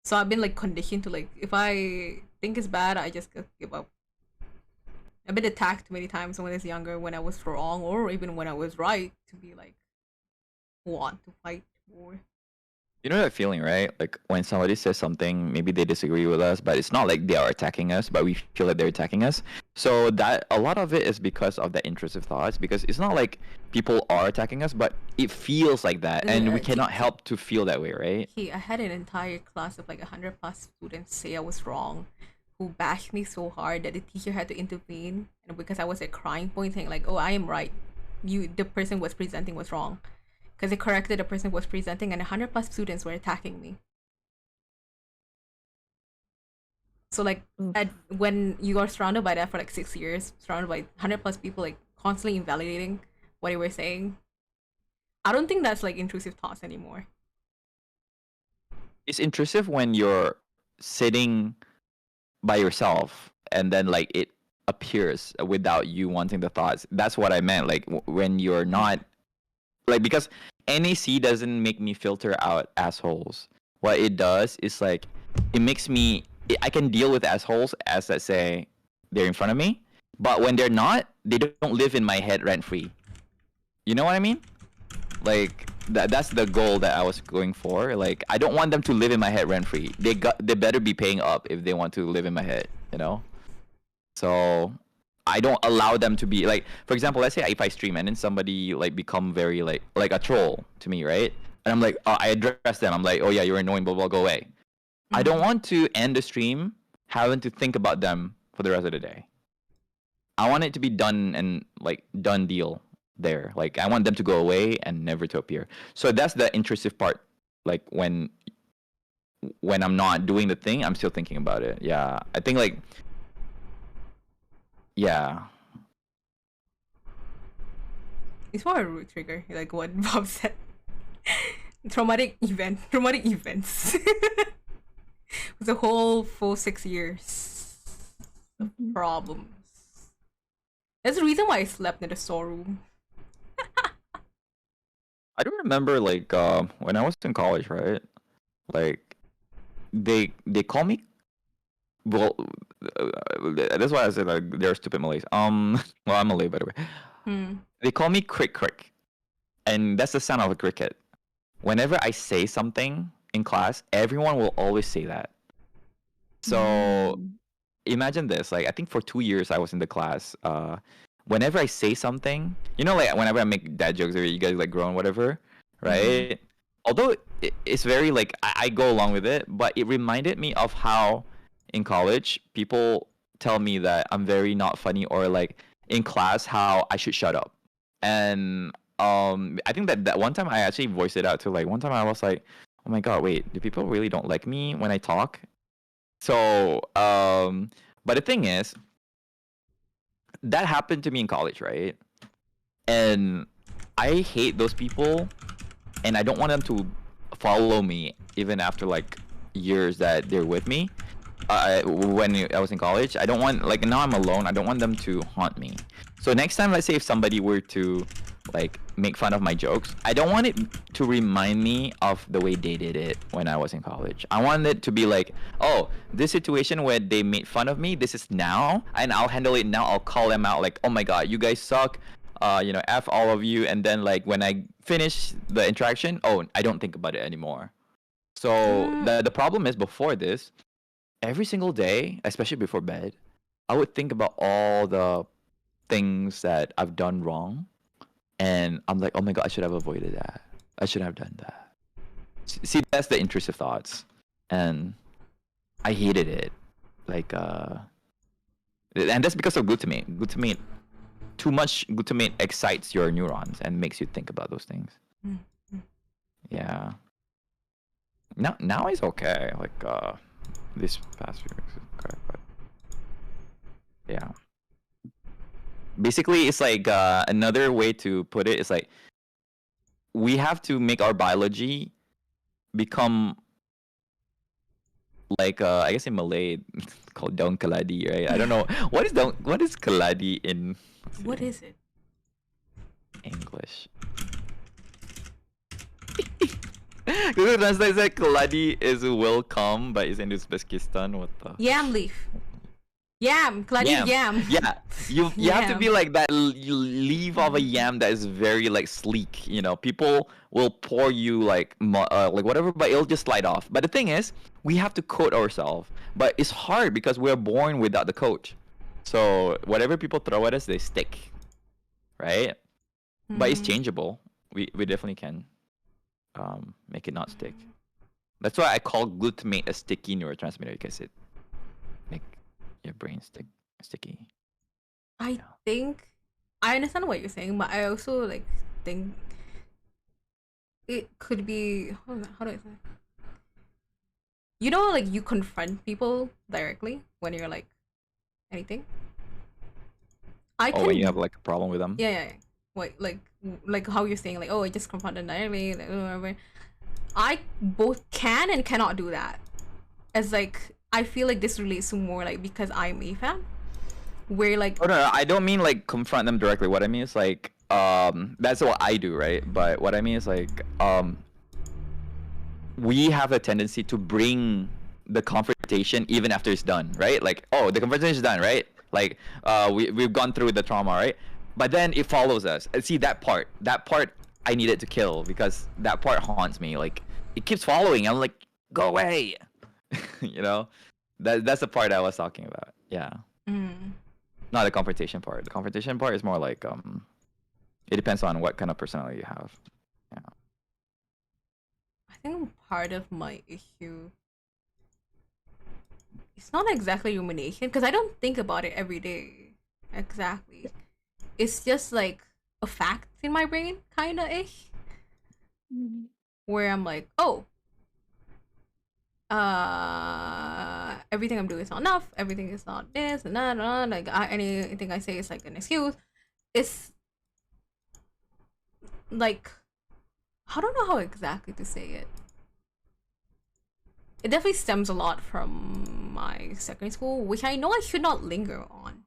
So I've been, like, conditioned to, like, if I think it's bad, I just give up. I've been attacked many times when I was younger, when I was wrong, or even when I was right, to be like, want to fight more. You know that feeling, right? Like when somebody says something, maybe they disagree with us, but it's not like they are attacking us, but we feel like they're attacking us. So that a lot of it is because of the intrusive thoughts, because it's not like people are attacking us, but it feels like that, and we cannot help to feel that way, right? I had an entire class of like 100+ students say I was wrong, who bashed me so hard that the teacher had to intervene, and because I was at crying point saying like, oh, I am right, the person was presenting was wrong, because they corrected the person who was presenting, and 100+ students were attacking me. So like when you are surrounded by that for like 6 years, surrounded by 100+ people like constantly invalidating what you were saying, I don't think that's like intrusive thoughts anymore. It's intrusive when you're sitting by yourself and then like it appears without you wanting the thoughts. That's what I meant. Like when you're not like, because NAC doesn't make me filter out assholes. What it does is like it makes me I can deal with assholes as, let's say, they're in front of me, but when they're not, they don't live in my head rent free. You know what I mean? Like that's the goal that I was going for. Like I don't want them to live in my head rent free. They better be paying up if they want to live in my head, you know? So I don't allow them to be like, for example, let's say if I stream and then somebody like become very like a troll to me, right? And I'm like, I address them. I'm like, oh yeah, you're annoying, blah blah, go away. I don't want to end the stream having to think about them for the rest of the day. I want it to be done and like done deal there. Like I want them to go away and never to appear. So that's the intrusive part. Like when I'm not doing the thing, I'm still thinking about it. Yeah, I think like, yeah. It's more a root trigger, like what Bob said. Traumatic events. It was a whole full 6 years of problems. That's the reason why I slept in the storeroom. I do remember like when I was in college, right? Like they call me. Well, that's why I said like they're stupid Malays. Well, I'm Malay by the way. They call me crick, and that's the sound of a cricket. Whenever I say something in class, everyone will always say that. So imagine this. Like I think for 2 years I was in the class. Whenever I say something, you know, like whenever I make dad jokes or you guys like groan whatever, right? Although it's very like I go along with it, but it reminded me of how in college people tell me that I'm very not funny, or like in class how I should shut up. And I think that one time I actually voiced it out to, like, one time I was like, oh my god, wait, do people really don't like me when I talk? So but the thing is, that happened to me in college, right? And I hate those people, and I don't want them to follow me even after like years that they're with me. When I was in college, I don't want, like, now I'm alone, I don't want them to haunt me. So next time, let's say if somebody were to like make fun of my jokes, I don't want it to remind me of the way they did it when I was in college. I want it to be like, oh, this situation where they made fun of me, this is now, and I'll handle it now. I'll call them out like, oh my god, you guys suck, you know, F all of you. And then like when I finish the interaction, oh, I don't think about it anymore. So the problem is, before this, every single day, especially before bed, I would think about all the things that I've done wrong. And I'm like, oh my god, I should have avoided that. I should have done that. See, that's the intrusive thoughts. And I hated it. Like, and that's because of glutamate. Too much glutamate excites your neurons and makes you think about those things. Yeah. Now it's okay. Like, this past few weeks is okay, but yeah. Basically, it's like another way to put it is like we have to make our biology become like I guess in Malay called daun keladi, right? I don't know what is keladi in What is it? English. Google Translate said keladi is welcome, but it's in Uzbekistan. What the? Yam leaf. Yam, keladi yam. Yeah, you have to be like that leaf of a yam that is very like sleek. You know, people will pour you like whatever, but it'll just slide off. But the thing is, we have to coat ourselves, but it's hard because we're born without the coat. So whatever people throw at us, they stick, right? But it's changeable. We definitely can make it not stick. That's why I call glutamate a sticky neurotransmitter, because it make your brain sticky. I think I understand what you're saying, but I also like think it could be, how do I say? You know, like you confront people directly when you're like anything. When you have like a problem with them. Yeah. Wait, like how you're saying, like, oh, I just confront them directly, like, whatever. I both can and cannot do that. As like, I feel like this relates to more like because I'm a fan. where like Oh no, I don't mean like confront them directly. What I mean is like that's what I do, right? But what I mean is like we have a tendency to bring the confrontation even after it's done, right? Like, oh, the confrontation is done, right? Like we've gone through the trauma, right? But then it follows us. And see that part I needed to kill because that part haunts me. Like it keeps following. I'm like, go away. You know? That's the part I was talking about. Yeah. Not the confrontation part. The confrontation part is more like it depends on what kind of personality you have. Yeah. I think part of my issue, it's not exactly rumination because I don't think about it every day. Exactly. It's just like a fact in my brain, kinda ish. Where I'm like, oh, everything I'm doing is not enough. Everything is not this and that. Like anything I say is like an excuse. It's like, I don't know how exactly to say it. It definitely stems a lot from my secondary school, which I know I should not linger on,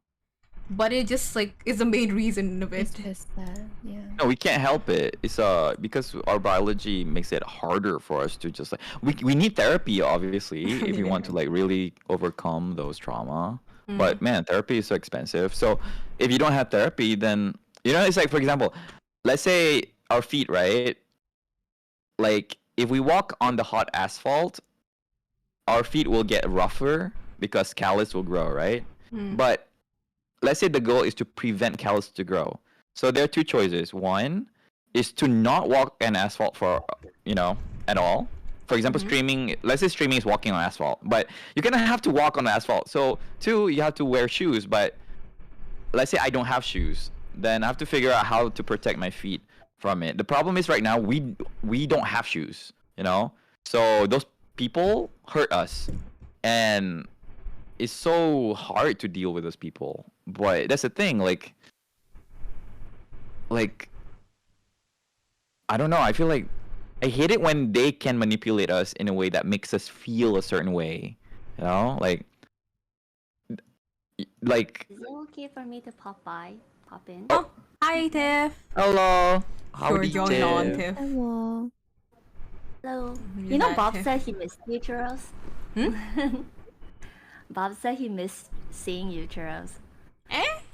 but it just like is the main reason of it. It's just that, yeah. No, we can't help it. It's because our biology makes it harder for us to just like we need therapy obviously if you want to like really overcome those trauma. But man, therapy is so expensive. So if you don't have therapy, then it's like, for example, let's say our feet, right? Like if we walk on the hot asphalt, our feet will get rougher because callus will grow, right? But let's say the goal is to prevent callus to grow. So there are two choices. One is to not walk on asphalt for, at all. For example, streaming, let's say streaming is walking on asphalt, but you're going to have to walk on the asphalt. So two, you have to wear shoes, but let's say I don't have shoes. Then I have to figure out how to protect my feet from it. The problem is right now, we don't have shoes, So those people hurt us. And it's so hard to deal with those people. But that's the thing, like I don't know, I feel like I hate it when they can manipulate us in a way that makes us feel a certain way, like Is it okay for me to pop in? Oh, hi Tiff. hello, how Sure, are you, join on, Tiff? Tiff. Hello. Hello. You You know, back, Bob Tiff. said he missed you, Churros. Bob said he missed seeing you, Churros.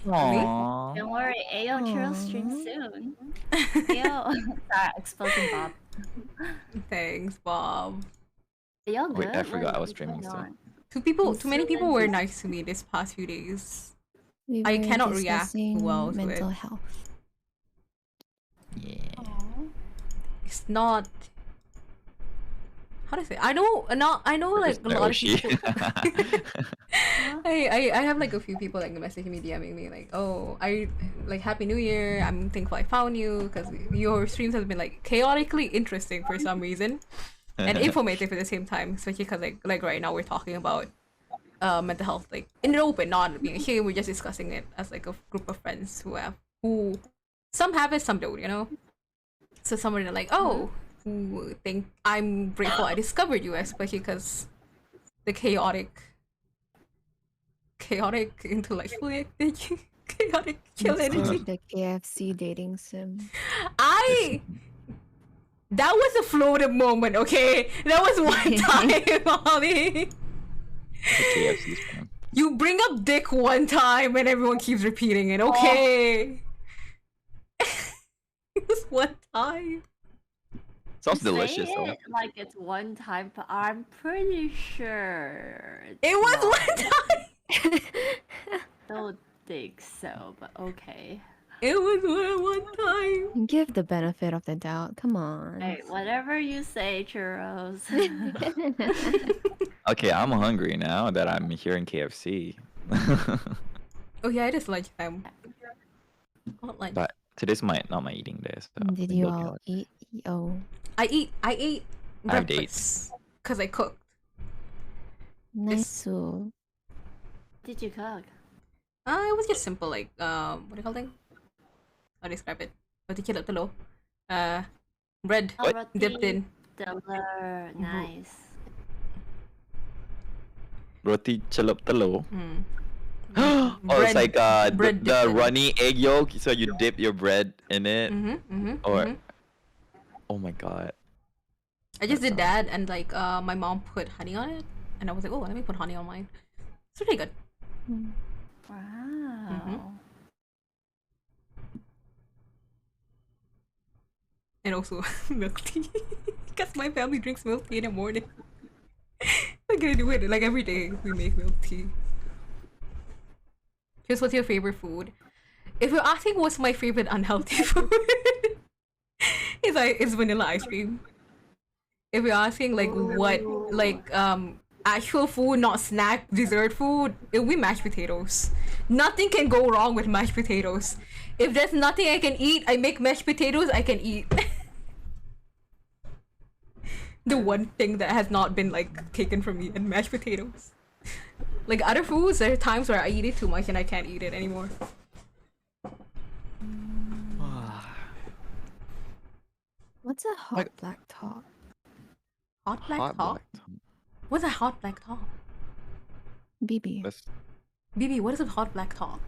Aww. Don't worry, Ayo Churros stream soon. Ayo. Sorry, exposing Bob. Thanks, Bob. Are y'all Wait, good? I forgot I was What's streaming going still. on? Too many people were nice to me this past few days. We I were cannot react discussing well to mental it. health. Yeah. Aw. It's not. How do I say? I know like a lot of people. I have like a few people like messaging me, DMing me like, oh, I like Happy New Year. I'm thankful I found you because your streams have been like chaotically interesting for some reason, and informative at the same time. Especially because like right now we're talking about mental health like in the open, not being ashamed. We're just discussing it as like a group of friends who some have it, some don't. So someone are like, oh, who think I'm grateful I discovered you, especially because the chaotic intellectual activity, chaotic chill It's energy. called the KFC dating sim. That was a floated moment, okay? That was one time, Molly. KFC's fun. You bring up dick one time and everyone keeps repeating it, okay? It was one time. Sounds Say delicious though. it like it's one time, but I'm pretty sure It was one time. Don't think so, but okay. It was one time. Give the benefit of the doubt. Come on. Hey, whatever you say, Churros. Okay, I'm hungry now that I'm hearing KFC. Oh yeah, it is lunchtime. Not lunch. But today's not my eating day. So Did maybe you I'll all eat? Oh, I ate I have breakfast because I cooked. nice. So, Did you cook? It was just simple, like what do you call it? How do you describe it? Roti kilap telo. Bread Oh, dipped in. Dollar. Nice. Roti celup telo. Oh, it's Bread- like bread the dipping. runny egg yolk. So you dip your bread in it, or mhm. oh my god. I just That did sounds that, and like my mom put honey on it, and I was like, oh, let me put honey on mine. It's pretty good. Mm. Wow. And also milk tea, because my family drinks milk tea in the morning. I'm gonna do it like every day. We make milk tea. Here's what's your favorite food. If you're asking what's my favorite unhealthy food, it's vanilla ice cream. If you're asking like what like actual food, not snack, dessert food, it'll be mashed potatoes. Nothing can go wrong with mashed potatoes. If there's nothing I can eat, I make mashed potatoes I can eat. The one thing that has not been like taken from me, and mashed potatoes. Like other foods, there are times where I eat it too much and I can't eat it anymore. What's a hot black top? Hot black Hot top? black tongue. What's a hot black top? BB. That's- BB, what is a hot black top?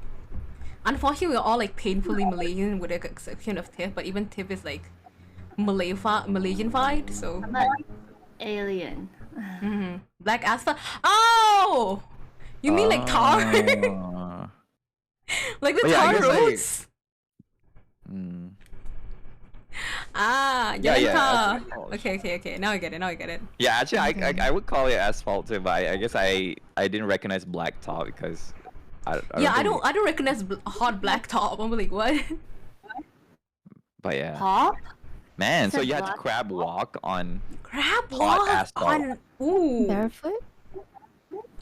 Unfortunately, we're all like painfully Malaysian with the exception of Tiff, but even Tiff is like Malaysian-fied, so. But alien. Black asphalt. Oh! You mean like tar? Ah. Like the Oh, yeah, I tar guess I- roads? Mm. Ah, Yeah, yeah, Yelanta. that's what Okay. Now I get it. Yeah, actually, Okay. I would call it asphalt too, but I guess I didn't recognize black top because I I think- don't recognize hot black top. I'm like, what? But yeah, Pop? man. So Said you had to black crab walk on. Crab Hot walk asphalt. on. Ooh. Barefoot?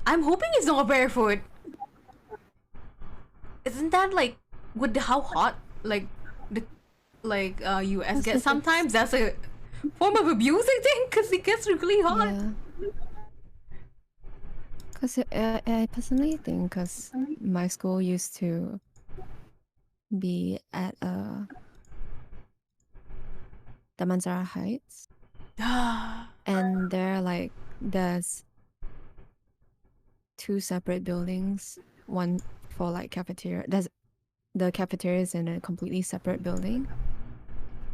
I'm hoping it's not barefoot. Isn't that like with how hot like the US Yes, gets yes, sometimes? That's a form of abuse, I think, because it gets really hot. Yeah. Because I personally think, because my school used to be at Damansara Heights, and there's two separate buildings, one for like cafeteria. There's the cafeteria is in a completely separate building.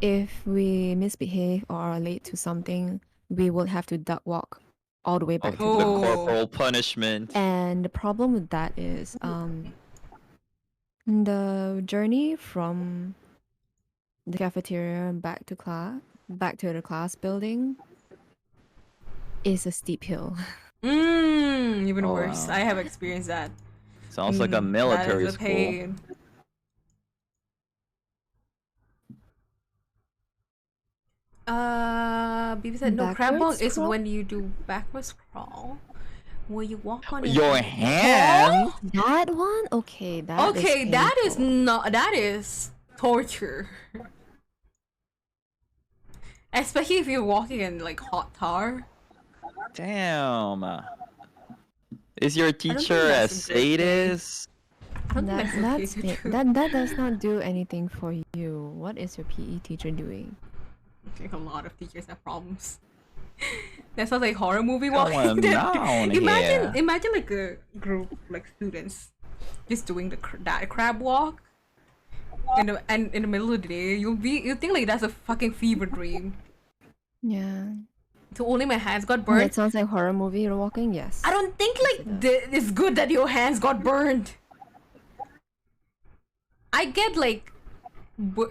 If we misbehave or are late to something, we will have to duck walk all the way back to The Oh. class. corporal punishment. And the problem with that is the journey from the cafeteria back to the class building is a steep hill. Even Oh, worse. wow. I have experienced that. Sounds like a That military is a school. pain. BB said no. Crab walk Backwards is crawl? when you do backwards crawl, where you walk on Your hand. hands. That one? Okay, that is Okay, that is painful. not. That is torture. Especially if you're walking in like hot tar. Damn. Is your think teacher a that's a good thing. sadist? I don't think that's okay to do. That does not do anything for you. What is your PE teacher doing? I think a lot of teachers have problems. That sounds like horror movie Going walking. down imagine, here. imagine like a group like students just doing that crab walk. In the middle of the day, you think like that's a fucking fever dream. Yeah. So only my hands got That burned. sounds like horror movie you're walking, yes. I don't think like it's good that your hands got burned. I get like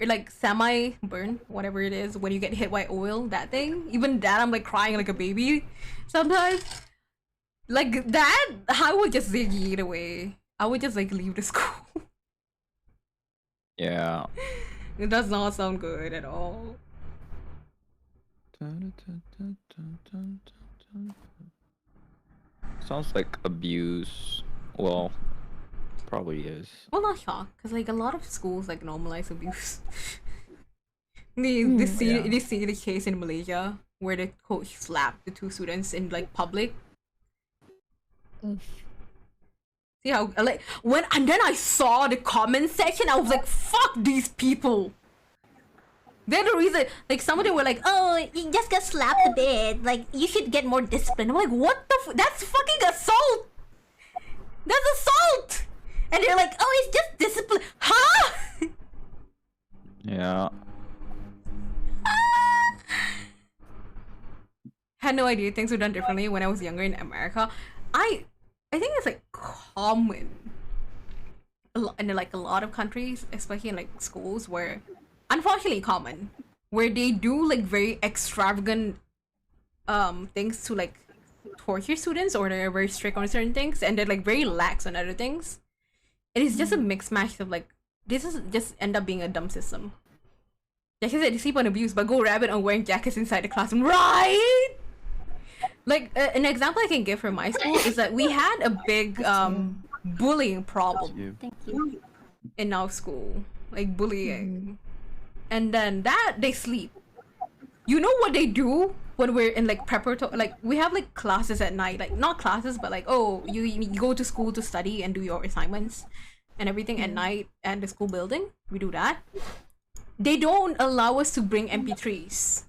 like semi burn, whatever it is, when you get hit by oil, that thing. Even that, I'm like crying like a baby sometimes. Like that, I would just ziggy it away. I would just like leave the school. Yeah. It does not sound good at all. Sounds like abuse. Well, probably is. Well, not shocked, because like a lot of schools like normalize abuse. They Yeah. see the case in Malaysia where the coach slapped the two students in like public. Oof. See how like and then I saw the comment section, I was like, fuck these people. They're the reason. Like some of them were like, oh, you just got slapped a bit. Like you should get more discipline. I'm like, what the? That's fucking assault. That's assault. And they're like, oh, it's just discipline. Huh? Yeah. Had no idea things were done differently when I was younger in America. I think it's like common in like a lot of countries, especially in like schools, where unfortunately common, where they do like very extravagant things to like torture students, or they're very strict on certain things and they're like very lax on other things. It is just a mixed match of like, this is just end up being a dumb system. Like I said, they sleep on abuse, but go rabbit on wearing jackets inside the classroom, right? Like an example I can give from my school is that we had a big bullying problem Thank you. in our school, like bullying, and then that they sleep. You know what they do when we're in like preparatory, like we have like classes at night, like not classes, but like, oh, you go to school to study and do your assignments and everything at night and the school building. We do that. They don't allow us to bring MP3s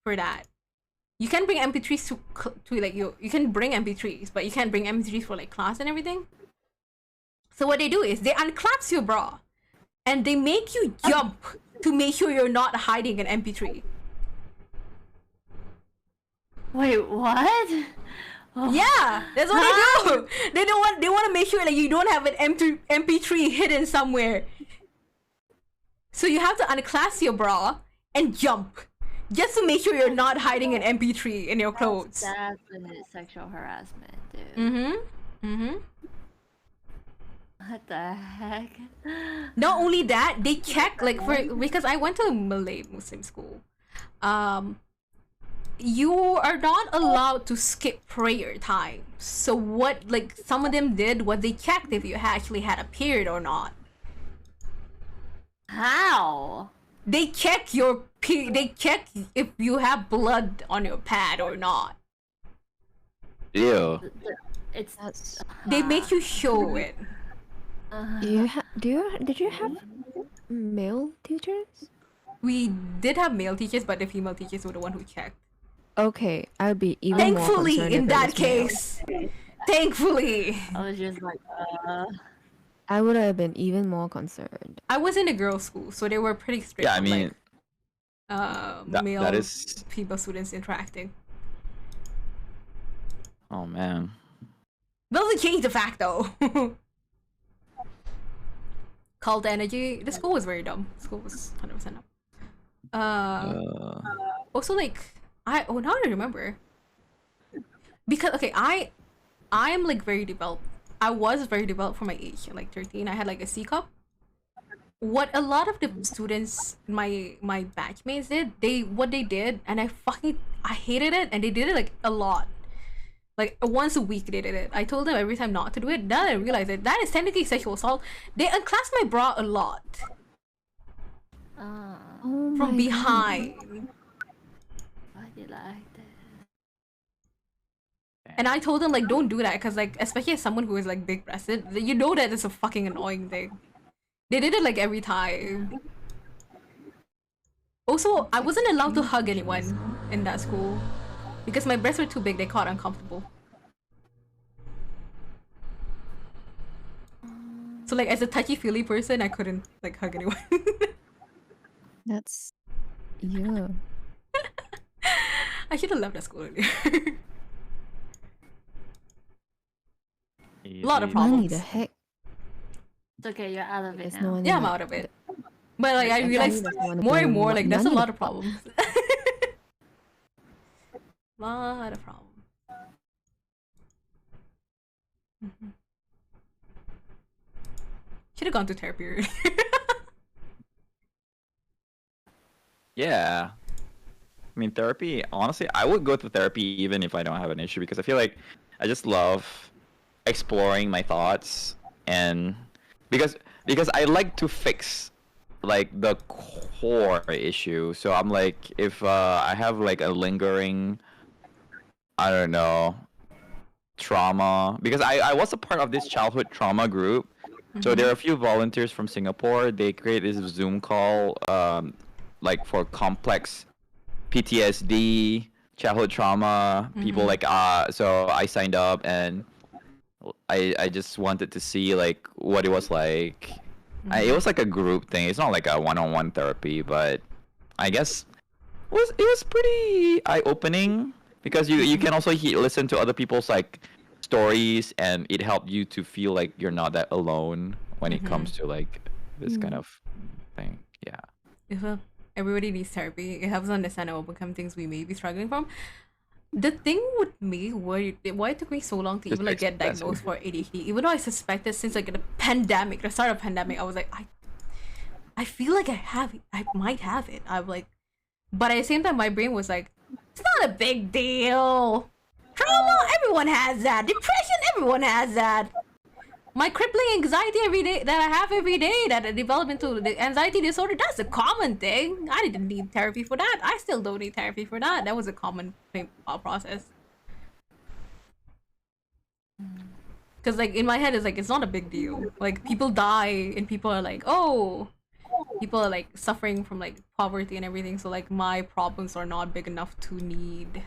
for that. You can bring MP3s to like you can bring MP3s, but you can't bring MP3s for like class and everything. So what they do is they unclaps your bra and they make you jump to make sure you're not hiding an MP3. Wait, what? Oh. Yeah, that's what they do. They want to make sure like you don't have an MP3 hidden somewhere. So you have to unclasp your bra and jump just to make sure you're not hiding an MP3 in your clothes. That's sexual harassment, dude. What the heck? Not only that, they check like because I went to a Malay Muslim school. You are not allowed to skip prayer time. So what like some of them did was they checked if you actually had a period or not. How? They check they check if you have blood on your pad or not. Ew. That's... They make you show it. Did you have male teachers? We did have male teachers, but the female teachers were the one who checked. Okay, I'd be even more Thankfully, concerned in if it that was male. case. Thankfully. I was just like, I would have been even more concerned. I was in a girls' school, so they were pretty strict. Yeah, I on, mean, like, male that is. female students interacting. Oh man. Doesn't change the fact though. Cult energy. The school was very dumb. The school was 100% dumb. Also, like, now I remember. Because okay, I am like very developed. I was very developed for my age, like 13. I had like a C cup. What a lot of the students, my batchmates did, what they did, and I hated it, and they did it like a lot. Like once a week they did it. I told them every time not to do it. Then I realized that is technically sexual assault. They unclasped my bra a lot Oh from my behind. why do you like that? And I told them like don't do that because like especially as someone who is like big breasted, you know that it's a fucking annoying thing. They did it like every time. Also, I wasn't allowed to hug anyone in that school because my breasts were too big. They caught uncomfortable. So like as a touchy-feely person, I couldn't like hug anyone. That's... yeah. I should have left that school earlier. A lot of Money, problems. the heck? It's okay, you're out of it There's now. no one Yeah, in I'm the- out of it. But like I Actually, realized there's no one more and doing more like there's a money. lot of problems. Lot of problems. Should have gone to therapy earlier. Yeah. I mean, therapy, honestly, I would go to therapy even if I don't have an issue because I feel like I just love exploring my thoughts and because I like to fix like the core issue. So I'm like, if I have like a lingering, I don't know, trauma, because I was a part of this childhood trauma group. So there are a few volunteers from Singapore. They create this Zoom call, like for complex PTSD, childhood trauma. People like so I signed up and I just wanted to see like what it was like. It was like a group thing. It's not like a one-on-one therapy, but I guess it was pretty eye-opening because you can also listen to other people's like stories, and it helped you to feel like you're not that alone when it comes to like this kind of thing. Yeah. If everybody needs therapy, it helps us understand and overcome things we may be struggling from. The thing with me, why it took me so long to even like get diagnosed for ADHD, even though I suspected since like the pandemic, the start of pandemic, I was like, I feel like I might have it. I'm like, but at the same time, my brain was like, it's not a big deal. Trauma, everyone has that. Depression, everyone has that. My crippling anxiety every day that I have every day, that I develop into the anxiety disorder, that's a common thing. I didn't need therapy for that. I still don't need therapy for that. That was a common process. Because like in my head, it's like, it's not a big deal. Like people die and people are like, oh, people are like suffering from like poverty and everything. So like my problems are not big enough to need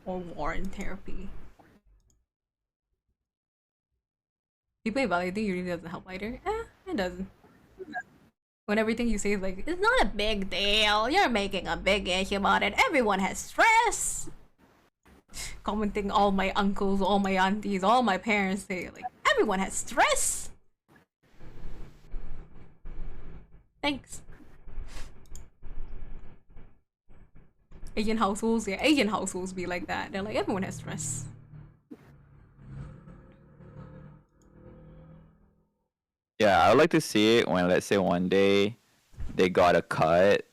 or warrant therapy. People evaluating you really doesn't help either. It doesn't. When everything you say is like, it's not a big deal. You're making a big issue about it. Everyone has stress. Commenting all my uncles, all my aunties, all my parents say like, everyone has stress. Thanks. Asian households, yeah, Asian households be like that. They're like, everyone has stress. Yeah, I would like to see it when, let's say, one day they got a cut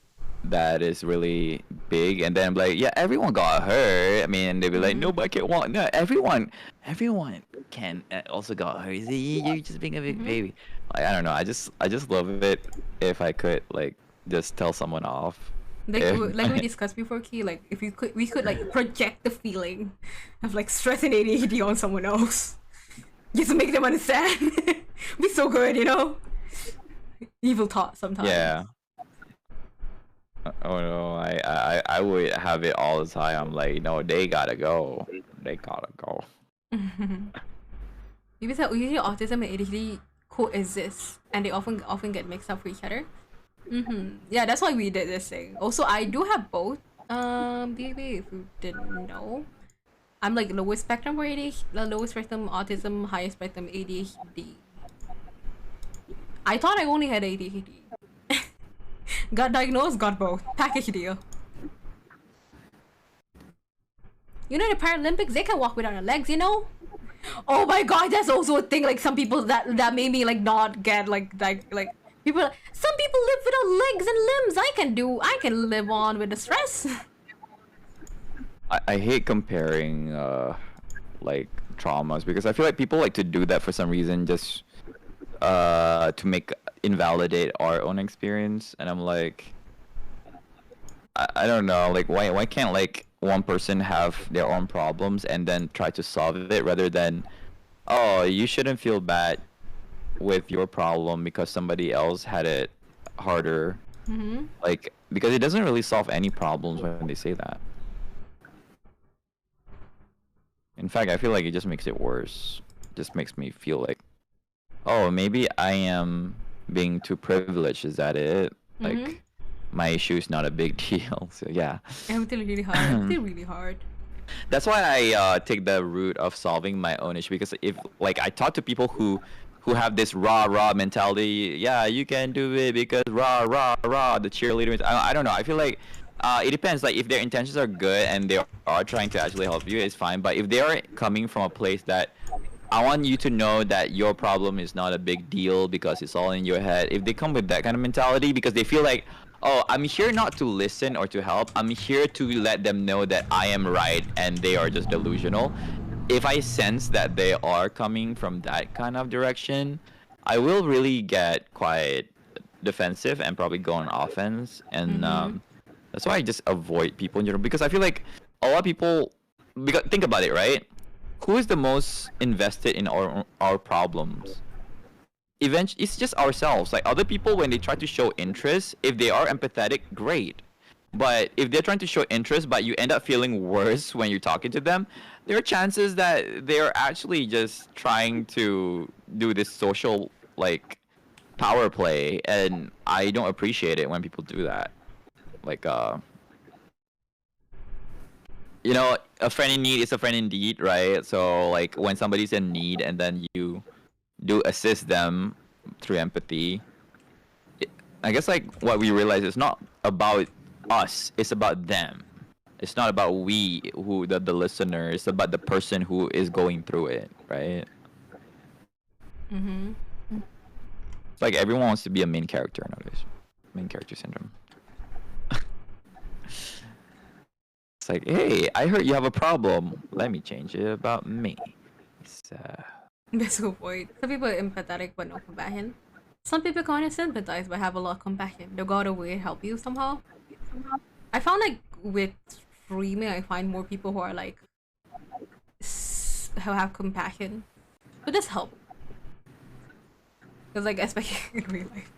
that is really big, and then like, yeah, everyone got hurt. I mean, they'd be like, no, but I can't walk. No, everyone can also got hurt. You're just being a big baby. Like, I don't know. I just love it if I could like just tell someone off. Like we discussed before, Key, like if we could like project the feeling of like stress and ADHD on someone else, just to make them understand. Be so good, you know. Evil thought sometimes. Yeah. Oh no, I would have it all the time. I'm like, no, they gotta go. They gotta go. Maybe that usually autism and ADHD coexist, and they often get mixed up for each other. Yeah, that's why we did this thing. Also, I do have both. Maybe if you didn't know, I'm like lowest spectrum for ADHD, lowest spectrum autism, highest spectrum ADHD. I thought I only had ADHD. Got diagnosed, got both. Package deal. You know the Paralympics, they can walk without their legs, you know? Oh my god, that's also a thing. Like some people that made me like not get like people. Some people live without legs and limbs. I can live on with the stress. I hate comparing like traumas because I feel like people like to do that for some reason, just to invalidate our own experience, and I'm like, I don't know, like why can't like one person have their own problems and then try to solve it rather than, oh, you shouldn't feel bad with your problem because somebody else had it harder. Like, because it doesn't really solve any problems when they say that. In fact, I feel like it just makes it worse. Just makes me feel like, oh, maybe I am being too privileged. Is that it? Like, my issue is not a big deal. So yeah. Everything really hard. It's really hard. That's why I take the route of solving my own issue, because if like I talk to people who have this rah mentality, yeah, you can do it because rah the cheerleader. I don't know. I feel like it depends. Like if their intentions are good and they are trying to actually help you, it's fine. But if they are coming from a place that I want you to know that your problem is not a big deal because it's all in your head. If they come with that kind of mentality because they feel like, oh, I'm here not to listen or to help. I'm here to let them know that I am right and they are just delusional. If I sense that they are coming from that kind of direction, I will really get quite defensive and probably go on offense. And that's why I just avoid people in general, because I feel like a lot of people, because think about it, right? Who is the most invested in our problems? Eventually, it's just ourselves. Like other people, when they try to show interest, if they are empathetic, great. But if they're trying to show interest, but you end up feeling worse when you're talking to them, there are chances that they're actually just trying to do this social like power play, and I don't appreciate it when people do that. Like you know, a friend in need is a friend indeed, right? So like when somebody's in need and then you do assist them through empathy, I guess like what we realize is not about us, it's about them. It's not about we who the listener, it's about the person who is going through it, right? Mm-hmm. It's like everyone wants to be a main character nowadays. Main character syndrome. It's like, hey, I heard you have a problem. Let me change it about me. So... That's a good point. Some people are empathetic but no compassion. Some people kind of sympathize but have a lot of compassion. They'll go out of the way to help you somehow. I found like with streaming, I find more people who are like who have compassion, but this help. Because like especially in real life,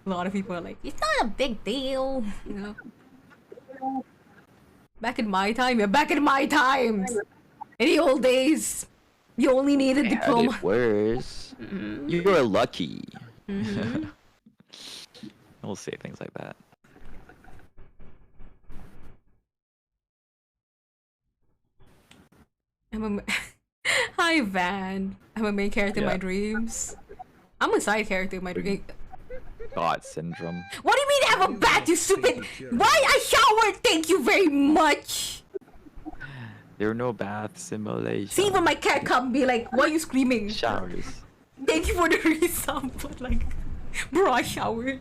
a lot of people are like, it's not a big deal, you know. Back in my time, yeah, back in my times, in the old days, you only needed a diploma. It worse. You were lucky. We'll say things like that. Hi Van. I'm a main character in my Yeah. dreams. I'm a side character in my dreams. God syndrome. What do you mean I have a bat, you stupid? Why I showered? Thank you very much. There are no bath simulations. See, when my cat come, be like, why are you screaming? Showers. Thank you for the resub, but like, bro, I showered.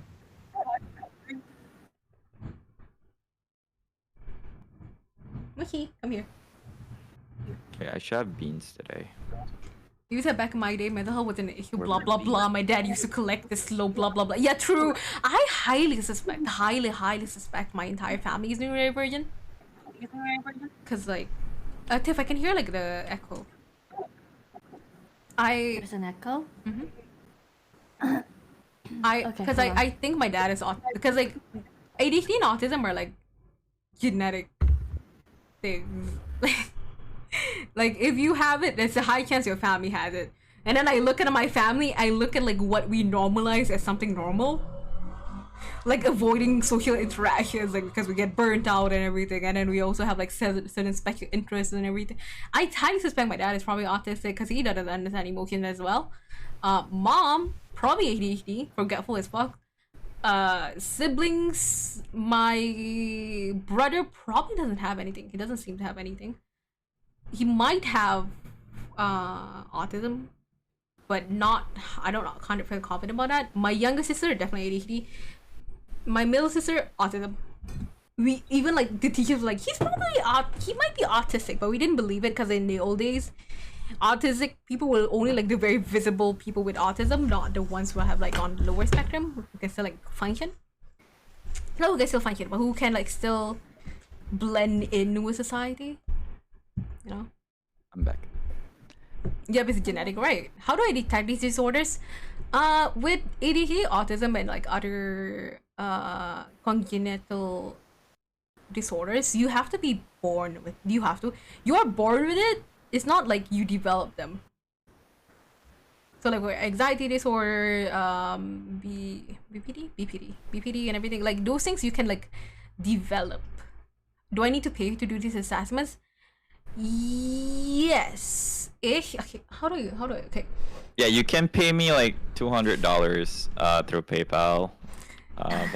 Mushy, come here. Yeah, I should have beans today. You said back in my day, mental health wasn't an issue, blah blah blah. My dad used to collect this slow, blah blah blah. Yeah, true. I highly suspect my entire family is neurodivergent. Cause like, Tiff, I can hear like the echo. There's an echo. Because I think my dad is because like ADHD and autism are like genetic things. Like if you have it, there's a high chance your family has it. And then I look at my family, I look at like what we normalize as something normal, like avoiding social interactions, like because we get burnt out and everything. And then we also have like certain special interests and everything. I highly suspect my dad is probably autistic because he doesn't understand emotions as well. Mom probably ADHD, forgetful as fuck. Siblings, my brother probably doesn't have anything. He doesn't seem to have anything. He might have autism, but not, I don't know, 100% confident about that. My younger sister, definitely ADHD. My middle sister, autism. We even like the teachers were like, he might be autistic, but we didn't believe it because in the old days, autistic people were only like the very visible people with autism, not the ones who have like on the lower spectrum who can still like function. No, who can still function, but who can like still blend in with society. You know? I'm back. Yep, it's genetic, right? How do I detect these disorders? With ADHD, autism, and like other congenital disorders, you have to be born with. You are born with it. It's not like you develop them. So like with anxiety disorder, BPD, and everything, like those things you can like develop. Do I need to pay to do these assessments? Yes. Ish. Okay. How do I? Okay. Yeah, you can pay me like $200 through PayPal. I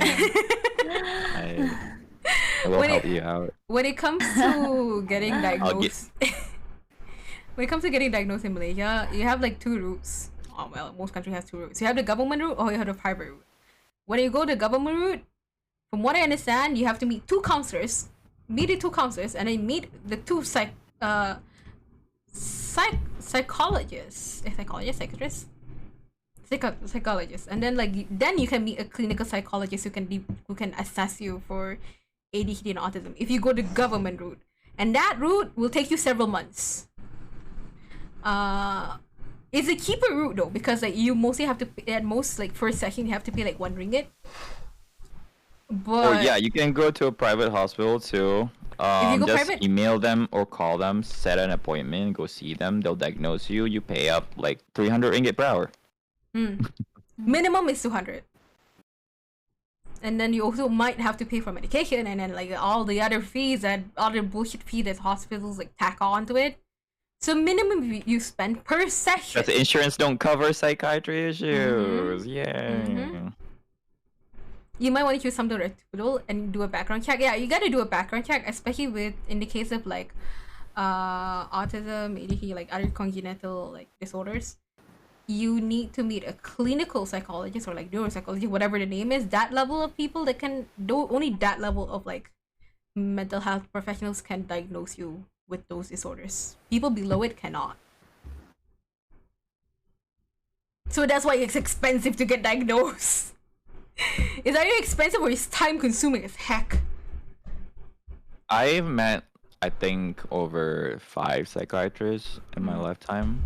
will help you out. When it comes to getting diagnosed, when it comes to getting diagnosed in Malaysia, you have like two routes. Oh, well, most countries have two routes. You have the government route or you have the private route. When you go the government route, from what I understand, you have to meet two counselors, and then meet the two psychologists, and then you can meet a clinical psychologist who can assess you for ADHD and autism. If you go the government route, and that route will take you several months. It's a cheaper route though, because like you mostly have to pay, at most like first session you have to pay like 1 ringgit. But yeah, you can go to a private hospital too. you go Just private, email them or call them, set an appointment, go see them. They'll diagnose you. You pay up like 300 ringgit per hour. minimum is 200. And then you also might have to pay for medication, and then like all the other fees and other bullshit fee that hospitals like tack on to it. So minimum you spend per session. Because insurance don't cover psychiatry issues. Yeah. You might want to choose something reputable and do a background check. Yeah, you gotta do a background check, especially with in the case of like autism, ADHD, like other congenital like disorders. You need to meet a clinical psychologist or like neuropsychologist, whatever the name is. That level of people that can do only that level of like mental health professionals can diagnose you with those disorders. People below it cannot. So that's why it's expensive to get diagnosed. It's either expensive or it's time consuming as heck. I've met, I think, over 5 psychiatrists in my lifetime.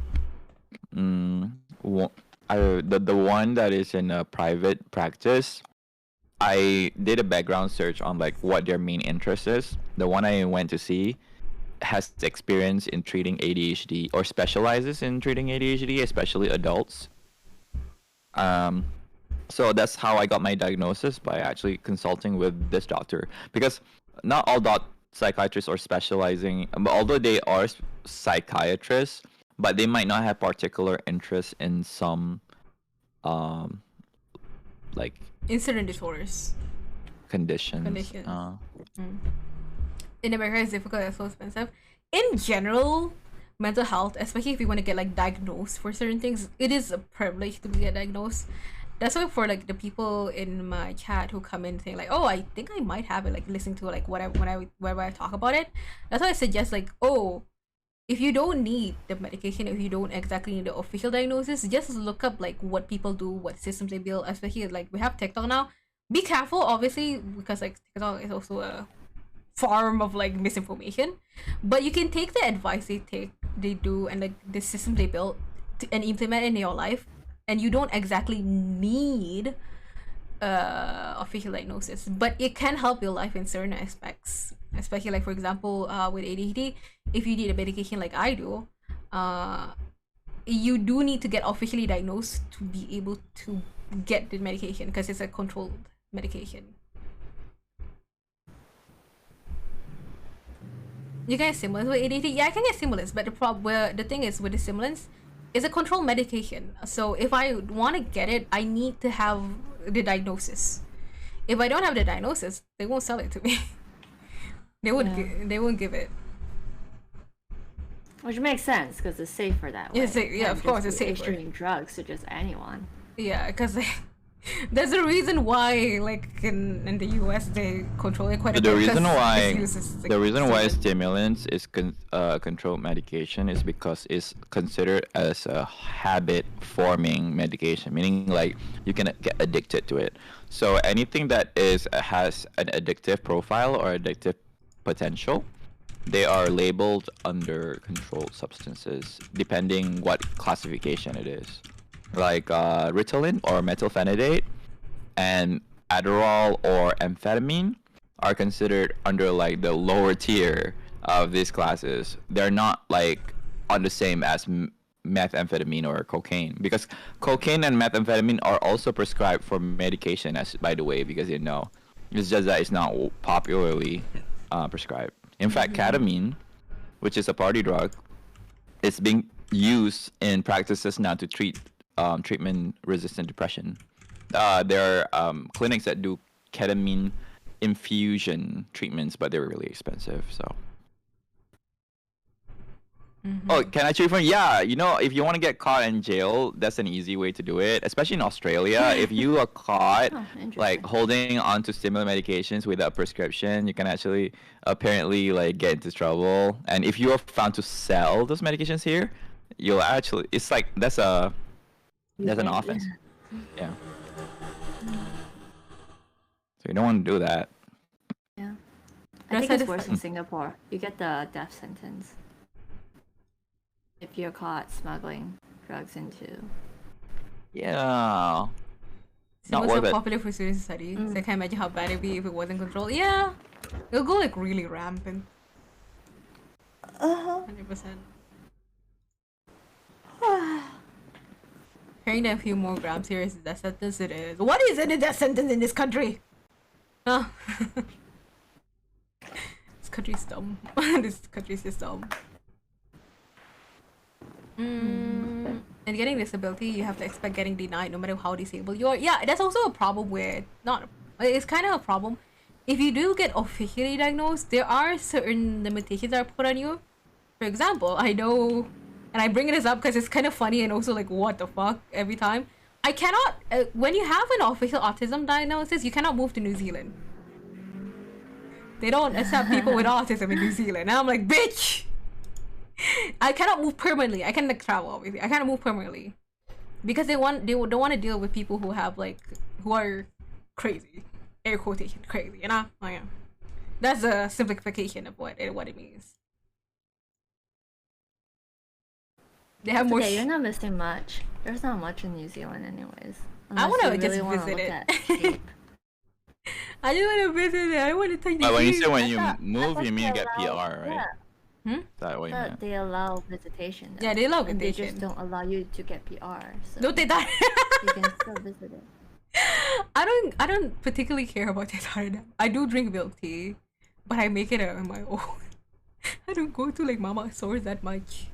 The one that is in a private practice, I did a background search on like what their main interest is. The one I went to see has experience in treating ADHD or specializes in treating ADHD, especially adults. So that's how I got my diagnosis, by actually consulting with this doctor, because not all psychiatrists are specializing, although they are psychiatrists, but they might not have particular interest in some like Incident disorders. conditions. In America, it's difficult and so expensive. In general, mental health, especially if you want to get like diagnosed for certain things, it is a privilege to get diagnosed. That's why for like the people in my chat who come in saying like, oh, I think I might have it, like listening to like whenever I talk about it, that's why I suggest like, oh, if you don't need the medication, if you don't exactly need the official diagnosis, just look up like what people do, what systems they build. Especially like we have TikTok now. Be careful, obviously, because like TikTok is also a farm of like misinformation. But you can take the advice they do, and like the system they build and implement it in your life, and you don't exactly need official diagnosis, but it can help your life in certain aspects. Especially like for example, with ADHD, if you need a medication like I do, you do need to get officially diagnosed to be able to get the medication, because it's a controlled medication. You can get stimulants with ADHD. Yeah, I can get stimulants, but the thing is with the stimulants, it's a controlled medication. So if I want to get it, I need to have the diagnosis. If I don't have the diagnosis, they won't sell it to me. They won't give it. Which makes sense because it's safer that way. Of course, it's safer. Issuing drugs to just anyone. Yeah, because there's a reason why, like in the US, they control it quite a bit. The reason why stimulants is controlled medication is because it's considered as a habit-forming medication, meaning like you can get addicted to it. So anything that has an addictive profile or addictive potential, they are labeled under controlled substances, depending what classification it is. Like Ritalin or methylphenidate and Adderall or amphetamine are considered under like the lower tier of these classes. They're not like on the same as methamphetamine or cocaine, because cocaine and methamphetamine are also prescribed for medication, as by the way, because it's just that it's not popularly prescribed. In fact, ketamine, which is a party drug, is being used in practices now to treat treatment-resistant depression. There are clinics that do ketamine infusion treatments, but they're really expensive. So. Oh, can I check from? Yeah, if you want to get caught in jail, that's an easy way to do it. Especially in Australia, if you are caught like holding onto stimulant medications without prescription, you can actually apparently like get into trouble. And if you are found to sell those medications here, you'll actually that's an offense. Yeah. So you don't want to do that. Yeah. I think it's worse in Singapore. You get the death sentence if you're caught smuggling drugs into. Yeah. It's not so popular for student study. So I can't imagine how bad it'd be if it wasn't controlled. Yeah. It'll go like really rampant. 100%. Hearing that a few more grams here is the death sentence. It is. What is in a death sentence in this country? Huh? This country's dumb. This country's just dumb. And getting disability, you have to expect getting denied no matter how disabled you are. Yeah, that's also a problem with it's kind of a problem. If you do get officially diagnosed, there are certain limitations that are put on you. For example, I know, and I bring this up because it's kind of funny and also like what the fuck every time. I cannot when you have an official autism diagnosis, you cannot move to New Zealand. They don't accept people with autism in New Zealand. And I'm like, bitch! I cannot move permanently. I can like travel, obviously. I cannot move permanently because they don't want to deal with people who have who are crazy, air quotation crazy. You know, oh, yeah. That's a simplification of what it means. They have more. Okay, you're not missing much. There's not much in New Zealand, anyways. I want to just really visit it. Sheep. I just want to visit it. I want to touch the But when you sheep. say when you I move, thought you mean you they get allow- PR, right? Yeah, Is that what you but meant? they allow visitation. Though. Yeah, they allow And they visitation. just don't allow you to get PR. So Don't they die? you can still visit it. I don't particularly care about that. I do drink milk tea, but I make it on my own. I don't go to like mama stores that much.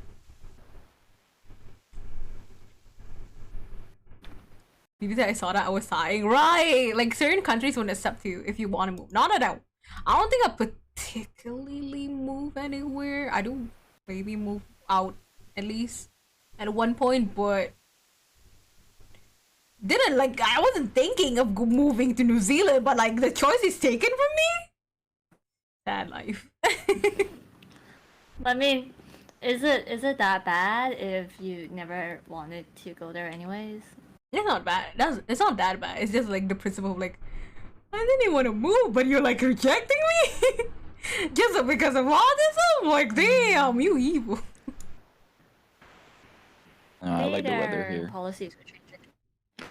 Maybe I saw that I was sighing. Right, like certain countries won't accept you if you want to move. Not at all. I don't think I particularly move anywhere. I do maybe move out at least at one point, but didn't like I wasn't thinking of moving to New Zealand, but like the choice is taken from me. Sad life. I mean, is it that bad if you never wanted to go there anyways? It's not bad. It's not that bad. It's just like the principle of like I didn't want to move, but you're like rejecting me just because of autism. Like damn, you evil. I like the weather Their here. policies would change it.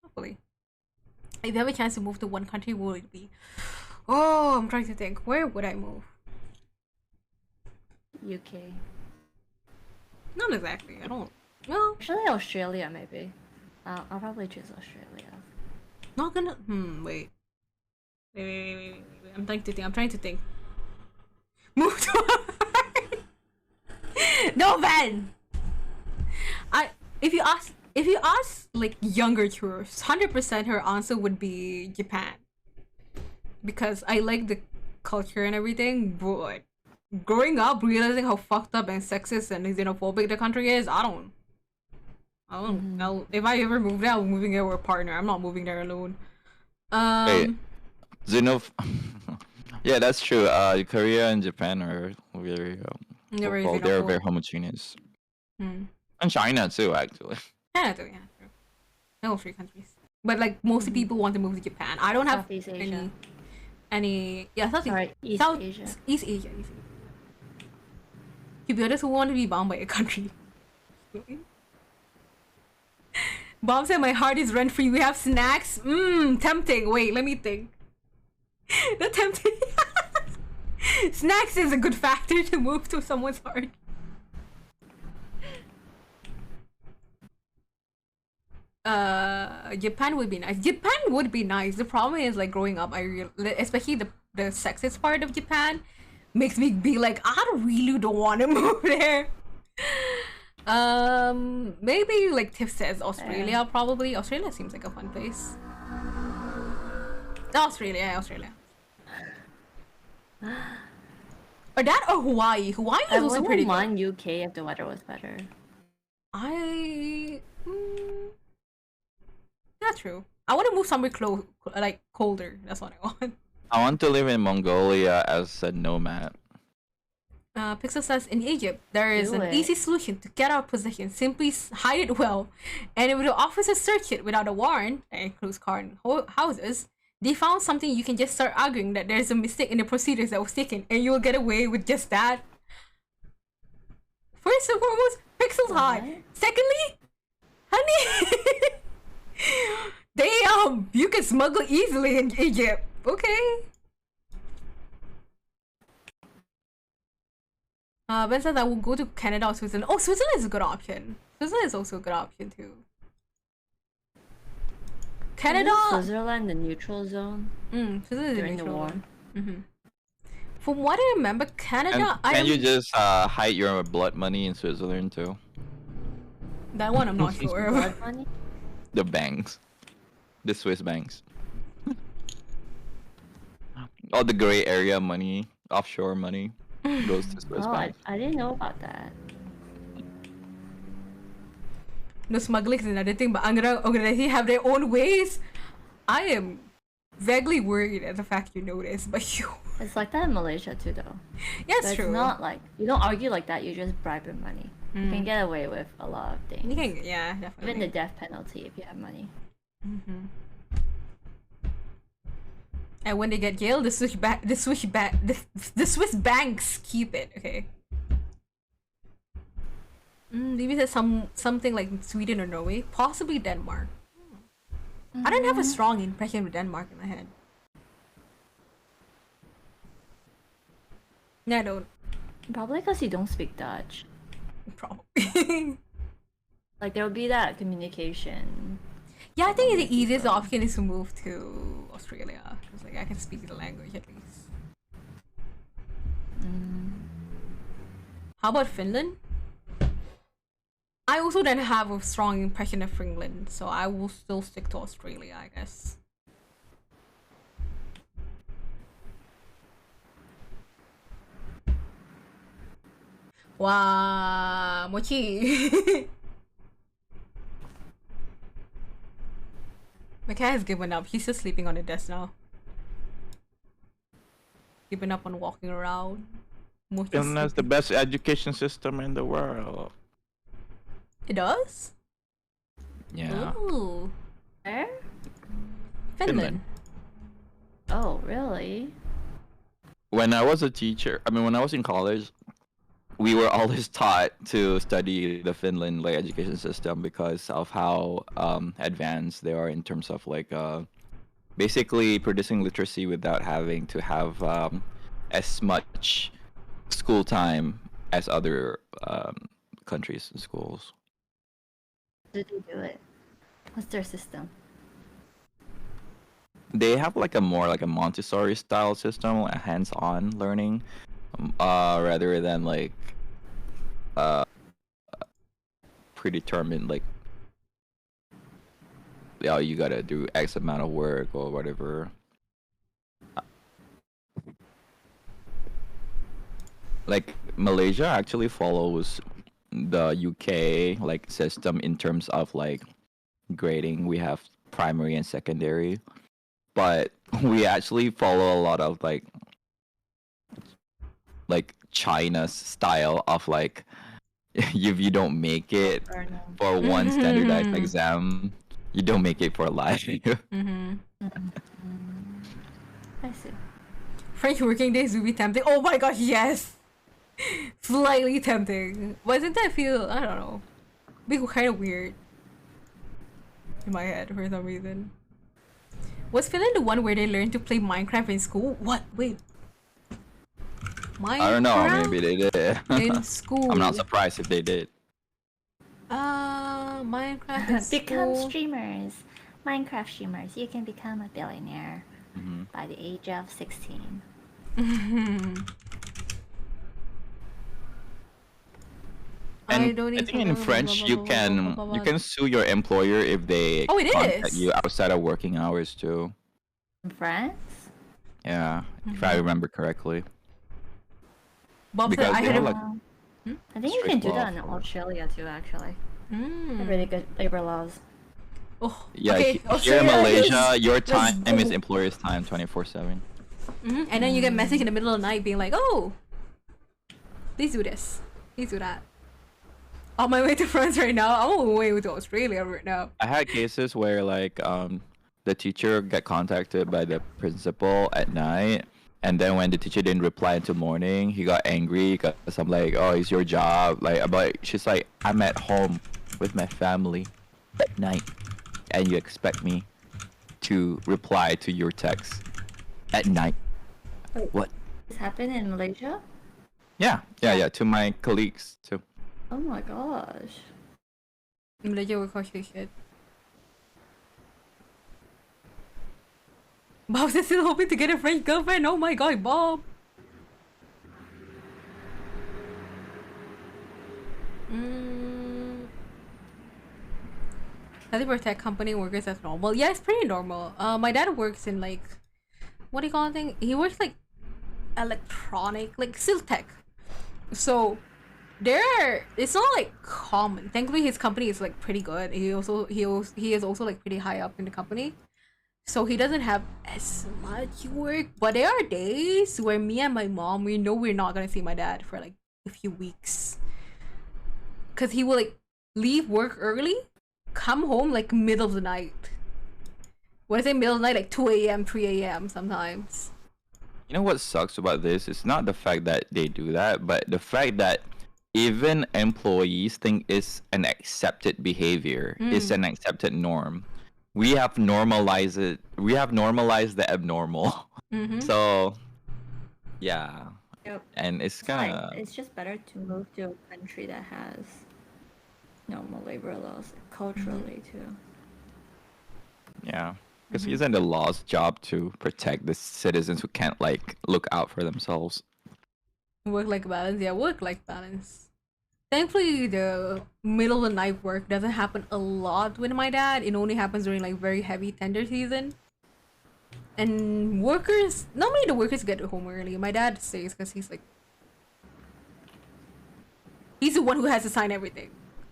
Hopefully, if you have a chance to move to one country, what would it be? Oh, I'm trying to think. Where would I move? UK. Not exactly. I don't. Well, Actually, Australia maybe. I'll probably choose Australia. not gonna. Wait. Wait. I'm trying to think. Move to. No, Ben. If you ask like younger tourists, 100% her answer would be Japan. Because I like the culture and everything, but growing up realizing how fucked up and sexist and xenophobic the country is, I don't know. If I ever move there, I'm moving there with a partner. I'm not moving there alone. Wait, yeah, that's true. Korea and Japan are very Very well, they're very xenophobic. homogeneous, Hmm. and China too, actually. Canada, yeah, true. No, three countries. But like mostly people want to move to Japan. I don't have Southeast Asia. any Southeast Sorry, East South Asia. East Asia. To be honest, who want to be bound by a country? Bob said my heart is rent free. We have snacks. Tempting. Wait, let me think. The tempting. Snacks is a good factor to move to someone's heart. Japan would be nice. Japan would be nice. The problem is like growing up, especially the sexist part of Japan makes me be like, I really don't want to move there. Maybe like Tiff says Australia. Probably Australia seems like a fun place. Australia. Or that or Hawaii. Hawaii I is also pretty wouldn't good. mind UK if the weather was better. That's true. I want to move somewhere like colder. That's what I want. I want to live in Mongolia as a nomad. Pixel says in Egypt there is Do an it. easy solution to get out of possession. Simply hide it well, and if the officers search it without a warrant, that includes car and houses, they found something, you can just start arguing that there's a mistake in the procedures that was taken, and you'll get away with just that. First and foremost, Pixel's hot. What? Secondly, honey, damn, you can smuggle easily in Egypt. Okay. Ben says I will go to Canada or Switzerland. Oh, Switzerland is a good option. Switzerland is also a good option too. Canada. Isn't Switzerland, the neutral zone Switzerland is during the war. From what I remember, Canada. And can you just hide your blood money in Switzerland too? That one I'm not sure. Blood money? The banks, the Swiss banks. All the gray area money, offshore money, goes to Swiss Oh, banks. I didn't know about that. No, smuggling is another thing, but Angara organization have their own ways. I am vaguely worried at the fact you know this, but you. It's like that in Malaysia too, though. Yeah, it's But true. It's not like you don't argue like that. You just bribe with money. You can get away with a lot of things. You can, yeah, definitely. Even the death penalty if you have money. And when they get jailed, the Swiss banks keep it. Okay. Maybe there's something like Sweden or Norway, possibly Denmark. I don't have a strong impression of Denmark in my head. No, I don't. Probably because you don't speak Dutch. Probably. Like there will be that communication. Yeah, I think the easiest option is to move to Australia. It's like I can speak the language at least. How about Finland? I also don't have a strong impression of Finland, so I will still stick to Australia, I guess. Wow, Mochi. My cat has given up. He's just sleeping on the desk now. Given up on walking around. Mochi's Finland has the sleeping. best education system in the world. It does? Yeah. Ooh. Where? Finland. Oh, really? When I was a teacher, when I was in college, we were always taught to study the Finland like education system because of how advanced they are in terms of like basically producing literacy without having to have as much school time as other countries and schools. How did they do it? What's their system? They have like a more like a Montessori style system, like hands-on learning, rather than like predetermined like yeah you gotta do X amount of work or whatever. Like Malaysia actually follows the UK like system in terms of like grading. We have primary and secondary, but we actually follow a lot of like China's style of like if you don't make it for one standardized exam, you don't make it for life. Mm-hmm. I see. French working days would be tempting. Oh my gosh, yes! Slightly tempting. Wasn't that feel, I don't know, be kind of weird in my head for some reason. Was Finland the one where they learned to play Minecraft in school? What? Wait. Minecraft? I don't know, maybe they did. In school. I'm not surprised if they did. Minecraft in Become school. streamers. Minecraft streamers. You can become a billionaire by the age of 16. And don't I need think to- in French you can sue your employer if they Oh, it contact is? you outside of working hours too. In France? Yeah, if I remember correctly. Bob said Because I they had have a... like I think you can strict do that law in for- Australia too, actually. Mm. Really good labor laws. Oh, Yeah, okay. here in Australia Malaysia, is- your let's time is go. employer's time 24/7. And then you get message in the middle of the night being like, oh, please do this. Please do that. On my way to France right now. I'm on my way to Australia right now. I had cases where like the teacher got contacted by the principal at night, and then when the teacher didn't reply until morning, he got angry because I'm like, oh, it's your job. Like, but she's like, I'm at home with my family at night, and you expect me to reply to your text at night? What? This happened in Malaysia? Yeah. To my colleagues too. Oh my gosh. Malaysia work hard shit. Bob's still hoping to get a French girlfriend. Oh my god, Bob. I think for tech company workers, that's normal. Yeah, it's pretty normal. My dad works in like, what do you call it? He works like electronic, like still tech. So it's not like common. Thankfully, his company is like pretty good. He is also like pretty high up in the company. So he doesn't have as much work, but there are days where me and my mom, we know we're not gonna see my dad for like a few weeks. Cause he will like leave work early, come home like middle of the night. When I say middle of the night, like 2 a.m., 3 a.m. sometimes. You know what sucks about this? It's not the fact that they do that, but the fact that even employees think it's an accepted behavior, it's an accepted norm. We have normalized it. We have normalized the abnormal. So, yeah. Yep. And it's kind of It's just better to move to a country that has normal labor laws culturally too. yeah. Because isn't the law's job to protect the citizens who can't like look out for themselves? Work-life balance, yeah, work-life balance. Thankfully, the middle of the night work doesn't happen a lot with my dad. It only happens during like very heavy tender season. And normally the workers get home early. My dad stays because he's the one who has to sign everything.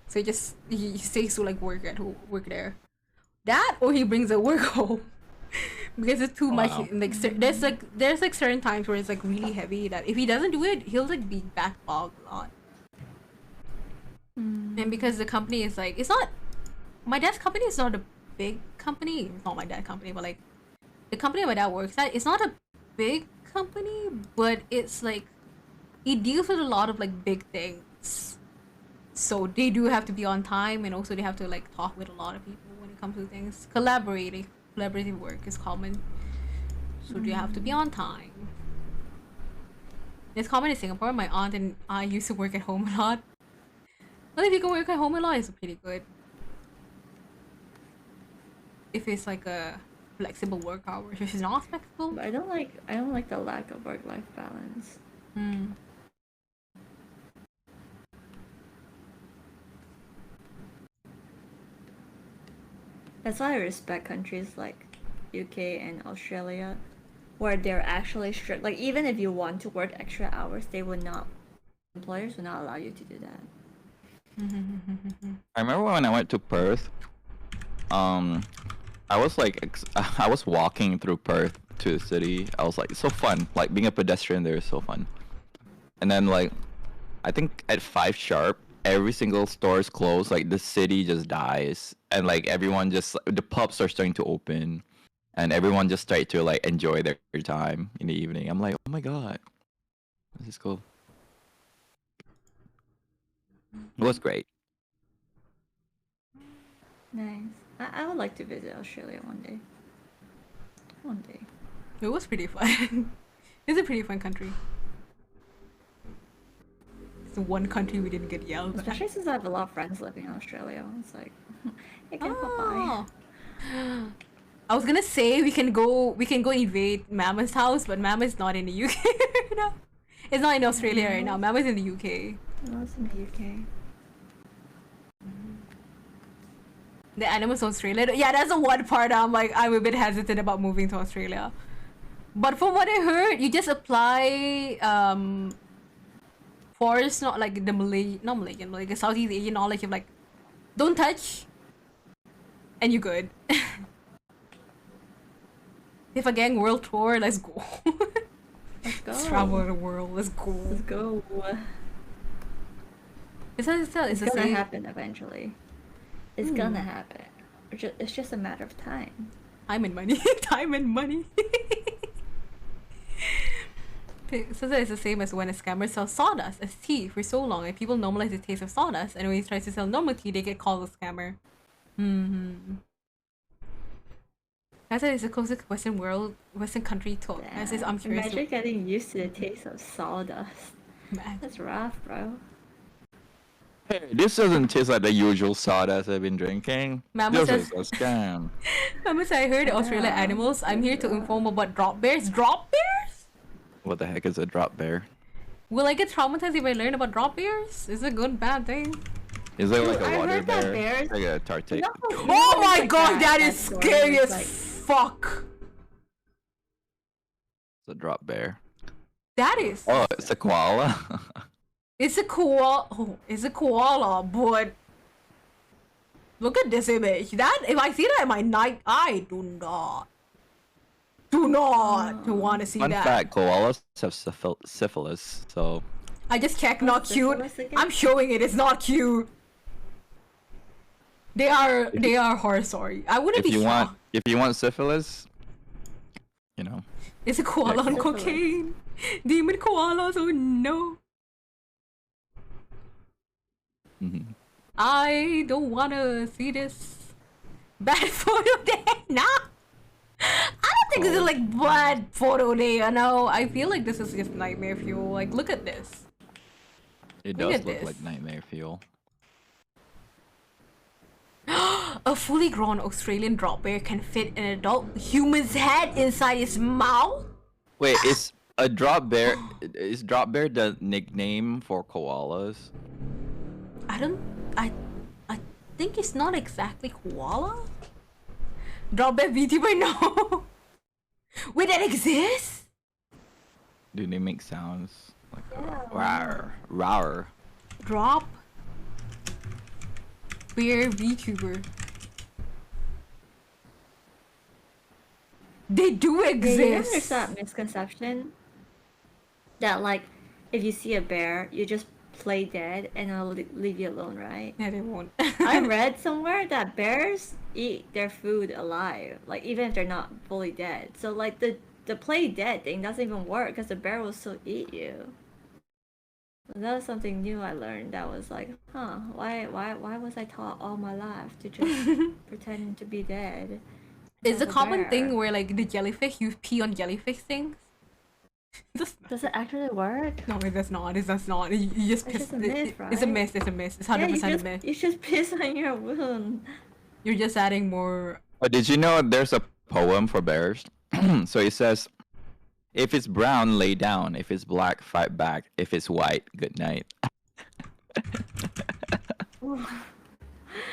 So he stays to like work there. That or he brings the work home. Because it's too much. Wow. Like there's like certain times where it's like really heavy that if he doesn't do it, he'll like be backlogged a lot. And because the company is like, it's not, my dad's company is not a big company. It's not my dad's company, but like the company my dad works at, it's not a big company, but it's like, it deals with a lot of like big things. So they do have to be on time, and also they have to like talk with a lot of people when it comes to things. Collaborative work is common. So they have to be on time. It's common in Singapore. My aunt and I used to work at home a lot. Well, if you can work at home a lot, it's pretty good. If it's like a flexible work hours, if it's not flexible. But I don't like the lack of work-life balance. That's why I respect countries like UK and Australia, where they're actually strict. Like even if you want to work extra hours, employers will not allow you to do that. I remember when I went to Perth. I was like, I was walking through Perth to the city. I was like, it's so fun. Like being a pedestrian there is so fun. And then like, I think at 5 sharp, every single store is closed. Like the city just dies, and like everyone just the pubs are starting to open, and everyone just started to like enjoy their time in the evening. I'm like, oh my god, this is cool. It was great. Nice. I would like to visit Australia one day. One day. It was pretty fun. It's a pretty fun country. It's the one country we didn't get yelled at. Especially since I have a lot of friends living in Australia. It's like, hey, can pop by. I was gonna say we can go invade Mama's house, but Mama's not in the UK right now. It's not in Australia right now. Mama's in the UK. No, it's in the UK. The animals Australia. Yeah, that's the one part I'm a bit hesitant about moving to Australia. But from what I heard, you just apply forest, not like the Malaysian, like the Southeast Asian knowledge of like, don't touch, and you're good. If a gang world tour, let's go. Let's go. Let's travel the world. Let's go. Let's go. It's gonna happen eventually. It's gonna happen. It's just a matter of time. Time and money. Time and money. So that is the same as when a scammer sells sawdust as tea for so long, and people normalize the taste of sawdust, and when he tries to sell normal tea, they get called a scammer. That's why it's the closest Western country to. I'm curious. Imagine getting used to the taste of sawdust. Man. That's rough, bro. Hey, this doesn't taste like the usual sawdust I've been drinking. Mama This says, is a scam. Mama said, I heard Australia Yeah, animals. I'm here to yeah. inform about drop bears. Drop bears? What the heck is a drop bear? Will I get traumatized if I learn about drop bears? Is it a good, bad thing? Is there like Dude, a I water heard that bear? bears- Like a tartake? Oh my god, that is scary as Like, fuck. It's a drop bear. That is. Oh, it's a koala. It's a koala. Oh, it's a koala, but look at this image. That if I see that in my night, I do not want to see Fun that. fact: koalas have syphilis. So I just checked, not What's cute. syphilis again? I'm showing it. It's not cute. They are horror story. I wouldn't if be you shocked. want syphilis, you know. It's a koala on Syphilis. cocaine. Demon koalas. Oh no. Mhm. I don't wanna see this bad photo day. Nah. I don't think this is like bad photo day, you know. I feel like this is just nightmare fuel. Like, look at this. It Look does at look this. like nightmare fuel. A fully grown Australian drop bear can fit an adult human's head inside its mouth. Wait, is a drop bear? Is drop bear the nickname for koalas? I think it's not exactly koala. Drop bear VTuber, no. Wait, that exists? Do they make sounds like rawr, rawr? Drop bear VTuber. They do Yeah, you know there's exist. that misconception that like if you see a bear, you just play dead and it'll leave you alone, right? Yeah, they won't. I read somewhere that bears eat their food alive, like even if they're not fully dead. So like the play dead thing doesn't even work because the bear will still eat you. And that was something new I learned. That was like, huh? Why was I taught all my life to just pretend to be dead? It's a as common bear? thing where like the jellyfish, you pee on jellyfish things. Does it actually work? No, it does not. It does not. You just It's piss. just a myth, It's a right? myth. It's a myth. It's Yeah, 100% you a just myth. you just piss on your wound. You're just adding more. But did you know there's a poem for bears? So it says, "If it's brown, lay down. If it's black, fight back. If it's white, good night."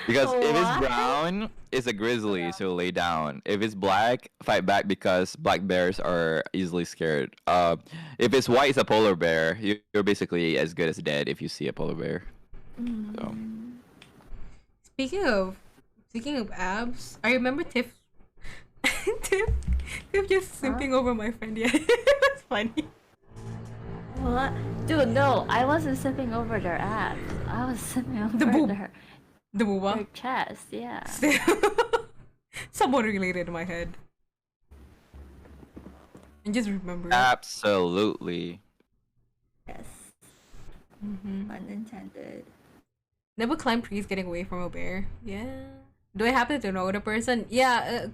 Because if it's What? brown, it's a grizzly, so lay down. If it's black, fight back because black bears are easily scared. If it's white, it's a polar bear. You're basically as good as dead if you see a polar bear. So Speaking of abs, I remember Tiff. Tiff just simping over my friend. Yeah, it was funny. What? Dude, no, I wasn't sipping over their abs. I was sipping over boob. their The booba. chest, yeah. Somewhat related in my head. And just remember. absolutely. Yes. Mhm. Unintended. Never climb trees getting away from a bear. Yeah. Do I happen to know the person? Yeah.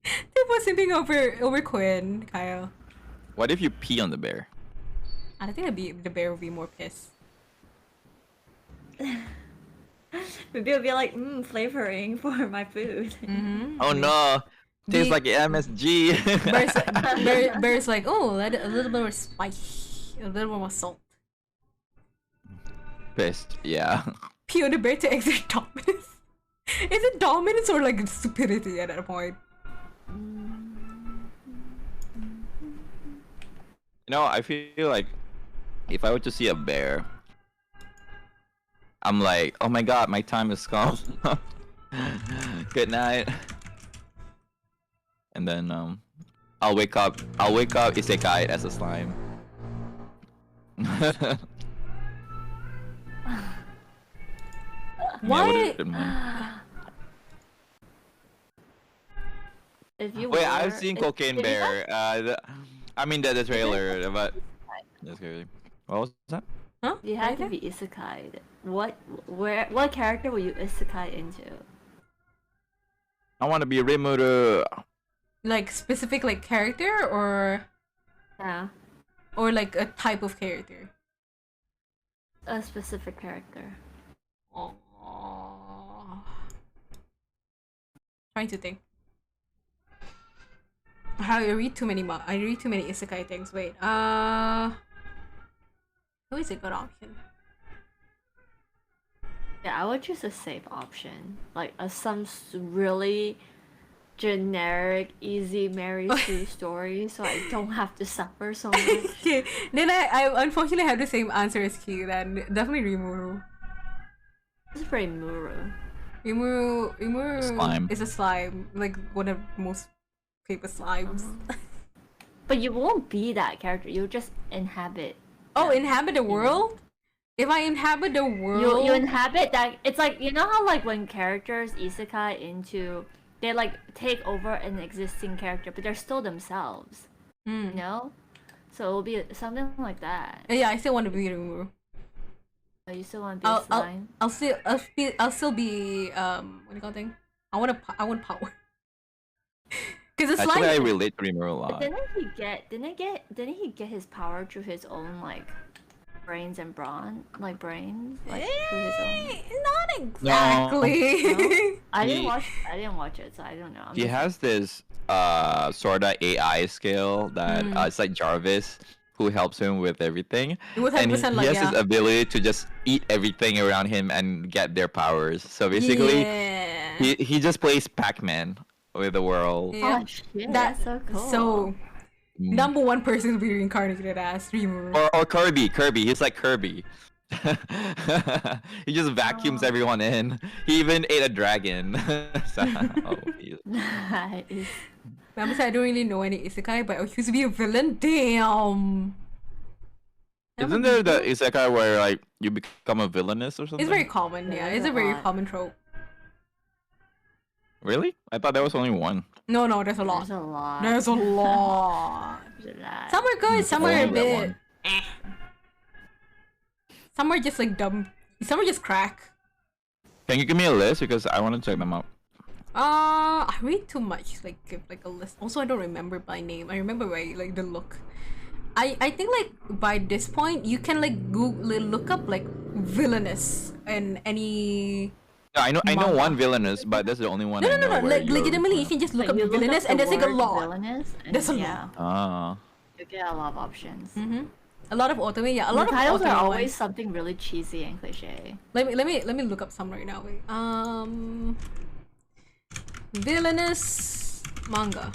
Tiff was simping over Quinn, Kyle. What if you pee on the bear? I think the bear would be more pissed. Maybe it'll be like, flavoring for my food. Mm-hmm. Oh no, tastes The- like MSG. Bear's like, oh, a little bit more spice, a little more salt. Pissed, yeah. Pee on the bear to exert dominance. Is it dominance or like stupidity at that point? You know, I feel like if I were to see a bear, I'm like, oh my god, my time is come. Good night. And then I'll wake up isekai as a slime. Why? Yeah, would've been- If you Wait, were, I've seen if- Cocaine if you Bear. I mean the trailer, but that's crazy. What was that? Huh? You had to Anything? be isekai. What character will you isekai into? I want to be Rimuru. Like specific like character or Yeah. like a type of character. a specific character. Oh. Trying to think. I read too many isekai things. Wait. Who is a good option? Yeah, I would choose a safe option, like really generic, easy Mary Sue story, so I don't have to suffer so much. Okay, then I unfortunately have the same answer as Q. Then definitely Rimuru. It's pretty Muru. Rimuru Slime. is a slime, like one of the most famous slimes. But you won't be that character. You'll just inhabit. Oh, inhabit the world? If I inhabit the world, You inhabit that. It's like, you know how like when characters isekai into, they like take over an existing character, but they're still themselves. You know, so it'll be something like that. Yeah, I still want to be Rimuru. But you still want to be a slime. I'll still be what do you call thing? I want power. Because it's Actually, I like relate to Rimuru a But lot. didn't he get his power through his own like brains and brawn, like brains, like through his own. Not exactly. No? I didn't He- watch it, so I don't know. He has this sort of AI skill that it's like Jarvis, who helps him with everything. With And he 100% like, has yeah. this ability to just eat everything around him and get their powers. So basically, yeah. he just plays Pac-Man with the world. Yeah. Oh shit, That- that's so cool. So Mm. number one person to be reincarnated as Rimuru. Or Kirby. He's like Kirby. He just vacuums everyone in. He even ate a dragon. So, nice. I'm saying I don't really know any isekai, but I used to be a villain. Damn. Isn't there the isekai where like you become a villainess or something? It's very common. Yeah, There's it's a a very lot. common trope. Really? I thought there was only one. No, there's a lot. There's a lot. There's a lot. There's a lot. Some are good, some are a Only that bit. one. Some are just like dumb. Some are just crack. Can you give me a list because I want to check them out? I read too much. Like give like a list. Also, I don't remember by name. I remember by like the look. I think like by this point you can like look up like villainous and any. Yeah, I know Manga. one villainous, but that's the only one. No, I no, know no. where Like you're- legitimately, you can just look Like, up you villainous, the and there's like a word lot. Villainous, and There's a yeah, Ah. you get a lot of options. A lot of otome. Yeah, a The lot of titles otome are ones. always something really cheesy and cliche. Let me look up some right now. Wait. Villainous manga.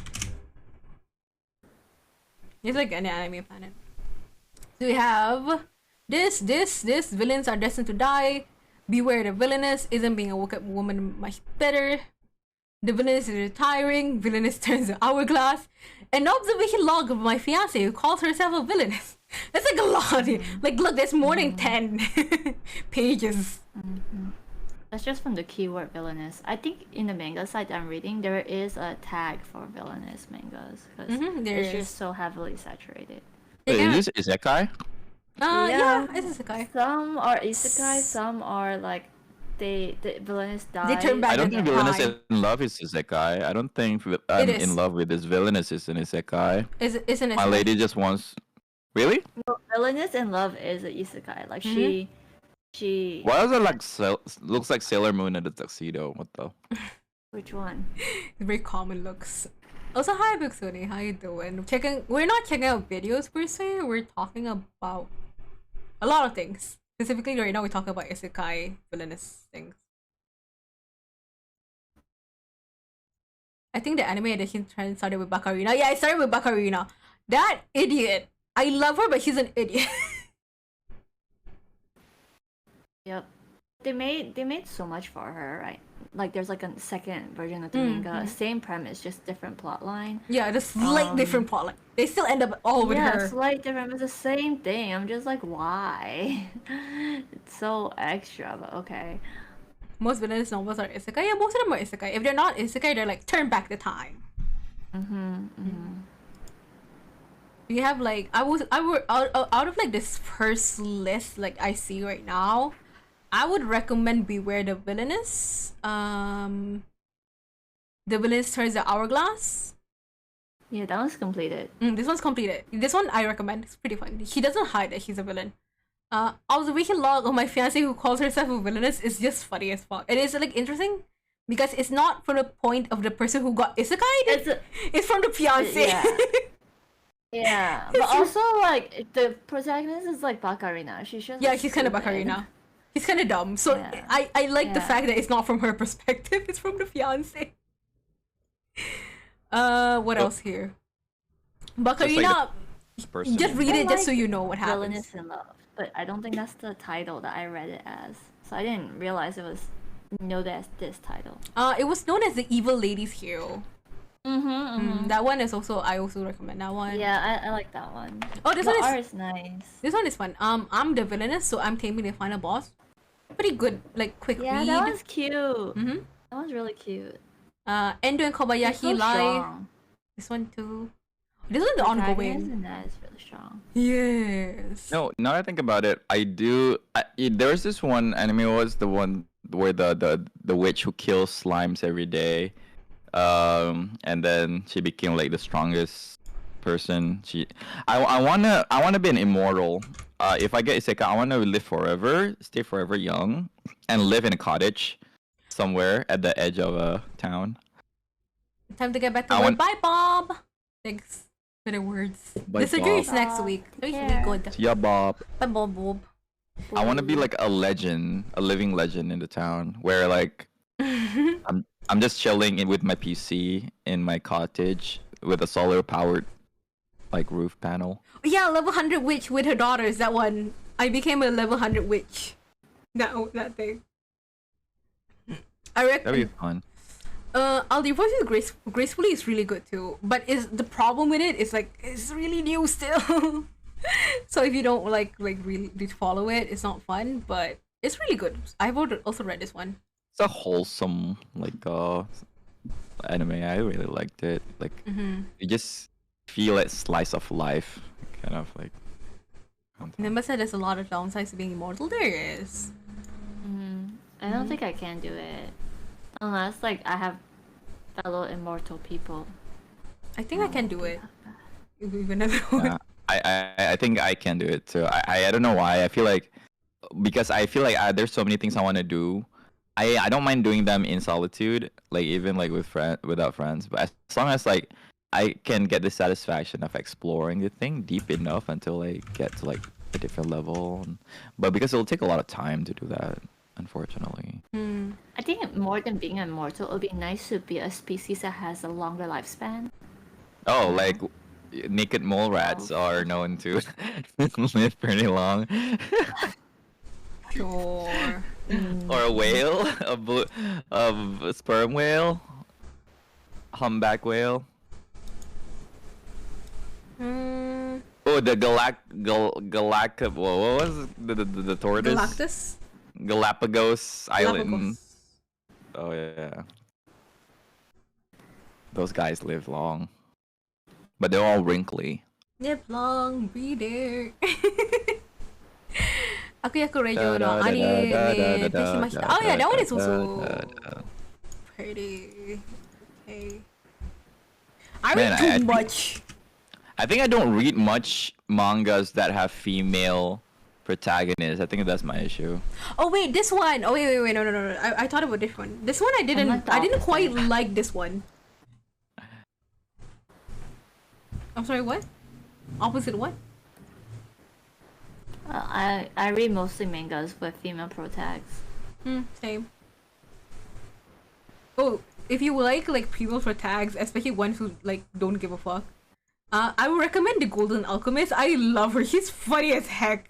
It's like an anime planet. So we have this villains are destined to die. Beware the villainous. Isn't being a woman much better? The villainous is retiring. Villainous turns the hourglass. An observation log of my fiance who calls herself a villainous. That's like a lot. Like look, there's more than 10 pages. That's just from the keyword villainous. I think in the manga site I'm reading, there is a tag for villainous mangas because There it's is. just so heavily saturated. Wait, Yeah. is this isekai? Yeah, it's a guy. Some are isekai, some are like the villainous dies. They turn back I don't at think the villainous time. in love is isekai. I don't think I'm is. in love with this villainous is an isekai. Isn't it? My lady just wants. Really? No, villainous in love is a isekai. Like she. Why does it like looks like Sailor Moon in a tuxedo? What the? Which one? Very common looks. Also, hi Buxuni, how you doing? We're not checking out videos per se. We're talking about a lot of things. Specifically, right now we're talking about isekai villainous things. I think the anime edition trend started with Bakarina. Yeah, it started with Bakarina. That idiot. I love her, but she's an idiot. Yep. They made so much for her, right? Like there's like a second version of the manga, same premise, just different plot line. Yeah, the slight different plot. Like, they still end up all with yeah, her. slight different, but the same thing. I'm just like, why? It's so extra, but okay. Most villainous novels are isekai. Yeah, most of them are isekai. If they're not isekai, they're like turn back the time. We have like I would out of like this first list like I see right now, I would recommend Beware the Villainous. The Villainous turns the hourglass. Yeah, that one's completed. This one's completed. This one I recommend. It's pretty fun. She doesn't hide that she's a villain. Observation log of my fiance who calls herself a villainess is just funny as fuck. It is like interesting because it's not from the point of the person who got isekai. It's from the fiance. Yeah. Yeah, but also like the protagonist is like Bakarina. She's just Yeah, she's kind of stupid. Bakarina. She's kind of dumb. So Yeah. I like the Yeah. fact that it's not from her perspective. It's from the fiance. What else here? Bakarina. Person. Just read I it just so like you know what happens. Villainous in Love, but I don't think that's the title that I read it as. So I didn't realize it was known as this title. It was known as the Evil Lady's Hero. Mm-hmm. That one is also I also recommend that one. Yeah, I like that one. Oh, this the one art is is nice. this one is fun. I'm the villainess, so I'm taming the final boss. Pretty good, like quick Yeah, read. that one's cute. Mm-hmm. That one's really cute. Endo and It's Kobayashi so live. strong. This one too. This one's ongoing. And that is really strong. Yes. No, now that I think about it, there's this one anime, was the one where the witch who kills slimes every day, and then she became like the strongest person. I wanna be an immortal. If I get isekai, I wanna live forever, stay forever young, and live in a cottage somewhere at the edge of a town. Time to get back to I work. want- Bye, Bob. Thanks for the words. Bye, The surgery is Bob. next week. So it should be Yeah. good. Yeah, Bob. Bye, Bob. I want to be like a legend, a living legend in the town, where like I'm just chilling in with my PC in my cottage with a solar powered like roof panel. Yeah, level 100 witch with her daughters. That one. I became a level 100 witch. That thing. I That'd be reckon. fun. I'll divorce you gracefully is really good too. But is the problem with it is like it's really new still. So if you don't like really follow it, it's not fun. But it's really good. I've also read this one. It's a wholesome like anime. I really liked it. Like you just feel that slice of life, kind of like. Nimba said there's a lot of downsides to being immortal. There is. I don't think I can do it. Unless like I have fellow immortal people. I think I can do it. Even if I Yeah, I think I can do it too. I don't know why. I feel like because I feel like there's so many things I want to do. I don't mind doing them in solitude, like even like without friends. But as long as like I can get the satisfaction of exploring the thing deep enough until I get to like a different level. But because it'll take a lot of time to do that, unfortunately. I think more than being immortal, it would be nice to be a species that has a longer lifespan. Oh, like naked mole rats are known to live pretty long. Sure. Or a whale, a sperm whale, humpback whale. Oh, the what was the tortoise? Galactus? Galapagos Island. Galapagos. Oh yeah. Those guys live long, but they're all wrinkly. Live long, be there. Akuyaku no Ani ne Deshimashita. Oh yeah, that one is also pretty okay. I read Man, too much. I think I don't read much mangas that have female protagonists. I think that's my issue. Oh wait, this one. Oh wait, no. I thought about this one. This one I didn't. like the I didn't quite opposite. like this one. I'm sorry. What? Opposite what? I read mostly mangas with female protags. Same. Oh, if you like people for tags, especially ones who like don't give a fuck, I would recommend the Golden Alchemist. I love her. She's funny as heck.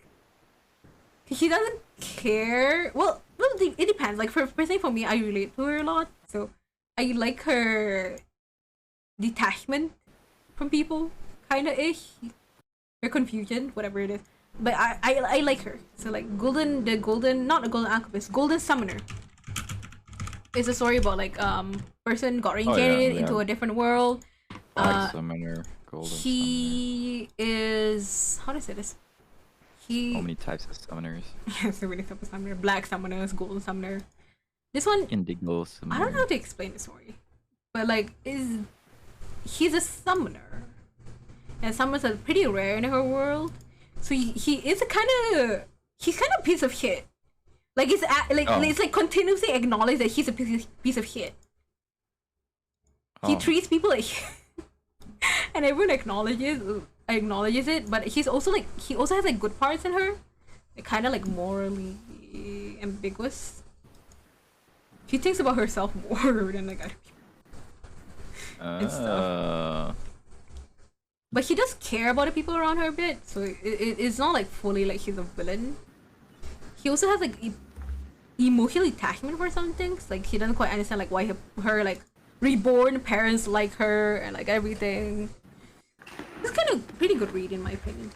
She doesn't care. Well, it depends. Like personally for me, I relate to her a lot. So I like her detachment from people, kinda ish. Her confusion, whatever it is. But I like her. So like not a Golden Alchemist, Golden Summoner. It's a story about like person got reincarnated into a different world. Black summoner, golden. He is how do I say this? So many types of summoners. So many types of summoner, black summoners, golden summoner. This one Indigo summoner. I don't know how to explain the story, but like he's a summoner, and summons are pretty rare in her world. So he is a kind of he's kind of a piece of shit. Like it's like continuously acknowledge that he's a piece of shit. He treats people like shit. And everyone acknowledges it, but he also has like good parts in her. Like kind of like morally ambiguous. She thinks about herself more than like other people. And stuff. But she does care about the people around her a bit, so it's not like fully like she's a villain. He also has like emotional attachment for some things. Like he doesn't quite understand like why her like reborn parents like her and like everything. It's kind of pretty good read in my opinion.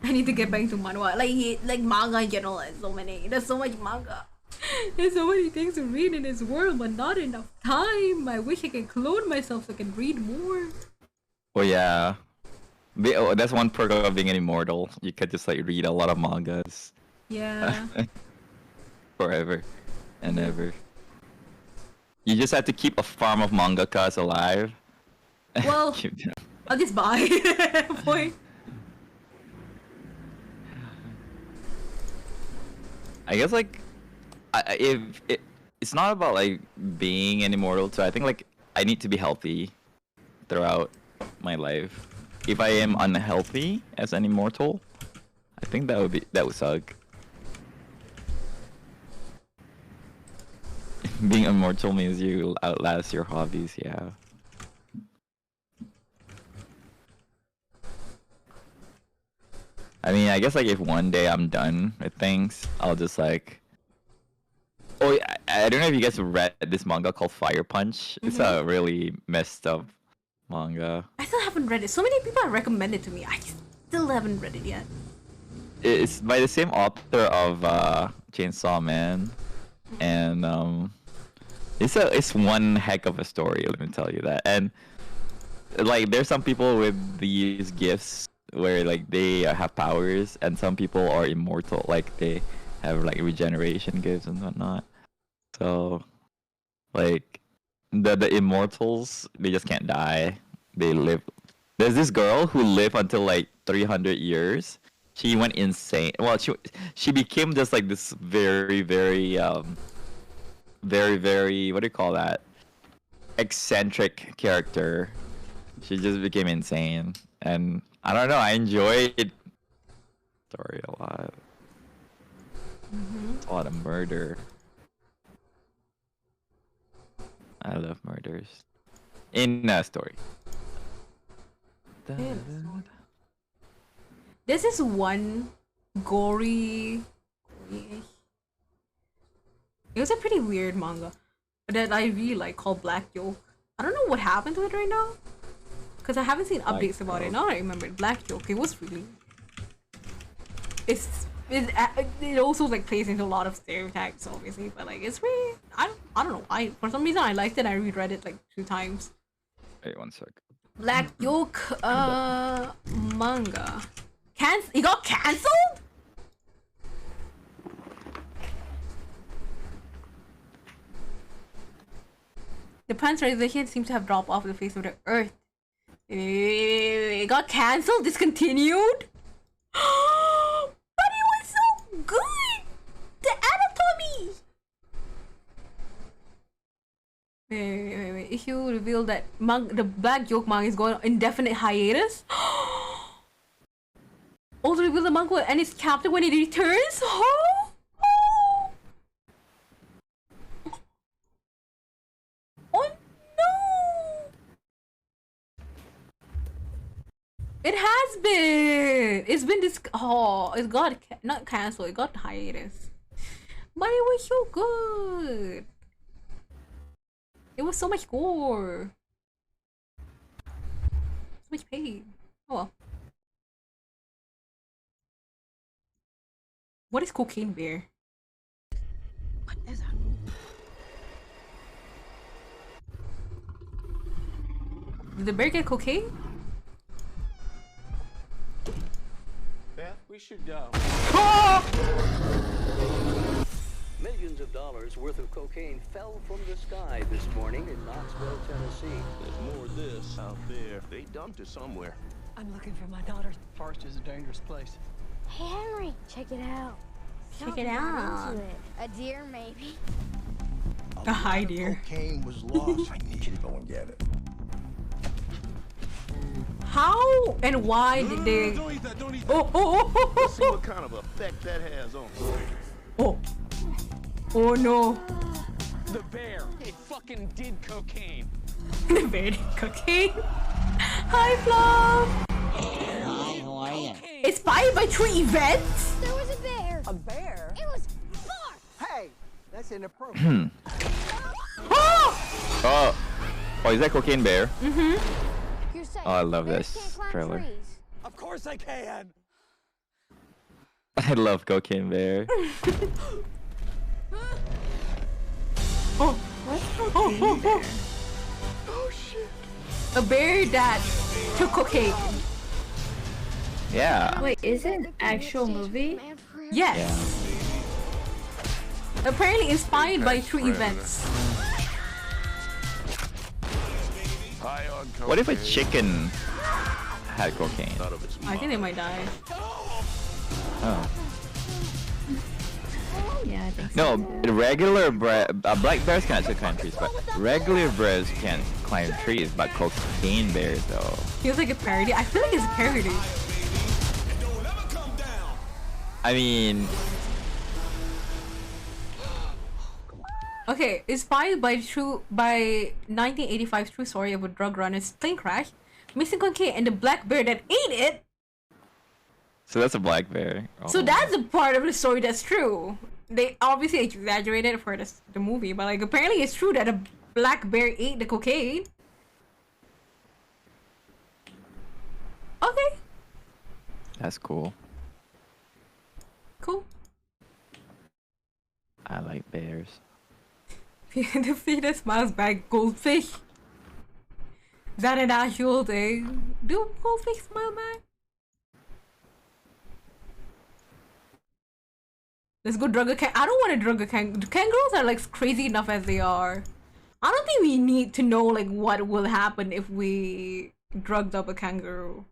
I need to get back into manhwa. Like manga in general. There's so much manga. There's so many things to read in this world, but not enough time. I wish I could clone myself so I can read more. Well, yeah. That's one perk of being an immortal. You could just like read a lot of mangas. Yeah. Forever and ever. You just have to keep a farm of mangakas alive. Well, I'll just buy. Boy. I guess like, it's not about like being an immortal too. I think like I need to be healthy throughout my life. If I am unhealthy as an immortal, I think that would suck. Being immortal means you outlast your hobbies, yeah. I mean, I guess like if one day I'm done with things, I'll just like... Oh, yeah, I don't know if you guys read this manga called Fire Punch. It's a really messed up manga. I still haven't read it. So many people have recommended it to me. I still haven't read it yet. It's by the same author of Chainsaw Man, and it's one heck of a story. Let me tell you that. And like, there's some people with these gifts where like they have powers, and some people are immortal. Like they have like regeneration gifts and whatnot. So, like the immortals, they just can't die. They live. There's this girl who lived until like 300 years. She went insane. Well, she became just like this very what do you call that? Eccentric character. She just became insane, and I don't know. I enjoyed the story a lot. It's a lot of murder. I love murders in a story. This is one gory. It was a pretty weird manga that I really like called Black Yoke. I don't know what happened to it right now because I haven't seen updates about it. Now I remember it. Black Yoke. It was really. It also like plays into a lot of stereotypes, obviously, but like it's really I don't know. For some reason I liked it. I reread it like 2 times. Wait 1 sec. Black Yoke manga. It got cancelled? The translation seems to have dropped off the face of the earth. It got cancelled? Discontinued? But it was so good! The anatomy! Wait. Issue revealed that the Black Yoke manga is going on indefinite hiatus? Also revealed the manga will end its chapter when it returns? Oh no! It has been! It's been it got not cancelled, it got hiatus. But it was so good! It was so much gore. So much pain. Oh well. What is cocaine bear? What is that? Did the bear get cocaine? Beth, we should go. Millions of dollars worth of cocaine fell from the sky this morning in Knoxville, Tennessee. There's more of this out there. They dumped it somewhere. I'm looking for my daughter. Forest is a dangerous place. Hey Henry, check it out. Check it Something got out. into it. A deer, maybe. A hi, lot of dear. Cocaine was lost. I need you to go and get it. How and why did they? Don't eat that. Don't eat Oh, oh, oh, Let's see oh, what kind of effect that has on us. oh, oh no! The bear, it fucking did cocaine. The bear did cocaine. Hi, Fluff. Hi, how are you? Inspired by true events. There was a bear. A bear? It was far. Hey, that's inappropriate. Oh! Oh, is that Cocaine Bear? You're safe. Oh, I love Bears this can't climb trailer. trees. Of course I can. I love Cocaine Bear. Oh, What's oh, cocaine oh, bear? oh. Oh shit. A bear that took cocaine. Yeah. Wait, is it an actual movie? Man forever. Yes. Yeah. Apparently inspired by Best true friend. events. High on cocaine. What if a chicken had cocaine? Out of its I think they might die. Oh. Yeah, I think so. No, too. regular black bears can actually climb trees, but regular bears can't climb trees. But cocaine bears, though. Feels like a parody. I feel like it's a parody. I mean, Okay, inspired by 1985's true story of a drug runner's plane crash, missing cocaine and the black bear that ate it. so that's a black bear. So Oh. that's a part of the story that's true. They obviously exaggerated it for the movie, but like apparently it's true that a black bear ate the cocaine. Okay, That's cool. cool. I like bears. The fetus smiles back, goldfish. Is that an actual thing? Do goldfish smile back? Let's go drug a kangaroo. I don't want to drug a kangaroo. Kangaroos are like crazy enough as they are. I don't think we need to know like what will happen if we drugged up a kangaroo.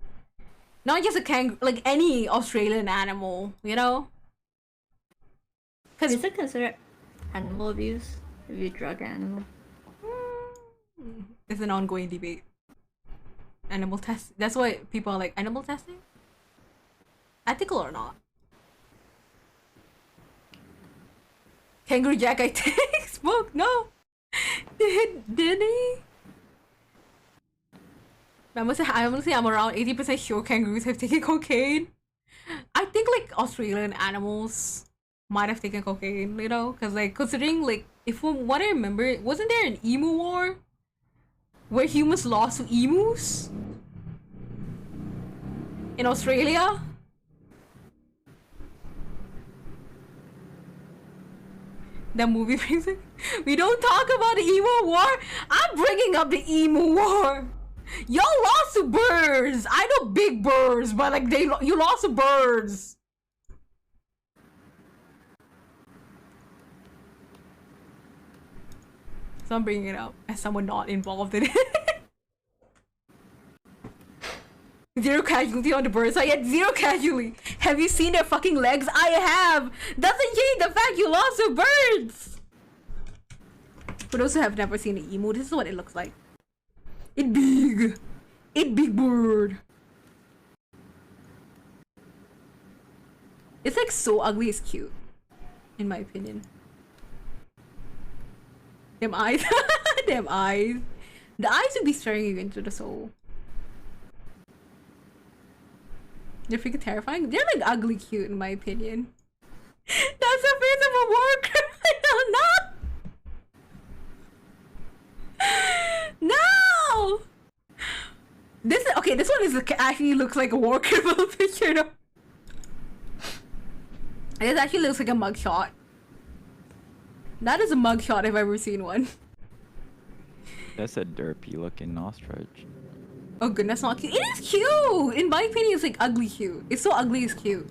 Not just a kangaroo, like any Australian animal, you know? Because Is it considered animal abuse if you drug an animal? it's an ongoing debate. Animal test. That's why people are like, animal testing? Ethical or not? Kangaroo Jack, I think. Smoke? No. Did he? I'm gonna say I'm around 80% sure kangaroos have taken cocaine. I think like Australian animals might have taken cocaine, you know? Because like considering like if from what I remember, wasn't there an emu war where humans lost to emus in Australia? That movie brings it. We don't talk about the emu war. I'm bringing up the emu war. Y'all lost to birds. I know big birds, but like you lost to birds. So I'm bringing it up as someone not involved in it. Zero casualty on the birds. I had zero casualty. Have you seen their fucking legs? I have. Doesn't change the fact you lost to birds. For those who have never seen an emu, this is what it looks like. It big. It big bird. It's like so ugly it's cute. In my opinion. Them eyes. Them eyes. The eyes would be staring you into the soul. They're freaking terrifying. They're like ugly cute in my opinion. That's the face of a war criminal. No! No! This is okay. This one is actually looks like a war criminal picture. No? This actually looks like a mugshot. That is a mugshot if I've ever seen one. That's a derpy looking ostrich. Oh goodness, not cute. It is cute! In my opinion, it's like ugly cute. It's so ugly it's cute.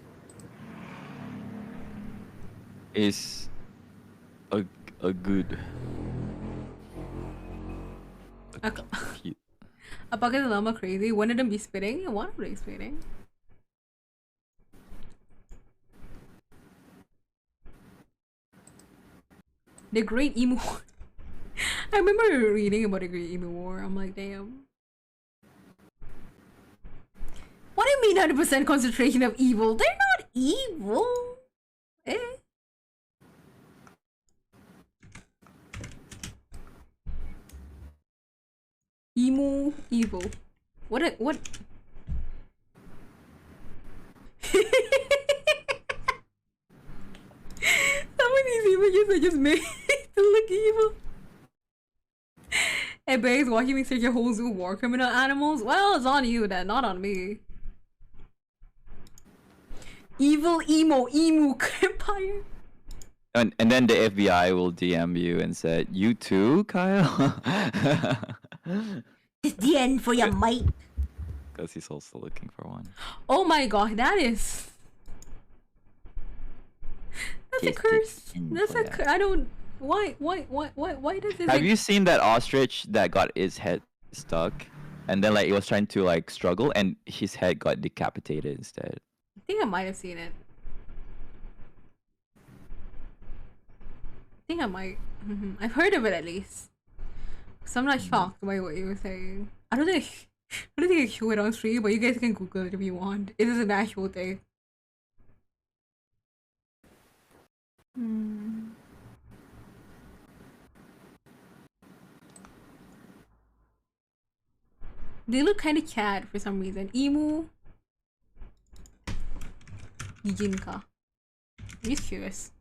Is a good. Okay. Cute. Apakah llama crazy? One of them be spitting and one of them be spitting. The Great Emu War. I remember reading about the Great Emu War. I'm like, damn. What do you mean 100% concentration of evil? They're not evil. Eh? Emu evil. What? Some of these images are just made to look evil. Hey, Bags, watching me search a whole zoo of war criminal animals? Well, it's on you then, not on me. Evil emu empire. And then the FBI will DM you and say, "You too, Kyle." It's the end for your mate. Because he's also looking for one. Oh my god, that is. That's a curse. That's a curse. I don't. Why does this? Have you seen that ostrich that got its head stuck, and then like it was trying to like struggle, and his head got decapitated instead? I think I might have seen it. I think I might. I've heard of it at least. So I'm not shocked by what you were saying. I don't think I show it on stream, but you guys can Google it if you want. It is an actual thing. They look kind of cat for some reason. Emu. Yijinka. I'm just curious.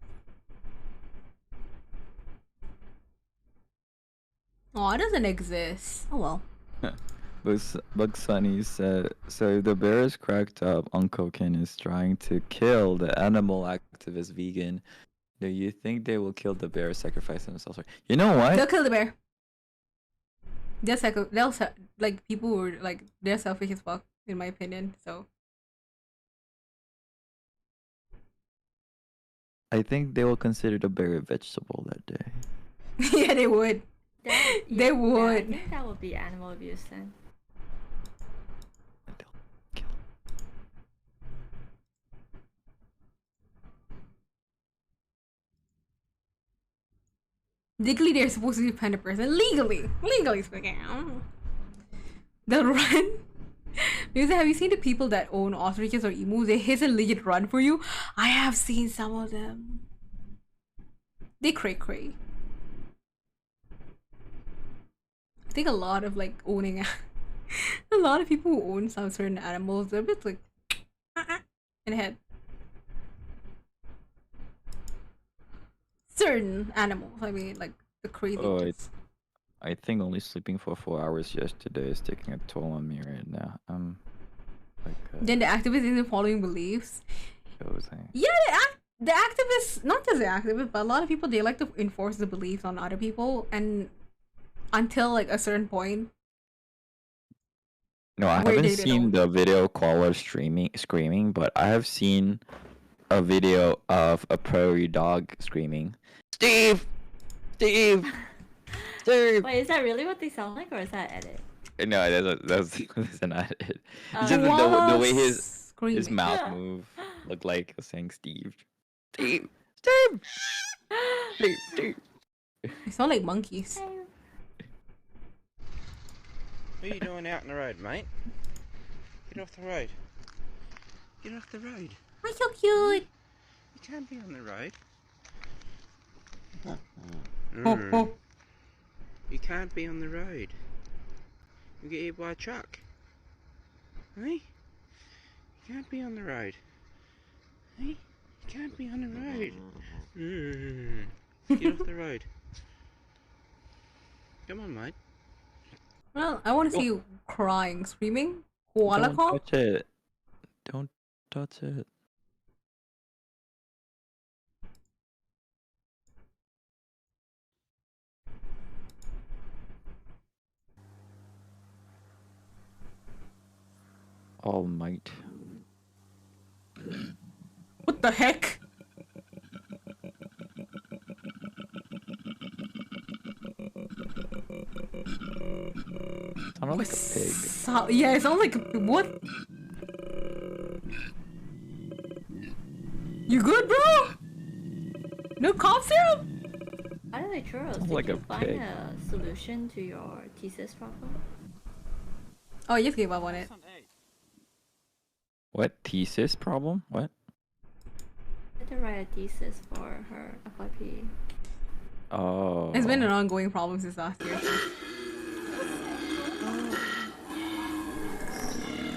Oh, it doesn't exist. Oh well. Bugs Bunny said, so if the bear is cracked up, Uncle Ken is trying to kill the animal activist vegan. Do you think they will kill the bear, sacrifice themselves? You know what? They'll kill the bear. Like people were like they're selfish as fuck in my opinion. So I think they will consider the bear a vegetable that day. yeah, they would. They would. I think that would be animal abuse then. Legally, they're supposed to be a person. Legally speaking. They'll run. Because have you seen the people that own ostriches or emus? They hit a legit run for you. I have seen some of them. They cray. I think a lot of like owning a lot of people who own some certain animals, they're a bit like in the head. Certain animals, I mean, like the crazy ones. I think only sleeping for 4 hours yesterday is taking a toll on me right now. Then the activist isn't following beliefs. Dozing. Yeah, the activists, not just the activists, but a lot of people, they like to enforce the beliefs on other people, and until like a certain point. No, I haven't seen the video caller screaming, but I have seen a video of a prairie dog screaming, Steve! Steve! Steve! Wait, is that really what they sound like, or is that edit? No, that's an edit. It's just the way his mouth move looked like saying Steve. Steve! Steve! Steve! Steve! They sound like monkeys. What are you doing out in the road, mate? Get off the road. Get off the road. Why so cute? You can't be on the road. You can't be on the road. You get hit by a truck. Hey? You can't be on the road. Hey? You can't be on the road. Get off the road. Come on, mate. Well, I want to see you crying, screaming. Koala Don't call? touch it. Don't touch it. All might. What the heck? Sound like a pig. Yeah, it sounds like what? You good, bro? No cough syrup? By the way, Churros, Sounds did like you a find pig. a solution to your thesis problem? Oh, I just gave up on it. What thesis problem? What? I had to write a thesis for her FYP. Oh. It's been an ongoing problem since last year.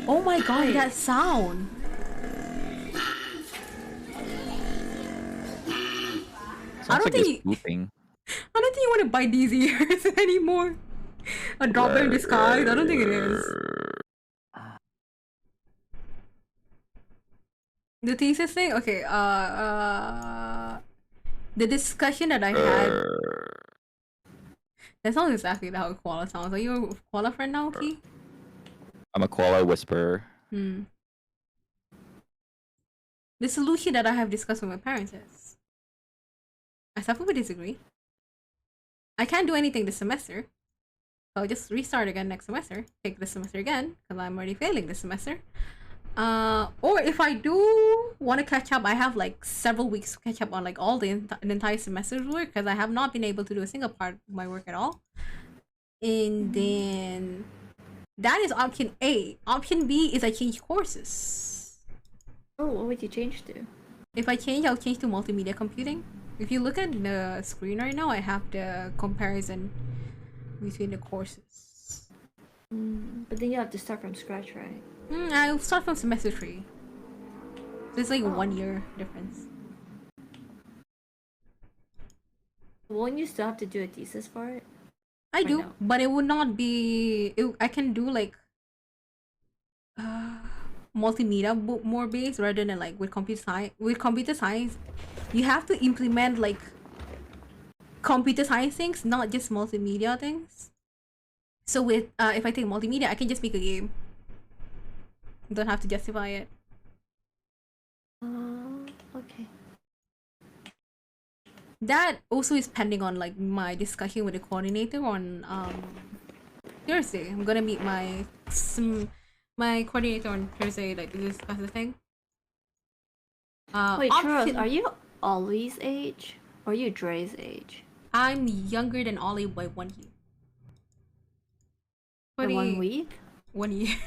Oh my god, that sound! Sounds like think it's pooping. I don't think you want to bite these ears anymore. A drop in disguise? I don't think it is. The thesis thing? Okay, the discussion that I had. That sounds exactly how a koala sounds. Are you a koala friend now, Key? I'm a koala whisperer. The solution that I have discussed with my parents is I suffer with disagree. I can't do anything this semester. So I'll just restart again next semester. Take this semester again, because I'm already failing this semester. Or if I do want to catch up, I have like several weeks to catch up on like all the entire semester's work, because I have not been able to do a single part of my work at all. And then that is option A. Option B is I change courses. Oh, what would you change to? If I change, I'll change to multimedia computing. If you look at the screen right now, I have the comparison between the courses. But then you have to start from scratch, right? I'll start from semester 3. So it's like a 1 year difference. Won't you still have to do a thesis for it? I do, but it would not be. I can do like multimedia more based rather than like with computer science. With computer science, you have to implement like computer science things, not just multimedia things. So with if I take multimedia, I can just make a game. Don't have to justify it. Okay. That also is pending on like my discussion with the coordinator on Thursday. I'm gonna meet my coordinator on Thursday, like to discuss the thing. Wait, Churros, are you Ollie's age or are you Dre's age? I'm younger than Ollie by 1 year. By 1 week? 1 year.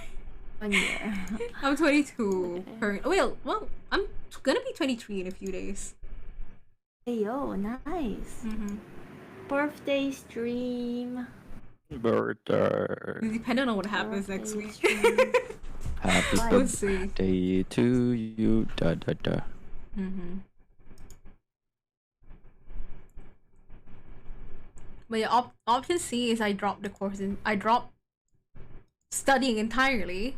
1 year. I'm 22. Okay. Well, I'm gonna be 23 in a few days. Hey yo, nice. Birthday stream. Birthday. Depending on what happens next week. Happy We'll see. birthday to you. Da da da. But yeah, option C is I drop the course and I drop studying entirely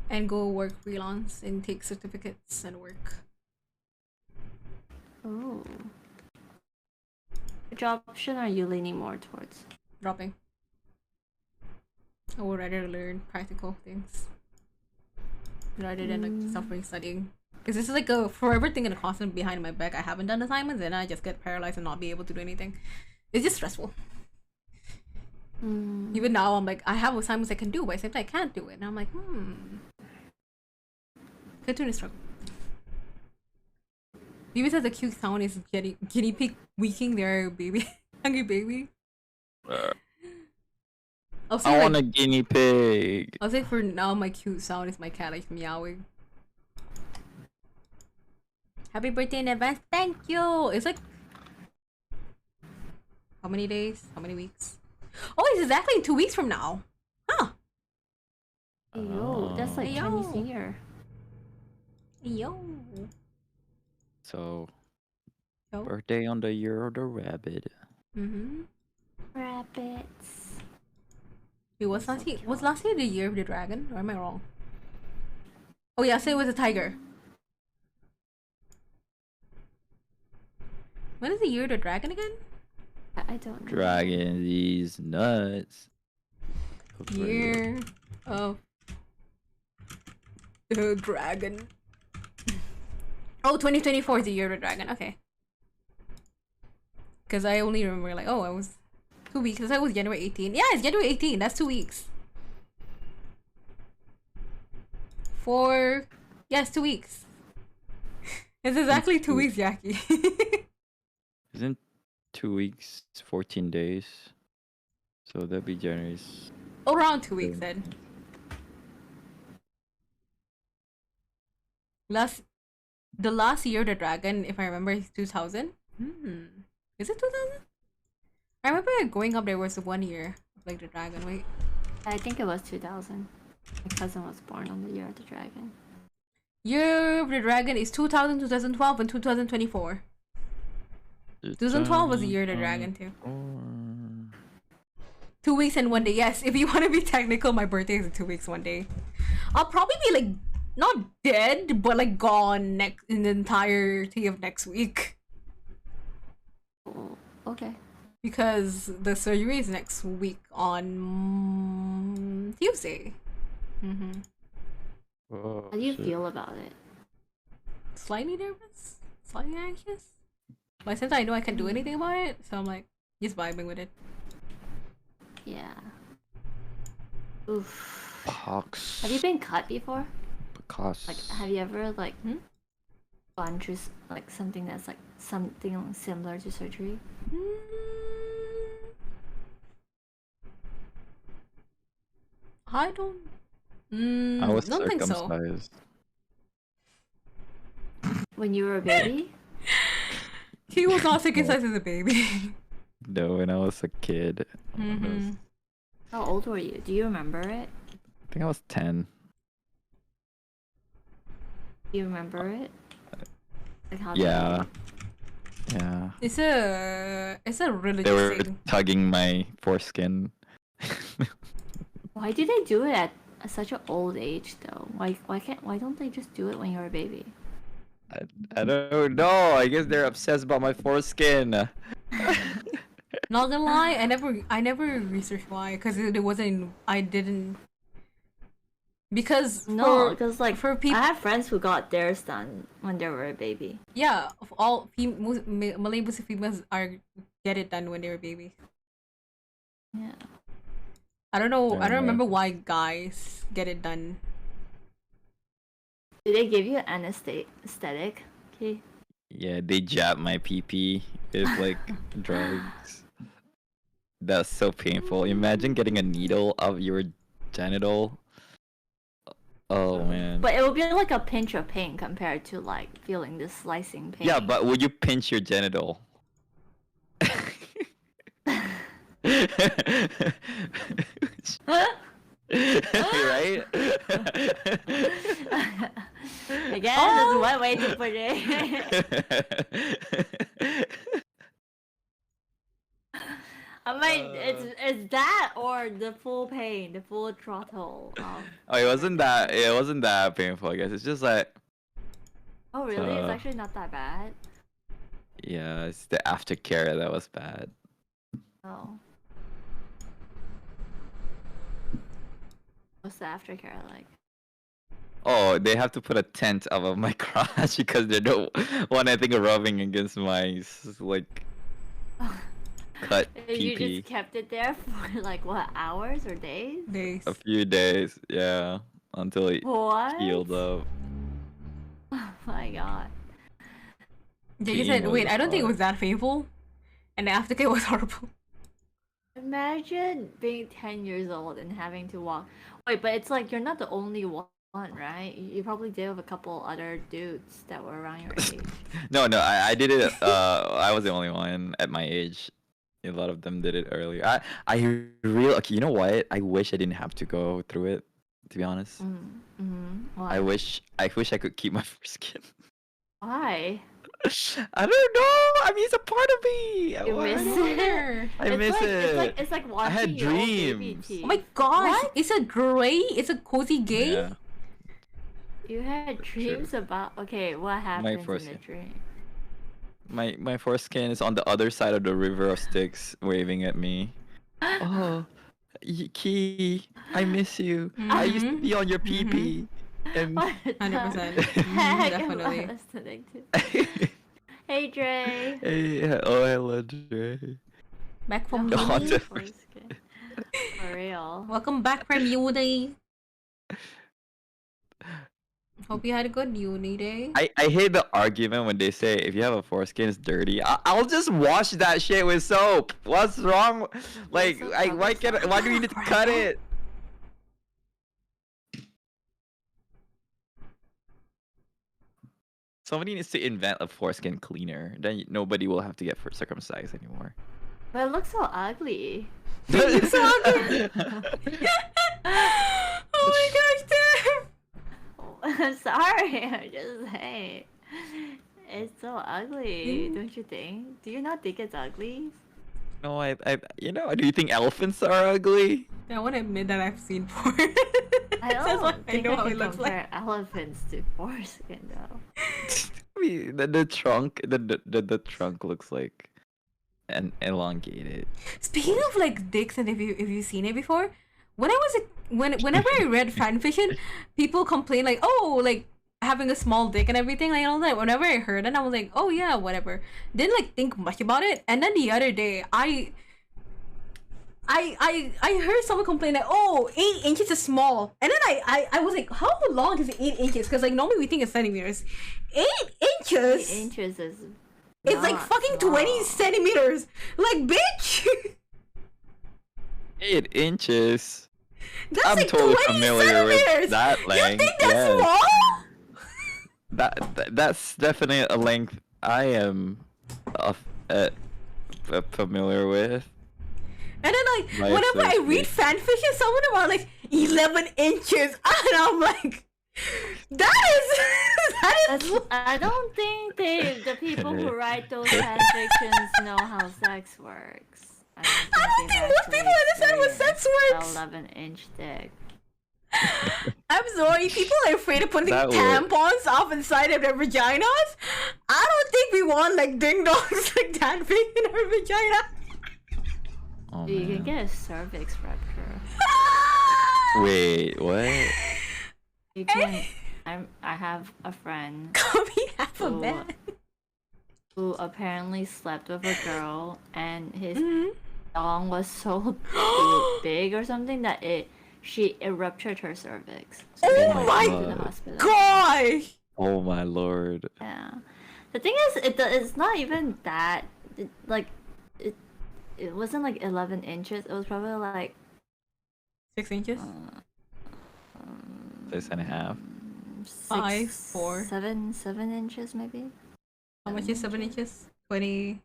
and go work freelance and take certificates and work. Oh. Which option are you leaning more towards? Dropping. I would rather learn practical things rather than like suffering studying. Because this is like a forever thing and a constant behind my back. I haven't done assignments and I just get paralyzed and not be able to do anything. It's just stressful. Even now, I'm like, I have assignments I can do, but except I can't do it. And I'm like, Continue to struggle. Even says the cute sound is guinea pig weaking their baby, hungry baby. I want a guinea pig. I'll say for now, my cute sound is my cat like meowing. Happy birthday in advance! Thank you. It's like how many days? How many weeks? Oh, it's exactly 2 weeks from now. Huh? Yo, that's like Chinese New Year. Yo. So, birthday on the year of the rabbit. Rabbits. Wait, was last year the year of the dragon? Or am I wrong? Oh yeah, say it was a tiger. When is the year of the dragon again? I don't know. Dragon these nuts. Year of the dragon. Oh, 2024 is the year of the dragon. Okay. Because I only remember like, oh, I was 2 weeks. Because I was January 18. Yeah, it's January 18. That's 2 weeks. Yes, 2 weeks. It's exactly 2 weeks, Jackie. Isn't 2 weeks, 14 days. So that'd be January. Around 2 weeks then. The last year the dragon, if I remember, is 2000. Is it 2000? I remember going up there was 1 year of like the dragon. Wait, I think it was 2000. My cousin was born on the year of the dragon. year of the dragon is 2000, 2012, and 2024. 2012 was the year of the dragon too. 2 weeks and 1 day. Yes, if you want to be technical, my birthday is in 2 weeks, 1 day. I'll probably be like not dead, but like gone in the entirety of next week. Oh, okay. Because the surgery is next week on Tuesday. How do you feel about it? Slightly nervous, slightly anxious. But since I know I can't do anything about it, so I'm like just vibing with it. Yeah. Oof. Pox. Have you been cut before? Because. Like, have you ever like gone through like something that's like something similar to surgery? I don't. I was don't think so. circumcised. When you were a baby? He was not circumcised as a baby. No, when I was a kid. How old were you? Do you remember it? I think I was 10. Do you remember it? Like how Yeah. Yeah. It's a religious They were thing. tugging my foreskin. Why do they do it at such an old age though? Why don't they just do it when you're a baby? I don't know. I guess they're obsessed about my foreskin. Not gonna lie, I never researched why, because it wasn't. I didn't. Because because like for people, I have friends who got theirs done when they were a baby. yeah, of all Malay Muslim females get it done when they were babies. Yeah. I don't know. I don't remember why guys get it done. Did they give you anesthetic? Okay. Yeah, they jab my pee with like drugs. That's so painful. Imagine getting a needle of your genital. Oh man. But it would be like a pinch of pain compared to like feeling this slicing pain. Yeah, but would you pinch your genital? Right? I guess that's one way to put it. I mean, it's that or the full pain, the full throttle. Oh, it wasn't that painful. I guess it's just like. Oh really? It's actually not that bad. Yeah, it's the aftercare that was bad. Oh. What's the aftercare like? Oh, they have to put a tent above my crotch because they don't want anything rubbing against my like cut You pee. just kept it there for like what, hours or days? Days. A few days, yeah, until it What? healed up. Oh my god. They just said, wait, I don't think it was that painful, and the aftercare was horrible. Imagine being 10 years old and having to walk. Wait, but it's like you're not the only one, right? You probably did with a couple other dudes that were around your age. No, I did it. I was the only one at my age. A lot of them did it earlier. I really, okay, you know what? I wish I didn't have to go through it. To be honest, I wish I could keep my foreskin. Why? I don't know. I mean, it's a part of me. You miss it. I miss it. It's like watching I had your own baby dreams. teeth. Oh my gosh, What? it's a cozy gay. Yeah. You had dreams about. Okay, what happens in the foreskin. dream? My foreskin is on the other side of the river of sticks, waving at me. Oh, Key, I miss you. I used to be on your pee. And 100%. Heck, Definitely. I'm listening to. Hey Dre. Hey, oh hello, Dre. Back from Oh, uni. the Foreskin. For real. Welcome back from uni. Hope you had a good uni day. I hate the argument when they say if you have a foreskin it's dirty. I'll just wash that shit with soap. What's wrong? Like, why do you need to cut it? Somebody needs to invent a foreskin cleaner. Then nobody will have to get circumcised anymore. But it looks so ugly. It's so ugly. Oh my gosh, Tim! I'm sorry, I'm just saying. It's so ugly, don't you think? Do you not think it's ugly? No, do you think elephants are ugly? I want to admit that I've seen porn. I don't I think know I how can it looks like. compare elephants to foreskin though. I mean, the trunk, the trunk looks like an elongated. Speaking of like dicks, and if you've seen it before, whenever I read fanfiction, people complain like, oh, like having a small dick and everything, like all that. Whenever I heard it, I was like, oh yeah, whatever. Didn't like think much about it, and then the other day, I heard someone complain like, oh, 8 inches is small, and then I was like, how long is 8 inches? Because like normally we think it's centimeters. 8 inches. 8 inches is. It's like fucking 20 centimeters. Like, bitch. 8 inches. That's I'm like totally 20 familiar centimeters. with that length. You think that's yes. small? That's definitely a length I am familiar with. And then like whenever I read fanfiction, someone about like 11 inches, and I'm like, that is. I don't think the people who write those fanfictions know how sex works. I don't think most people understand what sex works. 11-inch dick. I'm sorry, people are afraid of putting tampons off inside of their vaginas. I don't think we want like ding dongs like that big in our vagina. Oh, you can get a cervix rupture. Wait, what? You can. I have a friend who apparently slept with a girl, and his dong was so big or something that it ruptured her cervix. So oh my gosh! Oh my lord! Yeah, the thing is, it's not even that. It wasn't like 11 inches. It was probably like 6 inches. 6.5. 5, 4, 7 inches maybe. How much is 7 inches? 20,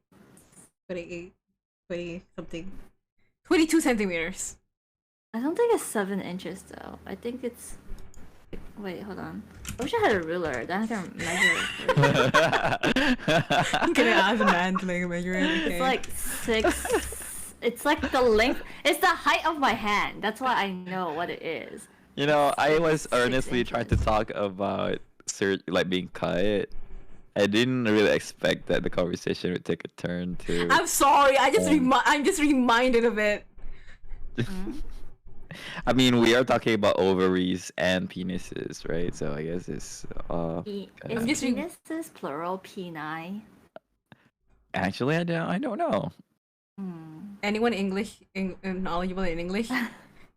28, 20 something. 22 centimeters. I don't think it's 7 inches though. I think it's. Wait, hold on. I wish I had a ruler. Then I can measure it. I'm gonna ask a man to like measure it. Okay. It's like 6. It's like the length. It's the height of my hand. That's why I know what it is. You know, I was earnestly trying to talk about like being cut. I didn't really expect that the conversation would take a turn to. I'm sorry. I'm just reminded of it. I mean, we are talking about ovaries and penises, right? So I guess it's is penises plural peni? Actually, I don't know. Anyone knowledgeable in English?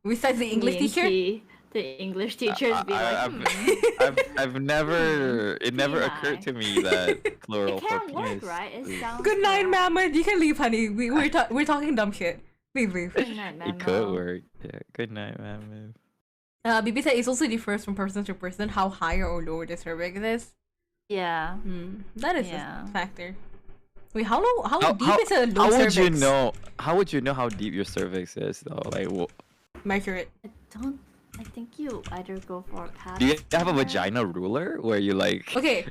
Besides the English teacher? The English teachers be like, I've never. It never occurred to me that plural it can't for work, penis. right? It sounds. Good night, Mama. You can leave, honey. We're talking dumb shit. Leave. Good night, Mama. It could work. Yeah. Good night, Mama. Bibi said it also differs from person to person how higher or lower the cervix is. Yeah. That is a factor. Wait, how deep is a low how cervix? would you know? How would you know how deep your cervix is though? Like, measure it. I think you either go for a pass. do you have a vagina ruler where you like? Okay.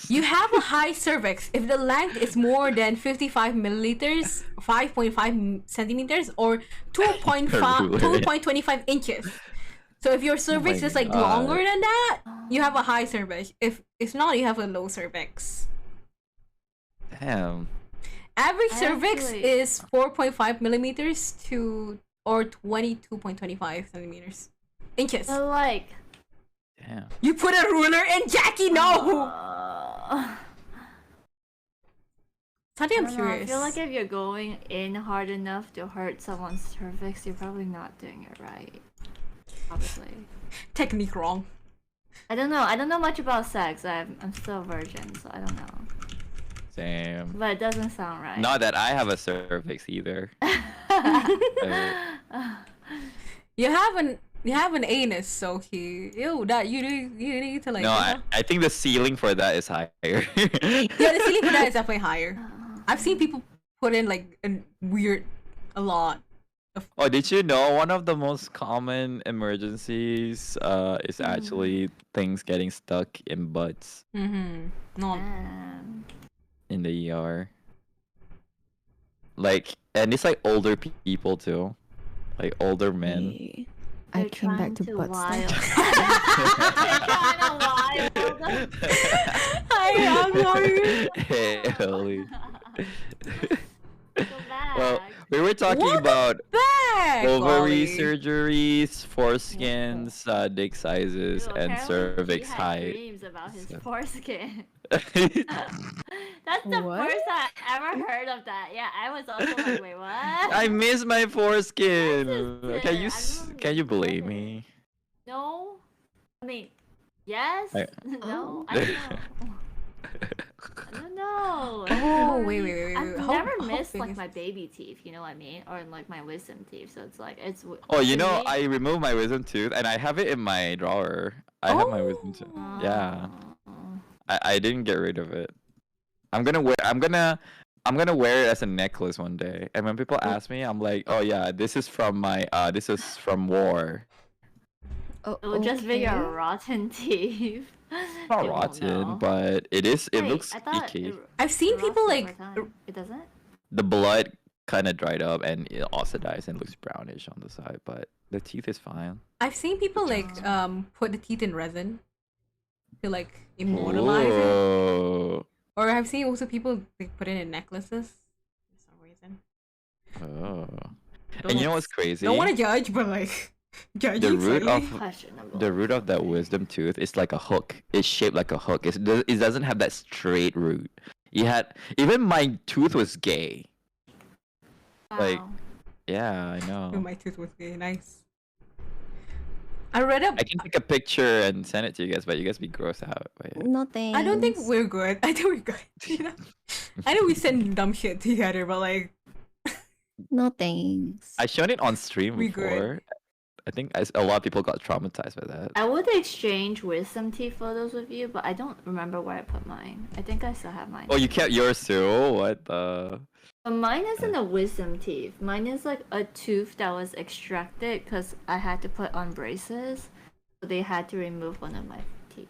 You have a high cervix if the length is more than 55 milliliters, 5.5 centimeters, or 2.25 inches. So if your cervix is like longer than that, you have a high cervix. If not, you have a low cervix. Damn. Average cervix is 4.5 millimeters or 22.25 centimeters. Inches. So like. Damn. You put a ruler in, Jackie. No. Tati, I'm curious. I feel like if you're going in hard enough to hurt someone's cervix, you're probably not doing it right. Obviously. Technique wrong. I don't know. I don't know much about sex. I'm still a virgin, so I don't know. Same. But it doesn't sound right. Not that I have a cervix either. You have an anus, so ew, that you need to like. No, I think the ceiling for that is higher. Yeah, the ceiling for that is definitely higher. I've seen people put in like a lot. Oh, did you know one of the most common emergencies is actually things getting stuck in butts No. in the ER. Like, and it's like older people too, like older men. I came back to butt stuff. I'm sorry. Hey, Ellie. Go Well, back. we were talking Welcome about back, ovary Ollie. surgeries, foreskins, dick sizes, Ew, and apparently cervix he had height. dreams about his So- foreskin. That's the What? first I ever heard of that. Yeah, I was also like, wait, what? I miss my foreskin. This Can is you it. I don't can you really blame get it. me? No. I mean, yes. No, I don't know. I don't know. Oh, wait. I've How- never how missed big like is- my baby teeth, you know what I mean, or like my wisdom teeth. So it's like it's. Oh, you to know, me- I removed my wisdom tooth and I have it in my drawer. I have my wisdom tooth. Yeah. Oh. I didn't get rid of it. I'm gonna wear it as a necklace one day. And when people ask me, I'm like, oh yeah, this is from war. Oh, It would just be okay. your rotten teeth. Not They won't rotten, know. but it Wait, looks I thought icky. I've seen it people rots like over time. It doesn't. The blood kind of dried up and it oxidized and looks brownish on the side, but the teeth is fine. I've seen people like put the teeth in resin to like immortalize it. Oh. Or I've seen also people like put it in necklaces for some reason. Oh. Don't And you know wanna- what's crazy? Don't want to judge, but like judging The root slightly. of Questionable. the root of that wisdom tooth is like a hook. It's shaped like a hook. It doesn't have that straight root. Even my tooth was gay. Like, Wow. yeah, I Oh, know. my tooth was very nice. I read up. I can take a picture and send it to you guys, but you guys be grossed out by it. No thanks. I don't think we're good. I think we're good. You know? I know we send dumb shit together, but like No thanks. I shown it on stream We good. before. I think a lot of people got traumatized by that. I would exchange wisdom teeth photos with you, but I don't remember where I put mine. I think I still have mine. Oh, you kept yours too? What the? But mine isn't a wisdom teeth. Mine is like a tooth that was extracted because I had to put on braces. So they had to remove one of my teeth.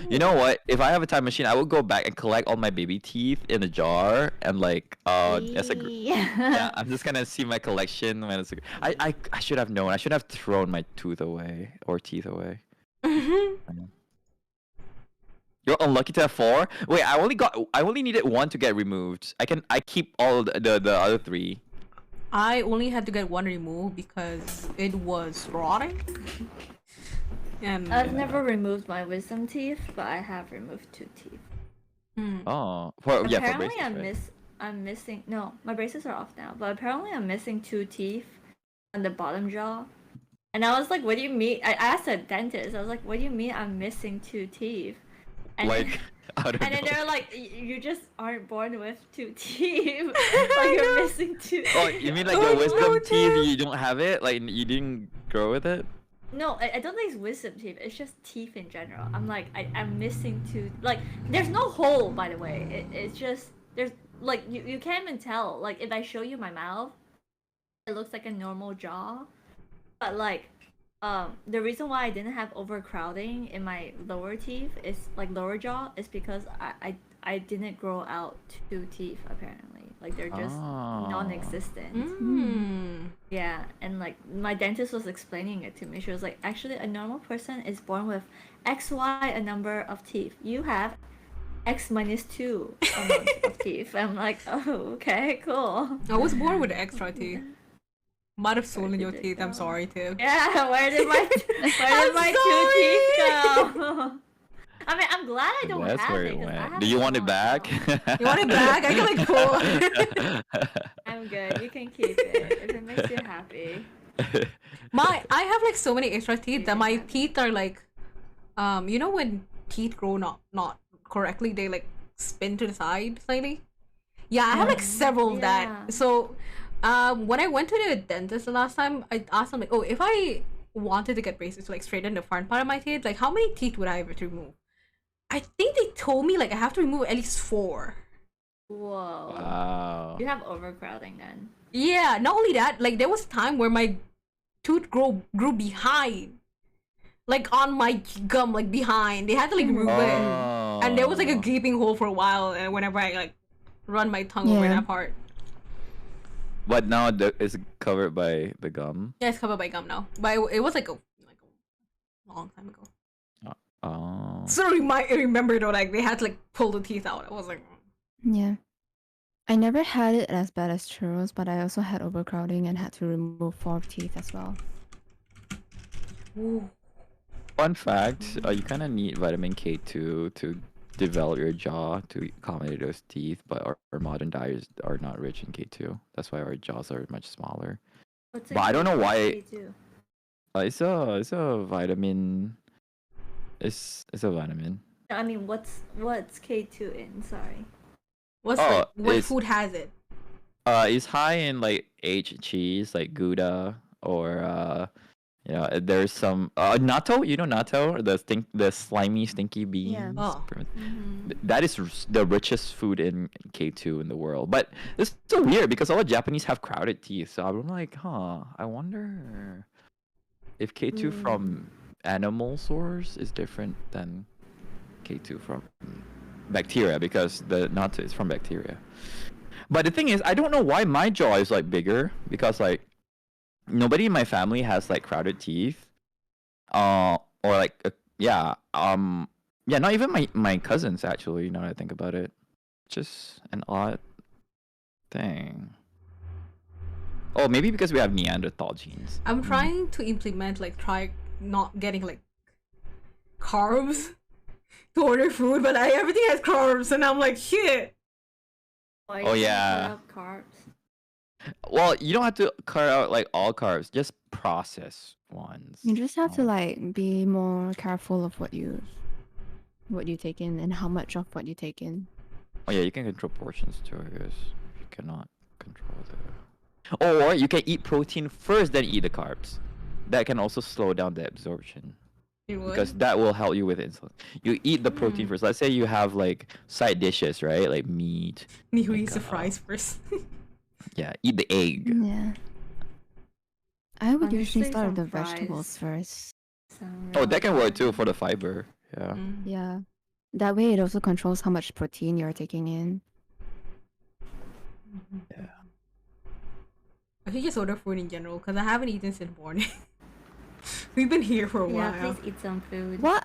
You know what? If I have a time machine, I would go back and collect all my baby teeth in a jar and like as a yeah, I'm just gonna see my collection when it's. I should have known. I should have thrown my tooth away or teeth away. You're unlucky to have 4. Wait, I only needed 1 to get removed. I keep all the other 3. I only had to get 1 removed because it was rotting. And I've never removed my wisdom teeth, but I have removed 2 teeth. Oh, for Apparently, braces, right? I'm missing. No, my braces are off now. But apparently, I'm missing 2 teeth on the bottom jaw. And I was like, "What do you mean?" I asked a dentist. I was like, "What do you mean? I'm missing 2 teeth?" And Like, I don't and then know. they're like, "You just aren't born with 2 teeth. Like you're missing 2." Oh, you mean like Oh, the no, wisdom teeth? dude. You don't have it? Like you didn't grow with it? No, I don't think it's wisdom teeth. It's just teeth in general. I'm like, I'm missing 2. Like, there's no hole, by the way. It's just there's like you can't even tell. Like, if I show you my mouth, it looks like a normal jaw, but like, the reason why I didn't have overcrowding in my lower teeth is like lower jaw is because I didn't grow out 2 teeth apparently. Like they're just non-existent. Yeah, and like my dentist was explaining it to me. She was like, actually, a normal person is born with XY a number of teeth. You have X minus 2 amount of teeth. I'm like, oh, okay, cool. I was born with extra teeth. Might have stolen your teeth. I'm sorry too. Yeah, where did my I'm 2 teeth go? I mean, I'm glad I don't That's have where it. it 'Cause I went. have Do you it want on it back? You want it back? I can like pull. I'm good. You can keep it if it makes you happy. I have like so many extra teeth that my teeth are like you know when teeth grow not correctly, they like spin to the side slightly. Yeah, I have like several of Yeah. that. So, when I went to the dentist the last time, I asked them like, oh, if I wanted to get braces to like straighten the front part of my teeth, like how many teeth would I have to remove? I think they told me like I have to remove at least 4. Whoa. Wow. You have overcrowding then. Yeah, not only that, like there was a time where my tooth grew behind, like on my gum, like behind. They had to like remove it, and there was like a gaping hole for a while. And whenever I like run my tongue over Yeah. that part, But now it's covered by the gum. yeah, it's covered by gum now. But it was like a long time ago. Oh. So I remember though, like they had to like pull the teeth out. I was like, Yeah. I never had it as bad as churros, but I also had overcrowding and had to remove 4 teeth as well. ooh. Fun fact: you kind of need vitamin K2 to develop your jaw to accommodate those teeth, but our modern diets are not rich in K2. That's why our jaws are much smaller. What's But I don't know why. K2? It's a vitamin. It's a vitamin. I mean, what's K2 in? Sorry. What's Oh, like what it's- food has it? It's high in like aged cheese, like Gouda, or there's some natto. You know natto, the slimy, stinky beans. Yeah. Oh. That is the richest food in K2 in the world. But it's so weird because all the Japanese have crowded teeth. So I'm like, I wonder if K2 from animal source is different than K2 from bacteria, because the natto is from bacteria. But the thing is, I don't know why my jaw is like bigger, because like nobody in my family has like crowded teeth. Or like not even my cousins actually, now that I think about it. Just an odd thing. Oh, maybe because we have Neanderthal genes. I'm trying to implement try not getting like carbs to order food, but everything has carbs, and I'm like shit. Why Oh, you yeah. cut out carbs? Well, you don't have to cut out like all carbs, just process ones. You just have to Oh. like be more careful of what you take in and how much of what you take in. Oh yeah, you can control portions too, I guess. You cannot control the. Or you can eat protein first, then eat the carbs. That can also slow down the absorption, You would? because that will help you with insulin. You eat the protein first. Let's say you have like side dishes, right? Like meat. Me who like, eats the fries first. Yeah, eat the egg. Yeah. I would usually Honestly, start with some the vegetables first. Oh, that can work too for the fiber. Yeah. Mm. Yeah. That way it also controls how much protein you're taking in. Yeah. I should just order food in general because I haven't eaten since morning. We've been here for a Yeah, while. please eat some food. What?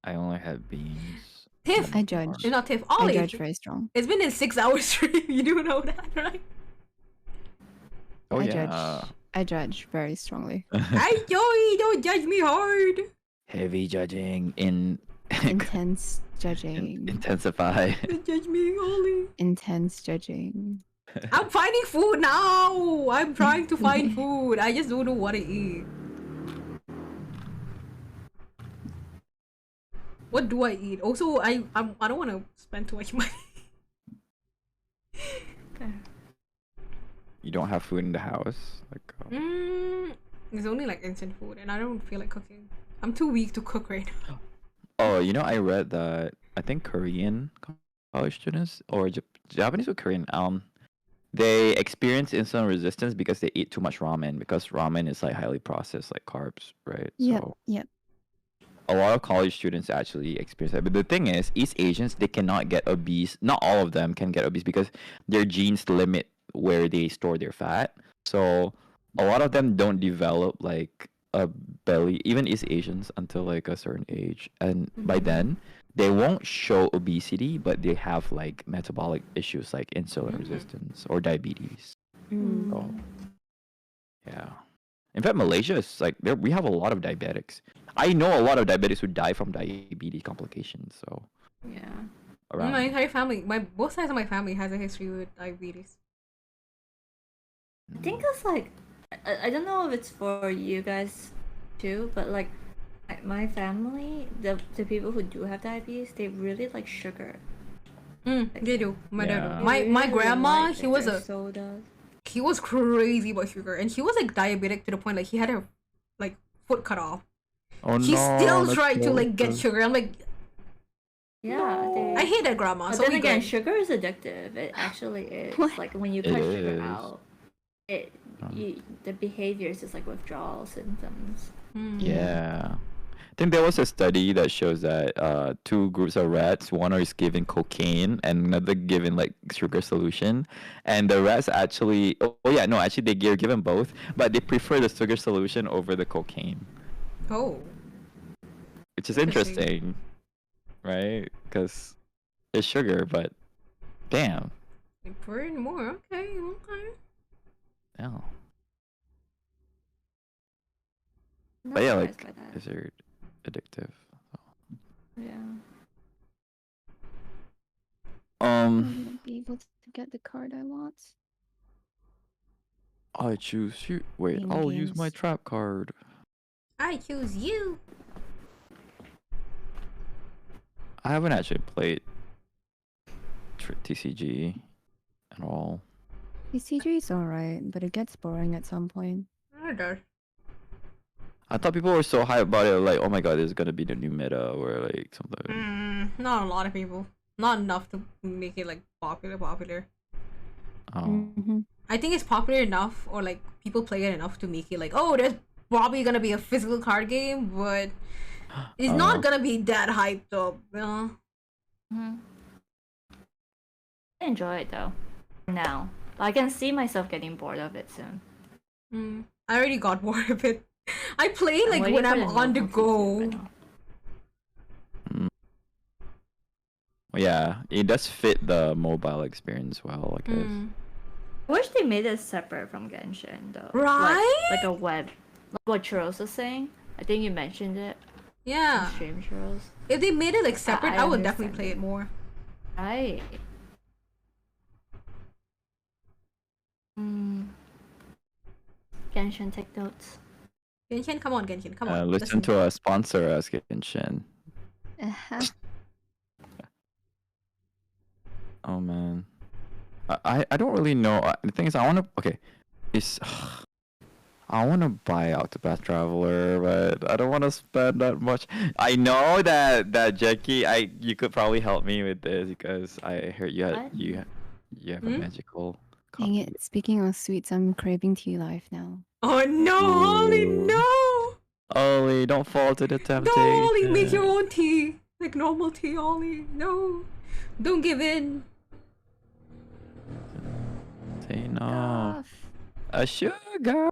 I only had beans. Tiff, I judge. it's not Tiff. I Ollie, judge very strong. it's been in 6 hours straight. You do know that, right? Oh I yeah. judge. I judge very strongly. Hey, Joey, don't judge me hard. Heavy judging in Intense judging. intensify. Don't judge me, Ollie. Intense judging. I'm finding food now. I'm trying to find food. I just don't know what to eat. What do I eat? Also, I don't want to spend too much money. You don't have food in the house, like. It's only like instant food, and I don't feel like cooking. I'm too weak to cook right now. Oh, I read that I think Korean college students or Japanese or Korean, they experience insulin resistance because they eat too much ramen, because ramen is like highly processed, like carbs, right? Yep. So Yep. a lot of college students actually experience that. But the thing is, East Asians, they cannot get obese. Not all of them can get obese because their genes limit where they store their fat. So a lot of them don't develop like a belly, even East Asians, until like a certain age. And by then, they won't show obesity, but they have like metabolic issues like insulin resistance or diabetes. So, yeah. In fact, Malaysia is like we have a lot of diabetics. I know a lot of diabetics who die from diabetes complications. So Yeah. around. My entire family, both sides of my family has a history with diabetes. I think it's like I don't know if it's for you guys too, but like My family, the people who do have diabetes, they really like sugar. They do. My dad Yeah. do. My Really grandma, like he was their a sodas. he was crazy about sugar, and he was like diabetic to the point like he had her like foot cut off. Oh He no. still that's tried to so like get sad. sugar. I'm like, Yeah, they. I hate that grandma. But So then we again, good. sugar is addictive. It actually is. What? Like when you It cut sugar is. out, the behavior is just like withdrawal symptoms. Yeah. I think there was a study that shows that two groups of rats, one is given cocaine and another given like sugar solution, and the rats actually, actually they're given both, but they prefer the sugar solution over the cocaine, Oh, which is Interesting. interesting, right? Because it's sugar, but damn, they burn more. Okay, okay. yeah. I'm But yeah, surprised like, by that. is it addictive? Yeah. I'm gonna be able to get the card I want. I choose you. Wait, Playing I'll use my games. trap card. I choose you. I haven't actually played TCG at all. PCG is alright, but it gets boring at some point. It does. I thought people were so hyped about it, like, oh my god, this is gonna be the new meta, or like something. Not a lot of people. Not enough to make it like popular. Oh, Mm-hmm. I think it's popular enough, or like people play it enough to make it like, oh, there's probably gonna be a physical card game, but it's not gonna be that hyped up. I enjoy it though. Now, I can see myself getting bored of it soon. I already got bored of it. I play I'm like waiting when for I'm the on the novel to go. right now. well, yeah, it does fit the mobile experience well, I guess. I wish they made it separate from Genshin though. Right? Like a web. Like what Churros was saying. I think you mentioned it. Yeah. On stream Churros. If they made it like separate, I I would definitely understand play it. it more. Right. Genshin, take notes. Genshin, come on, Genshin, come on. Listen to a sponsor, Genshin. Uh-huh. Oh man, I don't really know. The thing is, I wanna I wanna buy Octopath Traveler, but I don't wanna spend that much. I know that Jackie, you could probably help me with this because I heard you had What? you have a magical Dang copy. it. Speaking of sweets, I'm craving tea life now. Oh no, Holly, Ooh. no! Ollie, don't fall to the temptation. No, Ollie, make your own tea. Like normal tea, Ollie. No. Don't give in. Say no. Biscoff. A sugar.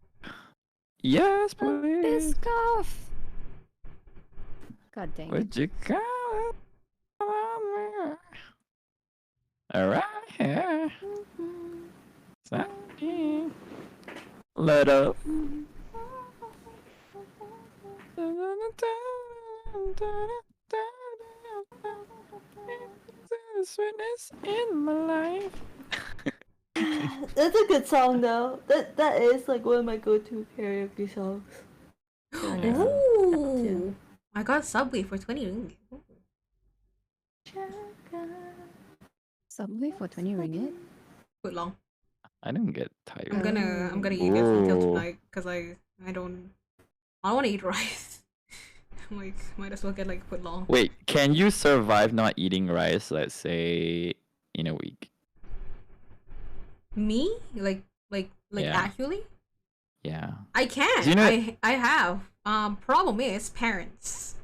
Yes, please. Biscoff. God dang it. Would you come on? Alright here. Sunny. Let up. Sweetness in my life. That's a good song though. That is like one of my go-to karaoke songs. Ooh. I got Subway for 20 ringgit. Subway for 20 ringgit? Foot long. I didn't get tired. I'm gonna eat it until Ooh. tonight because I don't want to eat rice. I'm like, might as well get like foot long. Wait, can you survive not eating rice, let's say, in a week? Me? Like Yeah. actually? Yeah. I can. You know- I have. Problem is parents.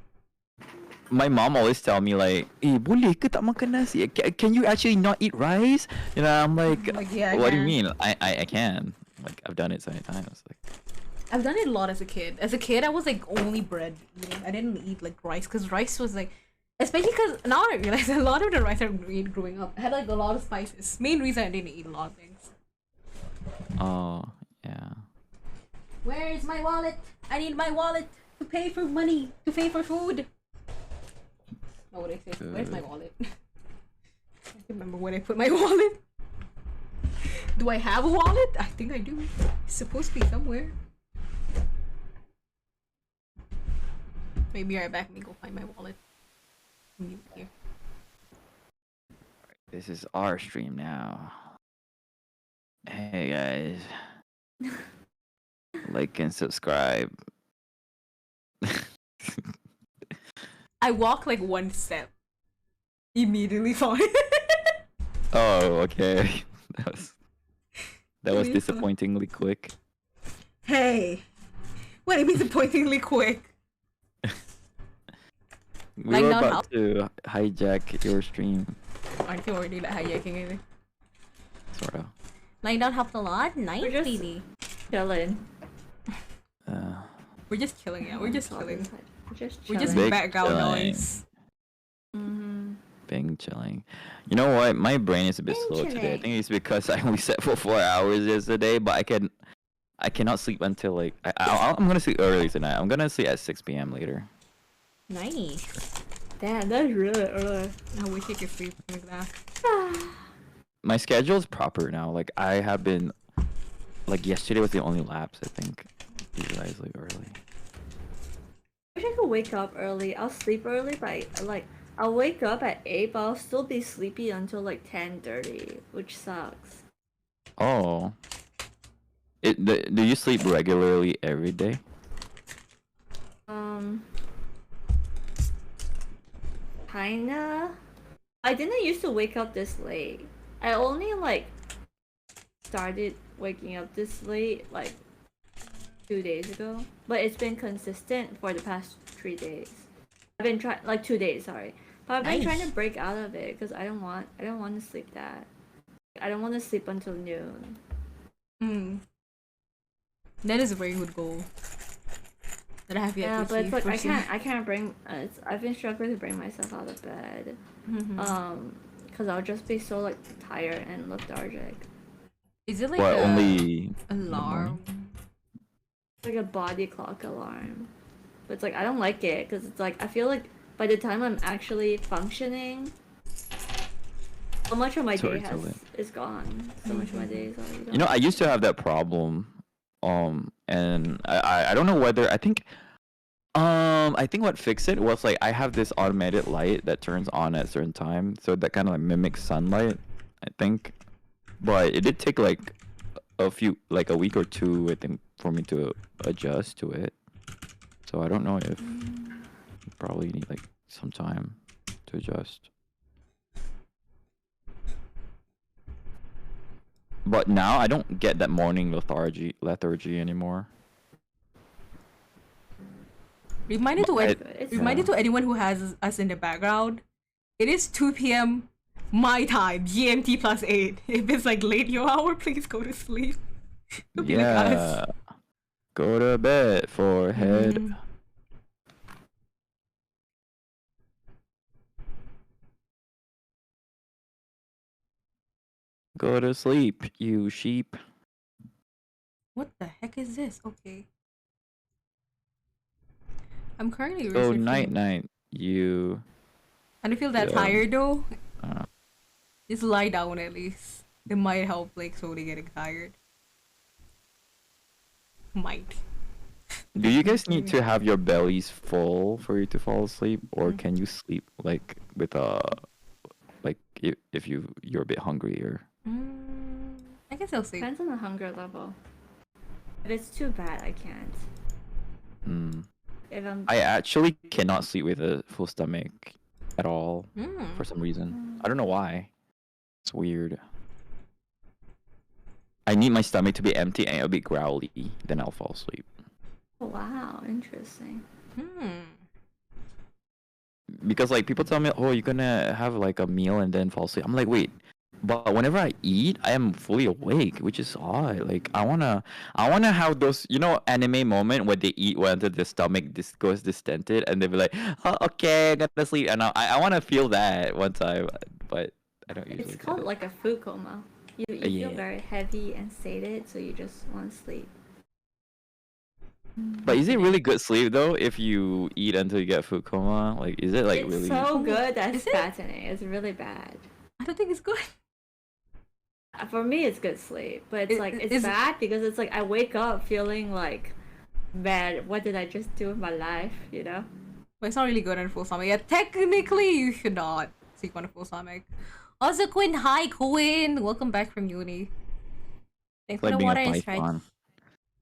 My mom always tell me like, boleh ke tak makan nasi? Can you actually not eat rice? You know, I'm like, Like, yeah, I what do you can. mean? I can. Like, I've done it so many times. Like, I've done it a lot as a kid. As a kid, I was like only bread eating. I didn't eat like rice because rice was like, especially because now I realize a lot of the rice I ate growing up had like a lot of spices. Main reason I didn't eat a lot of things. oh, yeah. Where is my wallet? I need my wallet to pay for money, to pay for food. Oh, what I say? Where's my wallet? I can't remember where I put my wallet. Do I have a wallet? I think I do. It's supposed to be somewhere. Maybe right back. Let me go find my wallet. Mute here. This is our stream now. Hey guys, like and subscribe. I walk like one step. Immediately fine. Oh, okay. That was Really fun. disappointingly quick. Hey. What do you mean disappointingly quick? We Like were not about to hijack your stream, Aren't you already like hijacking anything? sort of. Lying down helped a lot. Nice, We're just- baby. Chilling. We're just killing it. We're just killing. We're just We're chilling. just Big background chilling. noise. Mm-hmm. Being chilling. You know what? My brain is a bit Been slow today. I chilling. think it's because I only slept for 4 hours yesterday, but I cannot sleep until like I'm gonna sleep early tonight. I'm gonna sleep at 6 p.m. later. Nice. Damn, that's really early. I wish I could sleep like that. My schedule is proper now. Like I have been, like yesterday was the only lapse. I think. Usually I sleep early. I wish I could wake up early. I'll sleep early, but I'll wake up at 8, but I'll still be sleepy until like 10:30, which sucks. Oh. Do you sleep regularly every day? Kinda. I didn't used to wake up this late. I only like started waking up this late like 2 days ago, but it's been consistent for the past 3 days. I've been trying like 2 days, sorry. But I've been trying to break out of it because I don't want to sleep that. I don't want to sleep until noon. That is a very good goal. That I have yet Yeah, to but it's achieve. like I can't bring. I've been struggling to bring myself out of bed. Because I'll just be so like tired and lethargic. Is it like What, a only alarm? Like a body clock alarm. But it's like I don't like it because it's like I feel like by the time I'm actually functioning, so much of my day is gone. So much of my day is already gone. You know, I used to have that problem. And I don't know whether I think what fixed it was like I have this automated light that turns on at a certain time, so that kind of like mimics sunlight, I think. But it did take like a week or two, I think, for me to adjust to it. So I don't know if you probably need like some time to adjust. But now I don't get that morning lethargy anymore. Reminder to anyone who has us in the background. It is 2 p.m. my time, GMT plus 8. If it's like late your hour, please go to sleep. Don't be like us. Go to bed, forehead. Go to sleep, you sheep. What the heck is this? Okay. I'm currently So researching. night, you. I don't feel that Yeah. tired though. Just lie down at least. It might help, like, slowly getting tired. Might. Do you guys need to have your bellies full for you to fall asleep, or can you sleep like with like if you're a bit hungrier? I guess I'll sleep. Depends on the hunger level. If it's too bad, I can't. If I'm I actually cannot sleep with a full stomach at all for some reason. I don't know why. It's weird. I need my stomach to be empty and a bit growly, then I'll fall asleep. Oh, wow, interesting. Because like people tell me, oh, you're gonna have like a meal and then fall asleep. I'm like, wait, but whenever I eat, I am fully awake, which is odd. Like I wanna have those, anime moment where they eat until the stomach goes distended, and they be like, oh, okay, I'm gonna sleep, and I wanna feel that one time, but I don't usually. It's called like a food coma. You feel very heavy and sated, so you just want to sleep. But is it really good sleep though if you eat until you get food coma? Like, is it like It's really? so good that it's Is it? fattening. It's really bad. I don't think it's good. For me, it's good sleep, but it's like it's bad because it's like I wake up feeling like, man, what did I just do with my life? You know? But it's not really good on a full stomach. Yeah, technically you should not sleep on a full stomach. Also, Quinn, hi Quinn! Welcome back from uni. Thanks for Like the being a water and Sprite. python.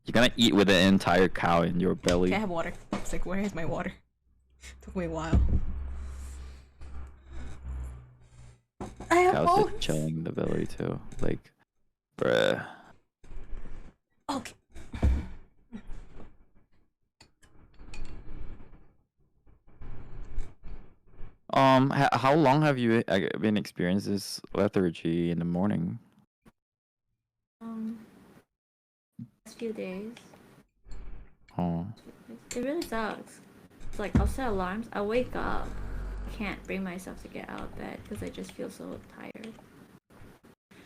You're gonna eat with an entire cow in your belly. Okay, I have water. It's like, where is my water? Took me a while. I have Cows both. just chilling in the belly too. Like, bruh. Okay. How long have you been experiencing this lethargy in the morning? Last few days. Oh. It really sucks. It's like I'll set alarms. I wake up. Can't bring myself to get out of bed because I just feel so tired.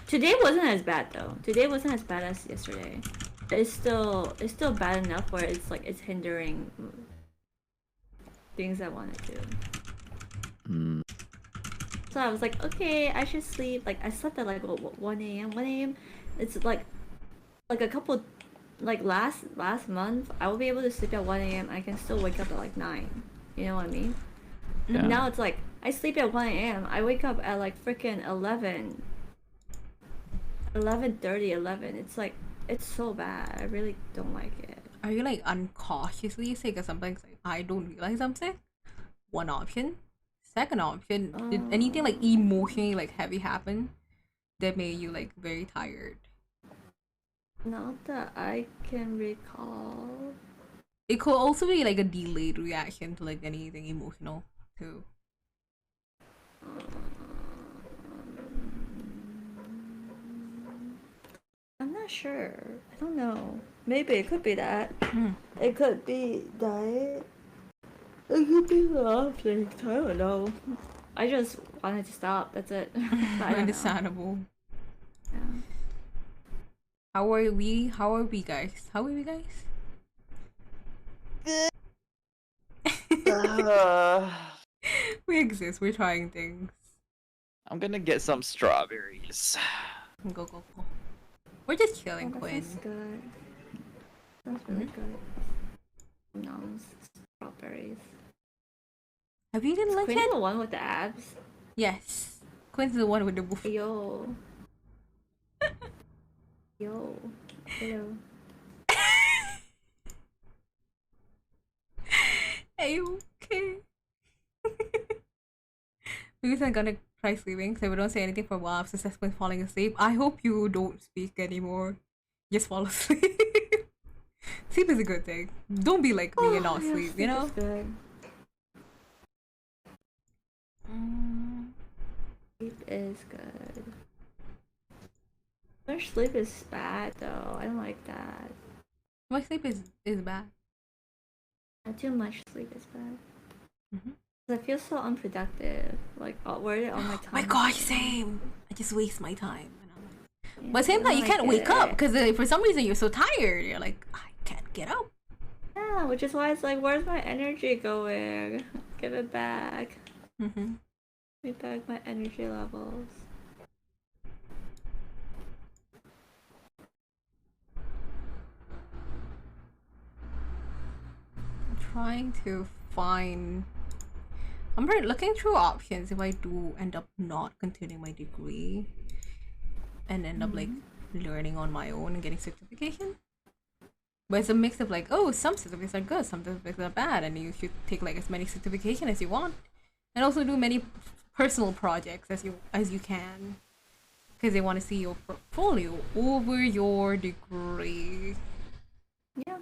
Today wasn't as bad though. Today wasn't as bad as yesterday. It's still bad enough where it's like it's hindering things I want to do. So I was like, okay, I should sleep. Like I slept at like 1 a.m. 1 a.m. It's like a couple, like last month I will be able to sleep at 1 a.m. I can still wake up at like 9. You know what I mean? Yeah. Now it's like I sleep at 1 a.m. I wake up at like freaking 11. 11:30, 11. It's like it's so bad. I really don't like it. Are you like unconsciously sick or something? Like, I don't realize I'm sick. One option. Second option, did anything like emotionally like heavy happen that made you like very tired? Not that I can recall. It could also be like a delayed reaction to like anything emotional too. I'm not sure. I don't know. Maybe it could be that. It could be diet. It could be a lot of things. I don't know. I just wanted to stop. That's it. But I don't know. Understandable. Yeah. How are we? How are we guys? How are we guys? We exist. We're trying things. I'm gonna get some strawberries. Go go go. We're just chilling, Oh, that Quinn. sounds good. That's really good. No, strawberries. Have you eaten lunch Queen's yet? the one with the abs? Yes. Quinn's the one with the buffet. Yo. Yo. Hello. Are you okay? Maybe I'm gonna try sleeping, so we don't say anything for a while since that's been falling asleep. I hope you don't speak anymore. Just fall asleep. Sleep is a good thing. Don't be like me and not yeah, sleep, you know? Is good. Sleep is good. Much sleep is bad though. I don't like that. My sleep is bad. Too much sleep is bad. Mhm. I feel so unproductive. Like, where did all my time? My gosh, go? same. I just waste my time. Yeah, But same I time, you don't can't like wake up it. because for some reason you're so tired. You're like, I can't get up. Yeah, which is why it's like, where's my energy going? Give it back. Mm-hmm. Give back my energy levels. I'm trying to find. I'm looking through options if I do end up not continuing my degree and end up like learning on my own and getting certification. But it's a mix of like, oh, some certificates are good, some certificates are bad, and you should take like as many certifications as you want, and also do many personal projects as you can, because they want to see your portfolio over your degree. Yeah.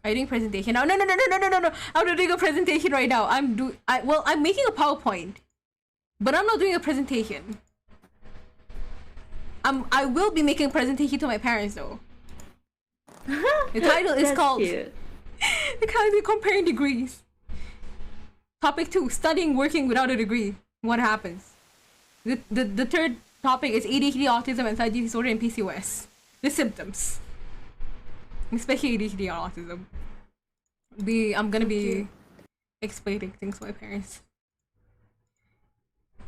Are you doing presentation now? No. I'm not doing a presentation right now. I'm making a PowerPoint, but I'm not doing a presentation. I will be making a presentation to my parents though. The title is That's called cute. The title is Comparing Degrees. Topic 2, studying working without a degree. What happens? The third topic is ADHD, autism, anxiety disorder, and PCOS. The symptoms. Especially ADHD and autism. I'm gonna be explaining things to my parents.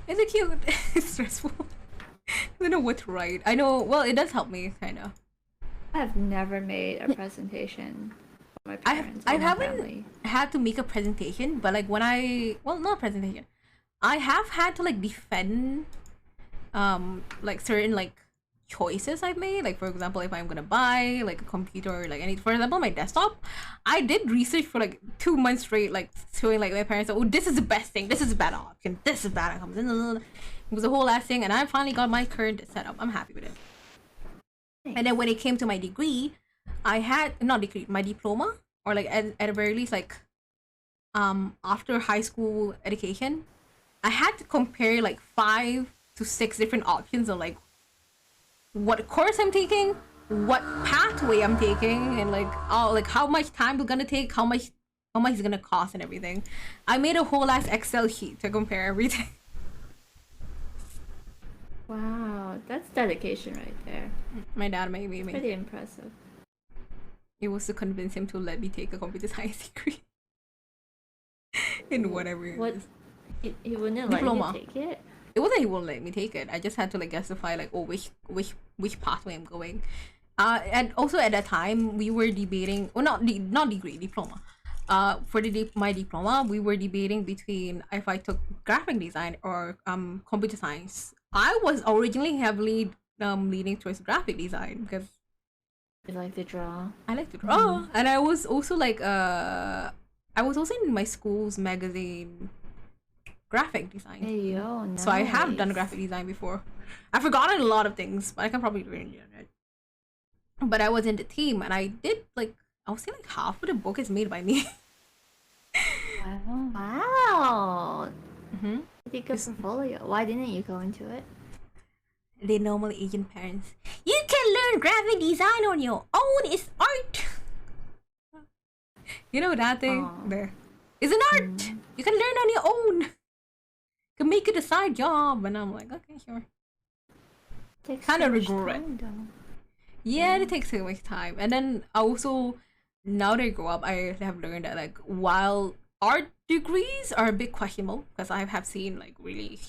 Is it cute? It's stressful. I don't know what to write. I know, well, it does help me, kind of. I have never made a presentation My I parents. I or my haven't family. had to make a presentation, but like when not presentation, I have had to like defend like certain like choices I've made. Like for example, if I'm gonna buy like a computer or like any, for example, my desktop, I did research for like 2 months straight, like showing like my parents, oh, this is the best thing, this is a bad option, this is bad outcomes. It was a whole ass thing, and I finally got my current setup. I'm happy with it. And then when it came to my degree, I had not degree, my diploma, or like at the very least, like after high school education, I had to compare like 5 to 6 different options of like what course I'm taking, what pathway I'm taking, and like like how much time it's gonna take, how much it's gonna cost, and everything. I made a whole ass Excel sheet to compare everything. Wow, that's dedication right there. My dad made me make Pretty impressive. it was to convince him to let me take a computer science degree in whatever it What? is. He wouldn't Diploma. let you take it. It wasn't he won't let me take it. I just had to like justify like, oh, which pathway I'm going. And also at that time we were debating, well, not degree, diploma. For my diploma, we were debating between if I took graphic design or computer science. I was originally heavily leaning towards graphic design because You like to draw. I like to draw, and I was also like I was also in my school's magazine graphic design. Hey yo, nice. So I have done graphic design before. I've forgotten a lot of things, but I can probably learn it. But I was in the team, and I did like, I would say like half of the book is made by me. Wow. Wow. Mm-hmm. Pretty good portfolio. Why didn't you go into it? They normally Asian parents. You can learn graphic design on your own. It's art. You know that thing there. It's an art. You can learn on your own. You can make it a side job, and I'm like, okay, sure. Kind of regret. Yeah, it takes so much time. And then also, now that I grow up, I have learned that like while art degrees are a bit questionable, because I have seen like really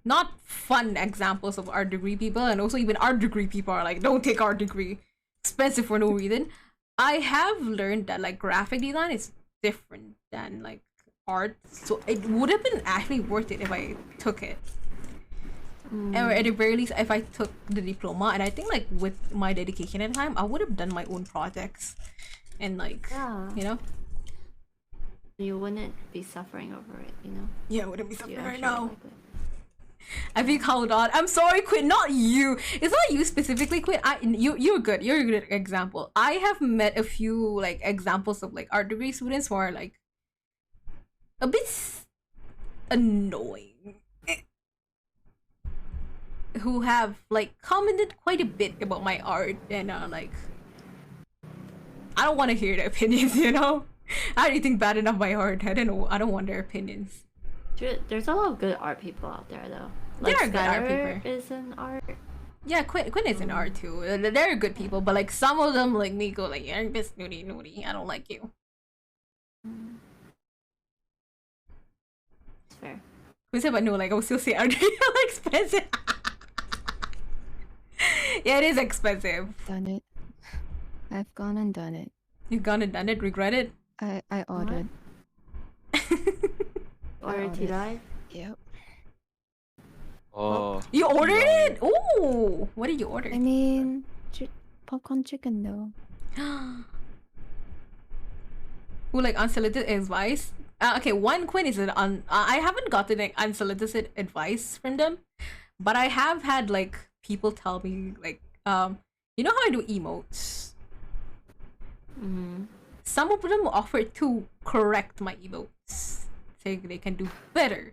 not fun examples of art degree people, and also even art degree people are like, don't take art degree, expensive for no reason. I have learned that like graphic design is different than like art, so it would have been actually worth it if I took it. Or at the very least, if I took the diploma, and I think like with my dedication and time, I would have done my own projects, and like you know, you wouldn't be suffering over it, you know. Yeah, I wouldn't be suffering You right actually now. like it. I think hold on. I'm sorry, Quinn. Not you. It's not you specifically, Quinn. You're good. You're a good example. I have met a few like examples of like art degree students who are like a bit annoying, who have like commented quite a bit about my art, and like I don't want to hear their opinions. You know, I already think bad enough by art. I don't know. I don't want their opinions. There's a lot of good art people out there, though. There Like are good art Skylar people. is an art. Yeah, Quinn is an art too. They're good people, but like some of them like me go like, you're a bit snooty. I don't like you. It's fair. Who said but no, like I would still say art degree are expensive. Yeah, it is expensive. Done it. I've gone and done it. You've gone and done it, regret it? I ordered. Order tea live. Yep. Oh. You ordered it? Ooh, what did you order? I mean, popcorn chicken though. Who like unsolicited advice? Okay, one Quinn is an I haven't gotten like unsolicited advice from them, but I have had like people tell me like you know how I do emotes? Some of them offered to correct my emotes, saying they can do better,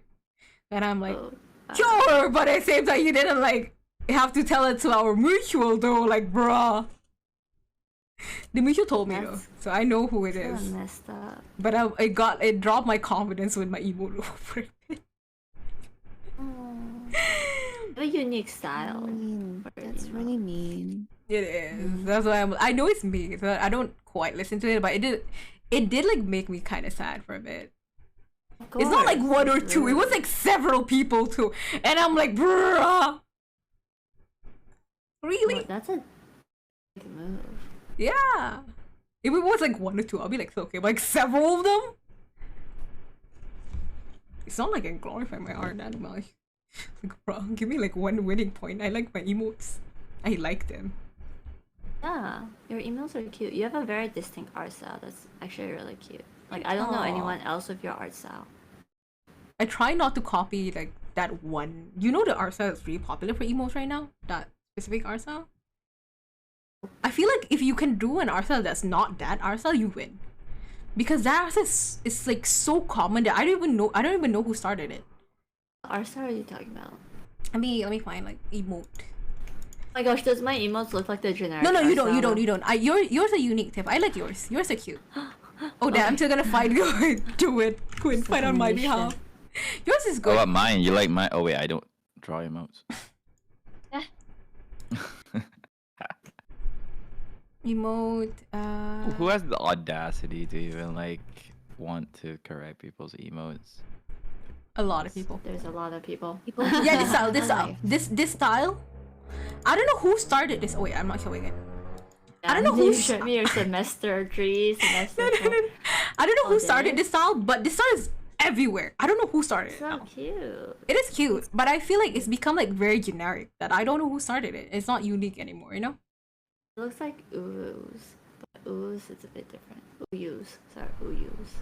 and I'm like, sure, but at the same time you didn't like have to tell it to our mutual though, like bruh. The mutual told me though, so I know who it is. Messed up. But it dropped my confidence with my emote over it. A unique style. That's really mean. It is. That's why I know it's me. So I don't quite listen to it, but it did like make me kind of sad for a bit. It's not like one or two. It was like several people too, and I'm like, bruh. Really? Well, that's a big move. Yeah. If it was like one or two, I'll be like, so okay, but like several of them? It's not like I glorify my art that much. Like, bro, give me like one winning point. I like my emotes. I like them. Yeah, your emails are cute. You have a very distinct art style. That's actually really cute. Like, I don't know anyone else with your art style. I try not to copy like that one. You know the art style is really popular for emotes right now? That specific art style? I feel like if you can do an art style that's not that art style, you win. Because that art style is like so common that I don't even know who started it. What art style are you talking about? Let me find like emote. Oh my gosh, does my emotes look like the generic? No, art you style? don't. Yours a unique tip. I like yours. Yours are cute. Oh damn, I'm still gonna fight you. Do it. Quinn, fight on my behalf. Yours is What good. about mine? You like mine? Oh wait, I don't draw emotes. Emote. Who has the audacity to even like want to correct people's emotes? A lot of people. There's a lot of people. Yeah, this style. I don't know who started this. Oh wait, I'm not showing it. I don't know who. You showed me your semester 3, semester 4. I don't know who started this style, but this style is everywhere. I don't know who started it. So now. cute. It is cute, but I feel like it's become like very generic. That I don't know who started it. It's not unique anymore. You know. It looks like ooze, but ooze is a bit different. Ooze, sorry, ooze.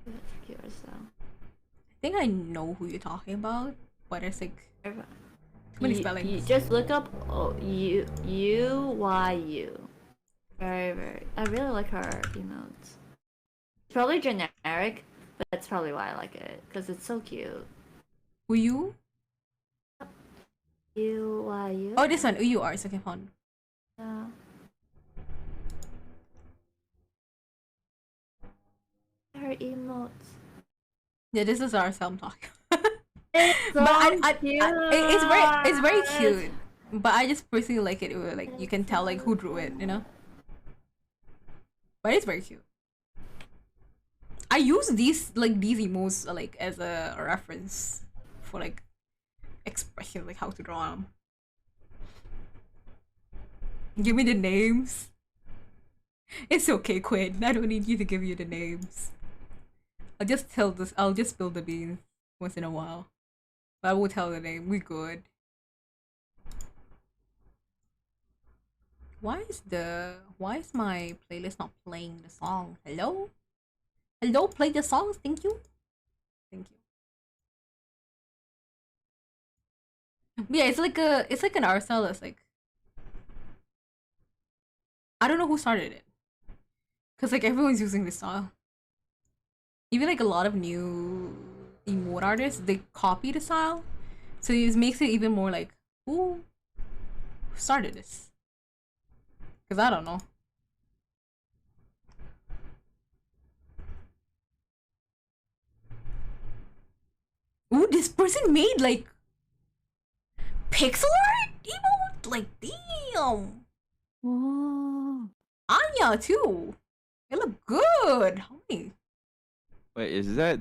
That's cute art style. I think I know who you're talking about, but it's like too many spellings. You just look up U-Y-U. Very. I really like her emotes. It's probably generic, but that's probably why I like it because it's so cute. Uyu? U-Y-U. Oh, this one. Uyu Arts. Okay, found. Yeah. Her emotes. Yeah, this is our I'm talking. It's so it's very cute. But I just personally like it. Like you can tell like who drew it, you know. But it's very cute. I use these emotes like as a reference for like expression, like how to draw them. Give me the names. It's okay, Quinn. I don't need you to give you the names. I'll just spill the beans once in a while. But I will tell the name. We good. Why is my playlist not playing the song? Hello? Hello, play the songs, thank you. Thank you. Yeah, it's like an art style that's like I don't know who started it. Cause like everyone's using this style. Even like a lot of new emote artists, they copy the style. So it makes it even more like, who started this? Cause I don't know. Ooh, this person made like pixel art emote? Like damn. Whoa. Anya too. It look good. How many? Wait, is that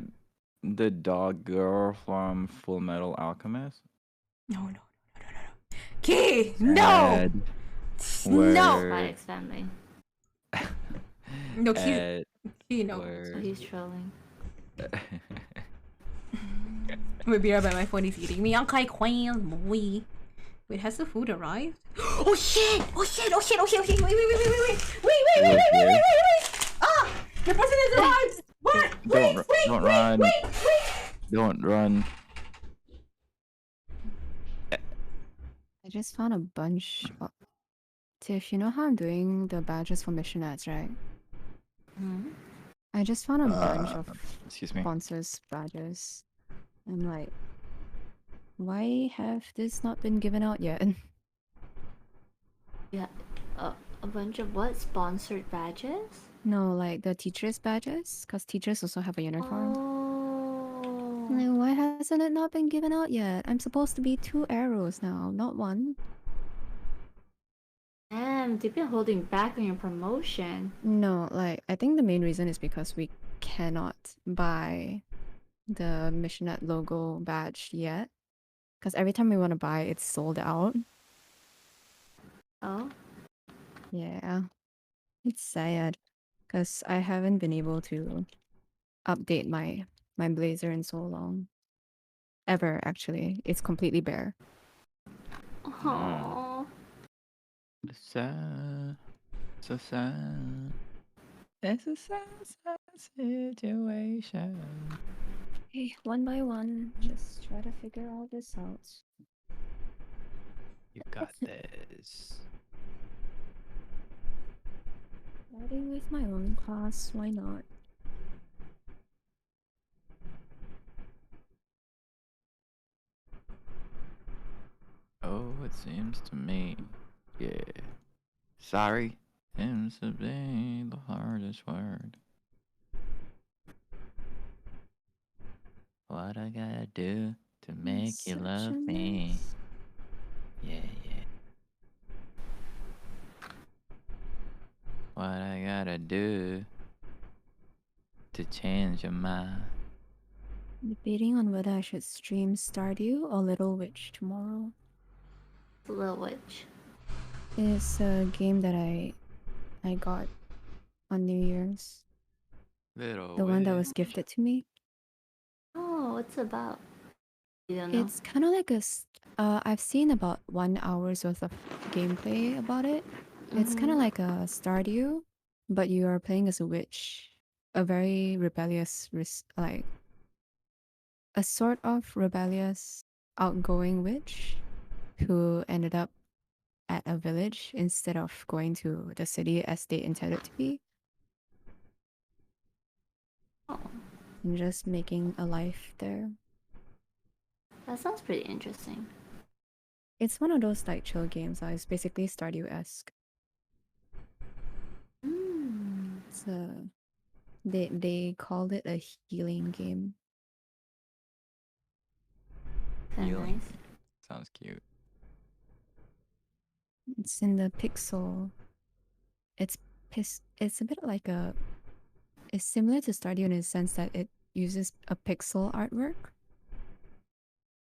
the dog girl from Full Metal Alchemist? No. Okay, no. No. Spike's family. No, he knows. So he's trolling. Wait, be right back. My phone is eating me. Okay, Queen, boy. Wait, has the food arrived? Oh shit! Wait! Ah! The person has arrived! What? Don't run. Don't run. I just found a bunch of... Tiff, you know how I'm doing the badges for mission ads, right? Hmm? I just found a bunch of Excuse me. sponsors badges. I'm like, why have this not been given out yet? Yeah, a bunch of what? Sponsored badges? No, like the teachers' badges, because teachers also have a uniform. Oh. Like, why hasn't it not been given out yet? I'm supposed to be 2 arrows now, not 1. Damn, they've been holding back on your promotion. No, like, I think the main reason is because we cannot buy the Missionet logo badge yet. Because every time we want to buy, it's sold out. Oh? Yeah. It's sad because I haven't been able to update my blazer in so long. Ever, actually. It's completely bare. Oh. Sad. So sad. It's a sad, sad situation. Okay, one by one, just try to figure all this out. You got this. Starting with my own class, why not? Oh, it seems to me. Yeah. Sorry seems to be the hardest word. What I gotta do to make you Such love a me? mess. Yeah, yeah. What I gotta do to change your mind? Debating on whether I should stream Stardew or Little Witch tomorrow. Little Witch. It's a game that I got on New Year's. Little The one that was witch. gifted to me. Oh, what's it about? You don't know. It's kind of like I've seen about 1 hour's worth of gameplay about it. It's kind of Mhm. like a Stardew, but you are playing as a witch, a very rebellious, like a sort of rebellious, outgoing witch who ended up at a village instead of going to the city as they intended to be, Oh, and just making a life there. that sounds pretty interesting. It's one of those like chill games. It's basically Stardew-esque. Mm. It's they called it a healing game. Kinda Healing. nice. Sounds cute. It's in the pixel. It's a bit like a. It's similar to Stardew in the sense that it uses a pixel artwork,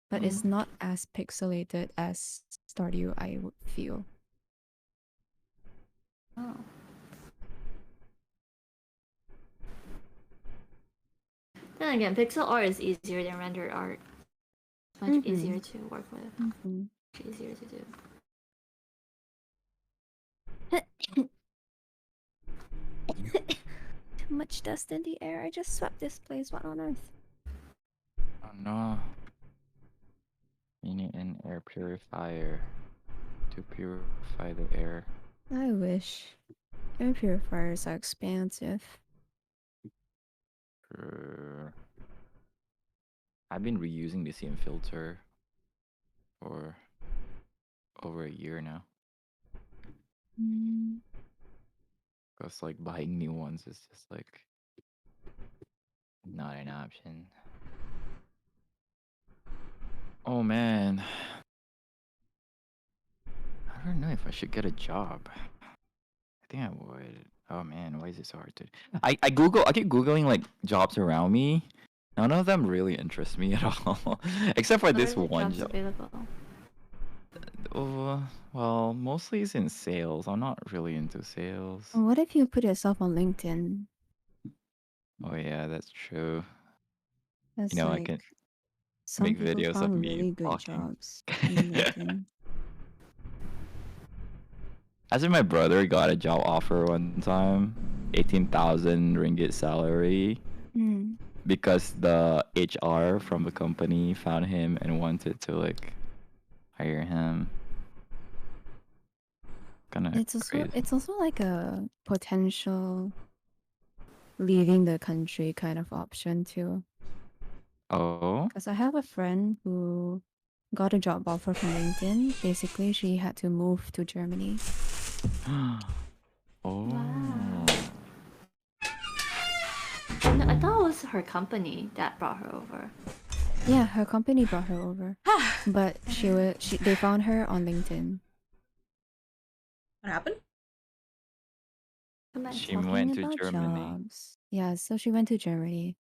but it's not as pixelated as Stardew, I would feel. Oh. Then again, pixel art is easier than rendered art. It's much Mhm. easier to work with. Mhm. Much easier to do. Too much dust in the air. I just swept this place. What on earth? Oh no. You need an air purifier to purify the air. I wish. Air purifiers are expensive. I've been reusing the same filter for over a year now. Mm. Cause like buying new ones is just like not an option. Oh man. I don't know if I should get a job. I think I would. Oh man, why is it so hard to? I keep googling like jobs around me. None of them really interest me at all, except for What this are the one jobs job. available? Well, mostly it's in sales. I'm not really into sales. What if you put yourself on LinkedIn? Oh yeah, that's true. That's You know, I like can some make people videos of found me really good talking. jobs in LinkedIn. Actually, my brother got a job offer one time, 18,000 ringgit salary, Mm. because the HR from the company found him and wanted to like hire him. Kind of crazy. It's also like a potential leaving the country kind of option too. Oh, Because I have a friend who got a job offer from LinkedIn. Basically, she had to move to Germany. oh. Wow. No, I thought it was her company that brought her over. Yeah, her company brought her over, but they found her on LinkedIn. What happened? She Talking went to about Germany. jobs. Yeah, so she went to Germany.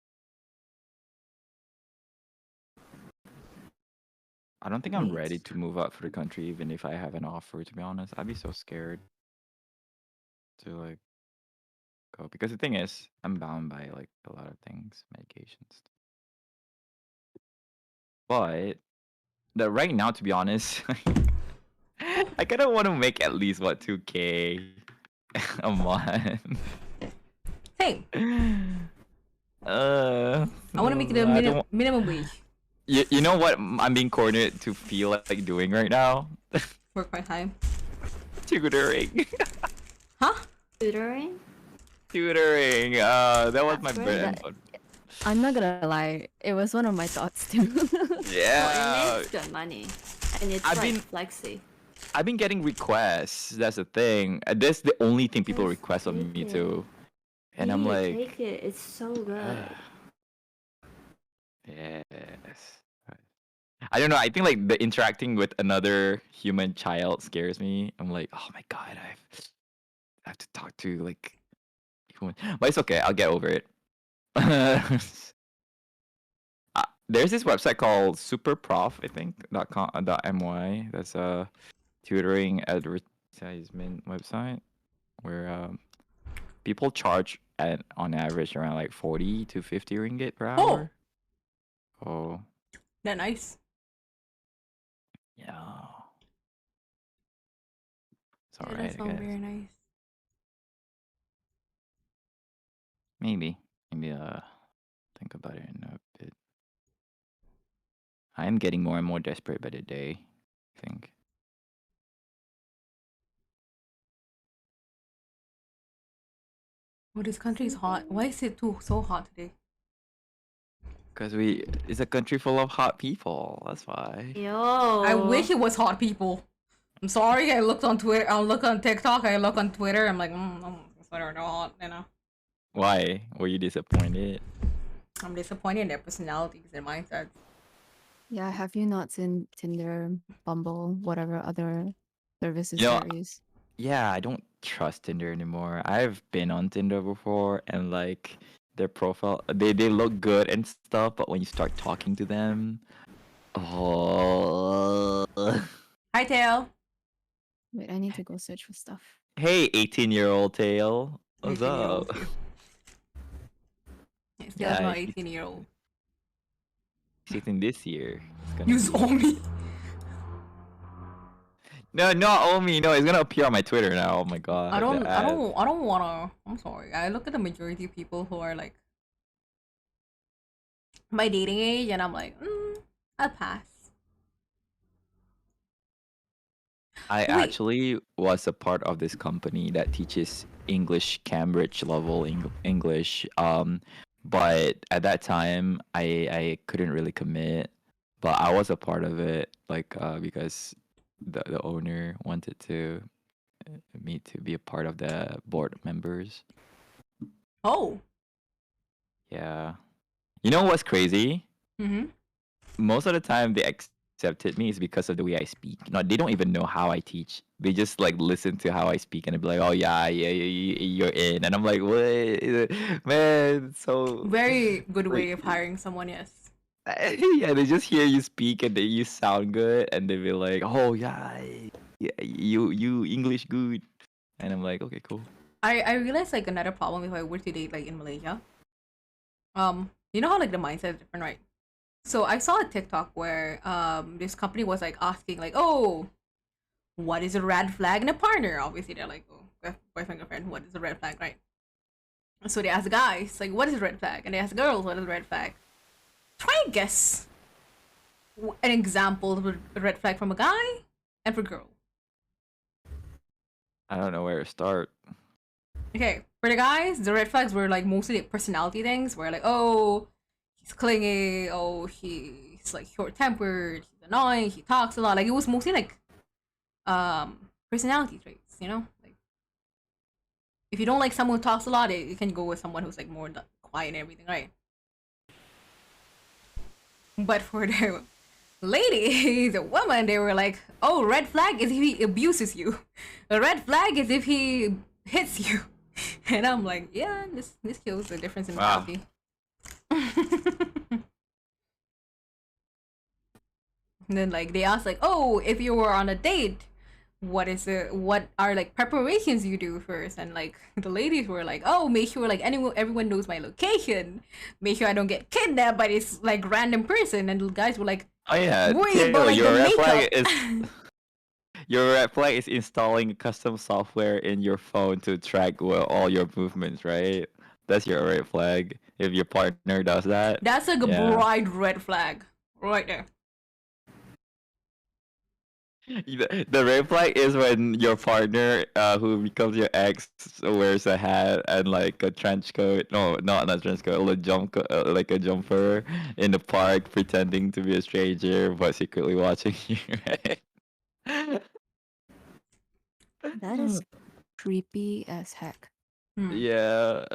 I don't think I'm Wait. ready to move out for the country, even if I have an offer. To be honest, I'd be so scared to like go because the thing is, I'm bound by like a lot of things, medications. But right now, to be honest, I kind of want to make at least what 2K a month. Same. I I want to make it a minimum wage. You know what I'm being cornered to feel like doing right now? Work part time. Tutoring. Huh? Tutoring? Tutoring. That was That's my great. bread. I'm not gonna lie, it was one of my thoughts too. Yeah. Well, it makes good money. And it's I've like been- flexi. I've been getting requests. That's the thing. That's the only thing people Just request of me take it. too. And You I'm need to like, take it. It's so good. yes. I don't know. I think like the interacting with another human child scares me. I'm like, oh my god, I have to talk to like human. But it's okay. I'll get over it. There's this website called superprof, I think .com .my. That's a tutoring advertisement website where people charge on average around like 40 to 50 ringgit per hour. Oh, That nice. yeah. It's Yeah, alright, that I sounds guess. very nice. Maybe think about it in a bit. I am getting more and more desperate by the day, I think. Oh, this country is hot. Why is it so hot today? Because it's a country full of hot people. That's why. Yo. I wish it was hot people. I'm sorry. I looked on Twitter. I look on TikTok. I look on Twitter. I'm like, they're not hot. You know. Why were you disappointed? I'm disappointed in their personalities and mindsets. Yeah, have you not seen Tinder, Bumble, whatever other services You know, there is? Yeah, I don't trust Tinder anymore. I've been on Tinder before, and like their profile, they look good and stuff, but when you start talking to them, oh. Hi, Tail. Wait, I need to go search for stuff. Hey, 18-year-old Tail. What's 18-year-old up? you. Tail's Yeah, not he's- 18-year-old. She's in this year. It's gonna You be- saw me. No, not only. No, it's gonna appear on my Twitter now. Oh my god. I the don't ad. wanna. I'm sorry. I look at the majority of people who are like my dating age, and I'm like, I'll pass. I Wait. actually was a part of this company that teaches English, Cambridge level English. But at that time, I couldn't really commit. But I was a part of it, like because the owner wanted to me to be a part of the board members. Oh. Yeah. You know what's crazy? Mm-hmm. Most of the time they accepted me is because of the way I speak. No, they don't even know how I teach. They just like listen to how I speak and they be like, "Oh yeah, you're in." And I'm like, "What, man?" So Very good way of hiring someone. Yes. yeah, they just hear you speak and you sound good, and they be like, "Oh yeah, you English good," and I'm like, "Okay, cool." I realized like another problem if I were to date like in Malaysia. You know how like the mindset is different, right? So I saw a TikTok where this company was like asking like, oh, what is a red flag in a partner? Obviously they're like, oh, boyfriend girlfriend, what is a red flag, right? So they ask guys like, what is a red flag? And they ask girls, what is a red flag? Try and guess an example of a red flag from a guy and for a girl. I don't know where to start. Okay, for the guys, the red flags were like mostly like personality things, where like, oh, he's clingy, oh, he's like short-tempered, he's annoying, he talks a lot. Like it was mostly like personality traits, you know? Like if you don't like someone who talks a lot, you can go with someone who's like more quiet and everything, right? But for the lady, the woman, they were like, oh, red flag is if he abuses you. A red flag is if he hits you. And I'm like, yeah, this shows the difference in Wow. mentality. And then like they asked like, oh, if you were on a date, what are like preparations you do first, and like the ladies were like, oh, make sure like everyone knows my location, make sure I don't get kidnapped by this like random person, and the guys were like, Oh yeah, worry about Taylor, like the your red makeup. flag is your red flag is installing custom software in your phone to track all your movements, right? That's your red flag. If your partner does that, That's like a yeah. bright red flag right there. The red flag is when your partner, who becomes your ex, wears a hat and like a trench coat. No, not a trench coat, like a jumper in the park, pretending to be a stranger but secretly watching you. Right? That is creepy as heck. Yeah.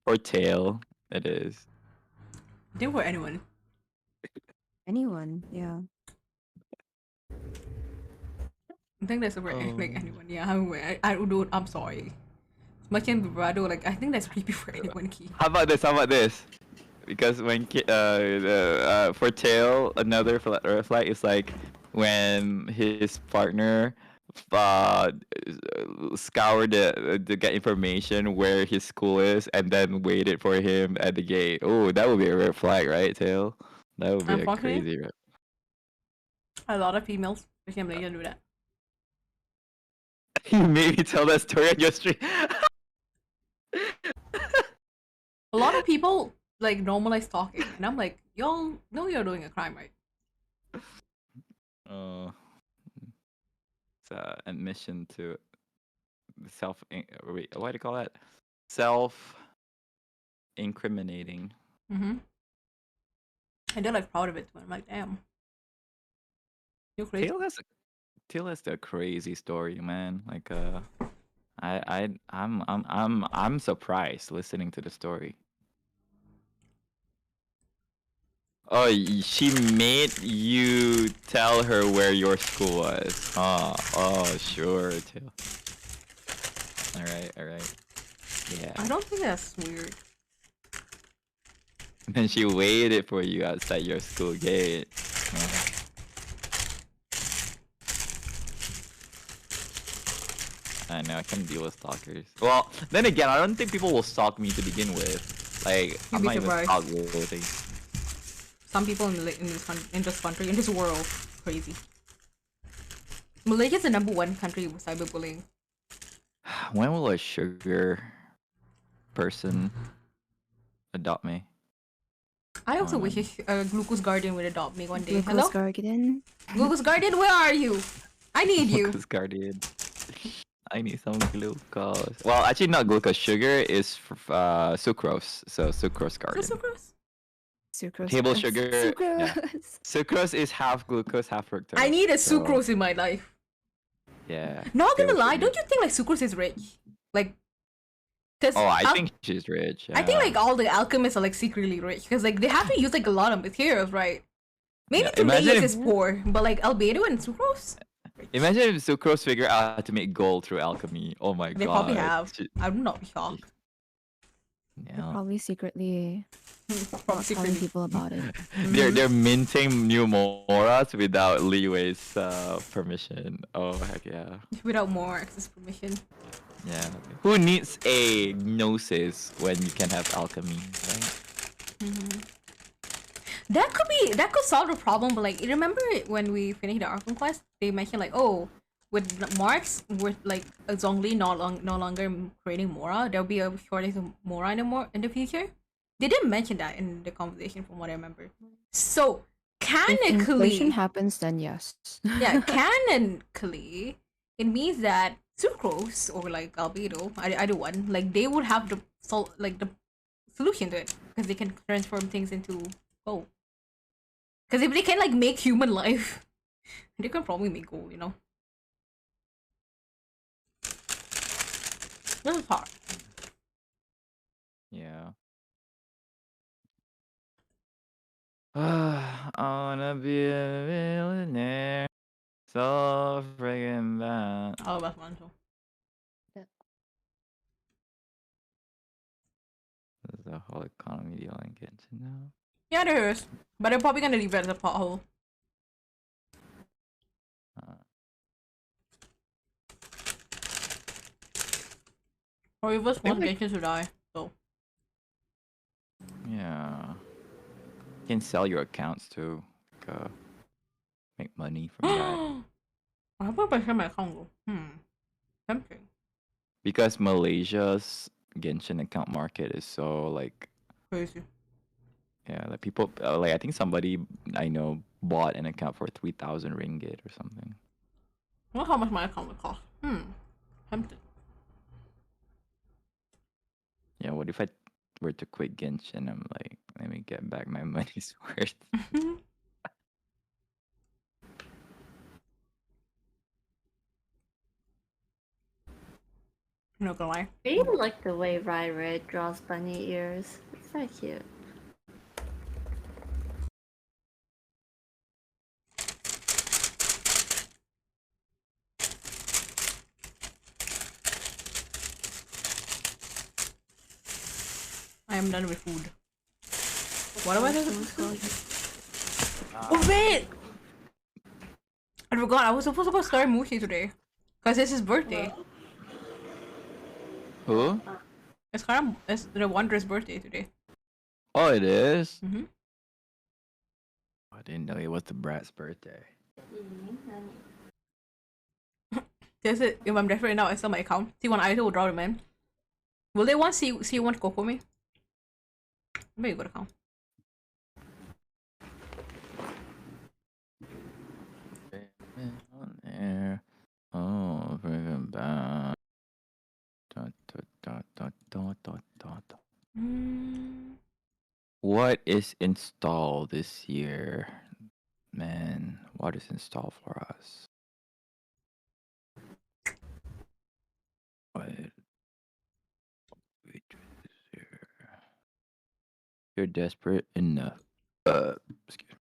Or tail. It is. They were anyone. Anyone, yeah. I think that's over like anyone. Yeah, I'm sorry. Much in vibrato, like I think that's creepy for anyone. Key. How about this? How about this? Because when for tail, another red flag is like when his partner scoured to get information where his school is and then waited for him at the gate. Oh, that would be a red flag, right, tail? That would be a Unfortunately, crazy red. a lot of females, especially in Malaysia, do that. You made me tell that story on your stream. A lot of people like normalize talking, and I'm like, y'all know you're doing a crime, right? It's admission to self. Wait, what do you call that? Self-incriminating. Mm-hmm. And they're like proud of it. I'm like, damn, you're crazy. Tail has a crazy story, man. Like I'm surprised listening to the story. Oh, she made you tell her where your school was. Oh, sure, Tail. All right. Yeah. I don't think that's weird. And then she waited for you outside your school gate. I know, I can deal with stalkers. Well, then again, I don't think people will stalk me to begin with. Like, I'm not even stalk voting. Some people in this country, in this world, crazy. Malaysia is the #1 country with cyberbullying. When will a sugar person adopt me? I also wish a glucose guardian would adopt me one day. Glucose guardian? Glucose guardian, where are you? I need you. Glucose guardian. I need some glucose. Well, actually, not glucose. Sugar is sucrose. So sucrose guardian. Sucrose? Table sugar. Sucrose. Yeah. Sucrose is half glucose, half fructose. I need a sucrose in my life. Yeah. Not gonna lie, don't you think like sucrose is rich? Like, cause I think she's rich. I think like all the alchemists are like secretly rich because like they have to use like a lot of materials, right? Maybe tomatoes is poor, but like albedo and sucrose. Imagine if sucrose figure out how to make gold through alchemy. Oh my god. They probably have. I would not be shocked. Yeah. They're probably secretly telling people about it. They're minting new moras without Leeway's permission. Oh heck yeah. Without more access permission. Yeah. Who needs a gnosis when you can have alchemy, right? That could solve the problem, but like remember when we finished the Arkham quest, they mentioned like, oh, with marks with like a Zhongli no longer creating Mora, there'll be a shortage of Mora in the future. They didn't mention that in the conversation from what I remember. So canonically, if inflation happens, then yes. Yeah, canonically, it means that sucrose or like albedo, either one, like they would have the solution to it because they can transform things into gold. Because if they can like make human life, they can probably make gold, you know. This is hard. Yeah. I wanna be a millionaire. So friggin' bad. All about Mancho. There's a whole economy deal in Genshin now. Yeah, there is. But they're probably gonna leave it as a pothole. Or if us want Genshin to die, so. Yeah. You can sell your accounts too. Like, make money from that. I hope I share my account though. Tempting. Because Malaysia's Genshin account market is so like Crazy. yeah, like people like I think somebody I know bought an account for 3,000 ringgit or something. I wonder how much my account would cost. Tempted. Yeah, what if I were to quit Genshin? I'm like, let me get back my money's worth. Not gonna lie. I really like the way Red draws bunny ears. It's very cute. I am done with food. What am I doing? Oh wait! I forgot I was supposed to go start Mushi today. Cause it's his birthday. Who? It's the Wanderer's birthday today. Oh, it is? Mm-hmm. I didn't know it was the brat's birthday. That's it. If I'm desperate now, I sell my account. See one idol will draw them in. Will they want see you want to go for me? Maybe good account. There. Oh, bring back. What is installed this year? Man, what is installed for us? What? You're desperate enough. Excuse me.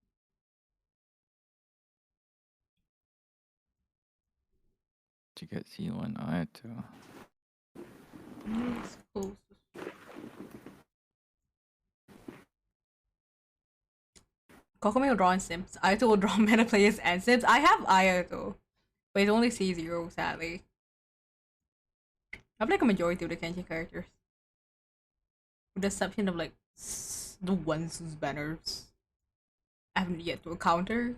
To get C1, I had to. Kokomi will draw in Sims. Ayato will draw meta players and Sims. I have Ayato, but it's only C0, sadly. I have like a majority of the Kenshin characters. With the exception of like the ones whose banners I haven't yet to encounter.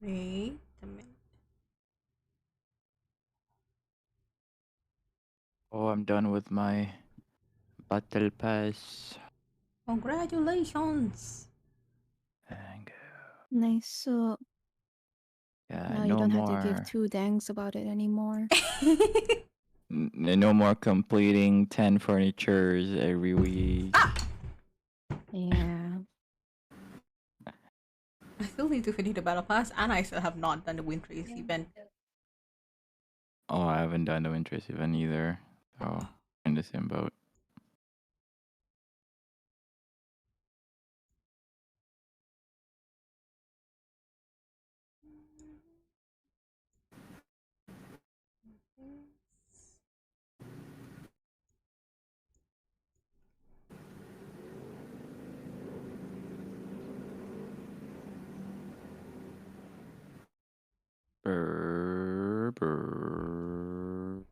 Wait a minute. Oh, I'm done with my battle pass. Congratulations! Thank Nice. So Yeah, now no you don't more. have to give two dangs about it anymore. No more completing 10 furnitures every week. Yeah. I still need to finish the battle pass, and I still have not done the wind race event. Oh, I haven't done the Winter's event either. So, in the same boat. Brr, brr.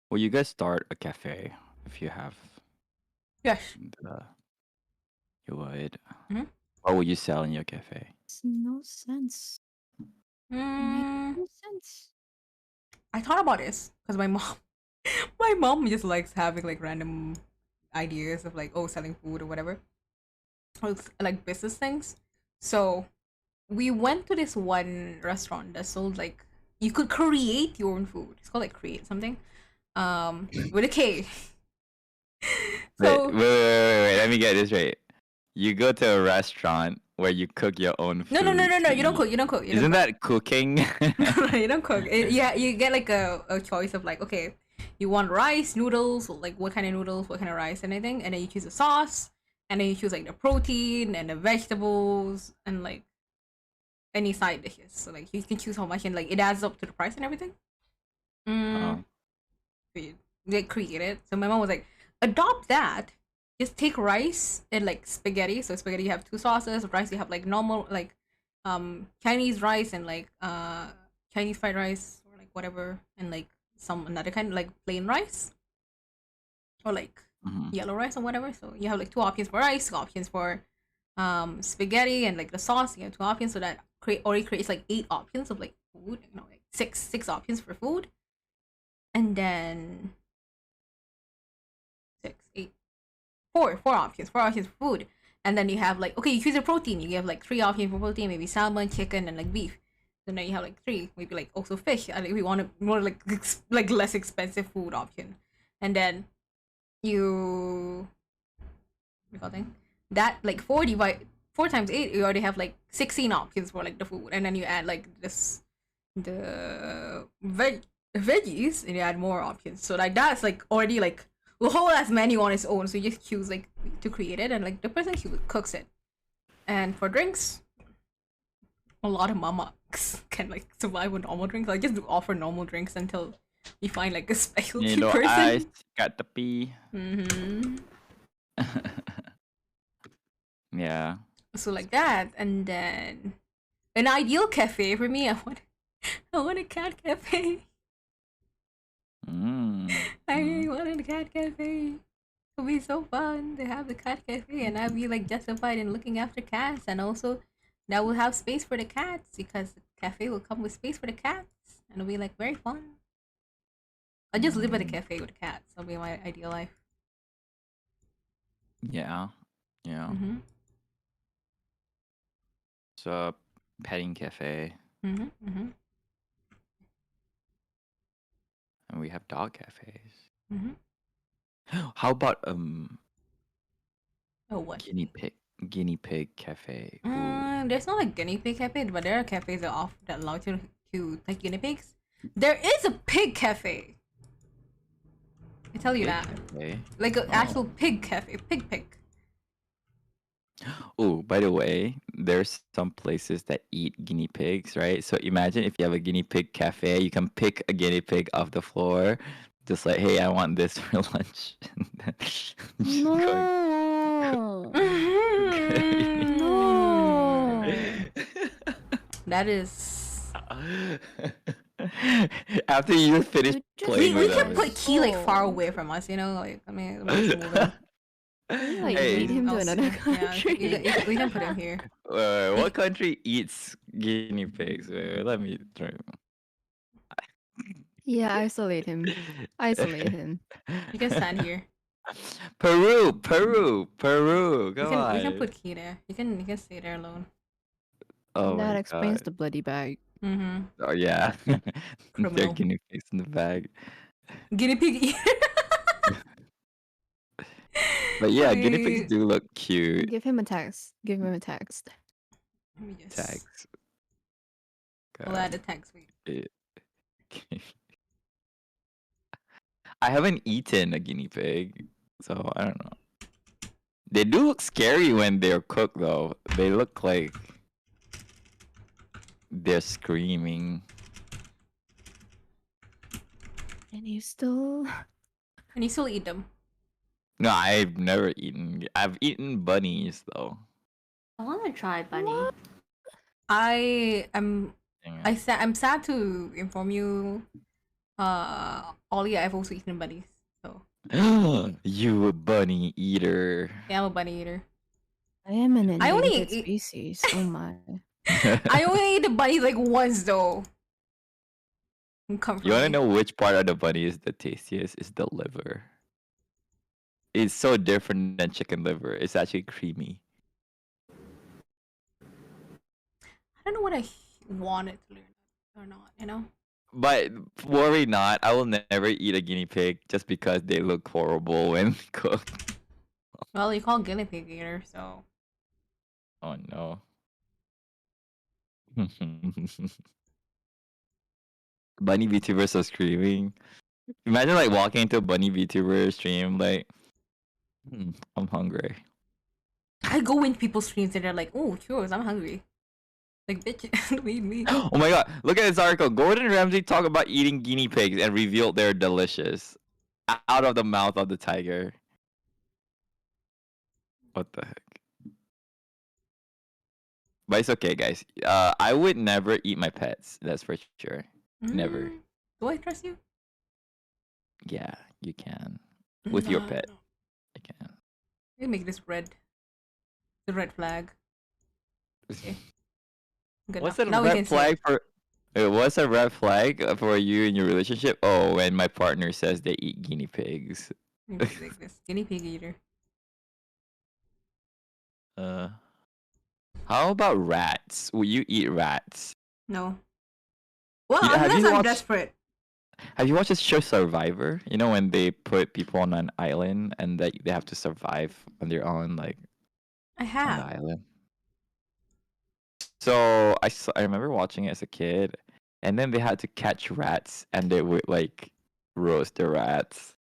Will you guys start a cafe if you have? Yes. You would. Mhm. What would you sell in your cafe? It's no sense. Mm, No sense. I thought about this because my mom just likes having like random ideas of like selling food or whatever, or like business things. So we went to this one restaurant that sold like you could create your own food. It's called like Create something, with a K. So Wait. Let me get this right. You go to a restaurant where you cook your own food. no. You don't cook. Isn't that cooking? You don't cook. Yeah, you get like a choice of like, okay, you want rice, noodles, like what kind of noodles, what kind of rice, and anything, and then you choose a sauce, and then you choose like the protein and the vegetables and like any side dishes. So like you can choose how much, and like it adds up to the price and everything. Mm, they created. So my mom was like, adopt that. Just take rice and like spaghetti. So spaghetti you have two sauces. Rice you have like normal like Chinese rice and like Chinese fried rice or like whatever and like some another kind like plain rice or like yellow rice or whatever. So you have like two options for rice, two options for spaghetti and like the sauce. You have two options, so that already creates like 8 options of like food. Like six options for food, and then six, eight, four options for food. And then you have like, okay, you choose a protein. You have like 3 options for protein, maybe salmon, chicken, and like beef. So now you have like 3, maybe like also fish. And if we want a more like like less expensive food option, and then you that like 4 times 8, you already have like 16 options for like the food, and then you add like the veggies, and you add more options. So like that's like already like a whole ass menu on its own. So you just choose like to create it, and like the person who cooks it. And for drinks, a lot of mamas can like survive with normal drinks. Like just offer normal drinks until you find like a specialty person. Ice, got the pee. Yeah. So like that, and then an ideal cafe for me. I want a cat cafe. I really wanted a cat cafe. It would be so fun to have the cat cafe, and I'd be like justified in looking after cats, and also that will have space for the cats because the cafe will come with space for the cats, and it'll be like very fun. I'll just live at a cafe with cats. That'll be my ideal life. Yeah. Yeah. It's a petting cafe. And we have dog cafes. How about Oh, what? guinea pig cafe? There's not a guinea pig cafe, but there are cafes that allow you to take guinea pigs. There is a pig cafe. I tell you that. Cafe? Like an actual pig cafe, pig. Oh, by the way, there's some places that eat guinea pigs, right? So imagine if you have a guinea pig cafe, you can pick a guinea pig off the floor, just like, hey, I want this for lunch. No. No. That is. After you finish playing We with can them. put Key like far away from us, you know. Like I mean, Like Hey. lead him to another country. Yeah, we can put him here. What country eats guinea pigs? Let me try. Yeah, isolate him. Isolate him. You can stand here. Peru. Come We on. can put Key there. You can stay there alone. Oh That my explains God. the bloody bag. Oh yeah. They're Criminal. guinea pigs in the bag. Guinea pig eater. But yeah, guinea pigs Wait. do look cute. Give him a text. Give him a text. Let me just. Tags. I'll add a text. Wait. I haven't eaten a guinea pig, so I don't know. They do look scary when they're cooked, though. They look like they're screaming. And you still And you still eat them. No, I've never eaten. I've eaten bunnies, though. I want to try bunny. I'm sad to inform you, Ollie, I've also eaten bunnies. So You a bunny eater. yeah, I'm a bunny eater. I am an I only endangered eat- species. Oh my. I only ate the bunnies like once though. Come You want to know which part of the bunny is the tastiest? It's the liver. It's so different than chicken liver. It's actually creamy. I don't know what I wanted to learn or not, you know? But worry not, I will never eat a guinea pig just because they look horrible when cooked. Well, you call guinea pig eater, so Oh no. Bunny VTubers are screaming. Imagine like walking into a bunny VTuber stream like, I'm hungry. I go in people's streams and they're like, "Oh, churros, I'm hungry." Like, bitch, leave me. Oh my god, look at this article. Gordon Ramsay talked about eating guinea pigs and revealed they're delicious. Out of the mouth of the tiger. What the heck? But it's okay, guys. I would never eat my pets. That's for sure. Never. Do I trust you? Yeah, you can. With your pet, No. you can. You make this red. The red flag. Okay. Good What's enough. a Now we red can say flag it. for? What's a red flag for you in your relationship? Oh, when my partner says they eat guinea pigs. Like this guinea pig eater. How about rats? Will you eat rats? No. Well, Have unless you I'm watched? desperate. Have you watched this show Survivor? You know when they put people on an island and that they have to survive on their own, like I on the have. island. So I remember watching it as a kid, and then they had to catch rats, and they would like roast the rats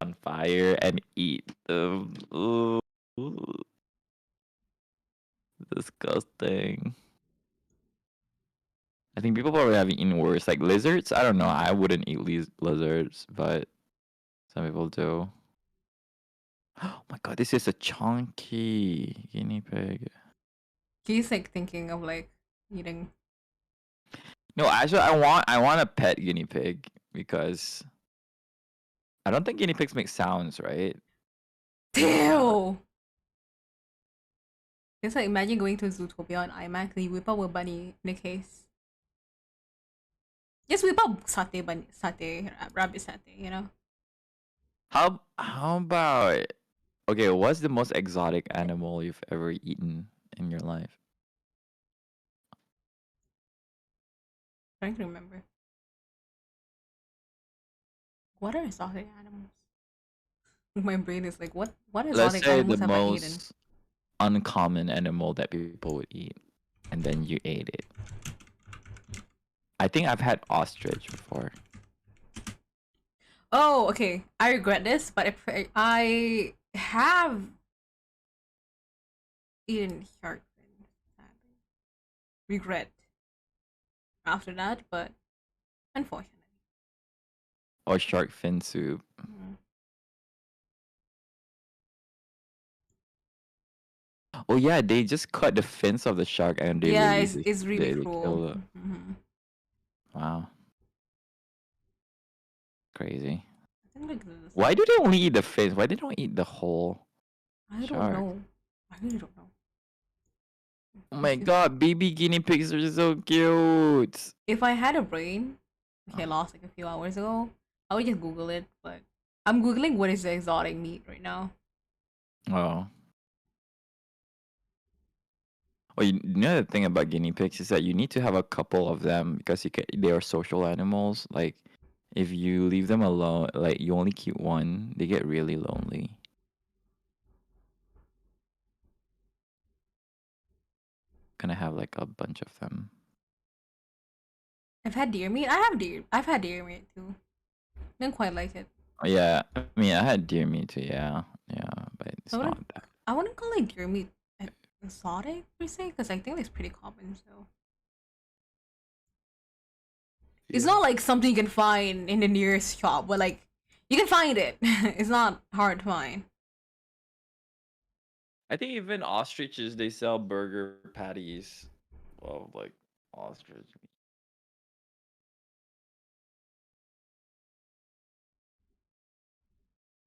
on fire and eat them. Ooh, disgusting. I think people probably have eaten worse, like lizards. I don't know. I wouldn't eat lizards, but some people do. Oh my god, this is a chunky guinea pig. He's like thinking of like eating. No, actually, I want a pet guinea pig because I don't think guinea pigs make sounds, right? Ew! It's like imagine going to Zootopia on IMAX and you whip out a bunny in a case. Just whip out rabbit satay, you know? How about okay? What's the most exotic animal you've ever eaten in your life? Trying to remember. What are exotic animals? My brain is like, what Let's exotic say the animals have I eaten? most uncommon animal that people would eat, and then you ate it. I think I've had ostrich before. Oh, okay. I regret this, but I have eaten shark fin. Sadly. Regret after that, but unfortunately. Or shark fin soup. Mm. Oh yeah, they just cut the fins of the shark and they Yeah, release it's really they cruel. kill it. Mm-hmm. Wow. Crazy. I think like this. Why do they only eat the fins? Why they don't eat the whole I don't shark? know. I really don't know. Oh my god, baby guinea pigs are so cute. If I had a brain, which I lost like a few hours ago, I would just Google it. But I'm Googling what is the exotic meat right now. Oh. Well, you know the thing about guinea pigs is that you need to have a couple of them because they are social animals. Like, if you leave them alone, like you only keep one, they get really lonely. Gonna have like a bunch of them. I've had deer meat. I've had deer meat too. Didn't quite like it. Yeah, I mean, I had deer meat too. Yeah, but it's not that. I wouldn't call like deer meat exotic per se, because I think it's pretty common. So it's not like something you can find in the nearest shop, but like you can find it. It's not hard to find. I think even ostriches they sell burger patties of like ostrich meat.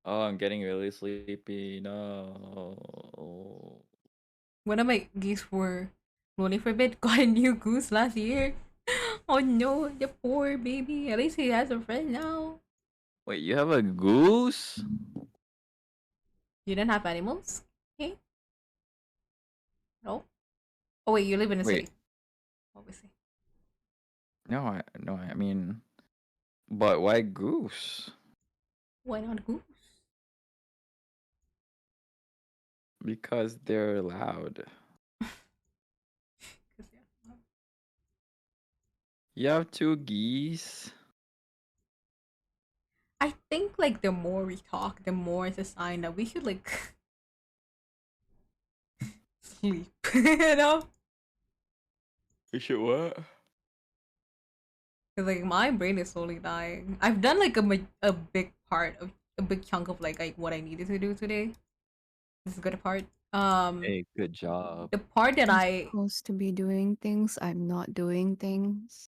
Oh, I'm getting really sleepy. No. One of my geese were rolling for a bit, got a new goose last year. Oh no, the poor baby. At least he has a friend now. Wait, you have a goose? You didn't have animals? Okay. No? Oh wait, you live in a city. Obviously. No, I mean, but why goose? Why not goose? Because they're loud. You have two geese? I think like the more we talk, the more it's a sign that we should like sleep. You know? You should what? 'Cause, like, my brain is slowly dying. I've done like a big part of a big chunk of like what I needed to do today. This is a good part. Hey, good job. The part that I'm I supposed to be doing things. I'm not doing things.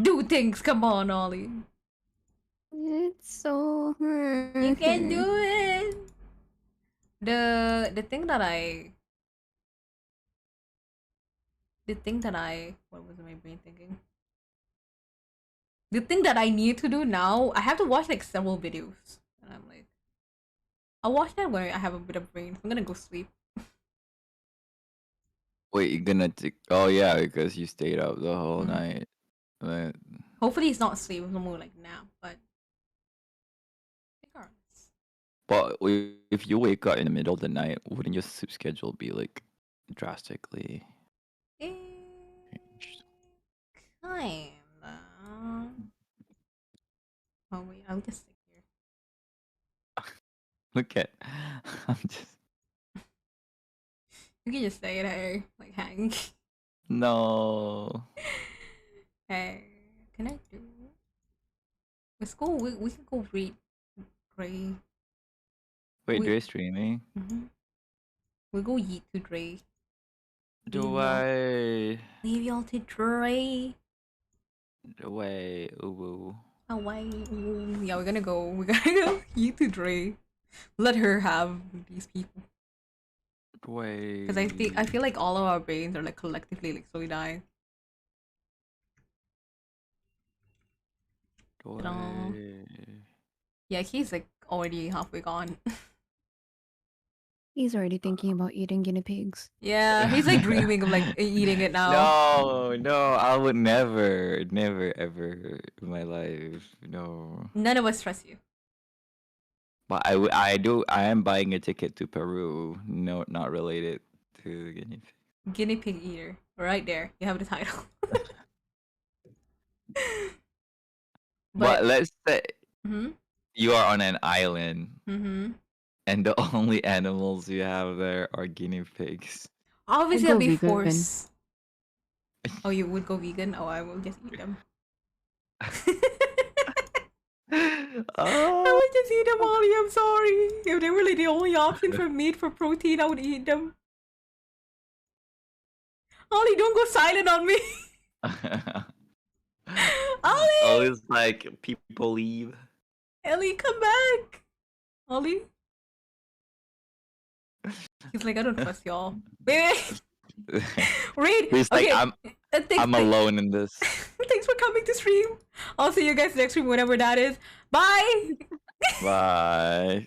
do things. Come on, Ollie. It's so hard. You can do it. The thing that I what was my brain thinking? The thing that I need to do now, I have to watch like several videos. And I'm like, I'll watch that when I have a bit of brain. I'm gonna go sleep. Wait, you're gonna take? Oh yeah, because you stayed up the whole Mhm. night. But Hopefully it's not sleep, it's more like nap, but regardless. but if you wake up in the middle of the night, wouldn't your sleep schedule be like drastically changed? Kinda. Oh wait, I'll just stick here. Look at, I'm just You can just stay there, like hang. no. Hey, can I do? Let's go. We can go read Dre. Wait, We- Dre's streaming. We go yeet to Dre. Do y'all- I? Leave y'all to Dre. Do I? Ooh. Hawaii. Ooh. Yeah, we're gonna go. We're gonna go yeet to Dre. Let her have these people. Do I? Because I feel like all of our brains are like collectively like slowly dying. Do Ta-da. I? Yeah, he's like already halfway gone. He's already thinking about eating guinea pigs. Yeah, he's like dreaming of like eating it now. No, I would never, never, ever in my life. No. None of us trust you. But I am buying a ticket to Peru. No, not related to guinea pig. Guinea pig eater. Right there. You have the title. But let's say Mm-hmm. you are on an island Mm-hmm. and the only animals you have there are guinea pigs. Obviously, I'd I'll go be vegan. forced. Oh, you would go vegan? Oh, I will just eat them. I Oh, would just eat them, Ollie. I'm sorry. If they were like the only option for meat for protein, I would eat them. Ollie, don't go silent on me. Ollie! always like people leave. Ellie, come back. Ollie? He's like, I don't trust y'all. Wait. Read. He's like, I'm thanks, alone in this. Thanks for coming to stream. I'll see you guys next stream, whenever that is. Bye. Bye.